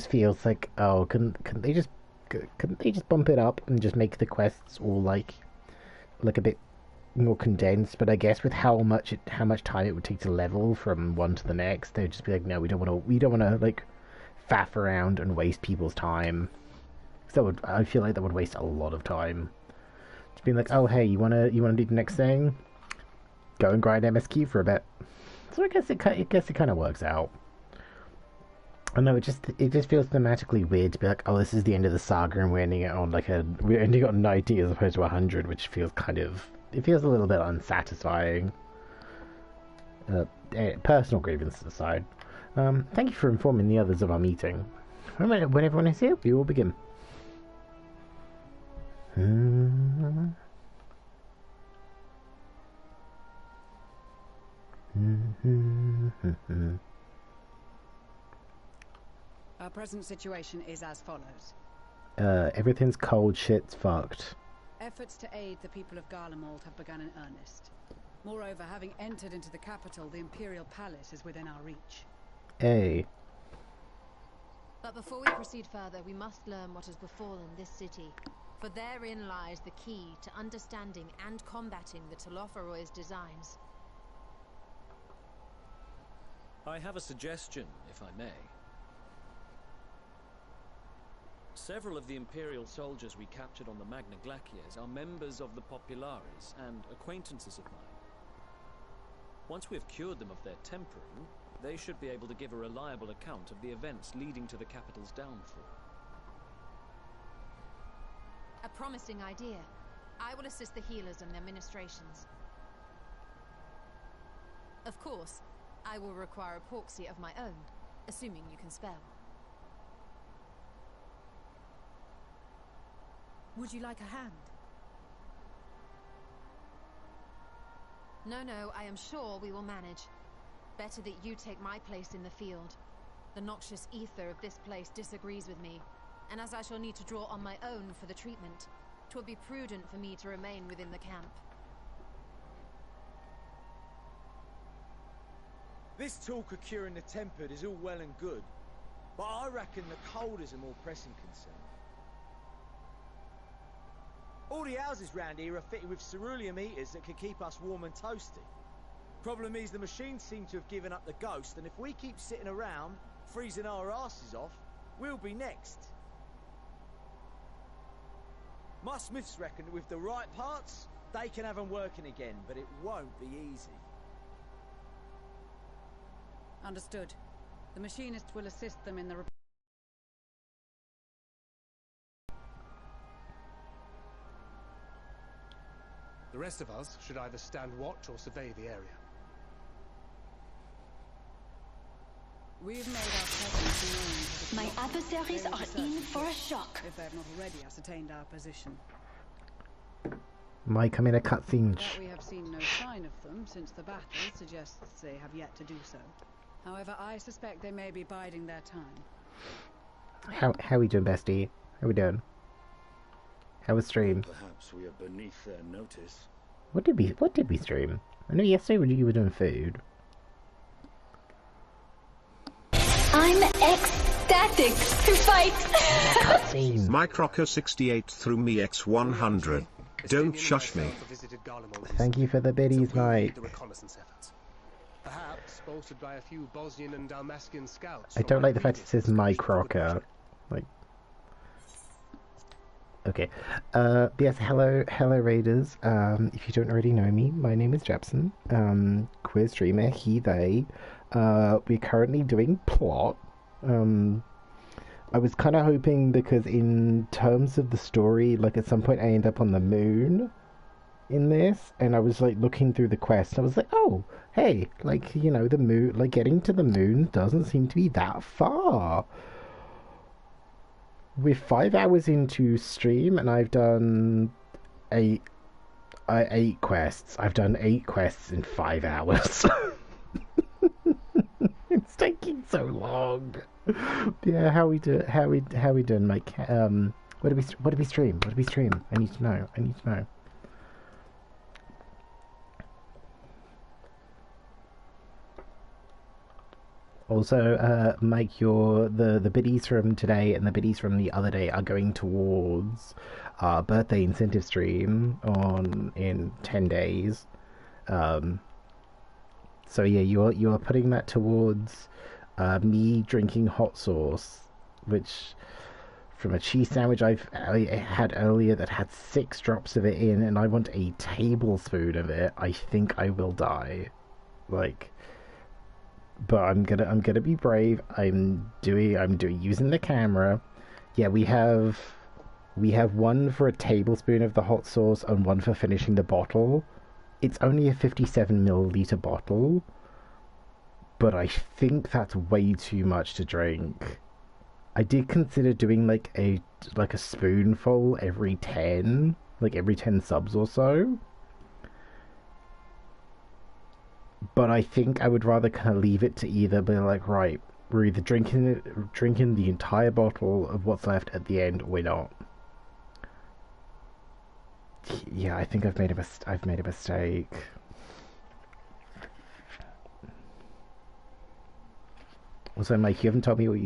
feels like, oh, couldn't they just bump it up and just make the quests all, like a bit more condensed, but I guess with how much time it would take to level from one to the next, they'd just be like, no, we don't want to like faff around and waste people's time. So I feel like that would waste a lot of time. Just being like, oh hey, you wanna do the next thing? Go and grind MSQ for a bit. So I guess it kind of works out. I know it just feels thematically weird to be like, oh, this is the end of the saga and we're ending it on we're ending it on 90 as opposed to 100, which feels it feels a little bit unsatisfying. Personal grievances aside, thank you for informing the others of our meeting. When everyone is here, we will begin. Our present situation is as follows. Everything's cold, shit's fucked. Efforts to aid the people of Garlemald have begun in earnest. Moreover, having entered into the capital, the Imperial Palace is within our reach. Hey. But before we proceed further, we must learn what has befallen this city. For therein lies the key to understanding and combating the Telophoroi's designs. I have a suggestion, if I may. Several of the Imperial soldiers we captured on the Magna Glacies are members of the Populares and acquaintances of mine. Once we have cured them of their tempering, they should be able to give a reliable account of the events leading to the capital's downfall. A promising idea. I will assist the healers in their ministrations. Of course, I will require a proxy of my own, assuming you can spell. Would you like a hand? No, I am sure we will manage. Better that you take my place in the field. The noxious ether of this place disagrees with me, and as I shall need to draw on my own for the treatment, 'twould be prudent for me to remain within the camp. This talk of curing the tempered is all well and good, but I reckon the cold is a more pressing concern. All the houses round here are fitted with ceruleum heaters that can keep us warm and toasty. Problem is, the machines seem to have given up the ghost, and if we keep sitting around, freezing our asses off, we'll be next. My smiths reckon that with the right parts, they can have them working again, but it won't be easy. Understood. The machinist will assist them in the The rest of us should either stand watch or survey the area. We've made our presence known. My adversaries are in for a shock. If they have not already ascertained our position. Might come in a cutscene. That we have seen no sign of them since the battle suggests they have yet to do so. However, I suspect they may be biding their time. How we doing, bestie? How we doing? How was stream? Perhaps we are beneath their notice. What did we stream? I know yesterday when you were doing food. I'm ecstatic to fight. Microca68 through me x100. Don't shush me. Thank you for the biddies, mate. Perhaps bolstered by a few Bosnian and Dalmatian scouts. I don't like the fact it says my Crocker. Like, okay. Yes, hello Raiders. If you don't already know me, my name is Jepsen. Queer streamer, he, they. We're currently doing plot. I was kind of hoping, because in terms of the story, like at some point I end up on the moon in this, and I was like looking through the quest, and I was like, oh, hey, like, you know, the moon, like getting to the moon doesn't seem to be that far. We're 5 hours into stream, and I've done eight quests. I've done 8 quests in 5 hours. It's taking so long. Yeah, how we doing, Mike? What did we stream? I need to know. Also, Mike, the biddies from today and the biddies from the other day are going towards our birthday incentive stream in 10 days. So yeah, you are putting that towards me drinking hot sauce, which from a cheese sandwich I had earlier that had 6 drops of it in, and I want a tablespoon of it. I think I will die, like. But I'm gonna be brave. I'm using the camera. Yeah, we have one for a tablespoon of the hot sauce and one for finishing the bottle. It's only a 57 milliliter bottle, but I think that's way too much to drink. I did consider doing like a spoonful every 10 subs or so. But I think I would rather kind of leave it to either be like, right, we're either drinking the entire bottle of what's left at the end, or we're not. Yeah, I think I've made a mistake. Also, Mike, you haven't told me what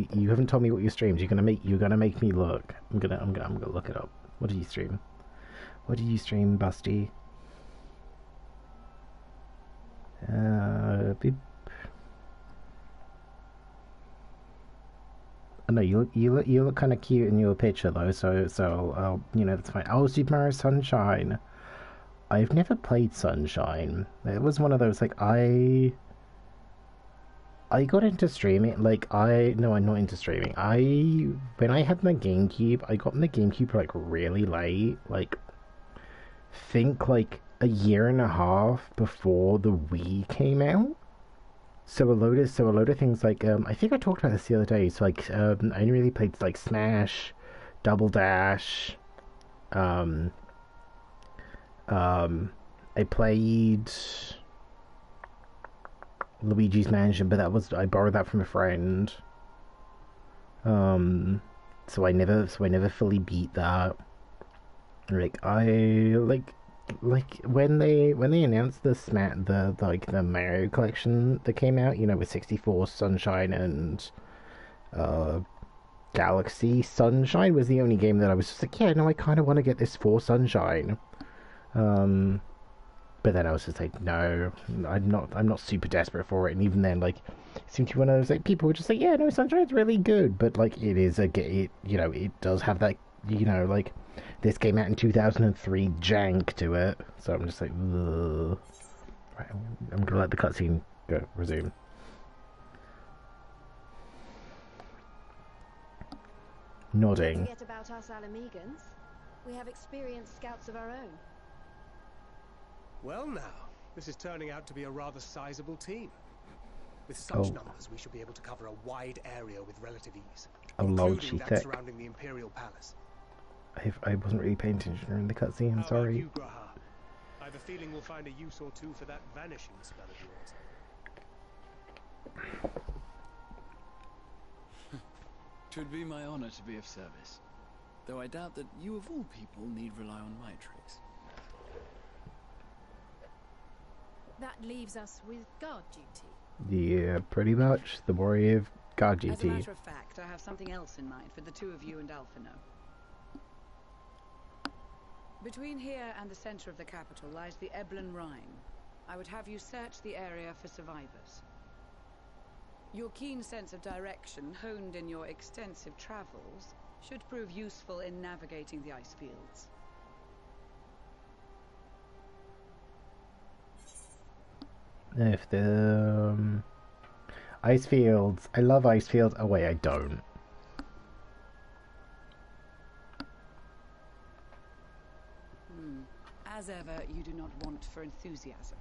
you streamed. You're gonna make me look. I'm gonna look it up. What did you stream? What did you stream, Busty? Beep. No, you look kind of cute in your picture though, so I'll that's fine. Oh, Super Mario Sunshine. I've never played Sunshine. It was one of those like I got into streaming I'm not into streaming. When I had my GameCube, I got my GameCube like really late, think like a year and a half before the Wii came out. So a load of things like I think I talked about this the other day. So I only really played like Smash, Double Dash. I played Luigi's Mansion, but I borrowed that from a friend. So I never fully beat that. When they announced the Mario collection that came out, with 64, Sunshine, and Galaxy. Sunshine was the only game that I was just like, yeah, no, I kind of want to get this for Sunshine. But then I was just like, no, I'm not super desperate for it. And even then, it seemed to be one of those people were just like, yeah, no, Sunshine's really good, but it does have that, this came out in 2003 jank to it. So I'm just like, ugh. Right, I'm gonna let the cutscene go. Resume. Nodding. Don't forget about us Alamegans. We have experienced scouts of our own. Well now, this is turning out to be a rather sizable team. With such numbers, we should be able to cover a wide area with relative ease, including that surrounding the Imperial Palace. I wasn't really paying attention during the cutscene, I'm sorry. You, Graha? I have a feeling we'll find a use or two for that vanishing spell of yours. Twould be my honor to be of service, though I doubt that you of all people need rely on my tricks. That leaves us with guard duty. Yeah, pretty much. The warrior of guard duty. As a matter of fact, I have something else in mind for the two of you and Alphino. Between here and the center of the capital lies the Eblan Rhine. I would have you search the area for survivors. Your keen sense of direction, honed in your extensive travels, should prove useful in navigating the ice fields. If the ice fields, I love ice fields. Oh wait, I don't. As ever, you do not want for enthusiasm.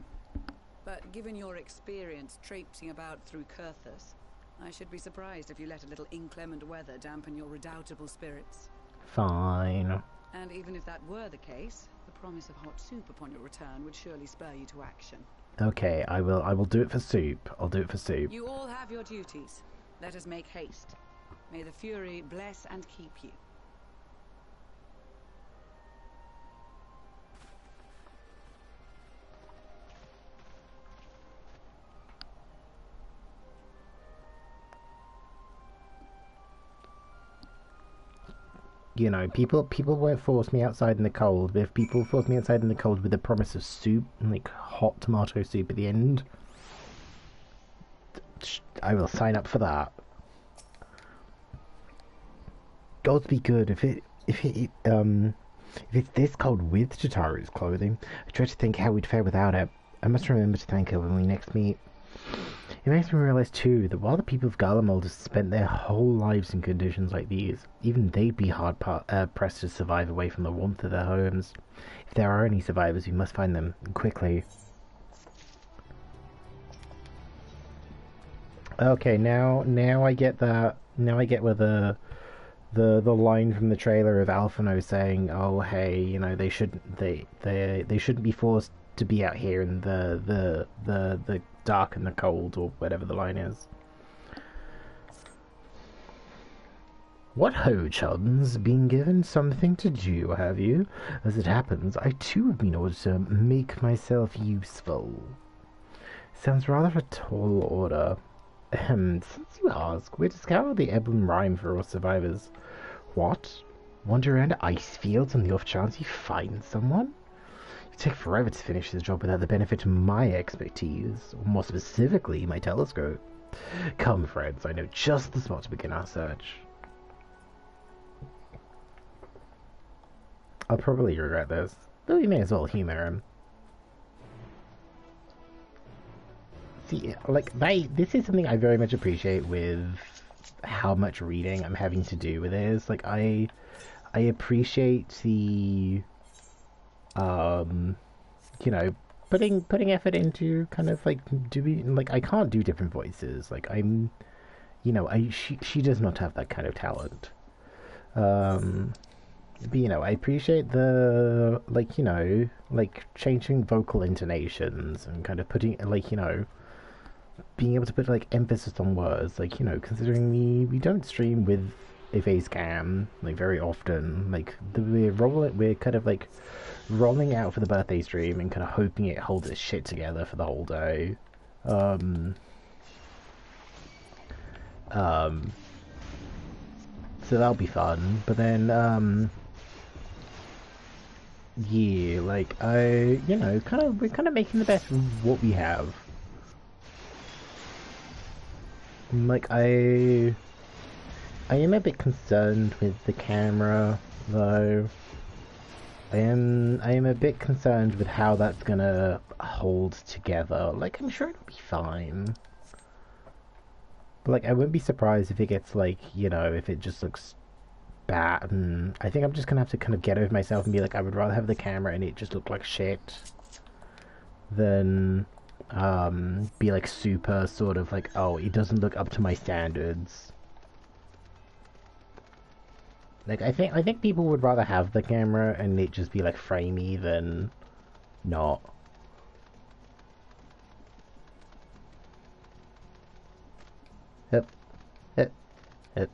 But given your experience traipsing about through Kurthus, I should be surprised if you let a little inclement weather dampen your redoubtable spirits. Fine. And even if that were the case, the promise of hot soup upon your return would surely spur you to action. Okay, I will do it for soup. I'll do it for soup. You all have your duties. Let us make haste. May the Fury bless and keep you. You know, people won't force me outside in the cold, but if people force me outside in the cold with the promise of soup, like hot tomato soup at the end, I will sign up for that. Gods be good if it's this cold with Jataru's clothing. I try to think how we'd fare without it. I must remember to thank her when we next meet. It makes me realize too that while the people of Garlemald have spent their whole lives in conditions like these, even they'd be hard pressed to survive away from the warmth of their homes. If there are any survivors, we must find them quickly. Okay, now I get that. Now I get where the line from the trailer of Alphino saying, "Oh, hey, you know, they shouldn't be forced to be out here in the dark and the cold," or whatever the line is. What ho, chuds, been given something to do, have you? As it happens, I too have been ordered to make myself useful. Sounds rather a tall order. Since you ask, we're to scour the Ebon Rime for all survivors. What? Wander around ice fields on the off chance you find someone? It'd take forever to finish this job without the benefit of my expertise, or more specifically, my telescope. Come, friends, I know just the spot to begin our search. I'll probably regret this, though we may as well humor him. See, like, this is something I very much appreciate with how much reading I'm having to do with this. Like, I appreciate the, you know, putting effort into kind of like doing, like, I can't do different voices. Like, I'm, you know, she does not have that kind of talent. But, you know, I appreciate the, like, you know, like changing vocal intonations and kind of putting, like, you know, being able to put like emphasis on words, like, you know, considering we don't stream with a face cam like very often, like we're kind of like rolling out for the birthday stream and kind of hoping it holds its shit together for the whole day. So that'll be fun, but then yeah, like you know, we're kind of making the best of what we have. Like, I am a bit concerned with the camera, though. I am a bit concerned with how that's gonna hold together. Like, I'm sure it'll be fine. But, like, I wouldn't be surprised if it gets, like, you know, if it just looks bad. And I think I'm just gonna have to kind of get over myself and be like, I would rather have the camera and it just look like shit than be like super sort of like, oh, it doesn't look up to my standards. Like, I think people would rather have the camera and it just be like framey than not. Yep. Yep. Yep.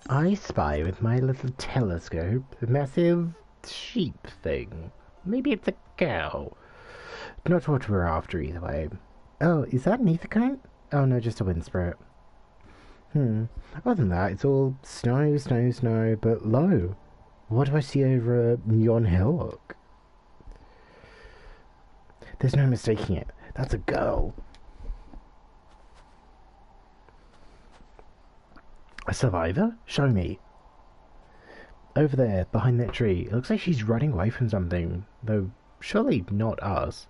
I spy with my little telescope a massive sheep thing. Maybe it's a cow. Not what we're after either way. Oh, is that an ether current? Oh no, just a wind spirit. Other than that, it's all snow, snow, snow, but lo, what do I see over yon hillock? There's no mistaking it. That's a girl. A survivor? Show me. Over there, behind that tree. It looks like she's running away from something. Though, surely not us.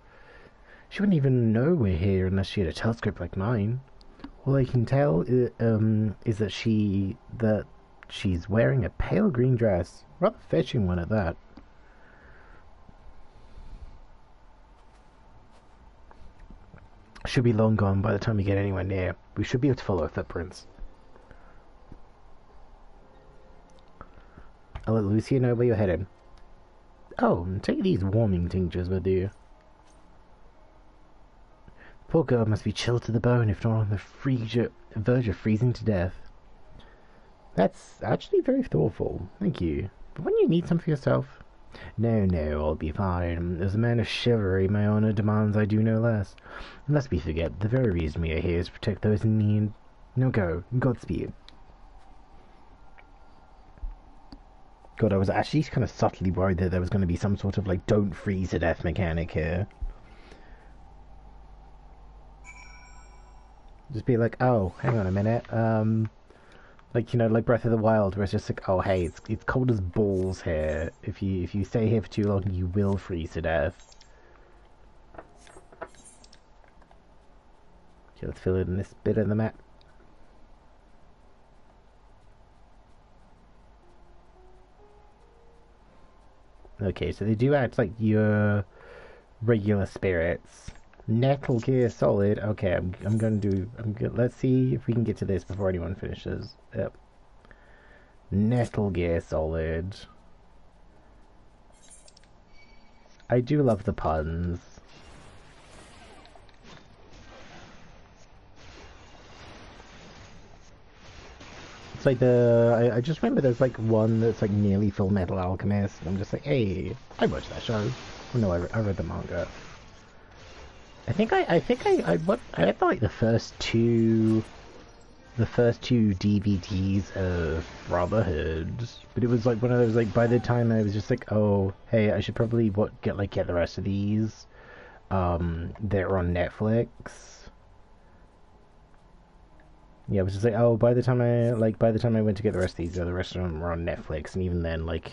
She wouldn't even know we're here unless she had a telescope like mine. All I can tell is that she's wearing a pale green dress. Rather fetching one at that. Should be long gone by the time we get anywhere near. We should be able to follow her footprints. I'll let Lucia know where you're headed. Oh, take these warming tinctures with you. Poor girl must be chilled to the bone, if not on the verge of freezing to death. That's actually very thoughtful. Thank you. But wouldn't you need some for yourself? No, no, I'll be fine. As a man of chivalry, my honor demands I do no less. Lest we forget, the very reason we are here is to protect those in need. Now go, Godspeed. God, I was actually kind of subtly worried that there was going to be some sort of, like, don't freeze to death mechanic here. Just be like, oh, hang on a minute, like, you know, like Breath of the Wild, where it's just like, oh, hey, it's cold as balls here. If you stay here for too long, you will freeze to death. Okay, let's fill in this bit of the map. Okay, so they do act like your regular spirits. Nettle Gear Solid. Okay, let's see if we can get to this before anyone finishes. Yep. Nettle Gear Solid. I do love the puns. It's like I just remember there's like one that's like nearly Full Metal Alchemist. And I'm just like, hey, I watched that show. Oh, no, I read the manga. I had like the first two DVDs of Brotherhood, but it was like one of those, like, by the time I was just like, oh, hey, I should probably get the rest of these. They're on Netflix. Yeah, it was just like, oh, by the time I went to get the rest of these, the rest of them were on Netflix, and even then, like,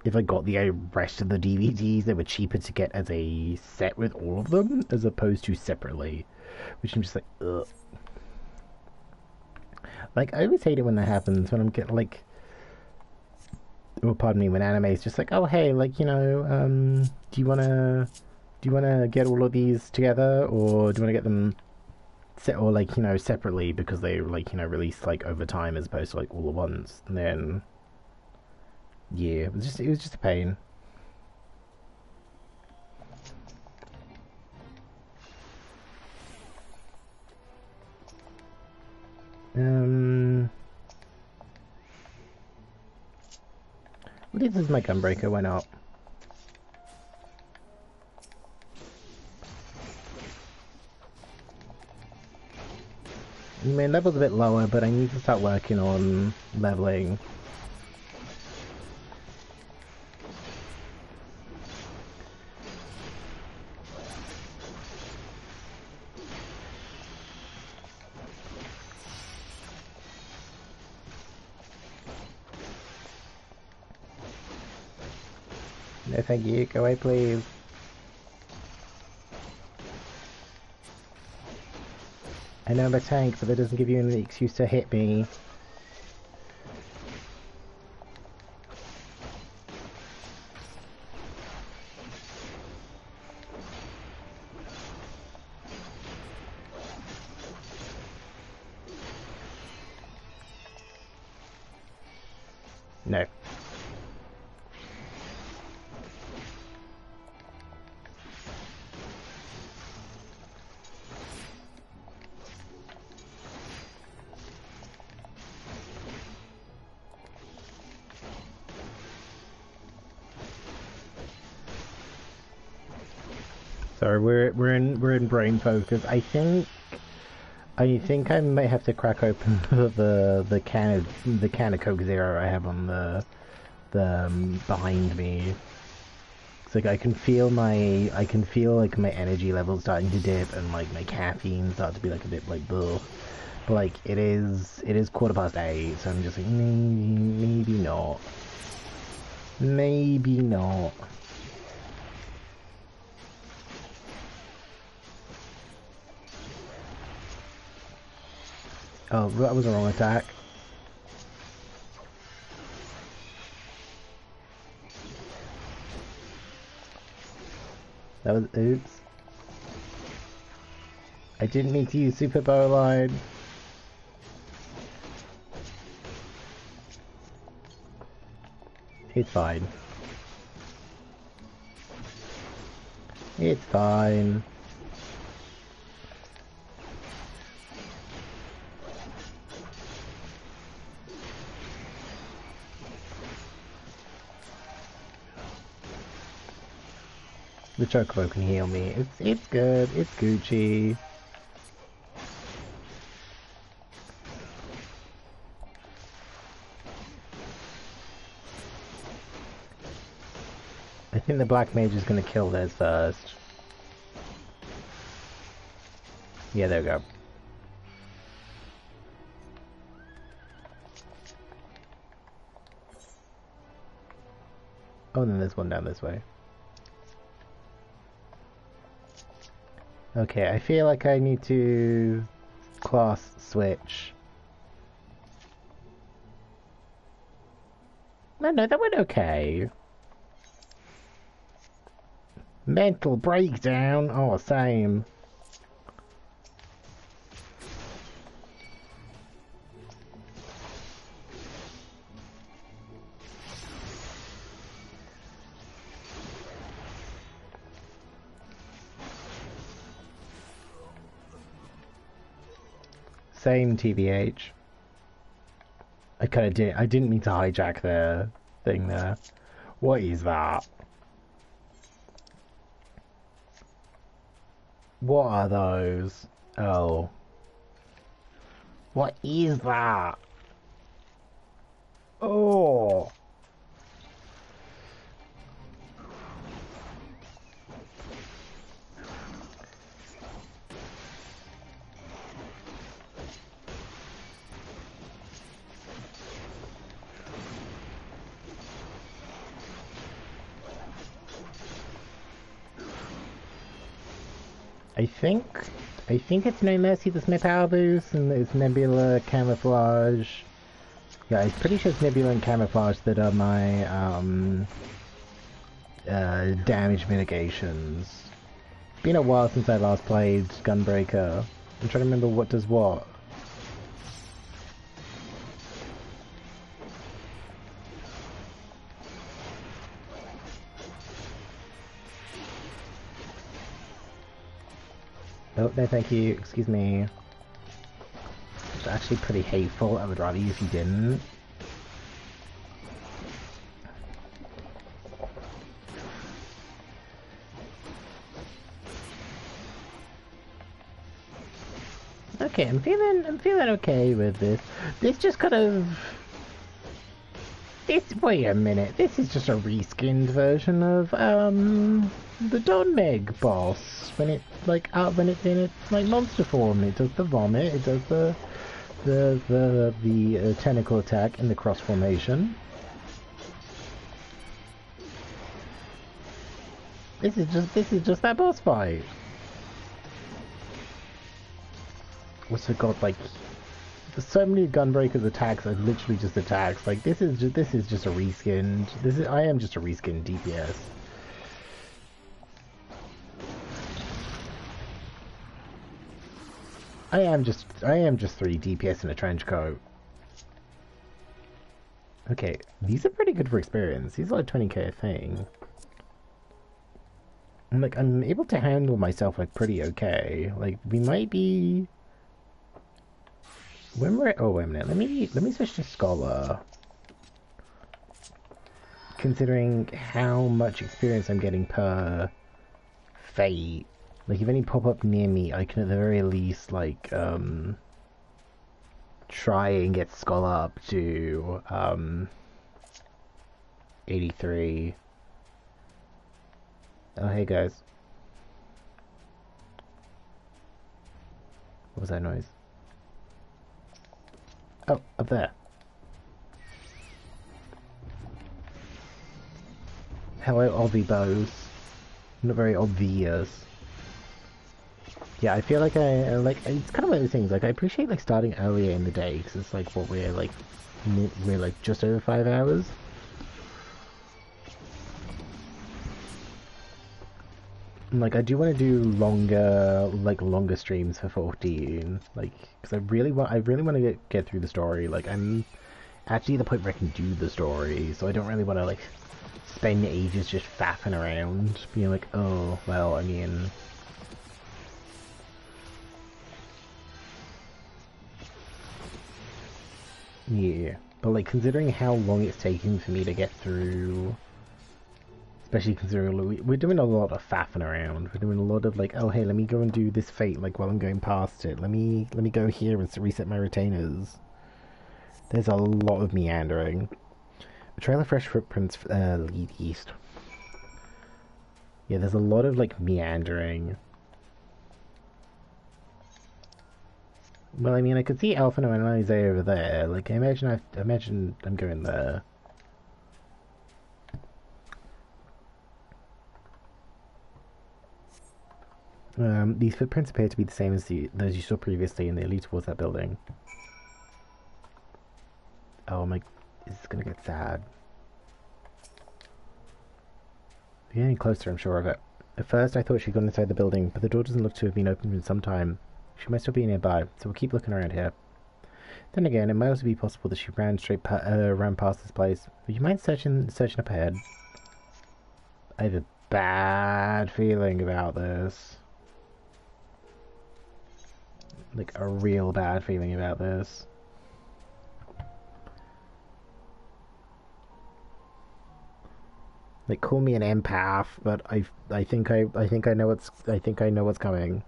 if I got the rest of the DVDs, they were cheaper to get as a set with all of them, as opposed to separately. Which I'm just like, ugh. Like, I always hate it when that happens, when I'm getting, like... Oh, pardon me, when anime is just like, oh, hey, like, you know, do you wanna get all of these together, or do you wanna get them set, or, like, you know, separately, because they, like, you know, release, like, over time as opposed to, like, all at once, and then... Yeah, it was just a pain. This is my gunbreaker, why not? I mean, level's a bit lower, but I need to start working on leveling. No, thank you. Go away, please. I know I'm a tank, but that doesn't give you any excuse to hit me. No. Sorry, we're in brain focus. I think I might have to crack open the can of Coke Zero I have on the behind me. It's like I can feel like my energy levels starting to dip, and like my caffeine start to be like a bit like ugh. But like it is 8:15, so I'm just like maybe not. Maybe not. Oh, that was a wrong attack. That was oops. I didn't mean to use Super Bowline. It's fine. It's fine. The chocobo can heal me. It's good. It's Gucci. I think the black mage is gonna kill theirs first. Yeah, there we go. Oh, and then there's one down this way. Okay, I feel like I need to class switch. No, that went okay. Mental breakdown. Oh, same. Same TBH. I didn't mean to hijack their thing there. What is that? What are those? Oh. What is that? Oh. I think it's No Mercy that's my power boost, and it's Nebula, Camouflage. Yeah, I'm pretty sure it's Nebula and Camouflage that are my damage mitigations. It's been a while since I last played Gunbreaker. I'm trying to remember what does what. Oh, no thank you, excuse me. It's actually pretty hateful, I would rather you if you didn't. Okay, I'm feeling okay with this. This just kind of... wait a minute, this is just a reskinned version of, the Don Meg boss. When it's in its, like, monster form. It does the vomit, it does the tentacle attack in the cross formation. This is just that boss fight. What's it got, like, so many Gunbreaker's attacks are literally just attacks. Like, this is just a reskinned. I am just a reskinned DPS. I am just 3 DPS in a trench coat. Okay, these are pretty good for experience. These are like 20k a thing. I'm able to handle myself like pretty okay. Like, we might be. When we're wait a minute. Let me switch to Scholar. Considering how much experience I'm getting per fate. Like, if any pop up near me, I can at the very least, like, try and get Scholar up to, 83. Oh, hey guys. What was that noise? Oh, up there. Hello, Aussie bows. Not very obvious. Yeah, I feel like it's kind of one of those things, like, I appreciate, like, starting earlier in the day, because it's, like, what we're, like, just over 5 hours. And, like, I do want to do longer streams for 14, like, because I really want to get through the story. Like, I'm actually at the point where I can do the story, so I don't really want to, like, spend ages just faffing around, being like, oh, well, I mean... Yeah, but like considering how long it's taken for me to get through Especially considering we're doing a lot of faffing around. We're doing a lot of like, oh hey, let me go and do this fate like while I'm going past it. Let me go here and reset my retainers. There's a lot of meandering. A trail of fresh footprints lead east. Yeah, there's a lot of like meandering. Well, I mean, I could see Alphino and Elise over there. Like, I imagine I'm going there. These footprints appear to be the same as those you saw previously, and they lead towards that building. Oh my, this is gonna get sad. We're getting closer, I'm sure of it. At first, I thought she'd gone inside the building, but the door doesn't look to have been opened in some time. She might still be nearby, so we'll keep looking around here. Then again, it might also be possible that she ran past this place. Would you mind searching up ahead? I have a bad feeling about this. Like, a real bad feeling about this. Like, call me an empath, but I think I know what's coming.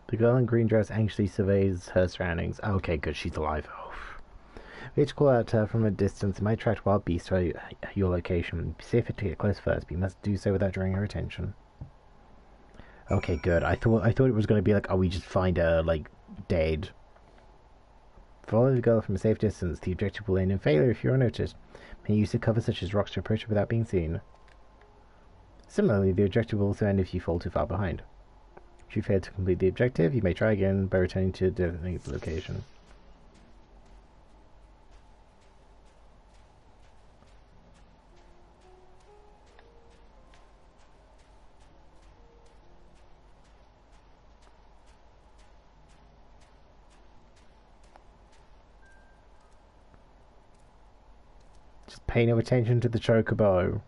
The girl in green dress anxiously surveys her surroundings. Okay, good, she's alive. Oh. We each call out to her from a distance. It might attract wild beasts to your location. It'd be safer to get close first, but you must do so without drawing her attention. Okay, good. I thought it was going to be like, oh, we just find her, like, dead. Follow the girl from a safe distance. The objective will end in failure if you're unnoticed. May use the cover such as rocks to approach her without being seen. Similarly, the objective will also end if you fall too far behind. If you fail to complete the objective, you may try again by returning to the designated location. Just pay no attention to the chocobo.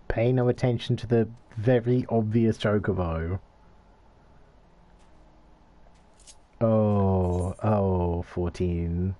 Pay no attention to the very obvious chocobo. Oh, 14.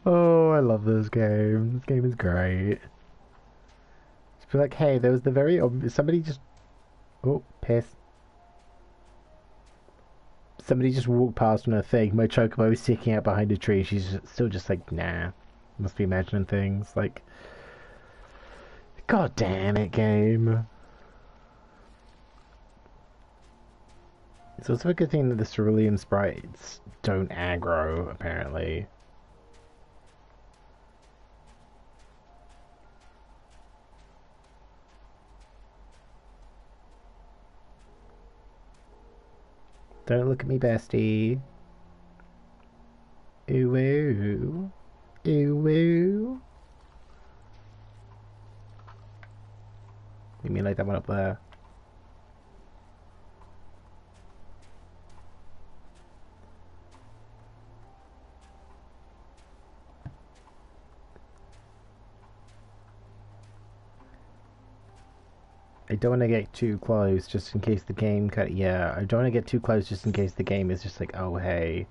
Oh, I love this game. This game is great. Just be like, hey, there was the very obvious. Somebody just. Oh, piss. Somebody just walked past on her thing. My chocobo was sticking out behind a tree. She's still just like, nah. Must be imagining things. Like, god damn it, game. It's also a good thing that the cerulean sprites don't aggro, apparently. Don't look at me, bestie. Ooh, ooh. Ooh, ooh. You mean like that one up there? I don't want to get too close just in case the game yeah, I don't want to get too close just in case the game is just like, oh hey,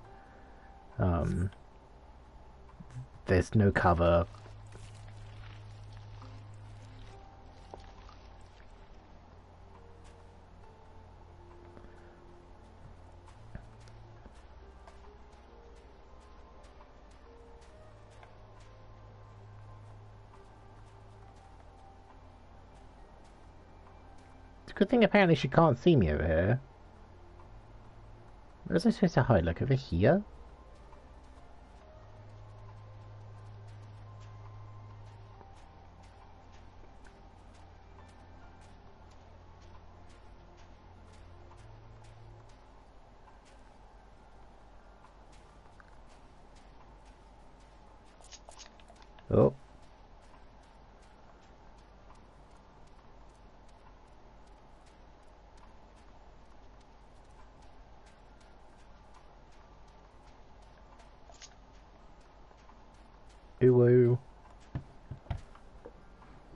there's no cover. Good thing apparently she can't see me over here. Where was I supposed to hide? Like over here? Oh. Ooh.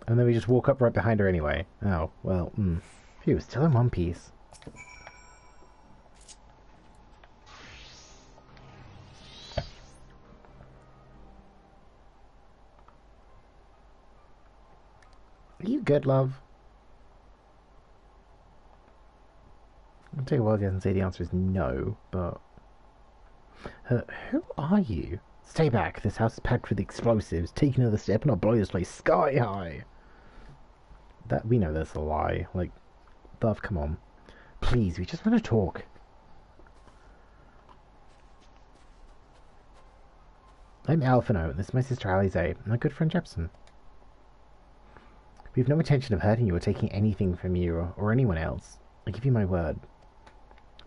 And then we just walk up right behind her anyway. Oh, well, Phew, still in one piece. Are you good, love? I'll take a while and say the answer is no, but... who are you? Stay back, this house is packed with explosives. Take another step and I'll blow this place sky high. That, we know that's a lie. Like, love, come on. Please, we just want to talk. I'm Alphino, and this is my sister Alize, and my good friend Jepsen. We have no intention of hurting you or taking anything from you or anyone else. I give you my word.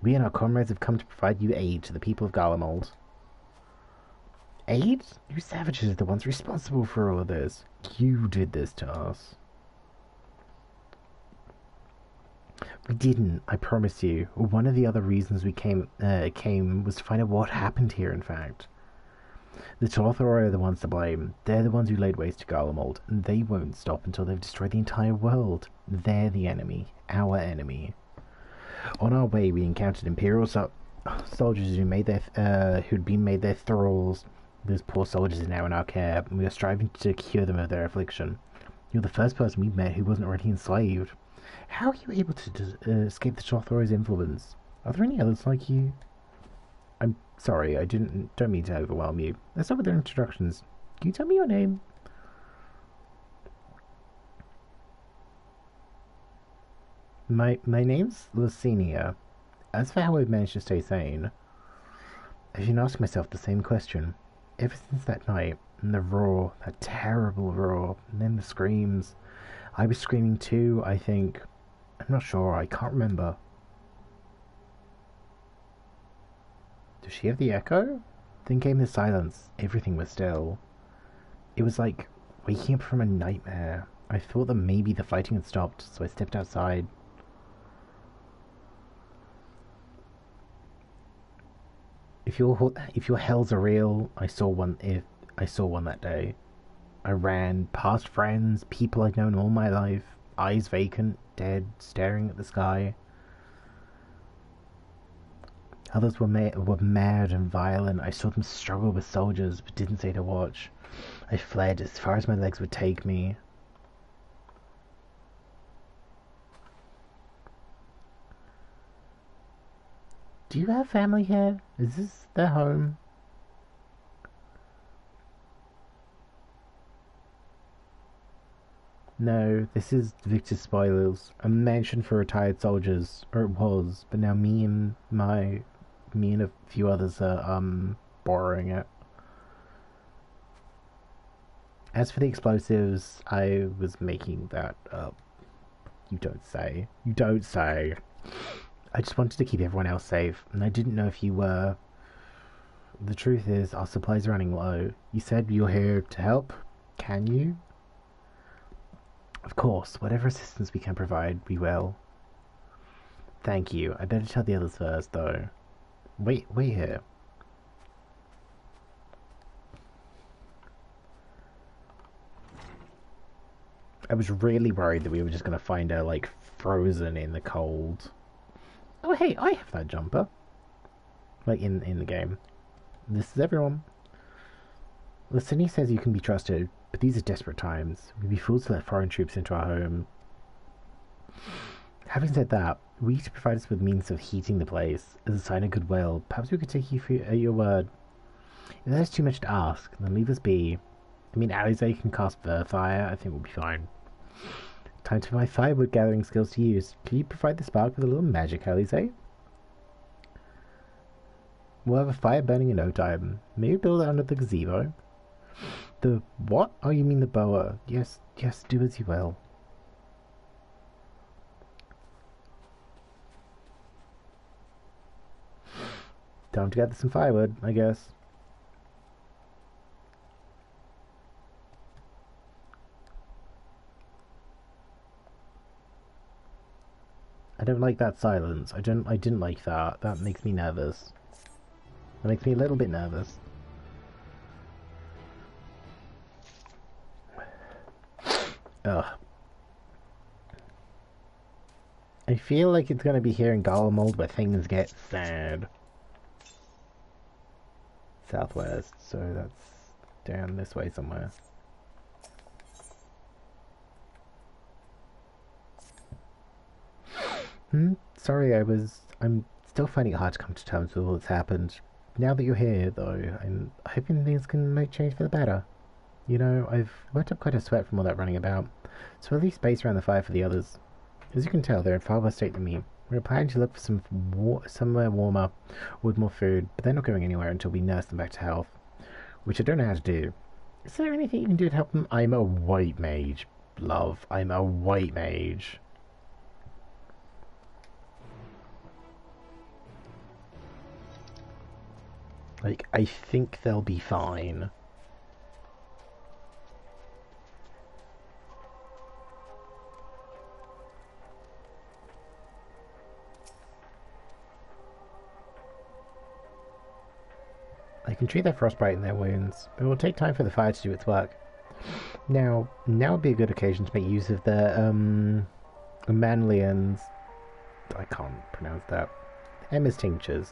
We and our comrades have come to provide you aid to the people of Garlemald. Aid? You savages are the ones responsible for all of this. You did this to us. We didn't, I promise you. One of the other reasons we came was to find out what happened here, in fact. The Tolotharoi are the ones to blame. They're the ones who laid waste to Garlemald, and they won't stop until they've destroyed the entire world. They're the enemy. Our enemy. On our way, we encountered Imperial soldiers who'd been made their thralls. Those poor soldiers are now in our care, and we are striving to cure them of their affliction. You're the first person we've met who wasn't already enslaved. How are you able to escape the Tolotharoi's influence? Are there any others like you? I'm sorry, I don't mean to overwhelm you. Let's start with their introductions. Can you tell me your name? My name's Lucinia. As for how I've managed to stay sane, I've been asking myself the same question. Ever since that night, and the roar, that terrible roar, and then the screams. I was screaming too, I think. I'm not sure, I can't remember. Does she have the echo? Then came the silence. Everything was still. It was like waking up from a nightmare. I thought that maybe the fighting had stopped, so I stepped outside. If your hells are real, I saw one that day. I ran past friends, people I'd known all my life, eyes vacant, dead, staring at the sky. Others were mad and violent. I saw them struggle with soldiers, but didn't stay to watch. I fled as far as my legs would take me. Do you have family here? Is this their home? No, this is Victor's Spoilers, a mansion for retired soldiers, or it was, but now me and a few others are borrowing it. As for the explosives, I was making that up. You don't say. You don't say. I just wanted to keep everyone else safe, and I didn't know if you were. The truth is, our supplies are running low. You said you're here to help. Can you? Of course, whatever assistance we can provide, we will. Thank you. I better tell the others first, though. Wait here. I was really worried that we were just going to find her, like, frozen in the cold. Oh, hey, I have that jumper. Like, in the game. This is everyone. Lucinia says you can be trusted, but these are desperate times. We'd be fools to let foreign troops into our home. Having said that, we need to provide us with means of heating the place. As a sign of goodwill, perhaps we could take you at your word. If that is too much to ask, then leave us be. I mean, Alize can cast fire. I think we'll be fine. Time to my firewood gathering skills to use. Can you provide the spark with a little magic, Alize? We'll have a fire burning in no time. Maybe build it under the gazebo. The what? Oh, you mean the boa. Yes, do as you will. Time to gather some firewood, I guess. don't like that silence. I didn't like that. That makes me nervous. That makes me a little bit nervous. Ugh. I feel like it's gonna be here in Garlemald where things get sad. Southwest, so that's down this way somewhere. Sorry, I'm still finding it hard to come to terms with all that's happened. Now that you're here, though, I'm hoping things can make change for the better. You know, I've worked up quite a sweat from all that running about, so I'll leave space around the fire for the others. As you can tell, they're in far worse state than me. We're planning to look for somewhere warmer with more food, but they're not going anywhere until we nurse them back to health, which I don't know how to do. Is there anything you can do to help them? I'm a white mage, love. I'm a white mage. Like, I think they'll be fine. I can treat their frostbite and their wounds, but it will take time for the fire to do its work. Now would be a good occasion to make use of the, Manlians. I can't pronounce that. Emma's tinctures.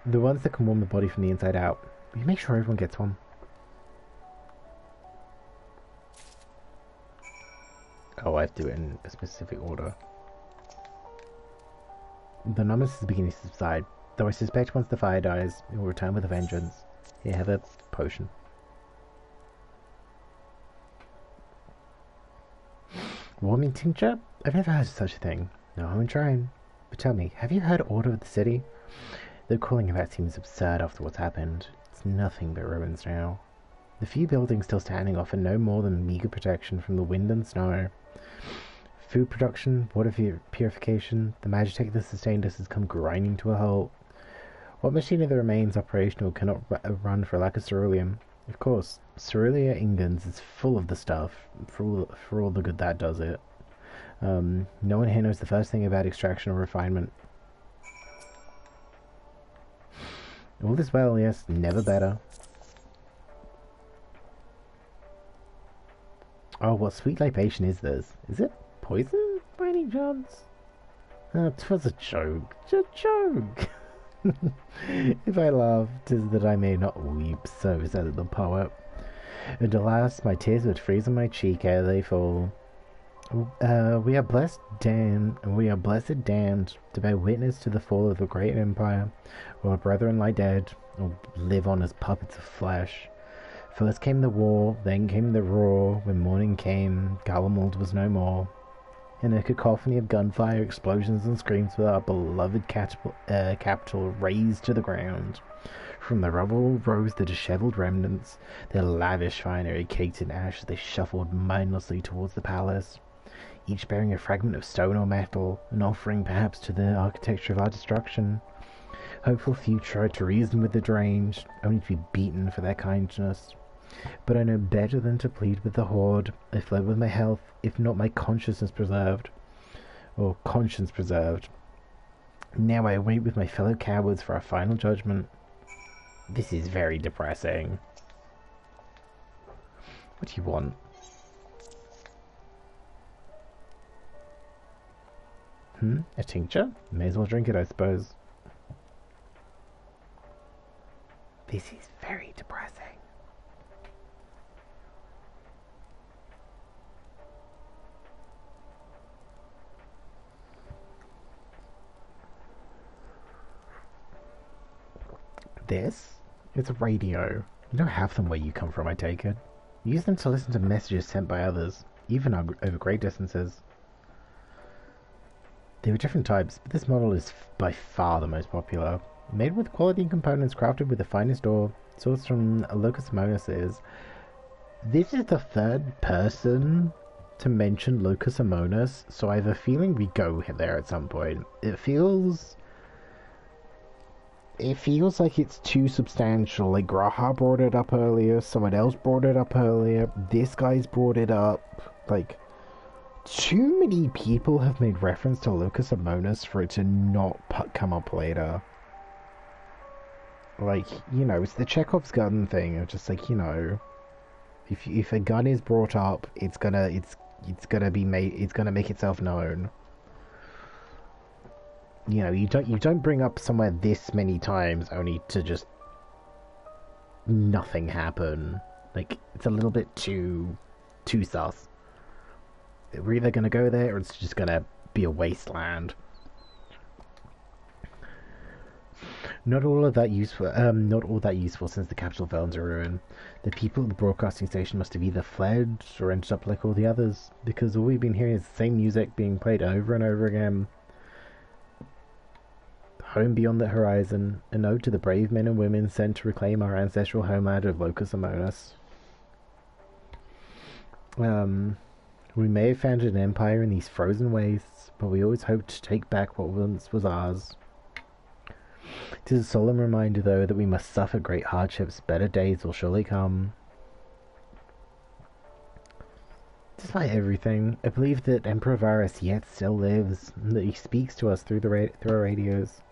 The ones that can warm the body from the inside out. Will you make sure everyone gets one? Oh, I have to do it in a specific order. The numbness is beginning to subside, though I suspect once the fire dies, it will return with a vengeance. Here, have a potion. Warming tincture? I've never heard of such a thing. No, I'm trying. But tell me, have you heard Order of the City? The calling of that seems absurd after what's happened. It's nothing but ruins now. The few buildings still standing offer no more than meager protection from the wind and snow. Food production, water purification, the magitech that sustained us has come grinding to a halt. What machine of the remains operational cannot run for lack of ceruleum? Of course, Cerulean Ingens is full of the stuff, for all the good that does it. No one here knows the first thing about extraction or refinement. All this well, yes, never better. Oh, what sweet libation is this? Is it poison by any chance? It was a joke. A joke! If I laugh, 'tis that I may not weep, so said the poet. And alas, my tears would freeze on my cheek ere they fall. We are blessed damned to bear witness to the fall of a great empire, while our brethren lie dead, or live on as puppets of flesh. First came the war, then came the roar. When morning came, Garlemald was no more. In a cacophony of gunfire, explosions and screams with our beloved capital razed to the ground. From the rubble rose the dishevelled remnants, their lavish finery caked in ash as they shuffled mindlessly towards the palace, each bearing a fragment of stone or metal, an offering perhaps to the architecture of our destruction. Hopeful few tried to reason with the deranged, only to be beaten for their kindness. But I know better than to plead with the horde. I fled with my health, if not my consciousness preserved. Or conscience preserved. Now I wait with my fellow cowards for our final judgment. This is very depressing. What do you want? A tincture? May as well drink it, I suppose. This is very depressing. This? It's a radio. You don't have them where you come from, I take it. Use them to listen to messages sent by others, even over great distances. There are different types, but this model is by far the most popular. Made with quality components crafted with the finest ore, sourced from Locus Amonis. This is the third person to mention Locus Amonis, so I have a feeling we go there at some point. It feels like it's too substantial. Like, Graha brought it up earlier, someone else brought it up earlier, this guy's brought it up. Like, too many people have made reference to Locus Amonis for it to not come up later. Like, you know, it's the Chekhov's gun thing of just like, you know, if a gun is brought up, it's gonna make itself known. You know, you don't bring up somewhere this many times only to just nothing happen. Like, it's a little bit too sus. We're either gonna go there or it's just gonna be a wasteland. Not all that useful since the capital fell into ruin. The people at the broadcasting station must have either fled or ended up like all the others, because all we've been hearing is the same music being played over and over again. Home beyond the horizon, an ode to the brave men and women sent to reclaim our ancestral homeland of Locus Amonis. We may have founded an empire in these frozen wastes, but we always hoped to take back what once was ours. It is a solemn reminder, though, that we must suffer great hardships. Better days will surely come. Despite everything, I believe that Emperor Varus yet still lives, and that he speaks to us through our radios.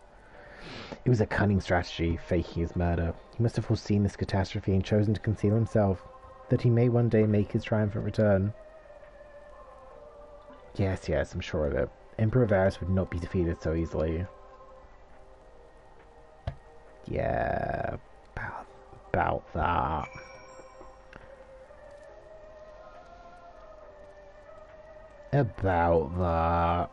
It was a cunning strategy, faking his murder. He must have foreseen this catastrophe and chosen to conceal himself, that he may one day make his triumphant return. Yes, I'm sure of it. Emperor Varus would not be defeated so easily. Yeah, about that. About that.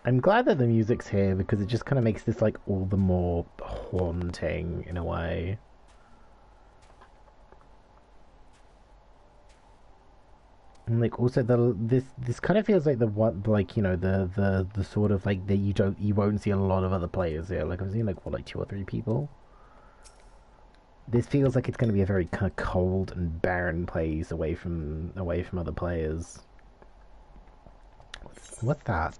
I'm glad that the music's here because it just kind of makes this like all the more haunting in a way. And like also this kind of feels like the one, like, you know, the sort of like that you won't see a lot of other players here. Like I'm seeing like what, like 2 or 3 people. This feels like it's going to be a very kind of cold and barren place away from other players. What's that?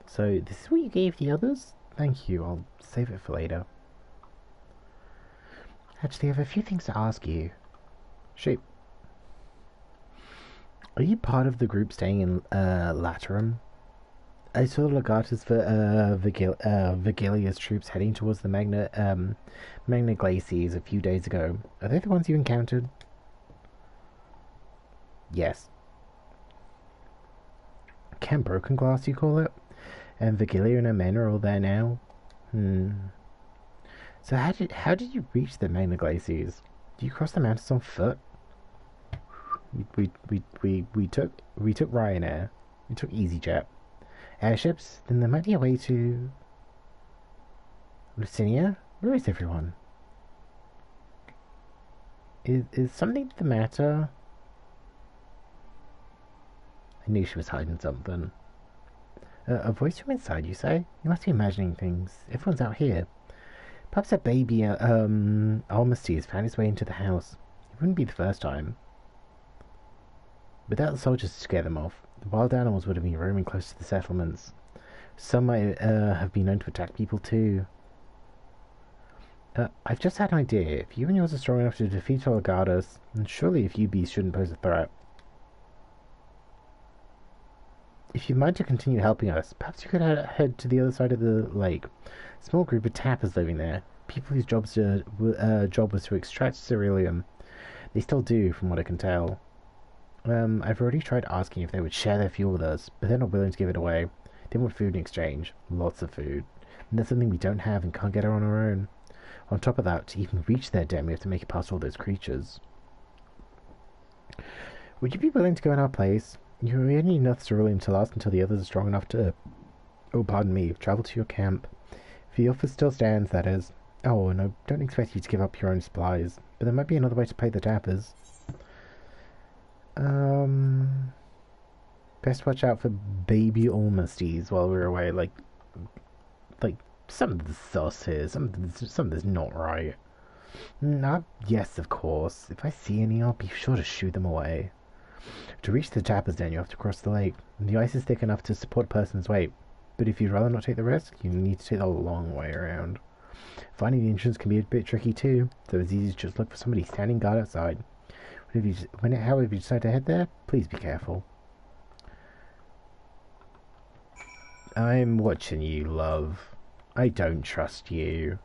So this is what you gave the others? Thank you, I'll save it for later. Actually, I have a few things to ask you. Shoot. Are you part of the group staying in Laterum? I saw Legatus for Vigilia's troops heading towards the Magna Glacies a few days ago. Are they the ones you encountered? Yes. Camp Broken Glass, you call it? And Vigilia and her men are all there now? So how did you reach the Magna Glacies? Did you cross the mountains on foot? We took Ryanair. We took EasyJet. Airships? Then there might be a way to... Lucinia? Where is everyone? Is something the matter? I knew she was hiding something. A voice from inside, you say? You must be imagining things. Everyone's out here. Perhaps a baby, Almasty has found his way into the house. It wouldn't be the first time. Without the soldiers to scare them off, the wild animals would have been roaming close to the settlements. Some might have been known to attack people too. I've just had an idea. If you and yours are strong enough to defeat Olgadas, then surely a few beasts shouldn't pose a threat. If you mind to continue helping us, perhaps you could head to the other side of the lake. A small group of tappers living there. People whose job was to extract cerealium. They still do, from what I can tell. I've already tried asking if they would share their fuel with us, but they're not willing to give it away. They want food in exchange. Lots of food. And that's something we don't have and can't get on our own. On top of that, to even reach their den, we have to make it past all those creatures. Would you be willing to go in our place? You only need enough ceruleum to last until the others are strong enough to... Oh, pardon me. Travel to your camp. If the offer still stands, that is. Oh, and I don't expect you to give up your own supplies, but there might be another way to pay the tappers. Best watch out for baby Almasties while we're away. Like some of the sauce here. Some of this not right. Yes, of course. If I see any, I'll be sure to shoo them away. To reach the Tapper's Den, you have to cross the lake. The ice is thick enough to support a person's weight, but if you'd rather not take the risk, you need to take the long way around. Finding the entrance can be a bit tricky too, so it's easy to just look for somebody standing guard outside. However you decide to head there, please be careful. I'm watching you, love. I don't trust you.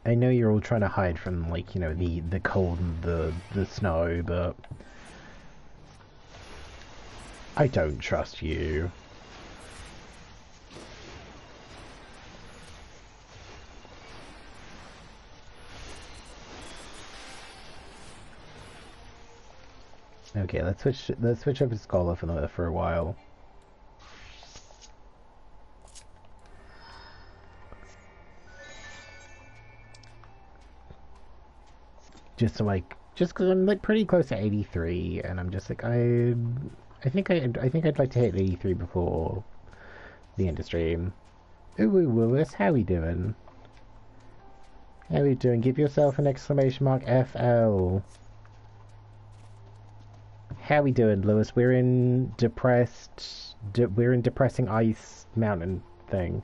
I know you're all trying to hide from, like, you know, the cold and the snow, but I don't trust you. Okay, let's switch over to Scholar for a while. Just so just because I'm like pretty close to 83, and I'm just like I think I'd like to hit 83 before the end of stream. Ooh, Willis, how we doing? How we doing? Give yourself an exclamation mark FL. How we doing, Lewis? We're in depressing ice mountain thing.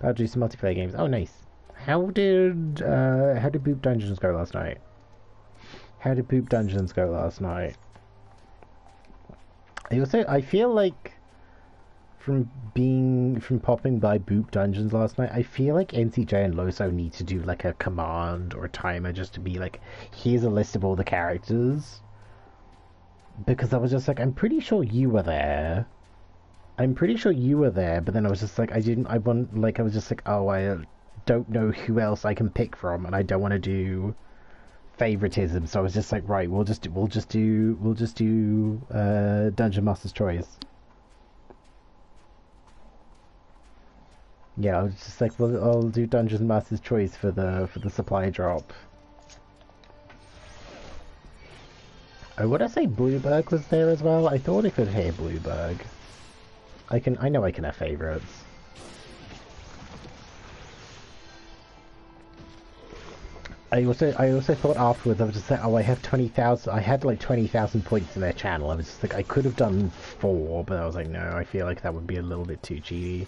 About to do some multiplayer games. Oh, nice. How did Boop Dungeons go last night? How did Boop Dungeons go last night? I feel like from popping by Boop Dungeons last night, I feel like NCJ and Loso need to do like a command or a timer just to be like, here's a list of all the characters. Because I was just like, I'm pretty sure you were there. I'm pretty sure you were there, but then I was just like, I was just like, oh, I don't know who else I can pick from, and I don't want to do favoritism, so I was just like, right, we'll just do Dungeon Master's Choice. Yeah, I was just like, well, I'll do Dungeon Master's Choice for the supply drop. Oh, would I say Blueberg was there as well? I thought I could hear Blueberg. I know I can have favorites. I also thought afterwards, I was just like, oh, I have 20,000. I had like 20,000 points in their channel. I was just like, I could have done 4, but I was like, no, I feel like that would be a little bit too cheaty.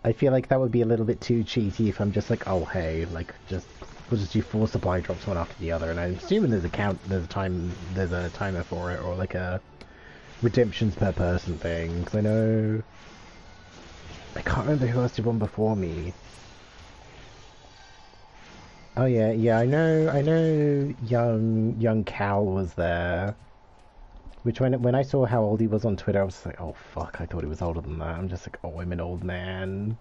I feel like that would be a little bit too cheaty if I'm just like, oh, hey, like, we'll just do 4 supply drops one after the other, and I'm assuming there's a timer for it, or like a redemptions per person thing, because I know, I can't remember who else did one before me. Oh yeah, I know young Cal was there, which when I saw how old he was on Twitter, I was just like, oh fuck, I thought he was older than that. I'm just like, oh, I'm an old man.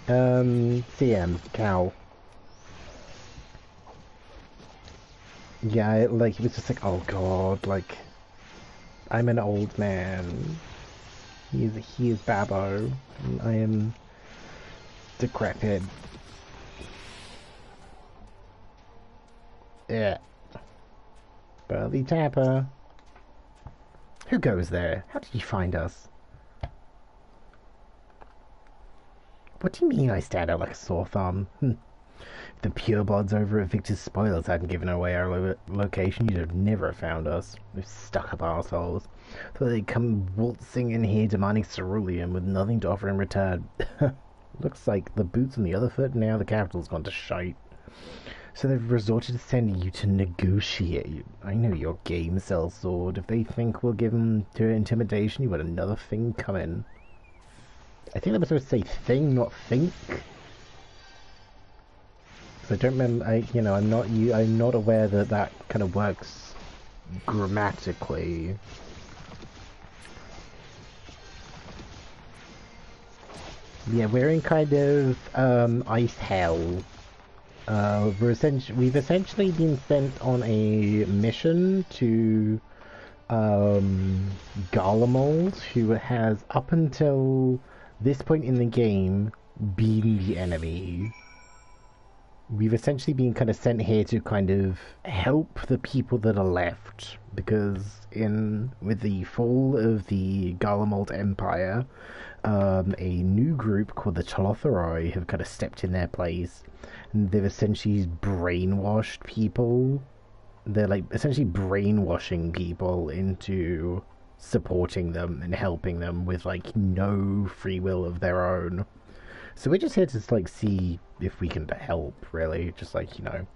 CM, Cal. Yeah, like, he was just like, oh god, like, I'm an old man. He is Babbo, and I am decrepit. Yeah. Burly Tapper. Who goes there? How did you find us? What do you mean I stand out like a sore thumb? If the purebloods over at Victor's Spoilers hadn't given away our location, you'd have never found us. We're stuck-up arseholes. So they'd come waltzing in here demanding cerulean with nothing to offer in return. Looks like the boot's on the other foot, and now the capital's gone to shite. So they've resorted to sending you to negotiate. I know your game sells sword. If they think we'll give them to intimidation, you've got another thing coming. I think they were supposed to say thing, not think. So I don't remember. I'm not aware that that kind of works grammatically. Yeah, we're in kind of ice hell. We've essentially been sent on a mission to Garlemald, who has up until this point in the game been the enemy. we've essentially been kind of sent here to kind of help the people that are left, because with the fall of the Garlemald Empire, a new group called the Telotheroi have kind of stepped in their place, and they've essentially brainwashed people. They're like essentially brainwashing people into supporting them and helping them with like no free will of their own. So we're just here to like see if we can help, really. Just like, you know,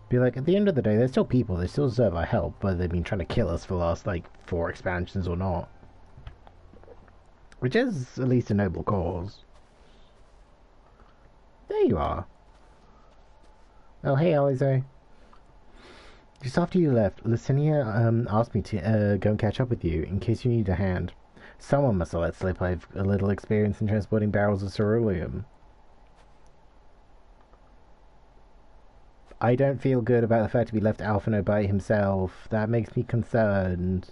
be like, at the end of the day, they're still people. They still deserve our help, whether they've been trying to kill us for the last like 4 expansions or not. Which is at least a noble cause. There you are. Oh, hey, Alize. Just after you left, Licinia asked me to go and catch up with you in case you need a hand. Someone must have let slip I've a little experience in transporting barrels of ceruleum. I don't feel good about the fact to be left Alphino by himself. That makes me concerned.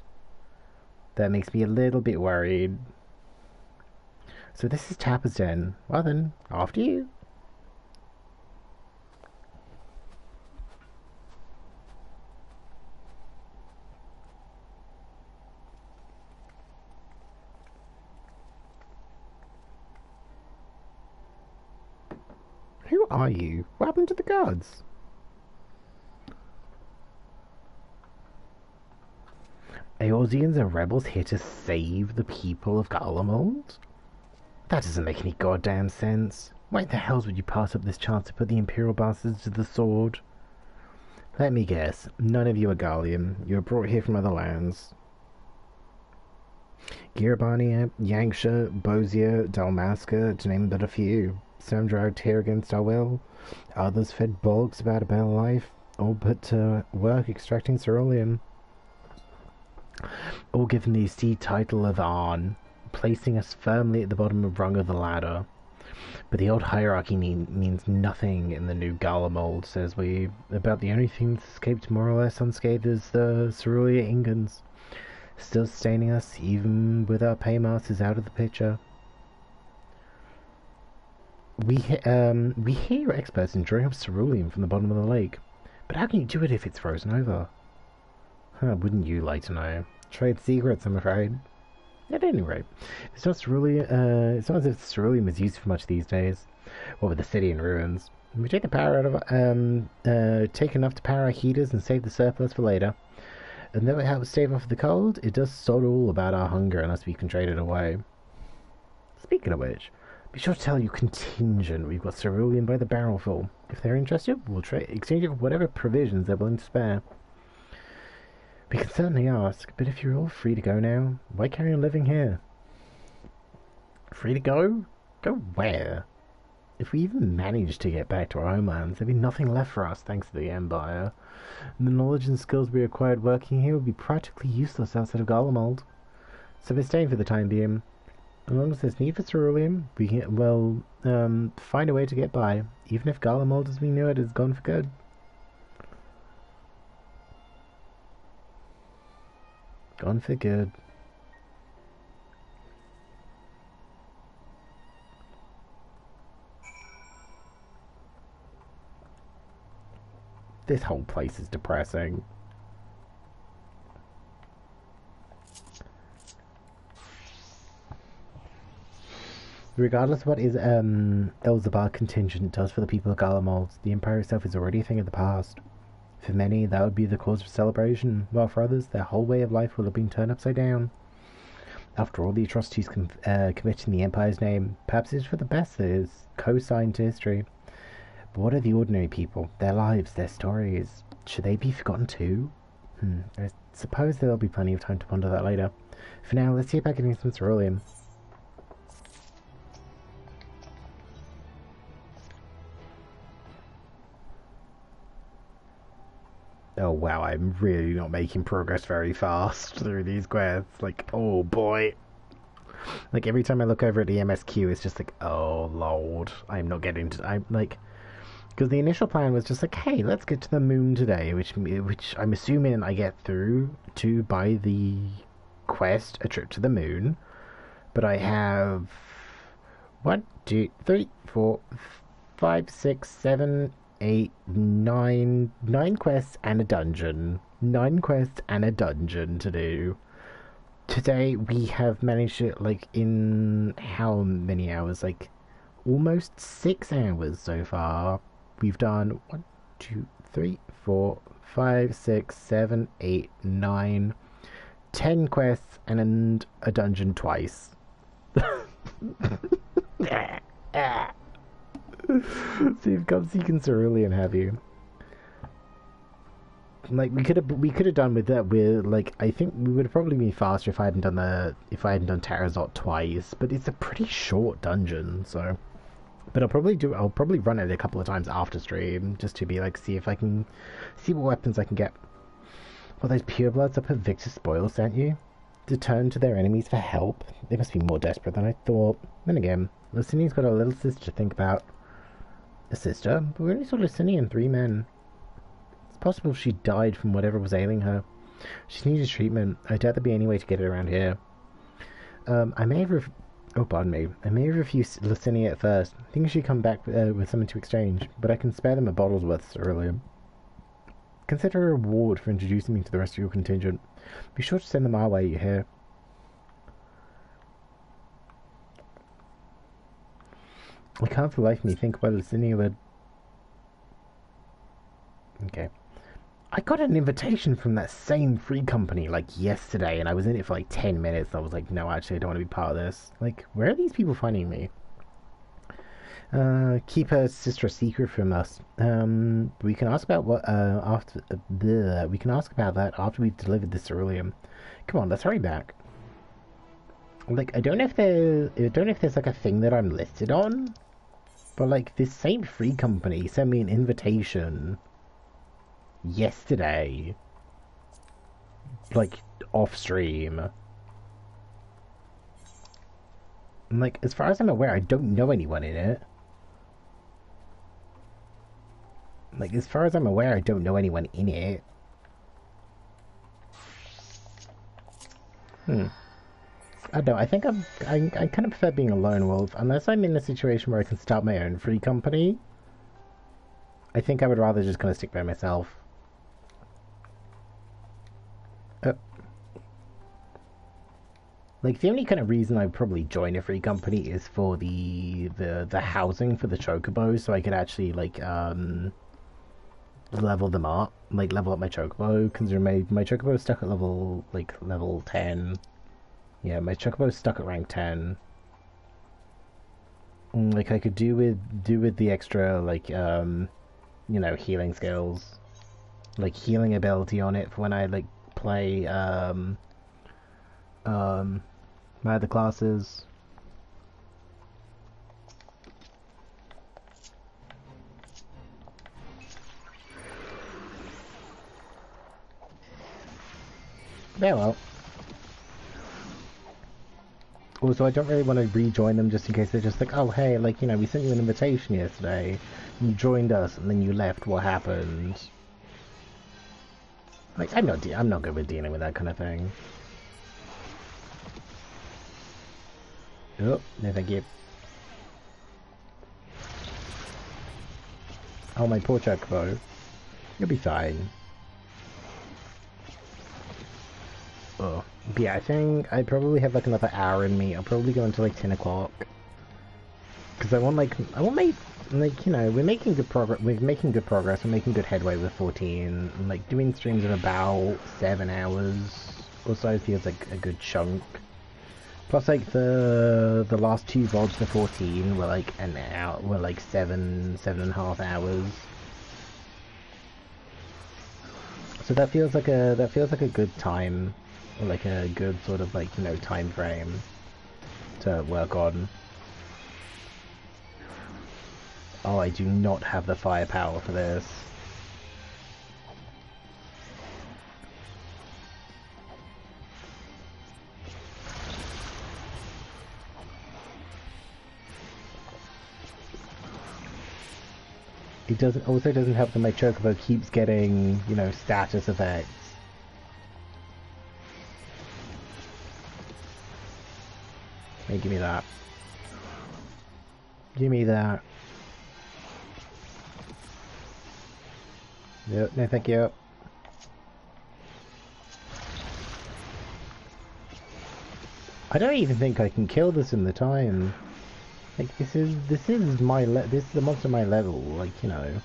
That makes me a little bit worried. So this is Tapper's Den. Well then, after you. Who are you? What happened to the guards? Eorzeans are rebels here to save the people of Garlemald? That doesn't make any goddamn sense. Why the hells would you pass up this chance to put the Imperial bastards to the sword? Let me guess, none of you are Gallium. You were brought here from other lands. Girabania, Yanksha, Bosia, Dalmasca, to name but a few. Some dragged here against our will, others fed bogs about a better life, all put to work extracting ceruleum. All given the esteemed title of Arn, placing us firmly at the bottom of rung of the ladder. But the old hierarchy means nothing in the new Garlemald, says we. About the only thing that's escaped more or less unscathed is the Cerulia Ingans, still sustaining us even with our paymasters out of the picture. We hear you're experts in drawing up ceruleum from the bottom of the lake, but how can you do it if it's frozen over? Huh, wouldn't you like to know? Trade secrets, I'm afraid. At any rate, it's not ceruleum. It's not as if ceruleum is used for much these days. What with the city in ruins, we take the power out of take enough to power our heaters and save the surplus for later. And though it helps stave off the cold, it does sod all about our hunger unless we can trade it away. Speaking of which, be sure to tell your contingent we've got ceruleum by the barrelful. If they're interested, we'll exchange it for whatever provisions they're willing to spare. We can certainly ask, but if you're all free to go now, why carry on living here? Free to go? Go where? If we even manage to get back to our homelands, there'd be nothing left for us thanks to the Empire. And the knowledge and skills we acquired working here would be practically useless outside of Garlemald. So we're staying for the time being. As long as there's need for ceruleum, we can, well, find a way to get by, even if Garlemald as we knew it is gone for good. Gone for good. This whole place is depressing. Regardless of what Elzebah contingent does for the people of Garlemald, the Empire itself is already a thing of the past. For many, that would be the cause of celebration, while for others, their whole way of life will have been turned upside down. After all the atrocities committed in the Empire's name, perhaps it's for the best that it is co-signed to history. But what are the ordinary people? Their lives, their stories? Should they be forgotten too? I suppose there'll be plenty of time to ponder that later. For now, let's see about getting some ceruleum. Oh wow, I'm really not making progress very fast through these quests. Like, oh boy. Like, every time I look over at the MSQ, it's just like, oh lord, I'm not getting to... I'm like... Because the initial plan was just like, hey, let's get to the moon today, which I'm assuming I get through to by the quest, A Trip to the Moon. But I have... 1, 2, 3, 4... 5, 6, 7, 8, 9... 9 quests and a dungeon. 9 quests and a dungeon to do. Today we have managed it, like, in how many hours? Like, almost 6 hours so far. We've done 1, 2, 3, 4, 5, 6, 7, 8, 9, 10 quests and a dungeon twice. So you've got Seeking Cerulean, have you? Like, we could have done with that. With, like, I think we would have probably been faster if I hadn't done Tarazot twice. But it's a pretty short dungeon, so. But I'll probably run it a couple of times after stream just to be like, see if I can see what weapons I can get. Well, those purebloods up at Victor's Spoils sent you to turn to their enemies for help. They must be more desperate than I thought. Then again, Lucinia's got a little sister to think about. A sister? But we only saw Lucinia and 3 men. It's possible she died from whatever was ailing her. She needed treatment. I doubt there'd be any way to get it around here. I may have refused Lucinia at first, thinking she'd come back with something to exchange, but I can spare them a bottle's worth earlier. Consider a reward for introducing me to the rest of your contingent. Be sure to send them our way, you hear? I can't for the life of me think why Lucinia would... Okay. I got an invitation from that same free company, like, yesterday, and I was in it for, like, 10 minutes. I was like, no, actually, I don't want to be part of this. Like, where are these people finding me? Keep her sister a secret from us. We can ask about what, we can ask about that after we've delivered this ceruleum. Come on, let's hurry back. Like, I don't know if there's, like, a thing that I'm listed on, but, like, this same free company sent me an invitation yesterday, like, off stream. And, like, as far as I'm aware, I don't know anyone in it. Like, as far as I'm aware, I don't know anyone in it. I don't know, I think I kind of prefer being a lone wolf, unless I'm in a situation where I can start my own free company. I think I would rather just kind of stick by myself. Like, the only kind of reason I'd probably join a free company is for the housing for the chocobos, so I could actually, like, level them up. Like, level up my chocobo, because my chocobo is stuck at level 10. Yeah, my chocobo is stuck at rank 10. Like, I could do with the extra, like, you know, healing skills. Like, healing ability on it for when I, like, play, my other classes. Yeah, well. Also, I don't really want to rejoin them just in case they're just like, oh, hey, like, you know, we sent you an invitation yesterday, you joined us, and then you left, what happened? Like, I'm not good with dealing with that kind of thing. Oh, no thank you. Oh, my poor chocobo. You'll be fine. Oh, but yeah, I think I probably have like another hour in me. I'll probably go until like 10 o'clock. Because I want like, you know, we're making good progress. We're making good headway with 14. And, like, doing streams of about 7 hours or so feels like a good chunk. Plus, like, the last 2 VODs for 14 were like an hour, were like 7.5 hours. So that feels like a good time, or like a good sort of, like, you know, time frame to work on. Oh, I do not have the firepower for this. It also doesn't help that my chocobo keeps getting, you know, status effects. Hey, give me that. Give me that. Yep, no thank you. I don't even think I can kill this in the time. Like, this is the monster my level, like, you know.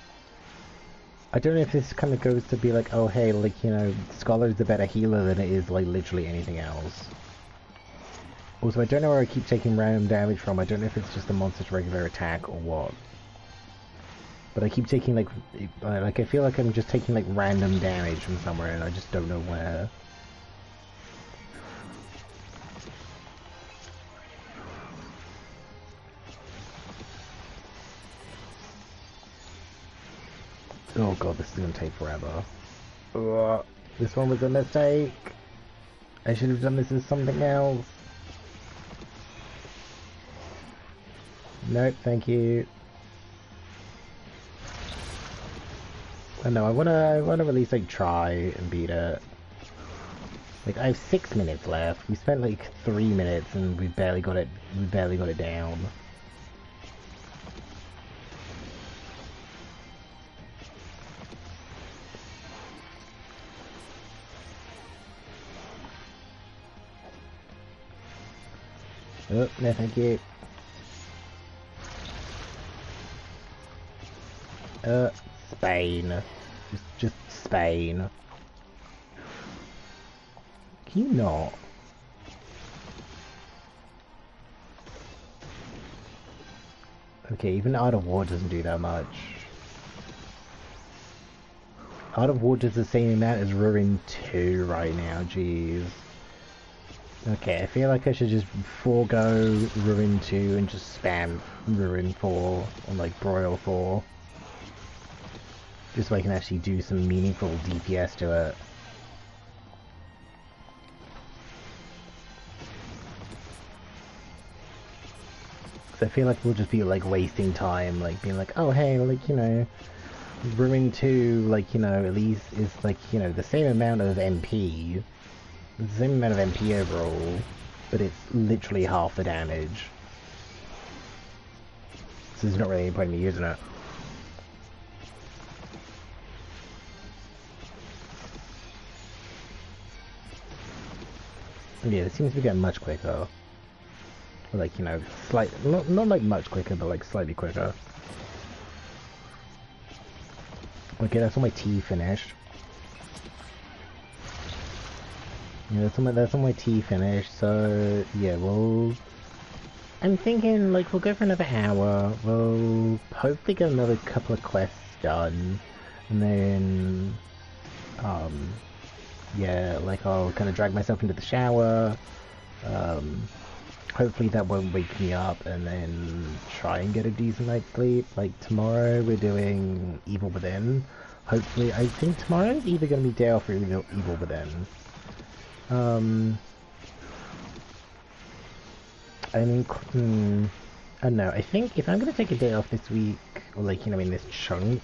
I don't know if this kind of goes to be like, oh hey, like, you know, Scholar's a better healer than it is, like, literally anything else. Also, I don't know where I keep taking random damage from. I don't know if it's just the monster's regular attack or what. But I keep taking, like, I feel like I'm just taking, like, random damage from somewhere and I just don't know where. Oh god, this is gonna take forever. Ugh, this one was a mistake. I should have done this as something else. Nope, thank you. Oh no, I wanna at least like try and beat it. Like, I have 6 minutes left. We spent like 3 minutes and we barely got it down. Oh, no thank you. Spain. Just Spain. Can you not? Okay, even Art of War doesn't do that much. Art of War does the same amount as Ruin 2 right now, jeez. Okay, I feel like I should just forego Ruin 2 and just spam Ruin 4 and like Broil 4. Just so I can actually do some meaningful DPS to it. Because I feel like we'll just be like wasting time, like being like, oh hey, like, you know, Ruin 2, like, you know, at least is like, you know, the same amount of MP. The same amount of MP overall, but it's literally half the damage. So there's not really any point in me using it. Yeah, it seems to be getting much quicker. Like, you know, not like much quicker, but like slightly quicker. Okay, that's all my tea finished. Yeah, that's all my tea finished, so yeah, I'm thinking, like, we'll go for another hour, we'll hopefully get another couple of quests done, and then, yeah, like, I'll kind of drag myself into the shower, hopefully that won't wake me up, and then try and get a decent night's sleep. Like, tomorrow we're doing Evil Within. Hopefully, I think tomorrow's either going to be day off or Evil Within. I mean, I don't know, I think if I'm going to take a day off this week, or like, you know, in this chunk,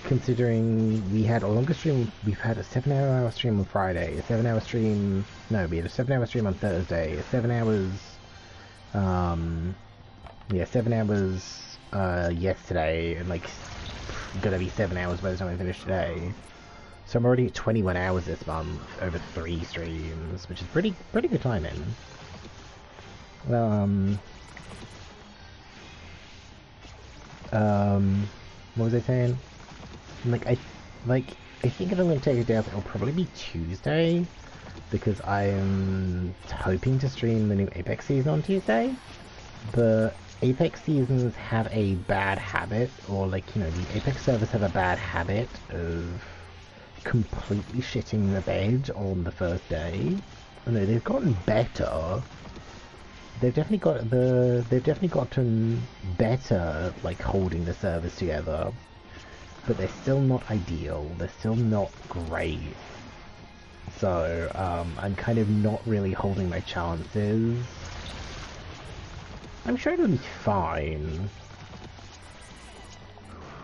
considering we had a longer stream, we've had a 7-hour stream on Friday, a 7-hour stream, no, we had a 7-hour stream on Thursday, 7 hours, yeah, 7 hours, yesterday, and like, gonna be 7 hours by the time I finish today. So I'm already at 21 hours this month, over 3 streams, which is pretty good timing. What was I saying? I think if I'm gonna take a day off, it'll probably be Tuesday, because I'm hoping to stream the new Apex season on Tuesday. But Apex seasons have a bad habit, or like, you know, the Apex servers have a bad habit of completely shitting the bed on the first day. No, they've gotten better. They've definitely gotten better, like, holding the servers together. But they're still not ideal. They're still not great. So, I'm kind of not really holding my chances. I'm sure it'll be fine.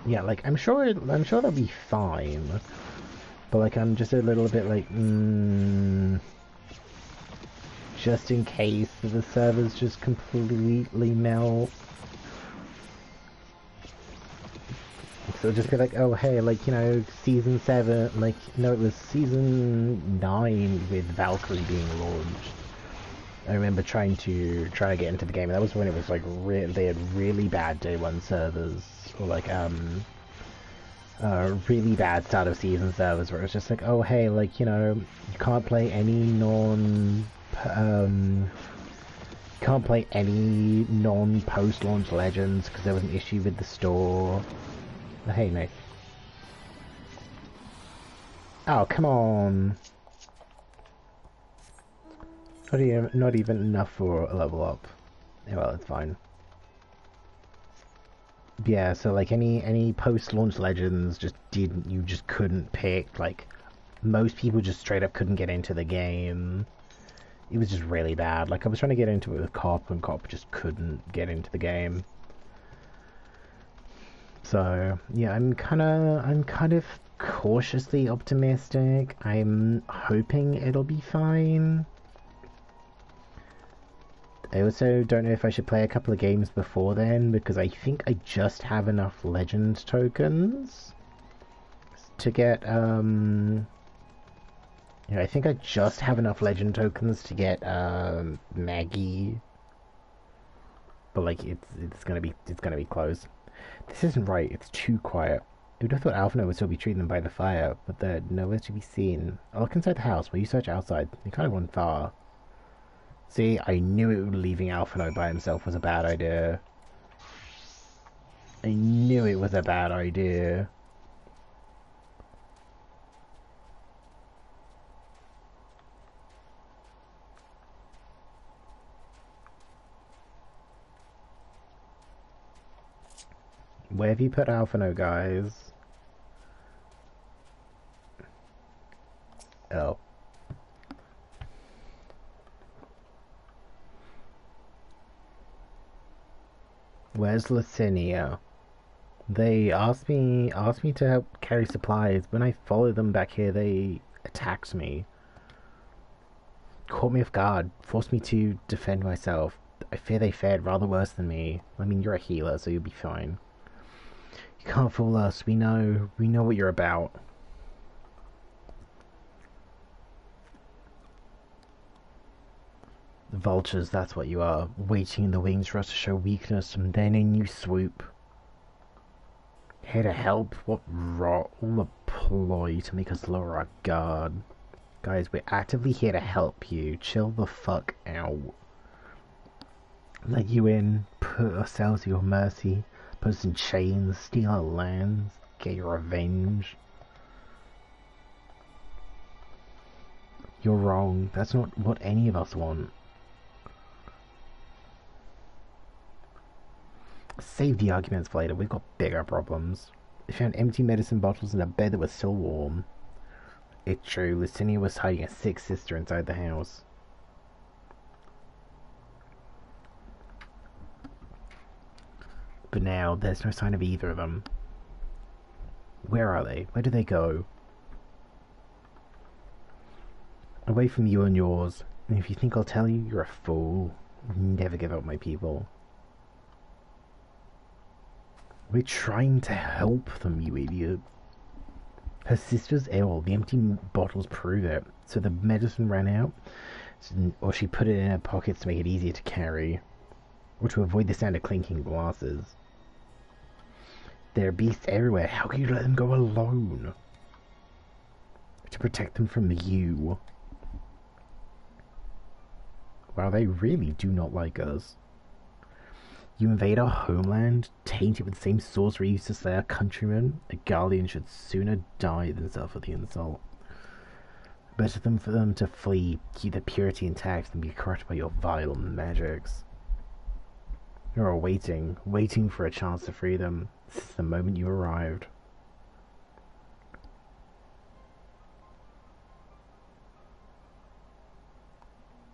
Yeah, like, I'm sure they'll be fine. But, like, I'm just a little bit like, just in case the servers just completely melt. So it'll just be like, oh hey, like, you know, season 7, like, no, it was season 9 with Valkyrie being launched. I remember trying to get into the game, and that was when it was like they had really bad day 1 servers, or like really bad start of season servers where it was just like, oh hey, like, you know, you can't play any non-post-launch legends because there was an issue with the store. Oh, hey, mate. Oh, come on. Not even enough for a level up. Yeah, well, it's fine. Yeah, so like any post-launch legends you just couldn't pick. Like, most people just straight up couldn't get into the game. It was just really bad. Like, I was trying to get into it with Cop, and Cop just couldn't get into the game. So yeah, I'm kind of cautiously optimistic. I'm hoping it'll be fine. I also don't know if I should play a couple of games before then, because I think I just have enough legend tokens to get yeah, I think I just have enough legend tokens to get Maggie. But like it's gonna be close. This isn't right, it's too quiet. I would have thought Alphino would still be treating them by the fire, but they're nowhere to be seen. I'll look inside the house while you search outside. You kind of run far. See, I knew leaving Alphino by himself was a bad idea. I knew it was a bad idea. Where have you put Alphino, guys? Oh. Where's Licinia? They asked me to help carry supplies. When I followed them back here, they attacked me. Caught me off guard, forced me to defend myself. I fear they fared rather worse than me. I mean, you're a healer, so you'll be fine. You can't fool us. We know what you're about. The vultures, that's what you are. Waiting in the wings for us to show weakness, and then in you swoop. Here to help? What rot? All a ploy to make us lower our guard. Guys, we're actively here to help you. Chill the fuck out. Let you in, put ourselves at your mercy, put us in chains, steal our lands, get your revenge. You're wrong. That's not what any of us want. Save the arguments for later. We've got bigger problems. We found empty medicine bottles in a bed that was still warm. It's true. Licinia was hiding a sick sister inside the house. But now, there's no sign of either of them. Where are they? Where do they go? Away from you and yours. And if you think I'll tell you, you're a fool. Never give up, my people. We're trying to help them, you idiot. Her sister's ill. The empty bottles prove it. So the medicine ran out, or she put it in her pockets to make it easier to carry, or to avoid the sound of clinking glasses. There are beasts everywhere. How can you let them go alone? To protect them from you. Wow, they really do not like us. You invade our homeland, taint it with the same sorcery used to slay our countrymen. A guardian should sooner die than suffer the insult. Better than for them to flee, keep their purity intact, than be corrupted by your vile magics. You're waiting for a chance to free them. This is the moment you arrived.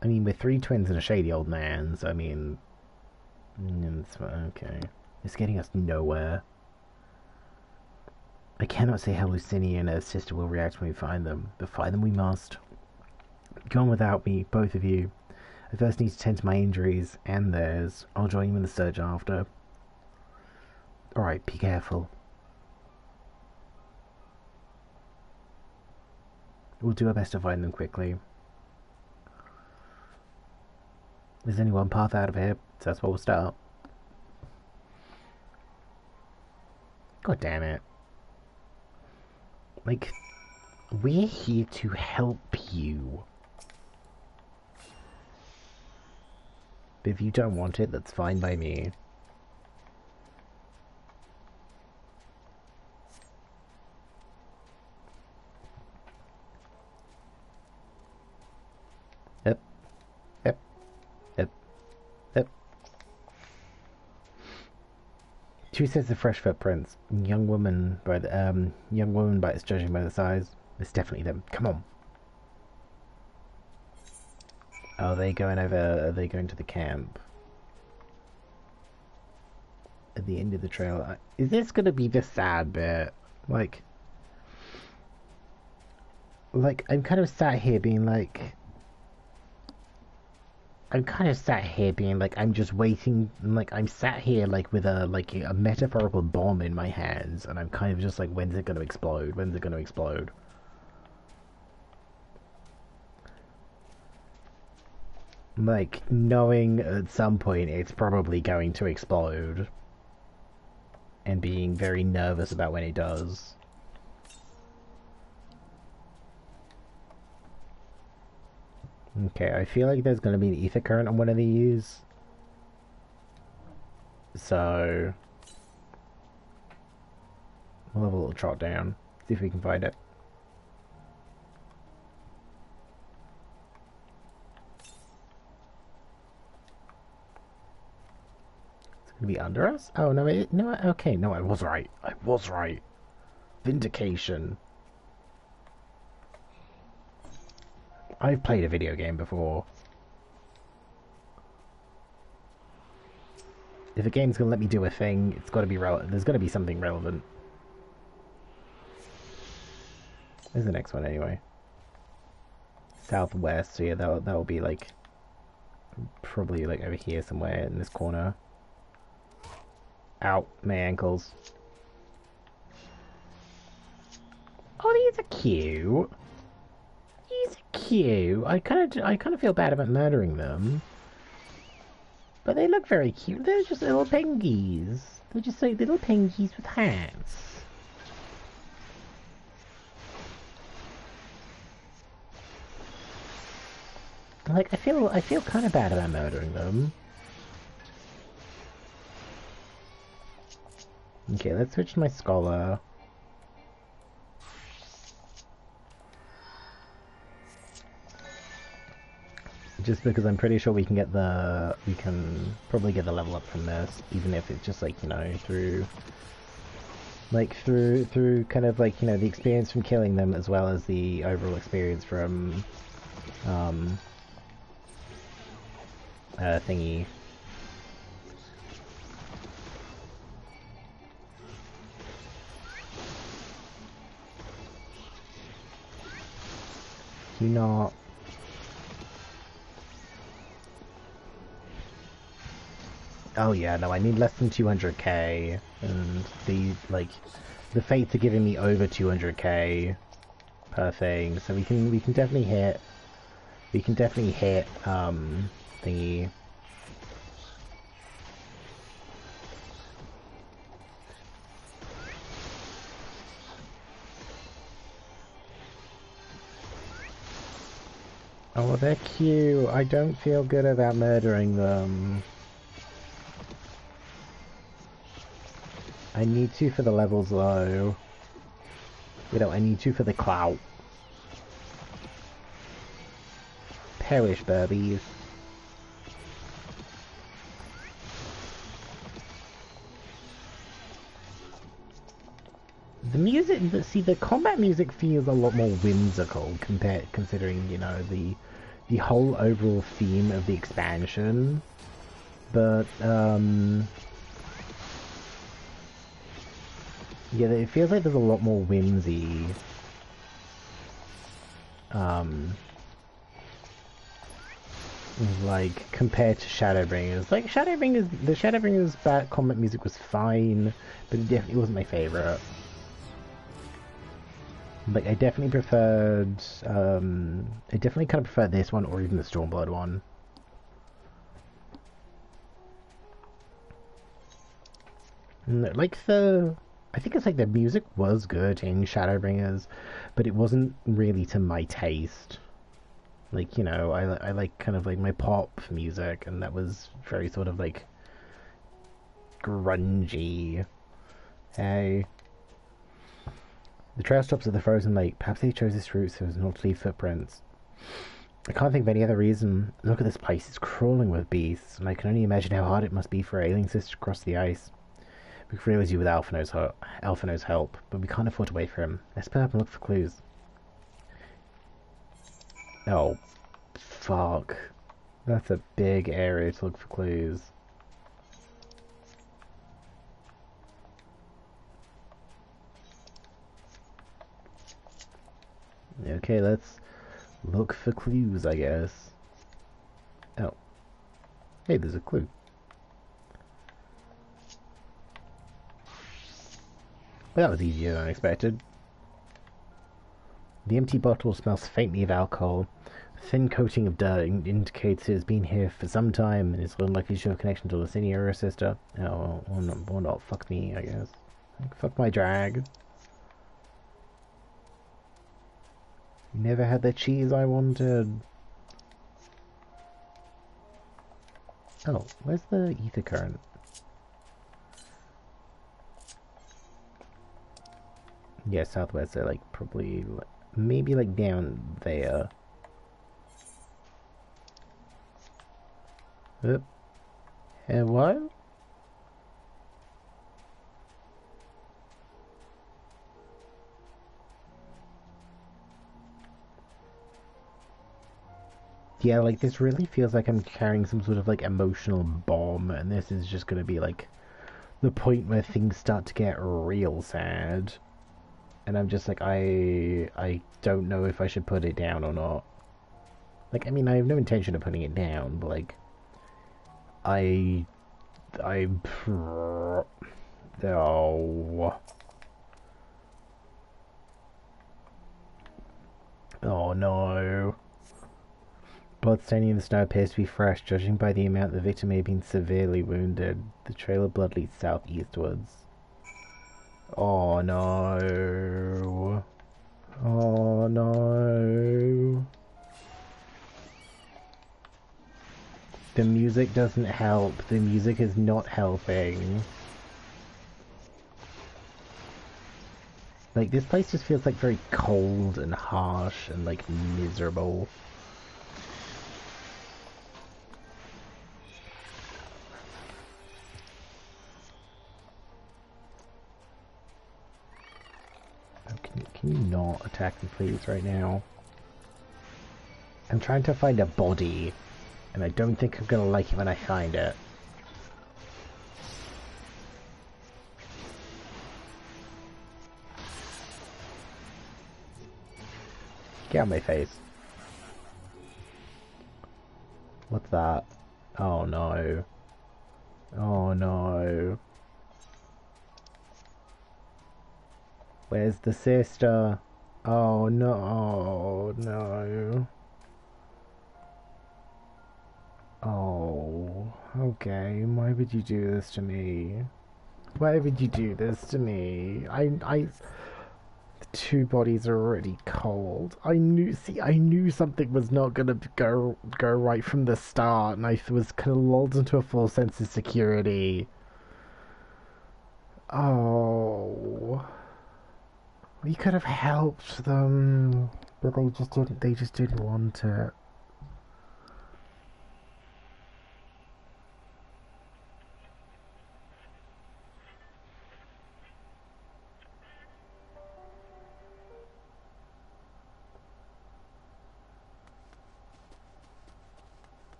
I mean, we're 3 twins and a shady old man, so I mean... okay. It's getting us nowhere. I cannot say how Licinia and her sister will react when we find them, but find them we must. Go on without me, both of you. I first need to tend to my injuries, and theirs. I'll join you in the search after. Alright, be careful. We'll do our best to find them quickly. There's only one path out of here, so that's where we'll start. God damn it. Like, we're here to help you. But if you don't want it, that's fine by me. Yep. Yep. Yep. Yep. 2 sets of fresh footprints. Young woman by its judging by the size. It's definitely them. Come on. Oh, are they going to the camp? At the end of the trail. Is this gonna be the sad bit? Like, I'm kind of sat here being like... I'm just waiting, like, I'm sat here, like, with a metaphorical bomb in my hands, and I'm kind of just like, when's it gonna explode? When's it gonna explode? Like, knowing at some point it's probably going to explode. And being very nervous about when it does. Okay, I feel like there's going to be an ether current on one of these. So... we'll have a little trot down. See if we can find it. Be under us? Oh no! No. Okay, no, I was right. I was right. Vindication. I've played a video game before. If a game's gonna let me do a thing, it's got to be relevant. There's got to be something relevant. Where's the next one anyway? Southwest. So yeah, that'll be like probably like over here somewhere in this corner. Ow, my ankles. Oh, these are cute. These are cute. I kind of feel bad about murdering them, but they look very cute. They're just little pengies. They're just like little pengies with hats. Like, I feel kind of bad about murdering them. Okay, let's switch to my scholar. Just because I'm pretty sure we can probably get the level up from this, even if it's just like, you know, through kind of like, you know, the experience from killing them as well as the overall experience from thingy. Do not. Oh yeah, no, I need less than 200k, and the fates are giving me over 200k per thing, so we can definitely hit. We can definitely hit thingy. Oh, they're cute. I don't feel good about murdering them. I need to for the levels though. You know, I need to for the clout. Perish, Burbies. The music, see, the combat music feels a lot more whimsical considering, you know, the whole overall theme of the expansion. But, yeah, it feels like there's a lot more whimsy. Like, compared to Shadowbringers. Like, the Shadowbringers combat music was fine, but it definitely wasn't my favorite. Like, I definitely preferred, I definitely kind of prefer this one or even the Stormblood one. Like I think it's like the music was good in Shadowbringers, but it wasn't really to my taste. Like, you know, I like kind of like my pop music, and that was very sort of like grungy. Hey. The trail stops at the frozen lake. Perhaps they chose this route so as not to leave footprints. I can't think of any other reason. Look at this place. It's crawling with beasts, and I can only imagine how hard it must be for alien sisters to cross the ice. We could really do with Alphino's help, but we can't afford to wait for him. Let's split up and look for clues. Oh, fuck. That's a big area to look for clues. Okay, let's look for clues, I guess. Oh. Hey, there's a clue. Well, that was easier than I expected. The empty bottle smells faintly of alcohol. A thin coating of dirt indicates it has been here for some time and is unlikely to show a connection to Lacinia or her sister. Oh, well, not. Fuck me, I guess. Fuck my drag. Never had the cheese I wanted. Oh, where's the ether current? Yeah, southwest, so like probably, maybe like down there. And what? Yeah, like this really feels like I'm carrying some sort of like emotional bomb, and this is just gonna be like the point where things start to get real sad. And I'm just like, I don't know if I should put it down or not. Like, I mean, I have no intention of putting it down, but like, oh. Oh no. Blood staining in the snow appears to be fresh, judging by the amount the victim may have been severely wounded. The trail of blood leads southeastwards. Oh no. Oh no. The music doesn't help. The music is not helping. Like, this place just feels like very cold and harsh and like miserable. Can you not attack me, please, right now? I'm trying to find a body, and I don't think I'm gonna like it when I find it. Get out of my face. What's that? Oh no. Oh no. Where's the sister? Oh no, no. Oh, okay. Why would you do this to me? Why would you do this to me? The two bodies are already cold. I knew something was not gonna go right from the start, and I was kind of lulled into a false sense of security. Oh. We could have helped them, but they just didn't want it.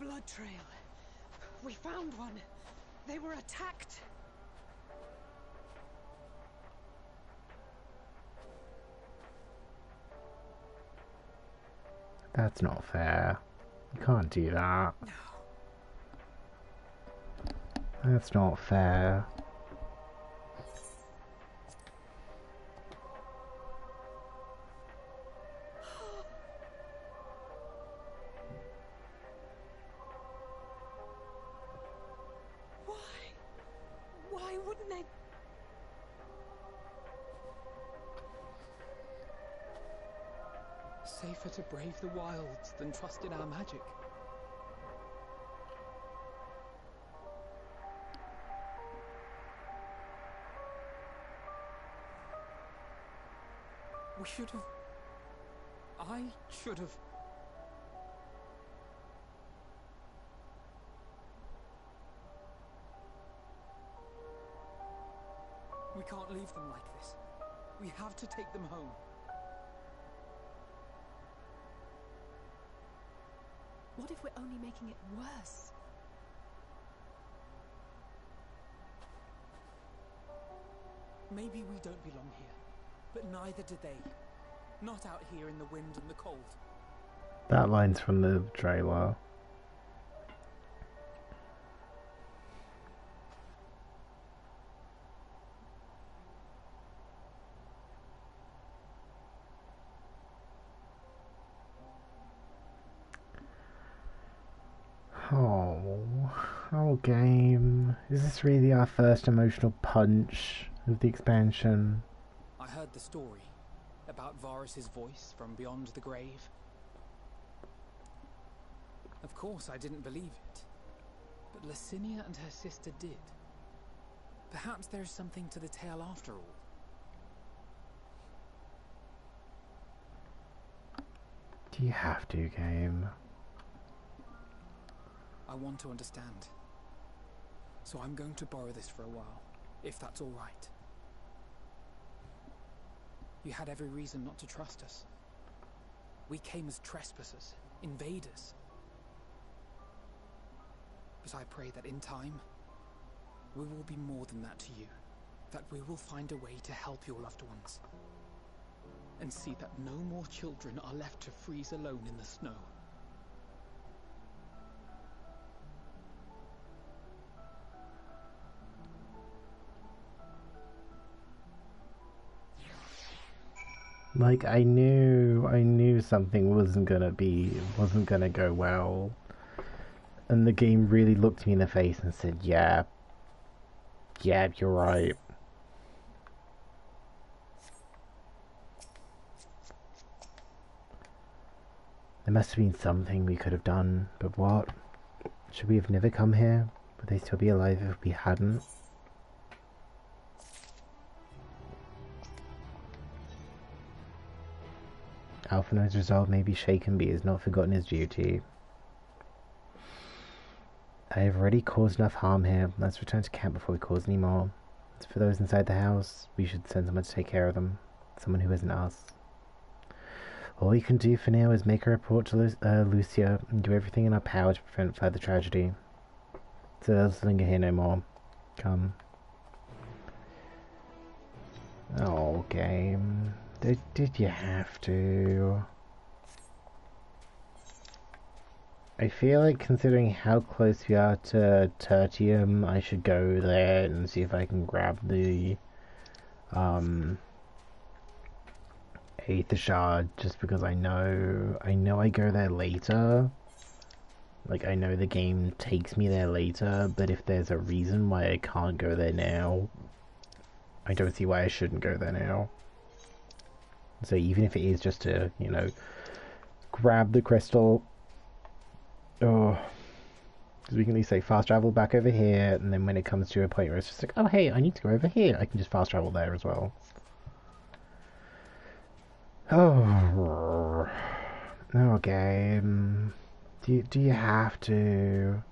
Blood trail. We found one. They were attacked. That's not fair. You can't do that. That's not fair. Why wouldn't they? Safer to brave the wilds than trust in our magic. We should have... I should have... We can't leave them like this. We have to take them home. What if we're only making it worse? Maybe we don't belong here, but neither do they. Not out here in the wind and the cold. That line's from the trailer. Oh, game. Is this really our first emotional punch of the expansion? I heard the story about Varus's voice from beyond the grave. Of course, I didn't believe it, but Licinia and her sister did. Perhaps there's something to the tale after all. Do you have to, game? I want to understand. So I'm going to borrow this for a while, if that's all right. You had every reason not to trust us. We came as trespassers, invaders. But I pray that in time, we will be more than that to you. That we will find a way to help your loved ones. And see that no more children are left to freeze alone in the snow. Like, I knew something wasn't gonna go well. And the game really looked me in the face and said, yeah, you're right. There must have been something we could have done, but what? Should we have never come here? Would they still be alive if we hadn't? Alphino's resolve may be shaken, but he has not forgotten his duty. I have already caused enough harm here. Let's return to camp before we cause any more. As for those inside the house, we should send someone to take care of them. Someone who isn't us. All we can do for now is make a report to Lucia and do everything in our power to prevent further tragedy. So let's linger here no more. Come. Oh, game. Did you have to? I feel like, considering how close we are to Tertium, I should go there and see if I can grab the Aether Shard, just because I know I go there later. Like, I know the game takes me there later, but if there's a reason why I can't go there now, I don't see why I shouldn't go there now. So even if it is just to, you know, grab the crystal, because we can at least say fast travel back over here, and then when it comes to a point where it's just like, oh hey, I need to go over here, I can just fast travel there as well. Oh, game. Do you have to?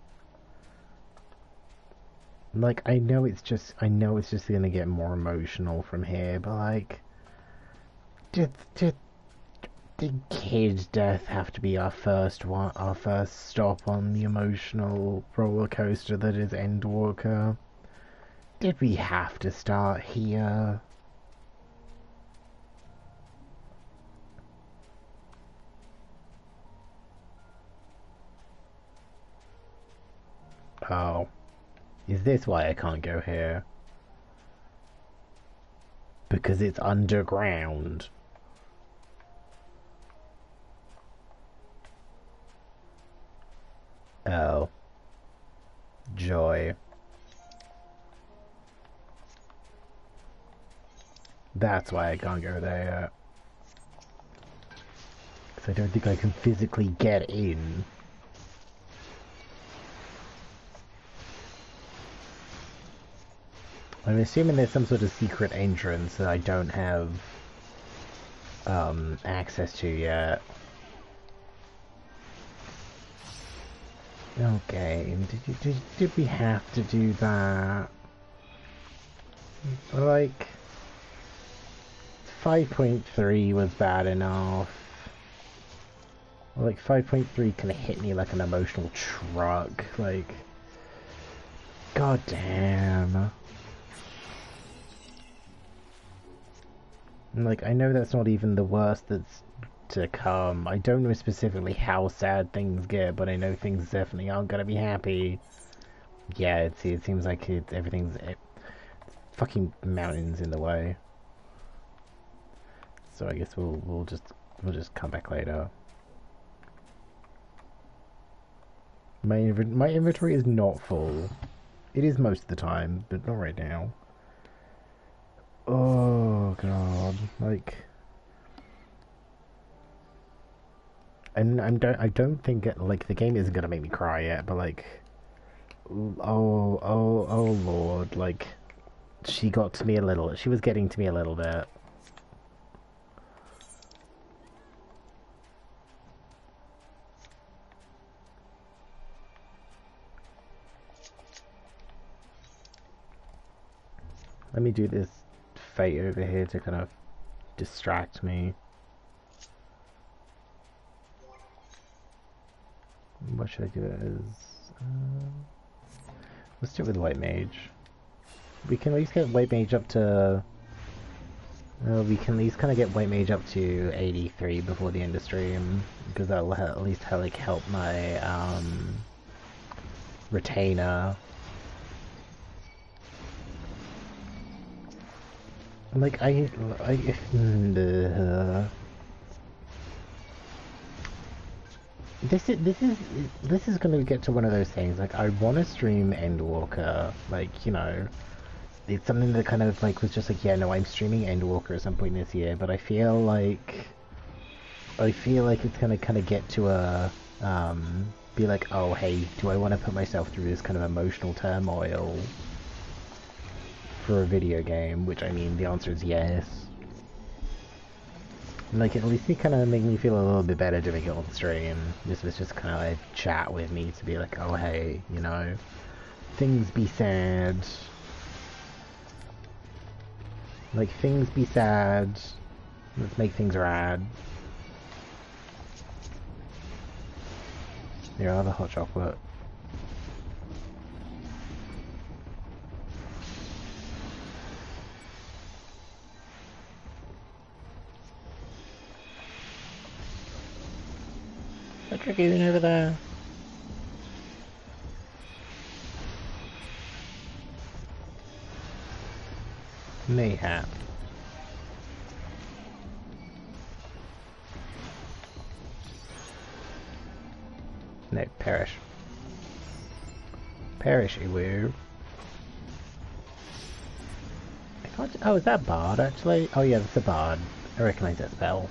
Like, I know it's just gonna get more emotional from here, but like, did Kid's death have to be our first stop on the emotional roller coaster that is Endwalker? Did we have to start here? Oh. Is this why I can't go here? Because it's underground. Oh. Joy. That's why I can't go there. Because I don't think I can physically get in. I'm assuming there's some sort of secret entrance that I don't have access to yet. Okay, did we have to do that? Like, 5.3 was bad enough. Like, 5.3 kind of hit me like an emotional truck. Like, god damn. Like, I know that's not even the worst that's to come. I don't know specifically how sad things get, but I know things definitely aren't gonna be happy. Yeah, it seems like everything's fucking mountains in the way. So I guess we'll just come back later. My inventory is not full. It is most of the time, but not right now. Oh god, like, and I don't think like the game isn't gonna make me cry yet, but like, oh lord, like, she got to me a little. She was getting to me a little bit. Let me do this fate over here to kind of distract me. What should I do it as? Let's do it with White Mage. We can at least get White Mage up to... we can at least kind of get White Mage up to 83 before the end of stream, because that will at least like help my retainer. Like this is gonna get to one of those things. Like, I want to stream Endwalker. Like, you know, it's something that kind of like was just like, yeah, no, I'm streaming Endwalker at some point this year. But I feel like it's gonna kind of get to a be like, oh hey, do I want to put myself through this kind of emotional turmoil for a video game? Which, I mean, the answer is yes. Like, at least it kind of made me feel a little bit better doing it on stream. This was just kind of like chat with me to be like, oh hey, you know, things be sad. Like, things be sad. Let's make things rad. Here, I'll have a hot chocolate. Is that Dragoon over there? Mayhap. No, perish. Perish, Iwu. I can't... Oh, is that Bard, actually? Oh yeah, that's a Bard. I recognize that spell.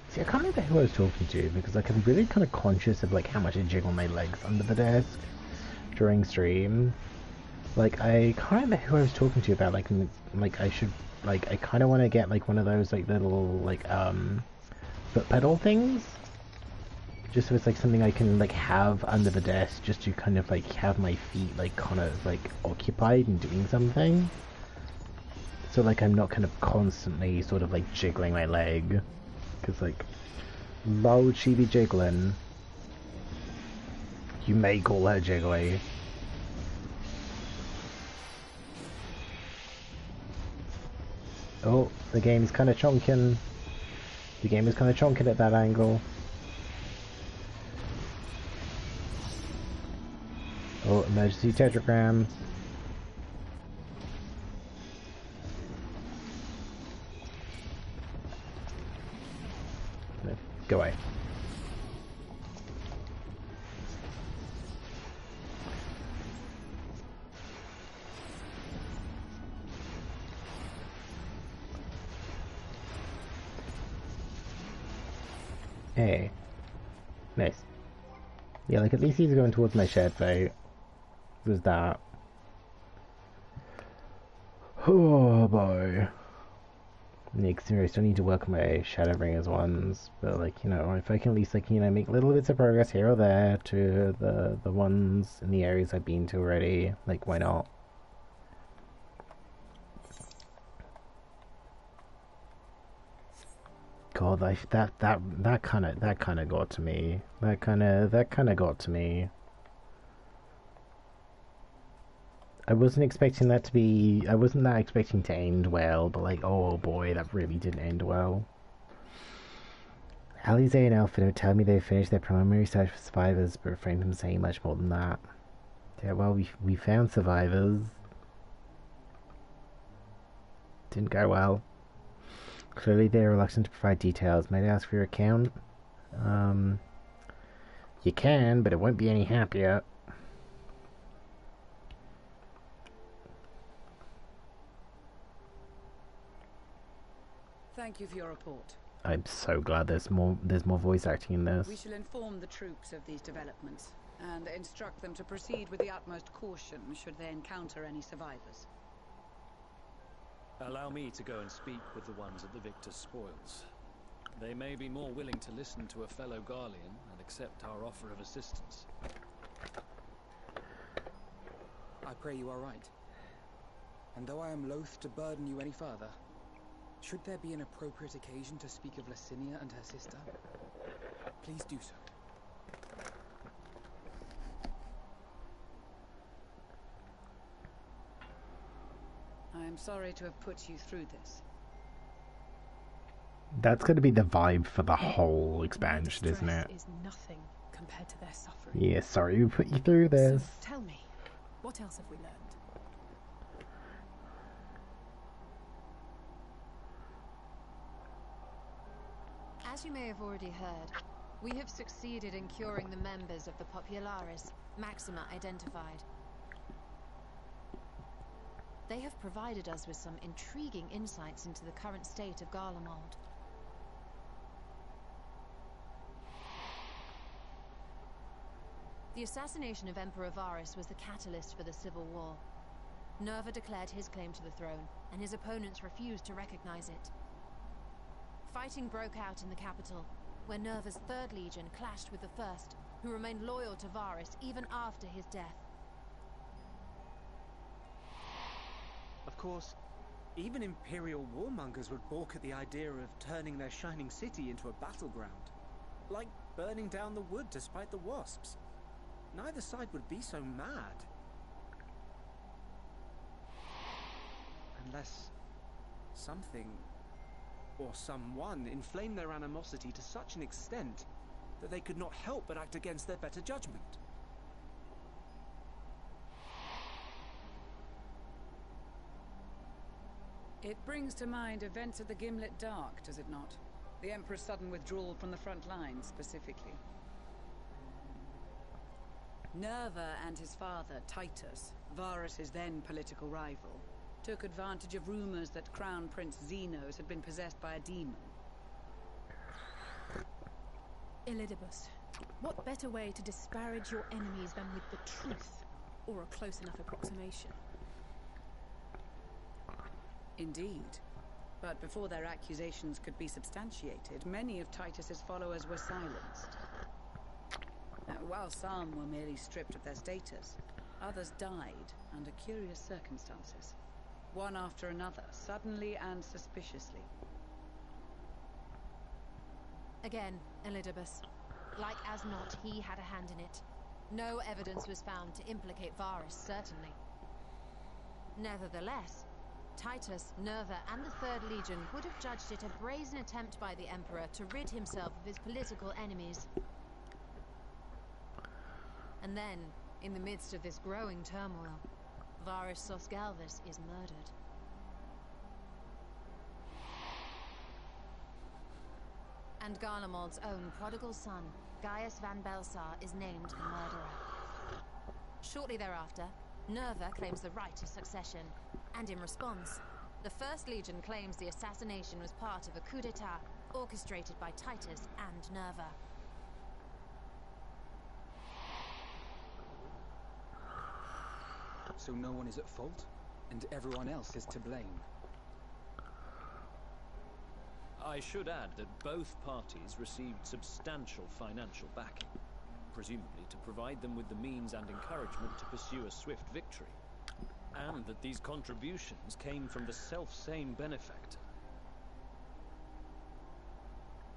See, I can't remember who I was talking to, because like, I'm really kind of conscious of like how much I jiggle my legs under the desk during stream. Like, I can't remember who I was talking to about like I should, like, I kind of want to get like one of those like little like foot pedal things, just so it's like something I can like have under the desk, just to kind of like have my feet like kind of like occupied and doing something, so like I'm not kind of constantly sort of like jiggling my leg, because like, loud she be jiggling. You may call her jiggly. Oh, the game's kind of chonking. The game is kind of chonking at that angle. Oh, emergency tetragram. Go away. Hey. Nice. Yeah, like at least he's going towards my shed, right? There's that. Oh boy. I still need to work my Shadowbringers ones, but like, you know, if I can at least like, you know, make little bits of progress here or there to the ones in the areas I've been to already, like why not? God, that kind of got to me. That kind of got to me. I wasn't expecting that to be. I wasn't that expecting to end well, but like, oh boy, that really didn't end well. Alize and Alpha don't tell me they finished their primary search for survivors, but refrain from saying much more than that. Yeah, well, we found survivors. Didn't go well. Clearly, they're reluctant to provide details. Might I ask for your account? You can, but it won't be any happier. Thank you for your report. I'm so glad there's more voice acting in this. We shall inform the troops of these developments and instruct them to proceed with the utmost caution should they encounter any survivors. Allow me to go and speak with the ones at the victor's spoils. They may be more willing to listen to a fellow Garlean and accept our offer of assistance. I pray you are right. And though I am loath to burden you any further, should there be an appropriate occasion to speak of Licinia and her sister, please do so. I am sorry to have put you through this. That's going to be the vibe for the whole expansion, isn't it? Is nothing compared to their suffering. Yeah, sorry we put you through this. So, tell me, what else have we learned? As you may have already heard, we have succeeded in curing the members of the Popularis, Maxima identified. They have provided us with some intriguing insights into the current state of Garlemald. The assassination of Emperor Varus was the catalyst for the civil war. Nerva declared his claim to the throne, and his opponents refused to recognize it. Fighting broke out in the capital, where Nerva's 3rd Legion clashed with the 1st, who remained loyal to Varus even after his death. Of course, even Imperial warmongers would balk at the idea of turning their shining city into a battleground. Like burning down the wood to spite the wasps. Neither side would be so mad. Unless something or someone inflamed their animosity to such an extent that they could not help but act against their better judgment. It brings to mind events at the Gimlet Dark, does it not? The Emperor's sudden withdrawal from the front lines, specifically. Nerva and his father, Titus, Varus's then political rival, took advantage of rumors that Crown Prince Xenos had been possessed by a demon. Elidibus, what better way to disparage your enemies than with the truth, or a close enough approximation? Indeed. But before their accusations could be substantiated, many of Titus's followers were silenced. While some were merely stripped of their status, others died under curious circumstances. One after another, suddenly and suspiciously. Again, Elidibus. Like as not, he had a hand in it. No evidence was found to implicate Varus, certainly. Nevertheless, Titus, Nerva, and the 3rd Legion would have judged it a brazen attempt by the Emperor to rid himself of his political enemies. And then, In the midst of this growing turmoil, Varys Sosgalvis is murdered. And Garlemald's own prodigal son, Gaius van Belsar, is named the murderer. Shortly thereafter, Nerva claims the right to succession, and in response, the First Legion claims the assassination was part of a coup d'etat orchestrated by Titus and Nerva. So no one is at fault, and everyone else is to blame. I should add that both parties received substantial financial backing, presumably to provide them with the means and encouragement to pursue a swift victory, and that these contributions came from the self-same benefactor.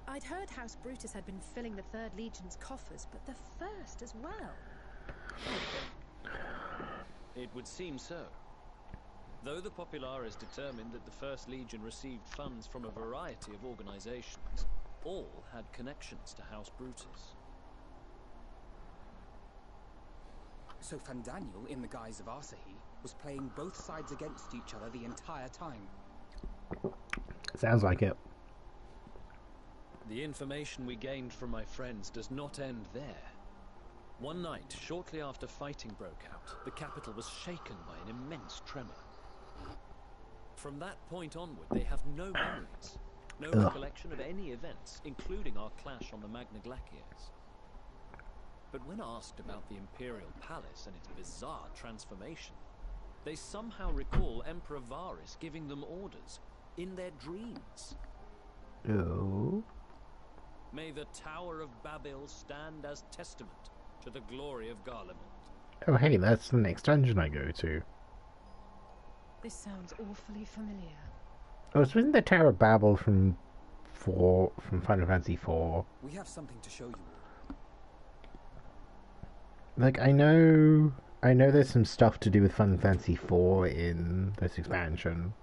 I'd heard House Brutus had been filling the Third Legion's coffers, but the First as well. It would seem so. Though the Populares determined that the First Legion received funds from a variety of organizations, all had connections to House Brutus. So Fandaniel, in the guise of Asahi, was playing both sides against each other the entire time. Sounds like it. The information we gained from my friends does not end there. One night, shortly after fighting broke out, the capital was shaken by an immense tremor. From that point onward, they have no memories, no recollection of any events, including our clash on the Magna Glaciers. But when asked about the Imperial Palace and its bizarre transformation, they somehow recall Emperor Varys giving them orders in their dreams. Oh. May the Tower of Babel stand as testament to the glory of Garlemald. Oh, hey, that's the next dungeon I go to. This sounds awfully familiar. Oh, so isn't the Tower of Babel from Final Fantasy IV? We have something to show you all. Like, I know there's some stuff to do with Final Fantasy IV in this expansion.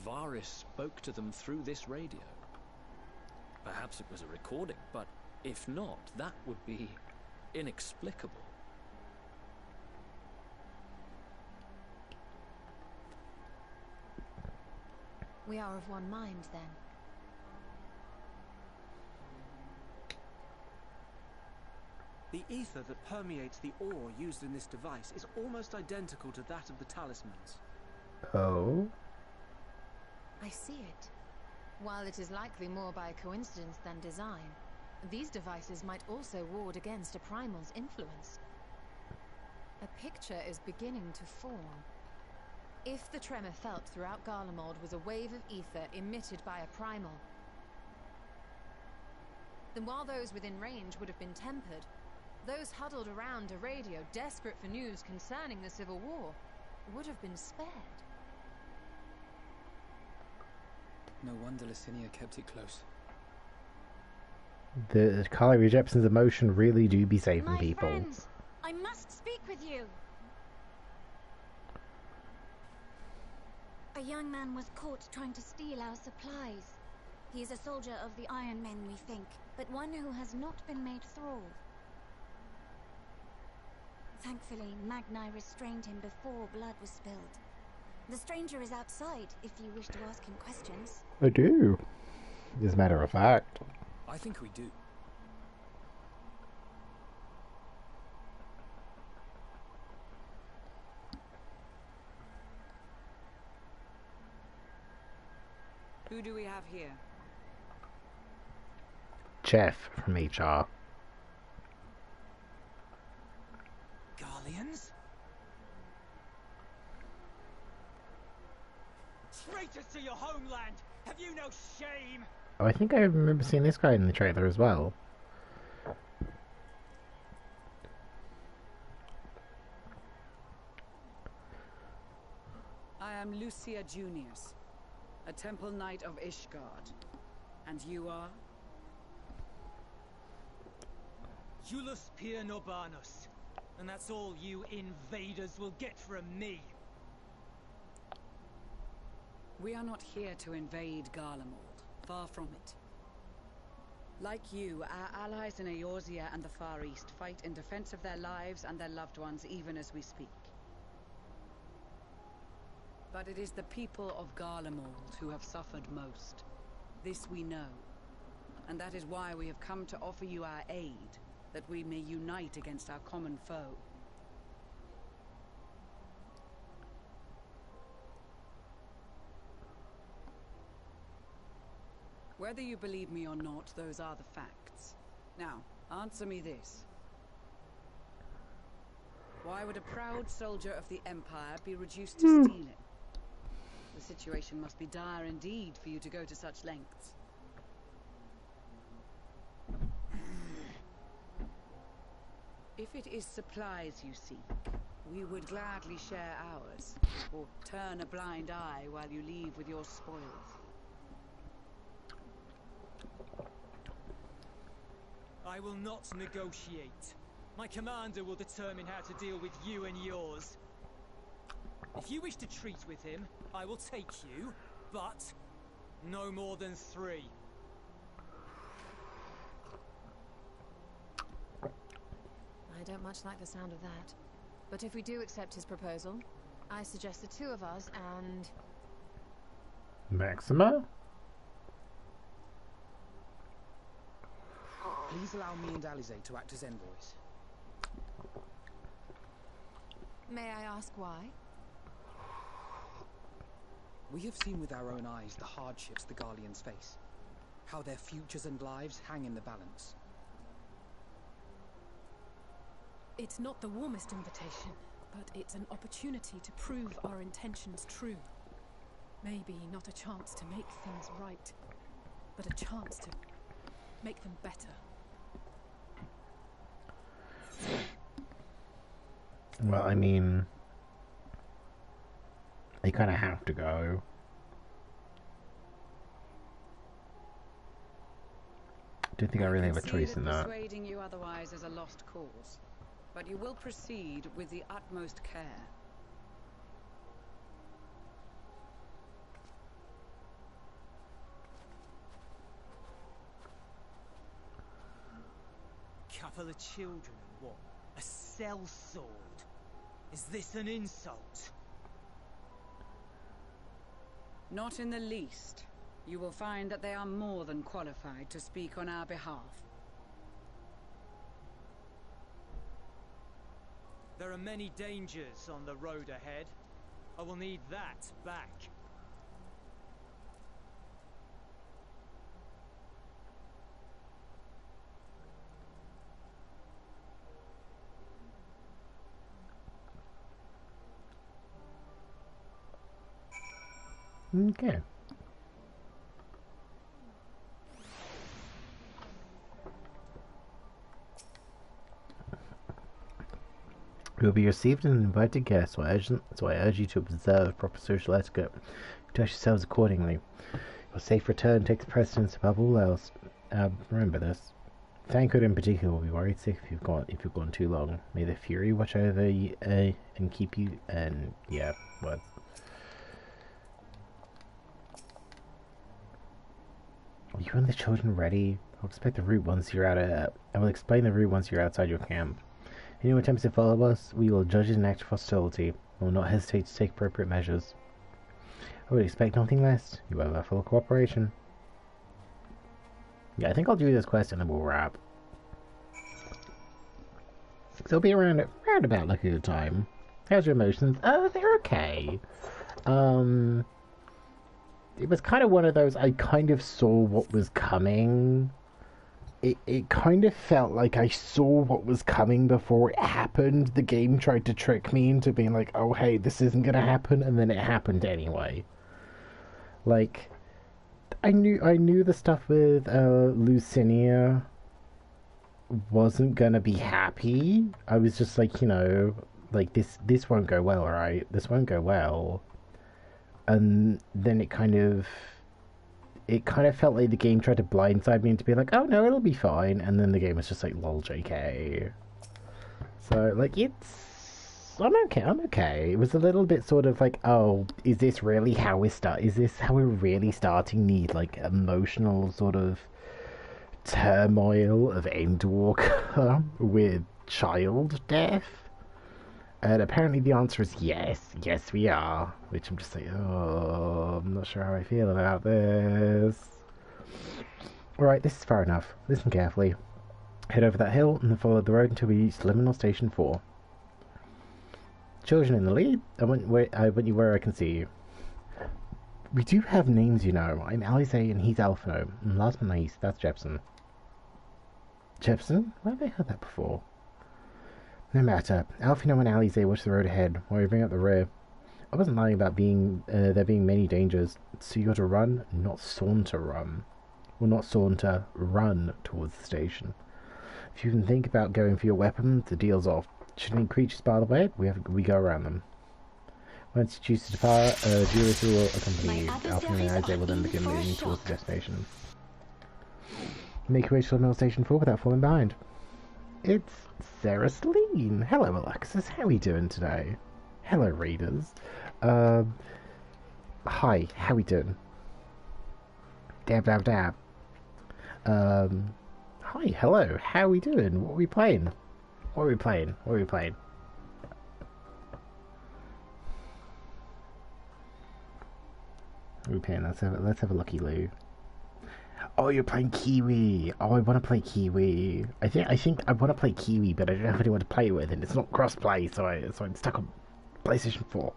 Varys spoke to them through this radio. Perhaps it was a recording, but if not, that would be inexplicable. We are of one mind, then. The ether that permeates the ore used in this device is almost identical to that of the talismans. Oh? I see it. While it is likely more by coincidence than design, these devices might also ward against a primal's influence. A picture is beginning to form. If the tremor felt throughout Garlemald was a wave of ether emitted by a primal, then while those within range would have been tempered, those huddled around a radio desperate for news concerning the Civil War would have been spared. No wonder Licinia kept it close. The Carly Jepsen's emotion really do be saving My people. friends, I must speak with you. A young man was caught trying to steal our supplies. He is a soldier of the Iron Men, we think, but one who has not been made thrall. Thankfully, Magni restrained him before blood was spilled. The stranger is outside, if you wish to ask him questions. I do, as a matter of fact. I think we do. Who do we have here? Jeff from HR. Garleans? Traitors to your homeland! Have you no shame? Oh, I think I remember seeing this guy in the trailer as well. I am Lucia Junius, a temple knight of Ishgard. And you are? Julius Pier Norbanus. And that's all you invaders will get from me. We are not here to invade Garlemald. Far from it. Like you, our allies in Eorzea and the Far East fight in defense of their lives and their loved ones even as we speak. But it is the people of Garlemald who have suffered most. This we know. And that is why we have come to offer you our aid, that we may unite against our common foe. Whether you believe me or not, those are the facts. Now, answer me this. Why would a proud soldier of the Empire be reduced to stealing? The situation must be dire indeed for you to go to such lengths. If it is supplies you seek, we would gladly share ours, or turn a blind eye while you leave with your spoils. I will not negotiate. My commander will determine how to deal with you and yours. If you wish to treat with him, I will take you, but no more than 3. I don't much like the sound of that. But if we do accept his proposal, I suggest the 2 of us and... Maxima? Please allow me and Alize to act as envoys. May I ask why? We have seen with our own eyes the hardships the Garleans face. How their futures and lives hang in the balance. It's not the warmest invitation, but it's an opportunity to prove our intentions true. Maybe not a chance to make things right, but a chance to make them better. Well, I mean, they kind of have to go. I don't think I really have a choice in that. Persuading you otherwise is a lost cause, but you will proceed with the utmost care. Couple of children and what? A sellsword? Is this an insult? Not in the least. You will find that they are more than qualified to speak on our behalf. There are many dangers on the road ahead. I will need that back. Okay. You will be received as an invited guest, so I urge you to observe proper social etiquette. Conduct yourselves accordingly. Your safe return takes precedence above all else. Remember this. Thancred in particular will be worried sick if you've gone too long. May the Fury watch over you and keep you. And yeah, words. Are you and the children ready? I'll expect the route once you're out. I will explain the route once you're outside your camp. Anyone who attempts to follow us, we will judge it an act of hostility. We will not hesitate to take appropriate measures. I would expect nothing less. You have our full cooperation. Yeah, I think I'll do this quest and then we'll wrap. So it'll be around about like a good time. How's your emotions? Oh, they're okay. It was kind of one of those, I kind of saw what was coming. It kind of felt like I saw what was coming before it happened. The game tried to trick me into being like, oh hey, this isn't gonna happen, and then it happened anyway. Like, I knew the stuff with Lucinia wasn't gonna be happy. I was just like, you know, like this won't go well, right? This won't go well. And then it kind of felt like the game tried to blindside me into being like, oh no, it'll be fine, and then the game was just like, lol, JK. So, like, I'm okay. It was a little bit sort of like, oh, is this really how is this how we're really starting the, like, emotional sort of turmoil of Endwalker with child death? And apparently the answer is yes. Yes, we are. Which I'm just like, oh, I'm not sure how I feel about this. Alright, this is far enough. Listen carefully. Head over that hill and then follow the road until we reach Liminal Station 4. Children in the lead, I want you where I can see you. We do have names, you know. I'm Alize and he's Alphino. And last but not least, that's Jepsen. Jepsen? Where have I heard that before? No matter. Alphino and Alize watch the road ahead while we bring up the rear. I wasn't lying about there being many dangers, so you got to run, not saunter run. Well, not saunter, run towards the station. If you can think about going for your weapon, the deal's off. Should any creatures bar the way, we go around them. Once you choose to depart, Julius will accompany you. Alphino and Alize will then begin moving towards the destination. Make your way to Liminal Station 4 without falling behind. It's Sarah Celine. Hello, Alexis. How are we doing today? Hello, readers. Hi. How we doing? Dab, dab, dab. Hi. Hello. How are we doing? What are we playing? What are we playing? What are we playing? What are we playing? Let's have a lucky Lou. Oh, you're playing Kiwi. Oh, I want to play Kiwi. I think I want to play Kiwi, but I don't have anyone to play with, and it's not cross-play, so I'm stuck on PlayStation 4.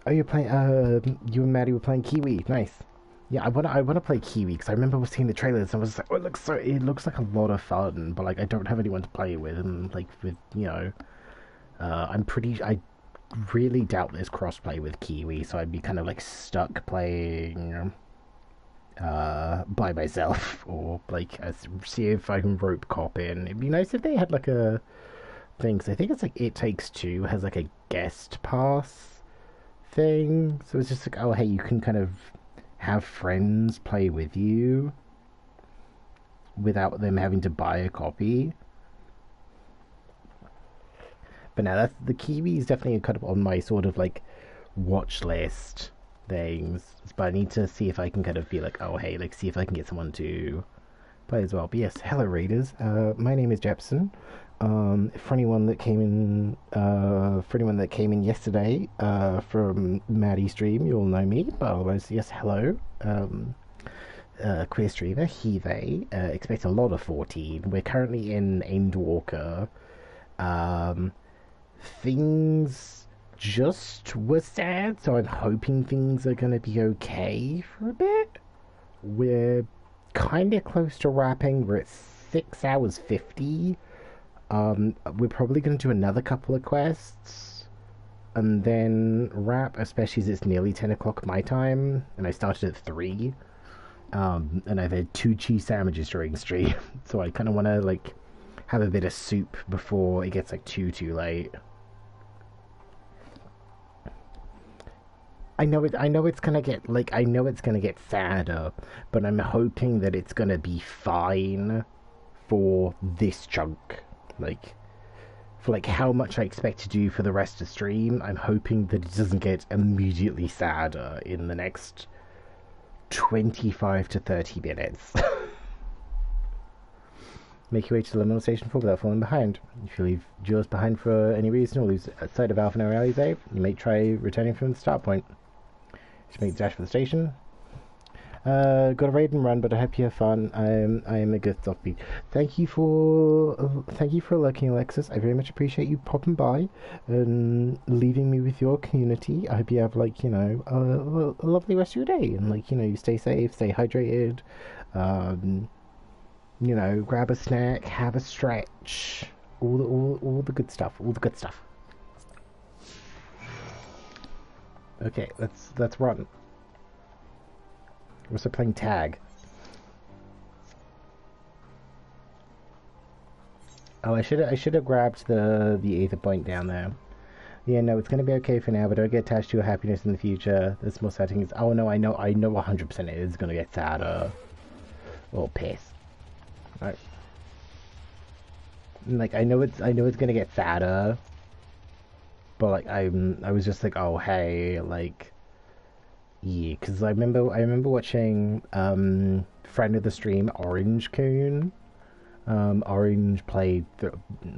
Oh, you're playing. You and Maddie were playing Kiwi. Nice. Yeah, I want to play Kiwi because I remember seeing the trailers and I was just like, oh, it looks like a lot of fun, but like I don't have anyone to play with, and like with I really doubt there's cross-play with Kiwi, so I'd be kind of like stuck playing by myself, or like see if I can rope cop in. It'd be nice if they had like a thing, 'cause I think it's like It Takes Two has like a guest pass thing, so it's just like, oh hey, you can kind of have friends play with you without them having to buy a copy. But now that's the Kiwi is definitely kind of on my sort of like watch list things, but I need to see if I can kind of be like, oh hey, like see if I can get someone to play as well. But yes, hello readers, my name is Jepsen. For anyone that came in yesterday from Maddie's stream, you'll know me, but otherwise, yes, hello. Queer streamer, he, they, expect a lot of 14. We're currently in Endwalker. Things just were sad, so I'm hoping things are going to be okay for a bit. We're kind of close to wrapping. We're at 6 hours 50. We're probably going to do another couple of quests and then wrap, especially as it's nearly 10 o'clock my time, and I started at 3. And I've had 2 cheese sandwiches during stream, so I kind of want to like have a bit of soup before it gets like too late. I know it's gonna get sadder, but I'm hoping that it's gonna be fine for this chunk. Like, for like how much I expect to do for the rest of stream, I'm hoping that it doesn't get immediately sadder in the next 25 to 30 minutes. Make your way to the Liminal Station 4 without falling behind. If you leave Jules behind for any reason or lose sight of Alphino or Alize, you may try returning from the start point. Just make the dash for the station. Got a raid and run, but I hope you have fun. I am a good offbeat. Thank you for lurking, Alexis. I very much appreciate you popping by and leaving me with your community. I hope you have like a lovely rest of your day, and like you stay safe, stay hydrated. Grab a snack, have a stretch, all the good stuff, all the good stuff. Okay, let's run. We're also playing tag. Oh, I should have grabbed the ether point down there. Yeah, no, it's gonna be okay for now, but don't get attached to your happiness in the future. There's more sad things. Oh no, I know 100% it is gonna get sadder. Or piss. Right. Like I know it's gonna get sadder. But like I was just like, oh hey, like Yeah, because I remember watching friend of the stream Orange Coon. Orange played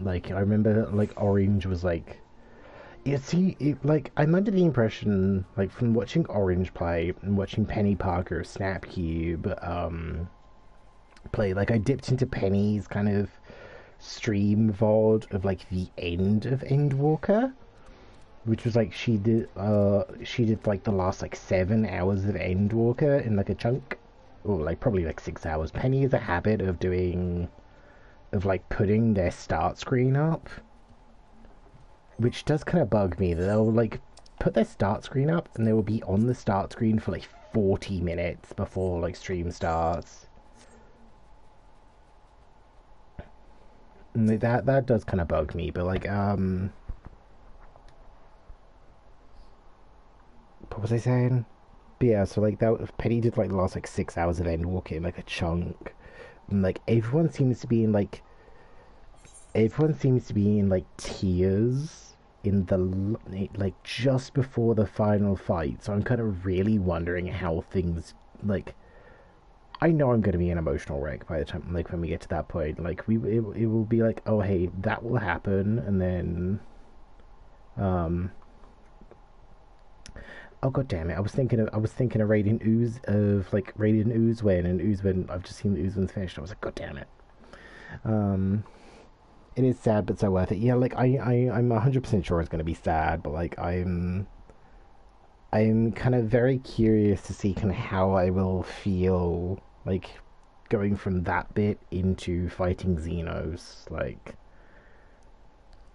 like I remember like Orange was like like I'm under the impression like from watching Orange play and watching Penny Parker Snapcube play, like I dipped into Penny's kind of stream VOD of like the end of Endwalker, which was like she did like the last like 7 hours of Endwalker in like a chunk, or like probably like 6 hours. Penny has a habit of like putting their start screen up, which does kind of bug me, that they'll like put their start screen up and they will be on the start screen for like 40 minutes before like stream starts. And that does kind of bug me, but like what was I saying? But yeah, so like that Penny did like the last like 6 hours of Endwalker in like a chunk, and like everyone seems to be in like tears in the like just before the final fight. So I'm kind of really wondering how things like. I know I'm going to be an emotional wreck by the time, like, when we get to that point. Like, it will be like, oh, hey, that will happen, and then, oh, god damn it, I was thinking of Radiant Ooze, when, and Oozewin, I've just seen the Oozewin's finished. I was like, god damn it. It is sad, but so worth it. Yeah, like, I'm 100% sure it's going to be sad, but, like, I'm kind of very curious to see kind of how I will feel, like, going from that bit into fighting Xenos. Like,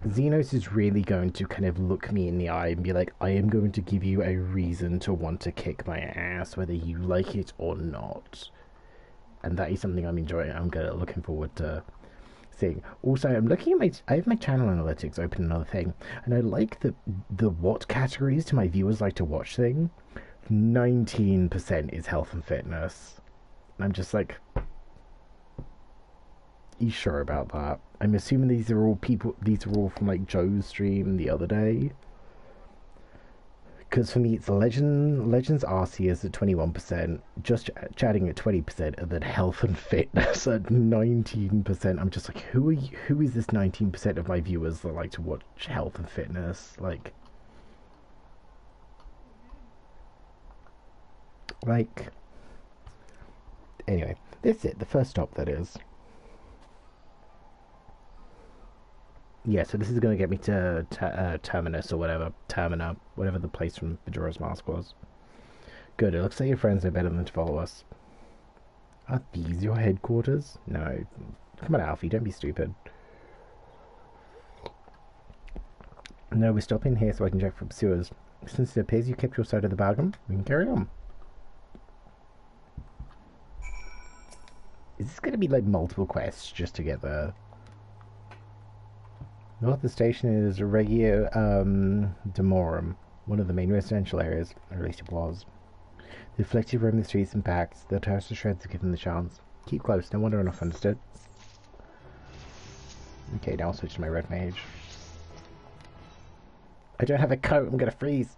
Xenos is really going to kind of look me in the eye and be like, I am going to give you a reason to want to kick my ass, whether you like it or not. And that is something I'm enjoying. I'm looking forward to seeing. Also, I'm looking at I have my channel analytics open, another thing, and I like the what categories do my viewers like to watch thing. 19% is health and fitness. And I'm just like, you sure about that? I'm assuming these are all from like Joe's stream the other day. Because for me, it's Legends Arceus at 21%, just chatting at 20%, and then health and fitness at 19%. I'm just like, who is this 19% of my viewers that like to watch health and fitness? Like, anyway, that's it. The first stop, that is. Yeah, so this is going to get me to Terminus or whatever. Termina, whatever the place from Majora's Mask was. Good, it looks like your friends know better than to follow us. Are these your headquarters? No. Come on, Alfie, don't be stupid. No, we're stopping here so I can check for pursuers. Since it appears you kept your side of the bargain, we can carry on. Is this going to be like multiple quests just to get there? North of the station is Regio Demorum, one of the main residential areas, or at least it was. The afflicted roam the streets and packs, the toast to shreds are given the chance. Keep close, no wonder enough understood. Okay, now I'll switch to my red mage. I don't have a coat, I'm gonna freeze!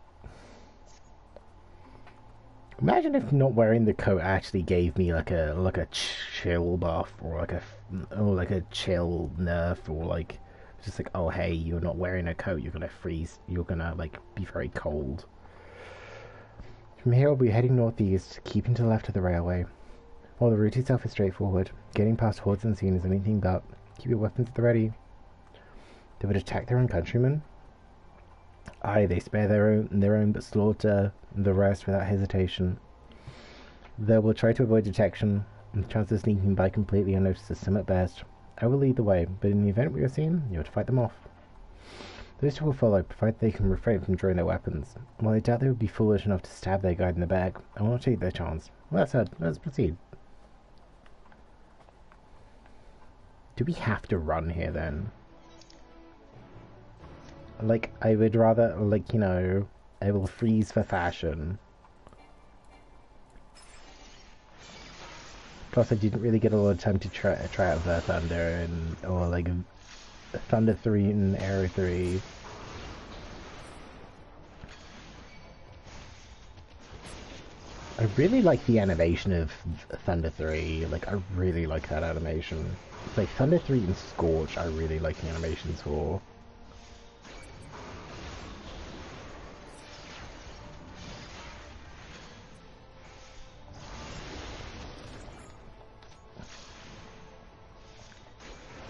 Imagine if not wearing the coat actually gave me like a chill buff, or like a chill nerf, or like just like, oh hey, you're not wearing a coat, you're gonna freeze, you're gonna like be very cold. From here we'll be heading northeast, keeping to the left of the railway. While the route itself is straightforward, getting past hordes unseen is anything but. Keep your weapons at the ready. They would attack their own countrymen? Aye, they spare their own but slaughter the rest without hesitation. They will try to avoid detection, and the chance of sneaking by completely unnoticed is slim at best. I will lead the way, but in the event we are seen, you have to fight them off. Those two will follow, provided they can refrain from drawing their weapons. While I doubt they would be foolish enough to stab their guide in the back, I will not take their chance. Well, that's it. Let's proceed. Do we have to run here, then? Like, I would rather, like, you know, I will freeze for fashion. Plus, I didn't really get a lot of time to try out the Thunder, or like Thunder 3 and Arrow 3. I really like the animation of Thunder 3. Like, I really like that animation. It's like Thunder 3 and Scorch, I really like the animations for.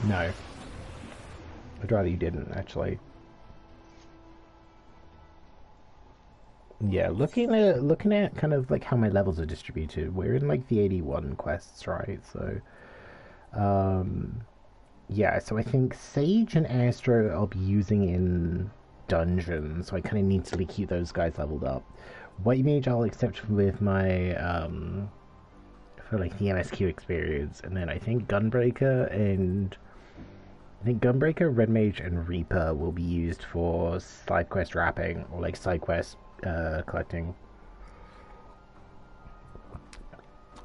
No. I'd rather you didn't, actually. Yeah, looking at kind of like how my levels are distributed, we're in like the 81 quests, right? So, yeah, so I think Sage and Astro I'll be using in dungeons, so I kind of need to keep those guys leveled up. White Mage I'll accept with my, for like the MSQ experience, and then I think Gunbreaker, Red Mage, and Reaper will be used for side quest wrapping, or like side quest collecting.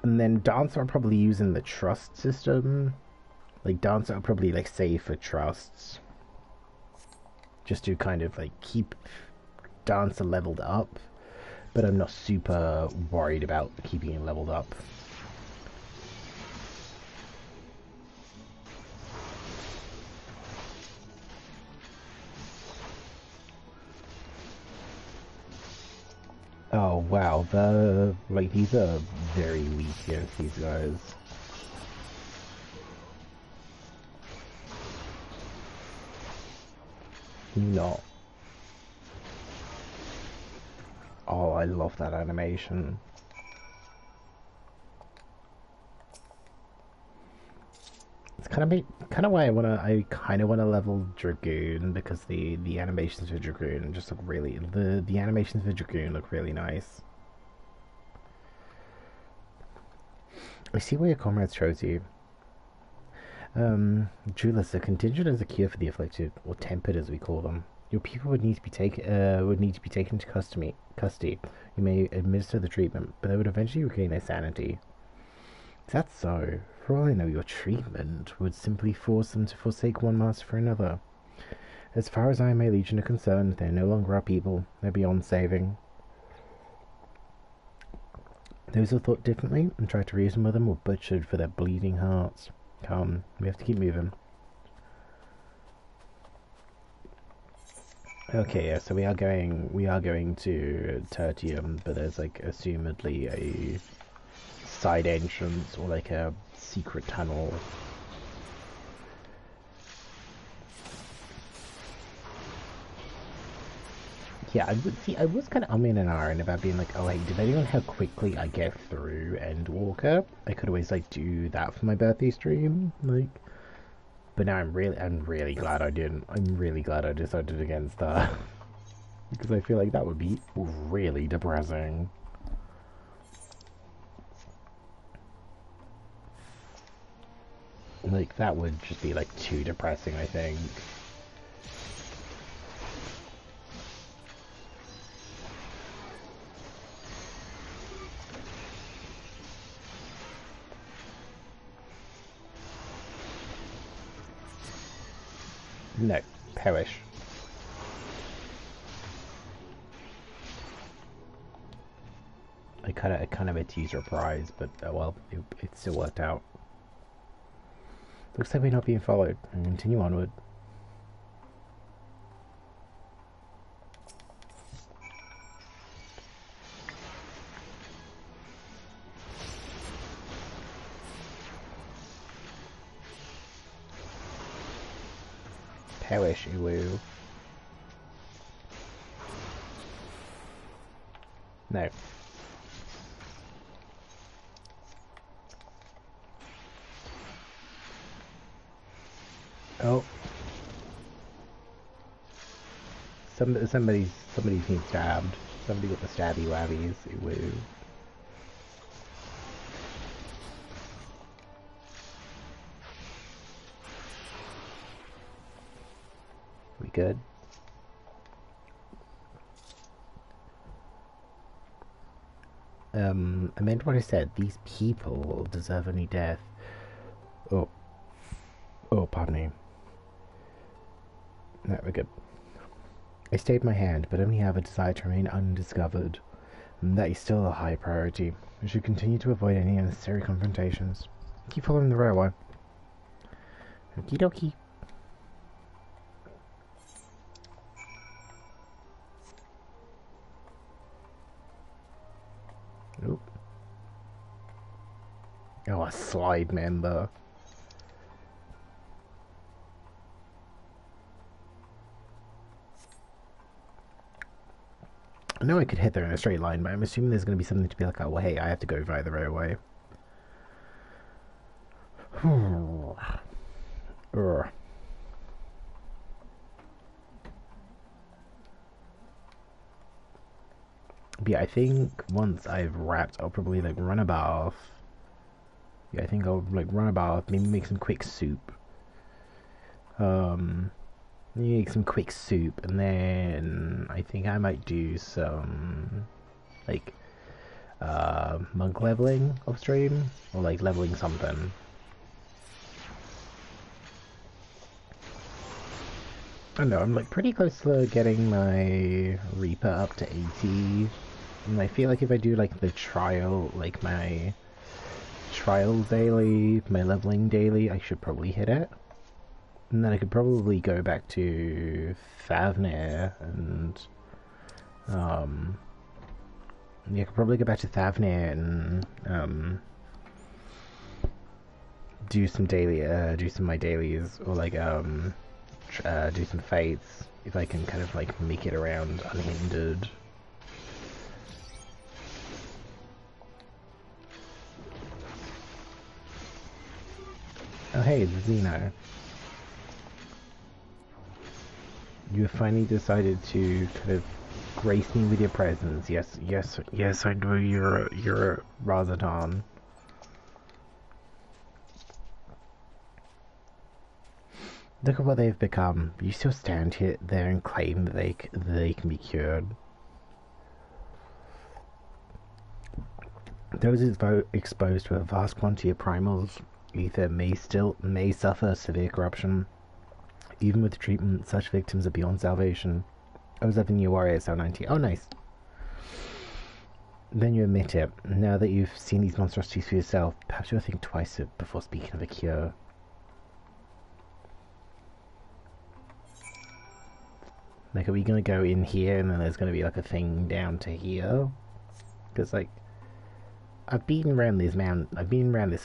And then Dancer I'll probably use in the trust system. Like Dancer I'll probably like save for trusts. Just to kind of like keep Dancer leveled up. But I'm not super worried about keeping it leveled up. Oh wow, these are very weak against these guys. Not. Oh, I love that animation. It's kind of why I kind of wanna level Dragoon, because the animations for Dragoon just look really the animations for Dragoon look really nice. I see where your comrades chose you. Julius, a contingent is a cure for the afflicted, or tempered as we call them. Your people would need to be taken into custody. You may administer the treatment, but they would eventually regain their sanity. Is that so? For all I know, your treatment would simply force them to forsake one master for another. As far as I and my legion are concerned, they are no longer our people. They're beyond saving. Those who thought differently and tried to reason with them were butchered for their bleeding hearts. Come, we have to keep moving. Okay, yeah, so we are going to Tertium, but there's like assumedly a side entrance or like a secret tunnel. Yeah, I was kind of umming and ahhing about being like, oh hey, depending on how quickly I get through Endwalker, I could always like do that for my birthday stream, like. But now I'm really glad I didn't. I'm really glad I decided against that. Because I feel like that would be really depressing. Like, that would just be like too depressing, I think. No, perish. I kind of a teaser prize, but well, it still worked out. Looks like we're not being followed. And continue onward. Perish, Uwu. No. Oh. Somebody's being stabbed. Somebody got the stabby wabbies. Uwu. We good? I meant what I said. These people deserve only death. Oh, pardon me. No, we're good. I stayed my hand, but only have a desire to remain undiscovered. And that is still a high priority. We should continue to avoid any unnecessary confrontations. Keep following the railway. Okie dokie. Oop. Oh, a slide member. I know I could head there in a straight line, but I'm assuming there's going to be something to be like, oh, well, hey, I have to go via the railway. But yeah, I think once I've wrapped, I'll probably like run a bath. Yeah, I think I'll like run a bath, maybe make some quick soup. Make some quick soup, and then I think I might do some like monk leveling off stream, or like leveling something. I don't know, I'm like pretty close to getting my Reaper up to 80, and I feel like if I do like the trial, like my trial daily, my leveling daily, I should probably hit it. And then I could probably go back to Thavnair and yeah, I could probably go back to Thavnair and do some daily, do some of my dailies, or like do some fates if I can kind of like make it around unhindered. Oh hey, it's Zeno. You have finally decided to kind of grace me with your presence. Yes, I know you're Radz-at-Han. Look at what they've become. You still stand there and claim that they can be cured. Those exposed to a vast quantity of primals ether may suffer severe corruption. Even with treatment, such victims are beyond salvation. I was having new warrior SL 90. Oh, nice. Then you admit it. Now that you've seen these monstrosities for yourself, perhaps you'll think twice before speaking of a cure. Like, are we gonna go in here and then there's gonna be like a thing down to here? Because like, I've been around this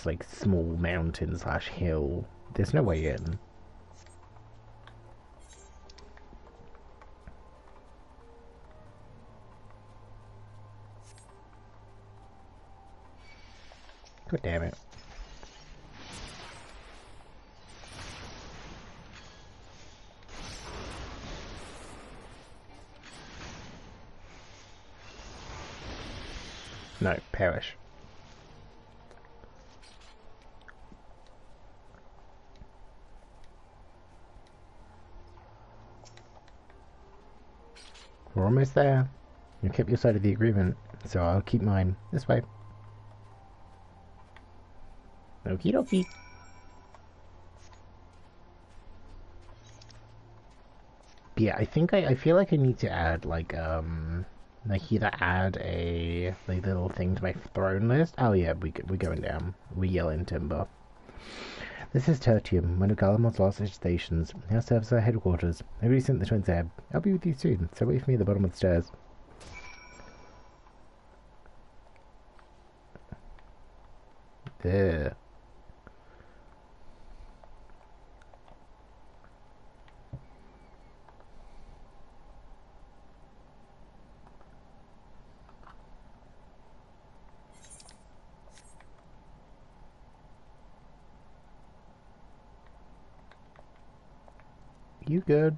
like small mountain / hill. There's no way in. God damn it. No, perish. We're almost there. You kept your side of the agreement, so I'll keep mine. This way. Okie dokie. But yeah, I think I feel like I need to add like either add a like little thing to my throne list. Oh yeah, we're going down. We yell in timber. This is Tertium, one of Garlemald's last stations. Now serves as our headquarters. I really sent the twins there. I'll be with you soon, so wait for me at the bottom of the stairs. There. You good?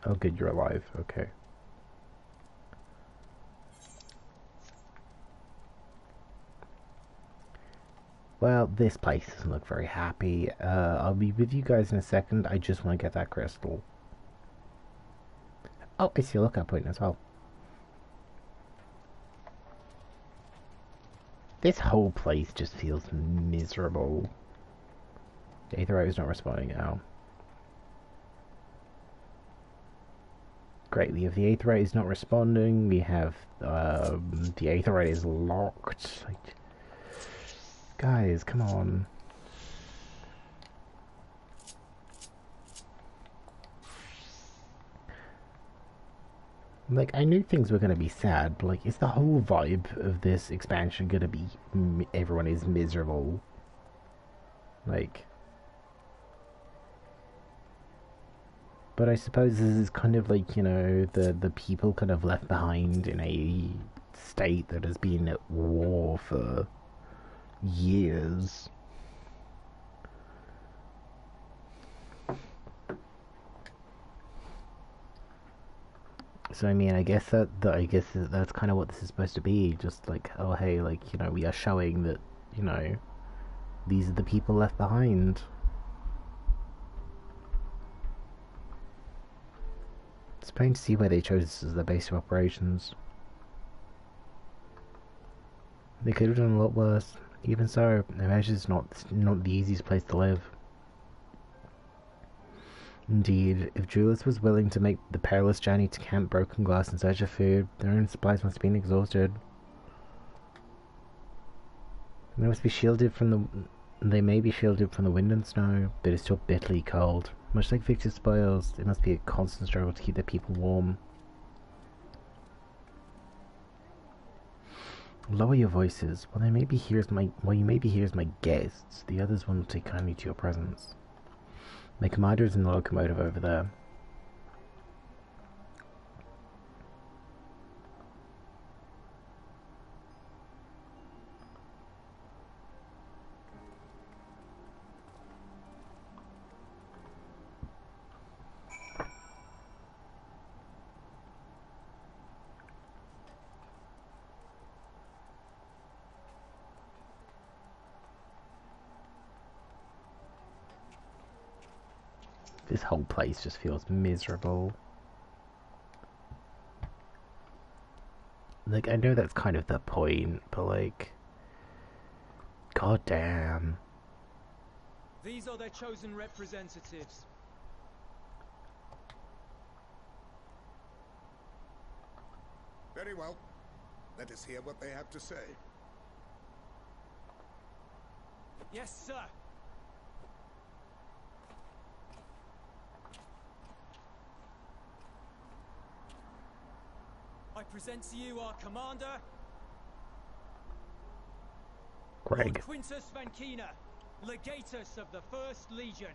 Oh good, you're alive. Okay. Well, this place doesn't look very happy. I'll be with you guys in a second. I just want to get that crystal. Oh, I see a lookout point as well. This whole place just feels miserable. Either I was not responding now. Great, we have the Aetherite is not responding, we have the Aetherite is locked. Like, guys, come on. Like, I knew things were going to be sad, but like, is the whole vibe of this expansion going to be everyone is miserable? Like, but I suppose this is kind of like, you know, the people kind of left behind in a state that has been at war for years. So I mean, I guess that's kind of what this is supposed to be. Just like, oh hey, like, you know, we are showing that, you know, these are the people left behind. It's plain to see why they chose this as their base of operations. They could have done a lot worse. Even so, Imagina's not the easiest place to live. Indeed, if Julius was willing to make the perilous journey to Camp Broken Glass in search of food, their own supplies must have been exhausted. They must be shielded from the... They may be shielded from the wind and snow, but it's still bitterly cold. Much like Victor's spoils, it must be a constant struggle to keep their people warm. Lower your voices. While you may be here as my guests, the others will not take kindly to your presence. My commander is in the locomotive over there. This whole place just feels miserable. Like, I know that's kind of the point, but like, god damn. These are their chosen representatives. Very well. Let us hear what they have to say. Yes, sir. I present to you our commander, Greg. Lord Quintus Vankina, legatus of the First Legion.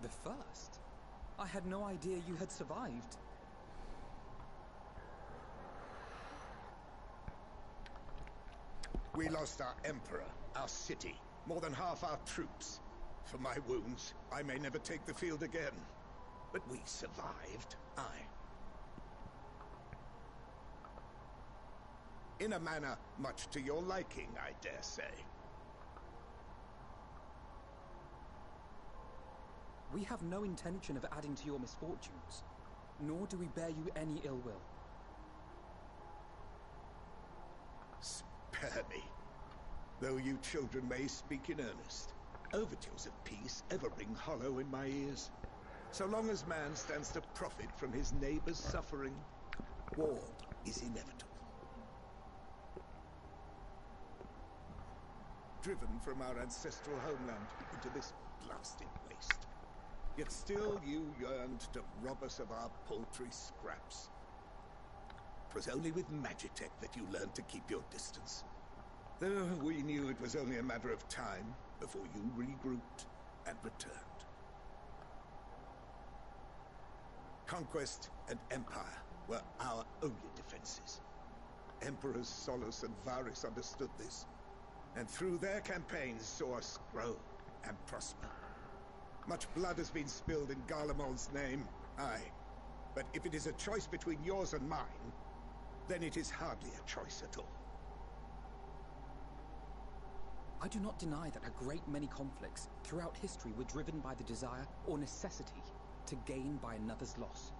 The First? I had no idea you had survived. We lost our emperor, our city, more than half our troops. For my wounds, I may never take the field again. But we survived, in a manner much to your liking, I dare say. We have no intention of adding to your misfortunes, nor do we bear you any ill will. Spare me. Though you children may speak in earnest, overtures of peace ever ring hollow in my ears. So long as man stands to profit from his neighbor's suffering, war is inevitable. Driven from our ancestral homeland into this blasted waste. Yet still you yearned to rob us of our paltry scraps. 'Twas only with Magitech that you learned to keep your distance. Though we knew it was only a matter of time before you regrouped and returned. Conquest and empire were our only defenses. Emperors Solus and Varus understood this, and through their campaigns saw us grow and prosper. Much blood has been spilled in Garlemald's name, aye. But if it is a choice between yours and mine, then it is hardly a choice at all. I do not deny that a great many conflicts throughout history were driven by the desire or necessity to gain by another's loss.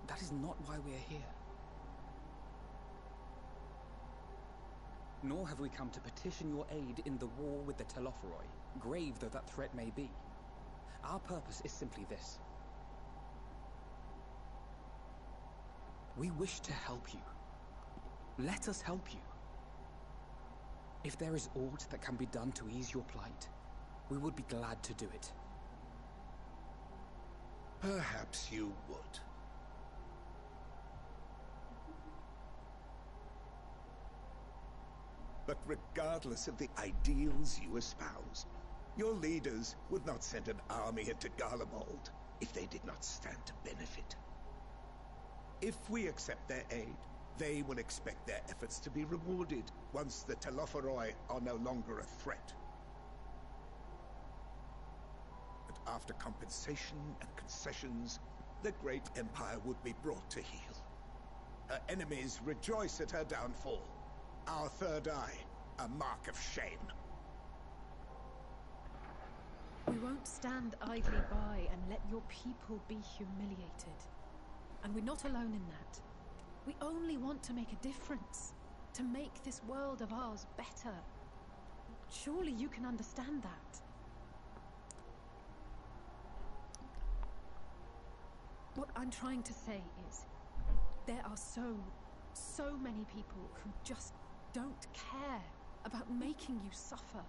That is not why we are here. Nor have we come to petition your aid in the war with the Telophoroi, grave though that threat may be. Our purpose is simply this: We wish to help you. Let us help you. If there is aught that can be done to ease your plight, we would be glad to do it. Perhaps you would. But regardless of the ideals you espouse, your leaders would not send an army into Garlemald if they did not stand to benefit. If we accept their aid, they will expect their efforts to be rewarded once the Telophoroi are no longer a threat. And after compensation and concessions, the great empire would be brought to heel. Her enemies rejoice at her downfall. Our third eye, a mark of shame. We won't stand idly by and let your people be humiliated. And we're not alone in that. We only want to make a difference. To make this world of ours better. Surely you can understand that. What I'm trying to say is, there are so many people who just don't care about making you suffer.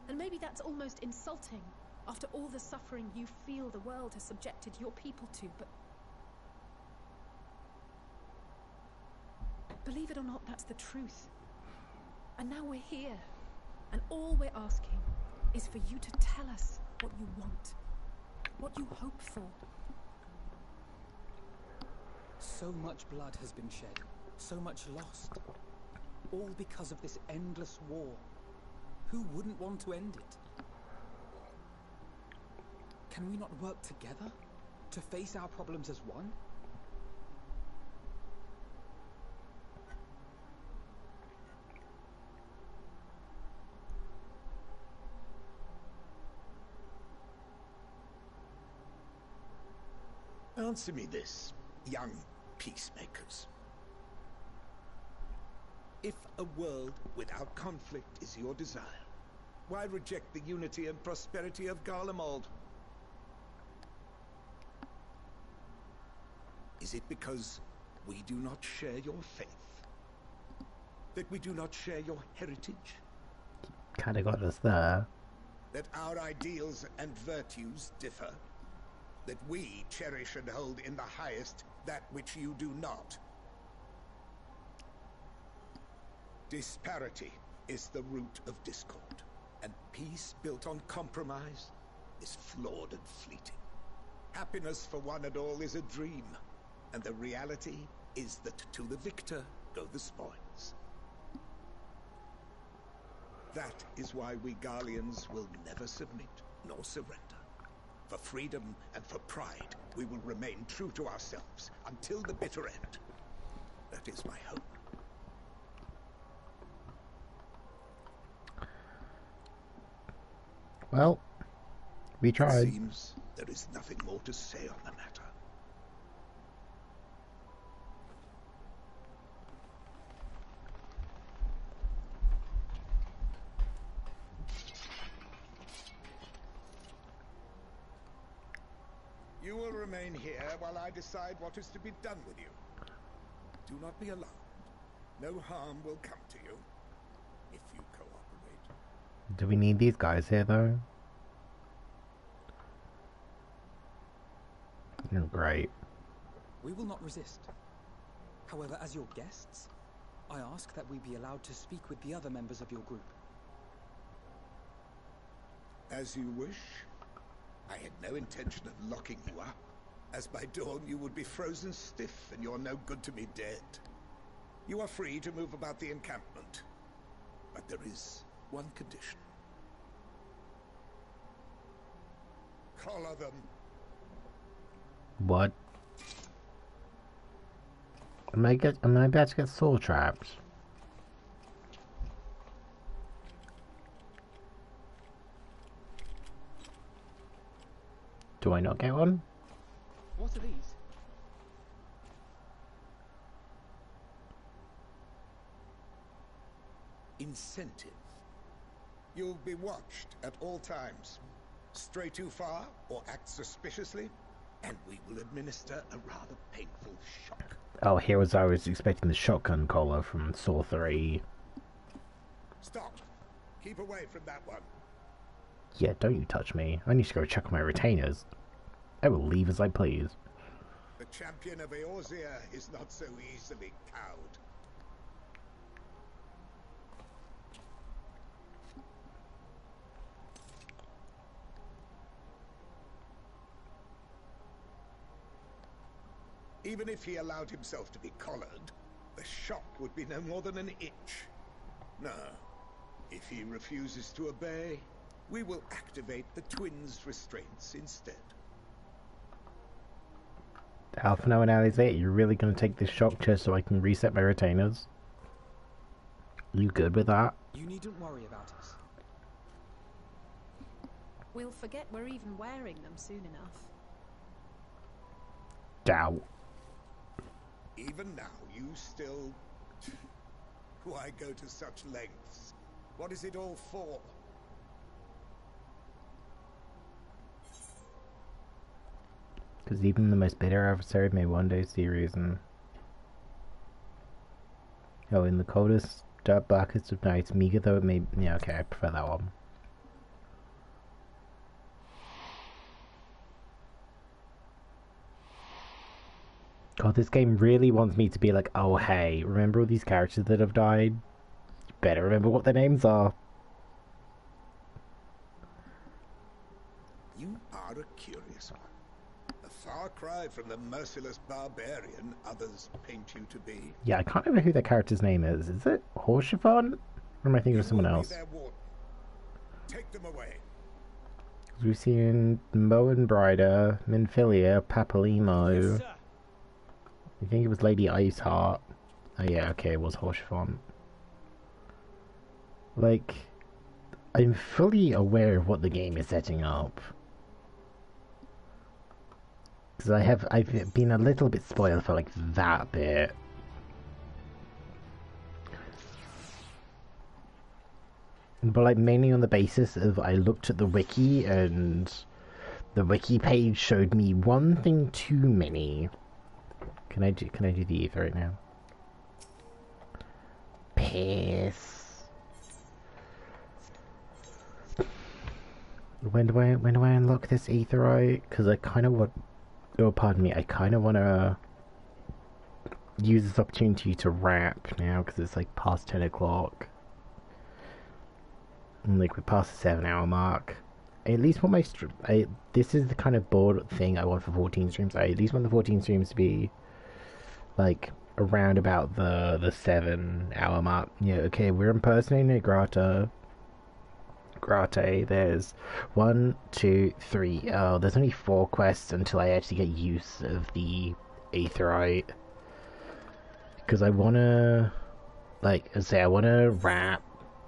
And maybe that's almost insulting after all the suffering you feel the world has subjected your people to, but believe it or not, that's the truth. And now we're here, and all we're asking is for you to tell us what you want, what you hope for. So much blood has been shed, so much lost. All because of this endless war. Who wouldn't want to end it? Can we not work together to face our problems as one? Answer me this, young peacemakers. If a world without conflict is your desire, why reject the unity and prosperity of Garlemald? Is it because we do not share your faith? That we do not share your heritage? Kinda got us there. That our ideals and virtues differ? That we cherish and hold in the highest that which you do not? Disparity is the root of discord, and peace built on compromise is flawed and fleeting. Happiness for one and all is a dream, and the reality is that to the victor go the spoils. That is why we Garleans will never submit nor surrender. For freedom and for pride, we will remain true to ourselves until the bitter end. That is my hope. Well, we tried. It seems there is nothing more to say on the matter. You will remain here while I decide what is to be done with you. Do not be alarmed. No harm will come to you if you cooperate. Do we need these guys here, though? Oh, great. We will not resist. However, as your guests, I ask that we be allowed to speak with the other members of your group. As you wish. I had no intention of locking you up, as by dawn you would be frozen stiff and you're no good to me dead. You are free to move about the encampment, but there is one condition. Collar them. What? Am I about to get soul trapped? Do I not get one? What are these? Incentive. You'll be watched at all times. Stray too far or act suspiciously, and we will administer a rather painful shock. Oh, here was I was expecting the shotgun collar from Saw 3. Stop! Keep away from that one. Yeah, don't you touch me. I need to go check on my retainers. I will leave as I please. The champion of Eorzea is not so easily cowed. Even if he allowed himself to be collared, the shock would be no more than an itch. No. If he refuses to obey, we will activate the twins' restraints instead. Half an hour now is it? You're really going to take this shock just so I can reset my retainers? You good with that? You needn't worry about us. We'll forget we're even wearing them soon enough. Doubt. Even now, you still... Why go to such lengths? What is it all for? Because even the most bitter adversary may one day see reason. Oh, in the coldest, blackest of nights, meager though it may... Yeah, okay, I prefer that one. God, this game really wants me to be like, oh hey, remember all these characters that have died? You better remember what their names are. You are a curious one. A far cry from the merciless barbarian others paint you to be. Yeah, I can't remember who their character's name is. Is it ffxiv? Or am I thinking of someone else? Take them away. We've seen Moen Brider, Minfilia, Papalimo. Yes, I think it was Lady Iceheart. Oh yeah, okay, it was ffxiv. Like, I'm fully aware of what the game is setting up. Because I've been a little bit spoiled for like that bit. But like mainly on the basis of I looked at the wiki and the wiki page showed me one thing too many. Can I do the ether right now? Piss. When do I unlock this etherite? Because I kind of want. Oh, pardon me. I kind of want to use this opportunity to wrap now because it's like past 10 o'clock. And like we're past the 7-hour mark. I at least want my this is the kind of board thing I want for 14 streams. I at least want the 14 streams to be like around about the 7-hour mark. Yeah, okay, we're impersonating a Gratae. There's 1, 2, 3. Oh, there's only 4 quests until I actually get use of the aetherite. Because I wanna, like, I wanna rap.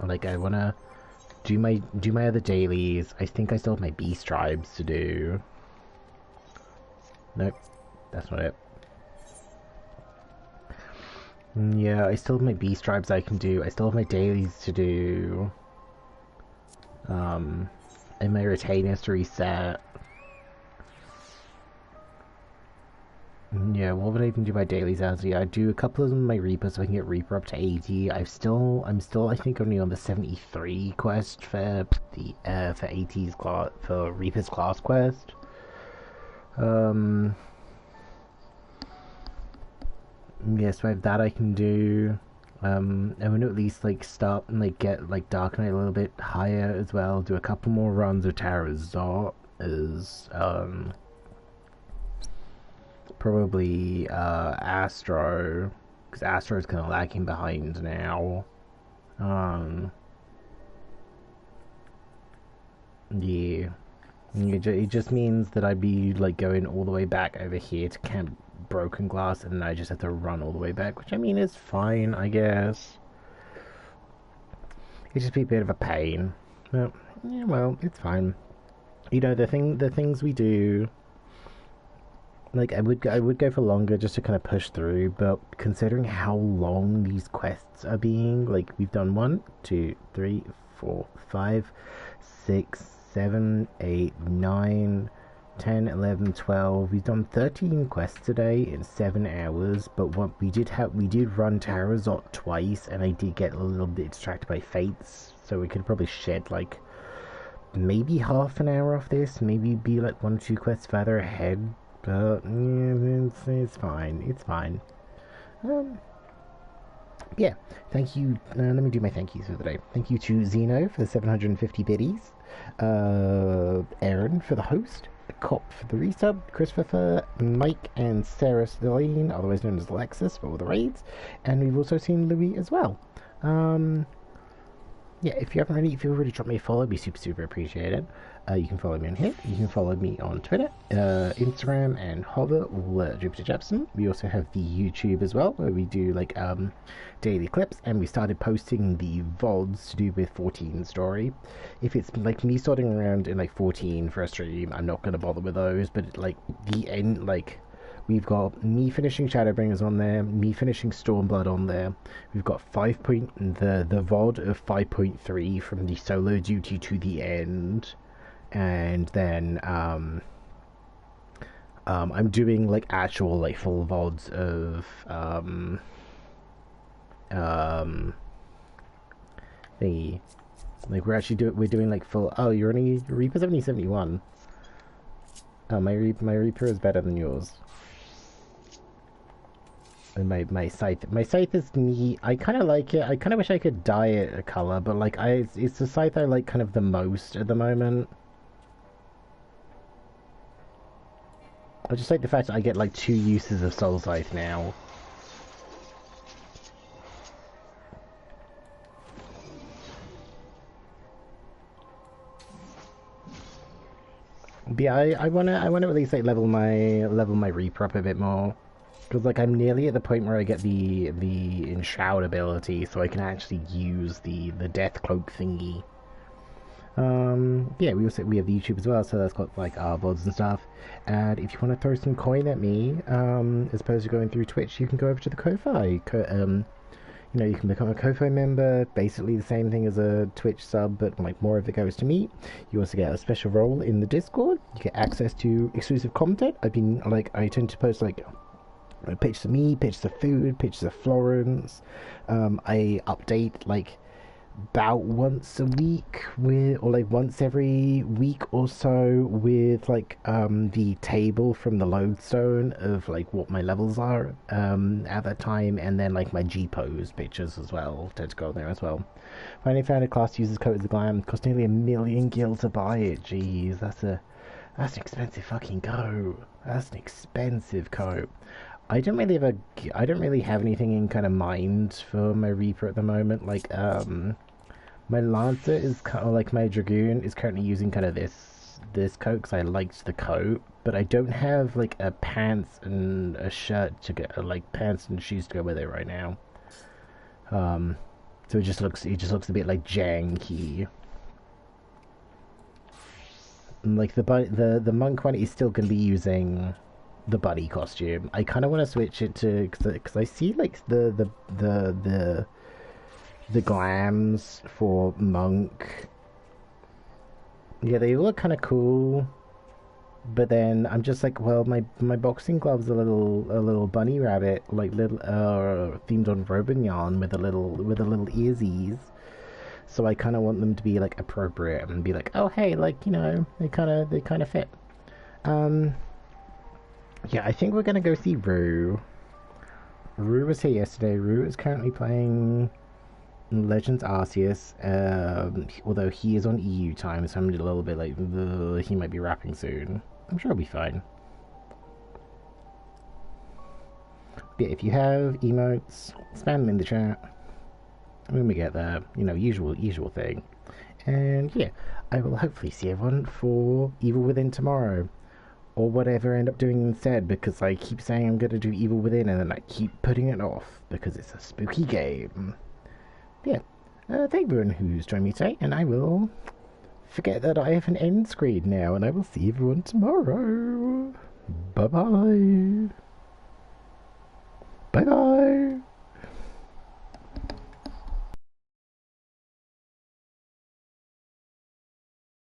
Like, I wanna do my other dailies. I think I still have my beast tribes to do. Nope, that's not it. Yeah, I still have my beast tribes I can do. I still have my dailies to do. And my retainers to reset. Yeah, what would I even do my dailies as? Yeah, I do a couple of them in my Reaper so I can get Reaper up to 80. I'm still I think only on the 73 quest for the for 80's class, for Reaper's class quest. Yeah, so I have that I can do. I want to at least like start and like get like Dark Knight a little bit higher as well. Do a couple more runs of Terror Zot as probably Astro, because Astro is kind of lagging behind now. Yeah, it just means that I'd be like going all the way back over here to Camp Broken Glass, and I just have to run all the way back, which I mean is fine, I guess. It'd just be a bit of a pain, but yeah, well, it's fine. You know, the things we do, like I would go for longer just to kind of push through, but considering how long these quests are being, like we've done 1, 2, 3, 4, 5, 6, 7, 8, 9, 10, 11, 12. We've done 13 quests today in 7 hours, but what we did run Tarazot twice, and I did get a little bit distracted by fates, so we could probably shed like maybe half an hour off this, maybe be like 1 or 2 quests further ahead, but yeah, it's fine. It's fine. Yeah, thank you. Let me do my thank yous for the day. Thank you to Zeno for the 750 biddies, Aaron for the host, Cop for the resub, Christopher, Mike, and Sarah Celine, otherwise known as Alexis, for all the raids, and we've also seen Louis as well. Yeah, if you've already dropped me a follow, it'd be super appreciated. You can follow me on here. You can follow me on Twitter, Instagram, and Hover, all Jupiter Jepsen. We also have the YouTube as well, where we do like daily clips, and we started posting the VODs to do with 14 story. If it's like me starting around in like 14 for a stream, I'm not gonna bother with those. But like the end, like we've got me finishing Shadowbringers on there, me finishing Stormblood on there. We've got the VOD of 5.3 from the solo duty to the end. And then I'm doing like actual like full VODs of thingy. Like we're doing like full. Oh, you're only Reaper 7071. Oh, my Reaper is better than yours. And my scythe is neat. I kind of like it. I kind of wish I could dye it a color, but like it's the scythe I like kind of the most at the moment. I just like the fact that I get like 2 uses of Soul Scythe now. But yeah, I wanna at least like level my Reaper up a bit more, because like I'm nearly at the point where I get the Enshroud ability, so I can actually use the Death Cloak thingy. Yeah, we have the YouTube as well, so that's got like our VODs and stuff. And if you want to throw some coin at me, as opposed to going through Twitch, you can go over to the Ko-Fi. You know, you can become a Ko-Fi member, basically the same thing as a Twitch sub, but like more of it goes to me. You also get a special role in the Discord. You get access to exclusive content. I tend to post like pictures of me, pictures of food, pictures of Florence. I update like about once a week or like once every week or so with like the table from the lodestone of like what my levels are at that time, and then like my G-pose pictures as well tend to go there as well. Finally found a class uses Coat of the Glam. Cost nearly 1 million gil to buy it. Jeez, that's an expensive fucking coat. That's an expensive coat. I don't really have anything in kind of mind for my Reaper at the moment. Like, my Lancer is kind of like my Dragoon is currently using kind of this coat because I liked the coat, but I don't have like a pants and a shirt to go, like pants and shoes to go with it right now. So it just looks a bit like janky. And like the monk one is still going to be using the bunny costume. I kind of want to switch it to because I see like the glams for monk. Yeah, they look kind of cool, but then I'm just like, well, my boxing gloves are a little bunny rabbit, like little themed on Robignon with a little earsies. So I kind of want them to be like appropriate and be like, oh hey, like, you know, they kind of fit. Yeah, I think we're gonna go see Rue. Rue was here yesterday. Rue is currently playing Legends Arceus, although he is on EU time, so I'm a little bit like, he might be wrapping soon. I'm sure he'll be fine. But if you have emotes, spam them in the chat when we get there, you know, usual thing. And yeah, I will hopefully see everyone for Evil Within tomorrow, or whatever I end up doing instead, because I keep saying I'm going to do Evil Within and then I keep putting it off because it's a spooky game. Yeah, thank everyone who's joined me today, and I will forget that I have an end screen now, and I will see everyone tomorrow. Bye-bye. Bye-bye.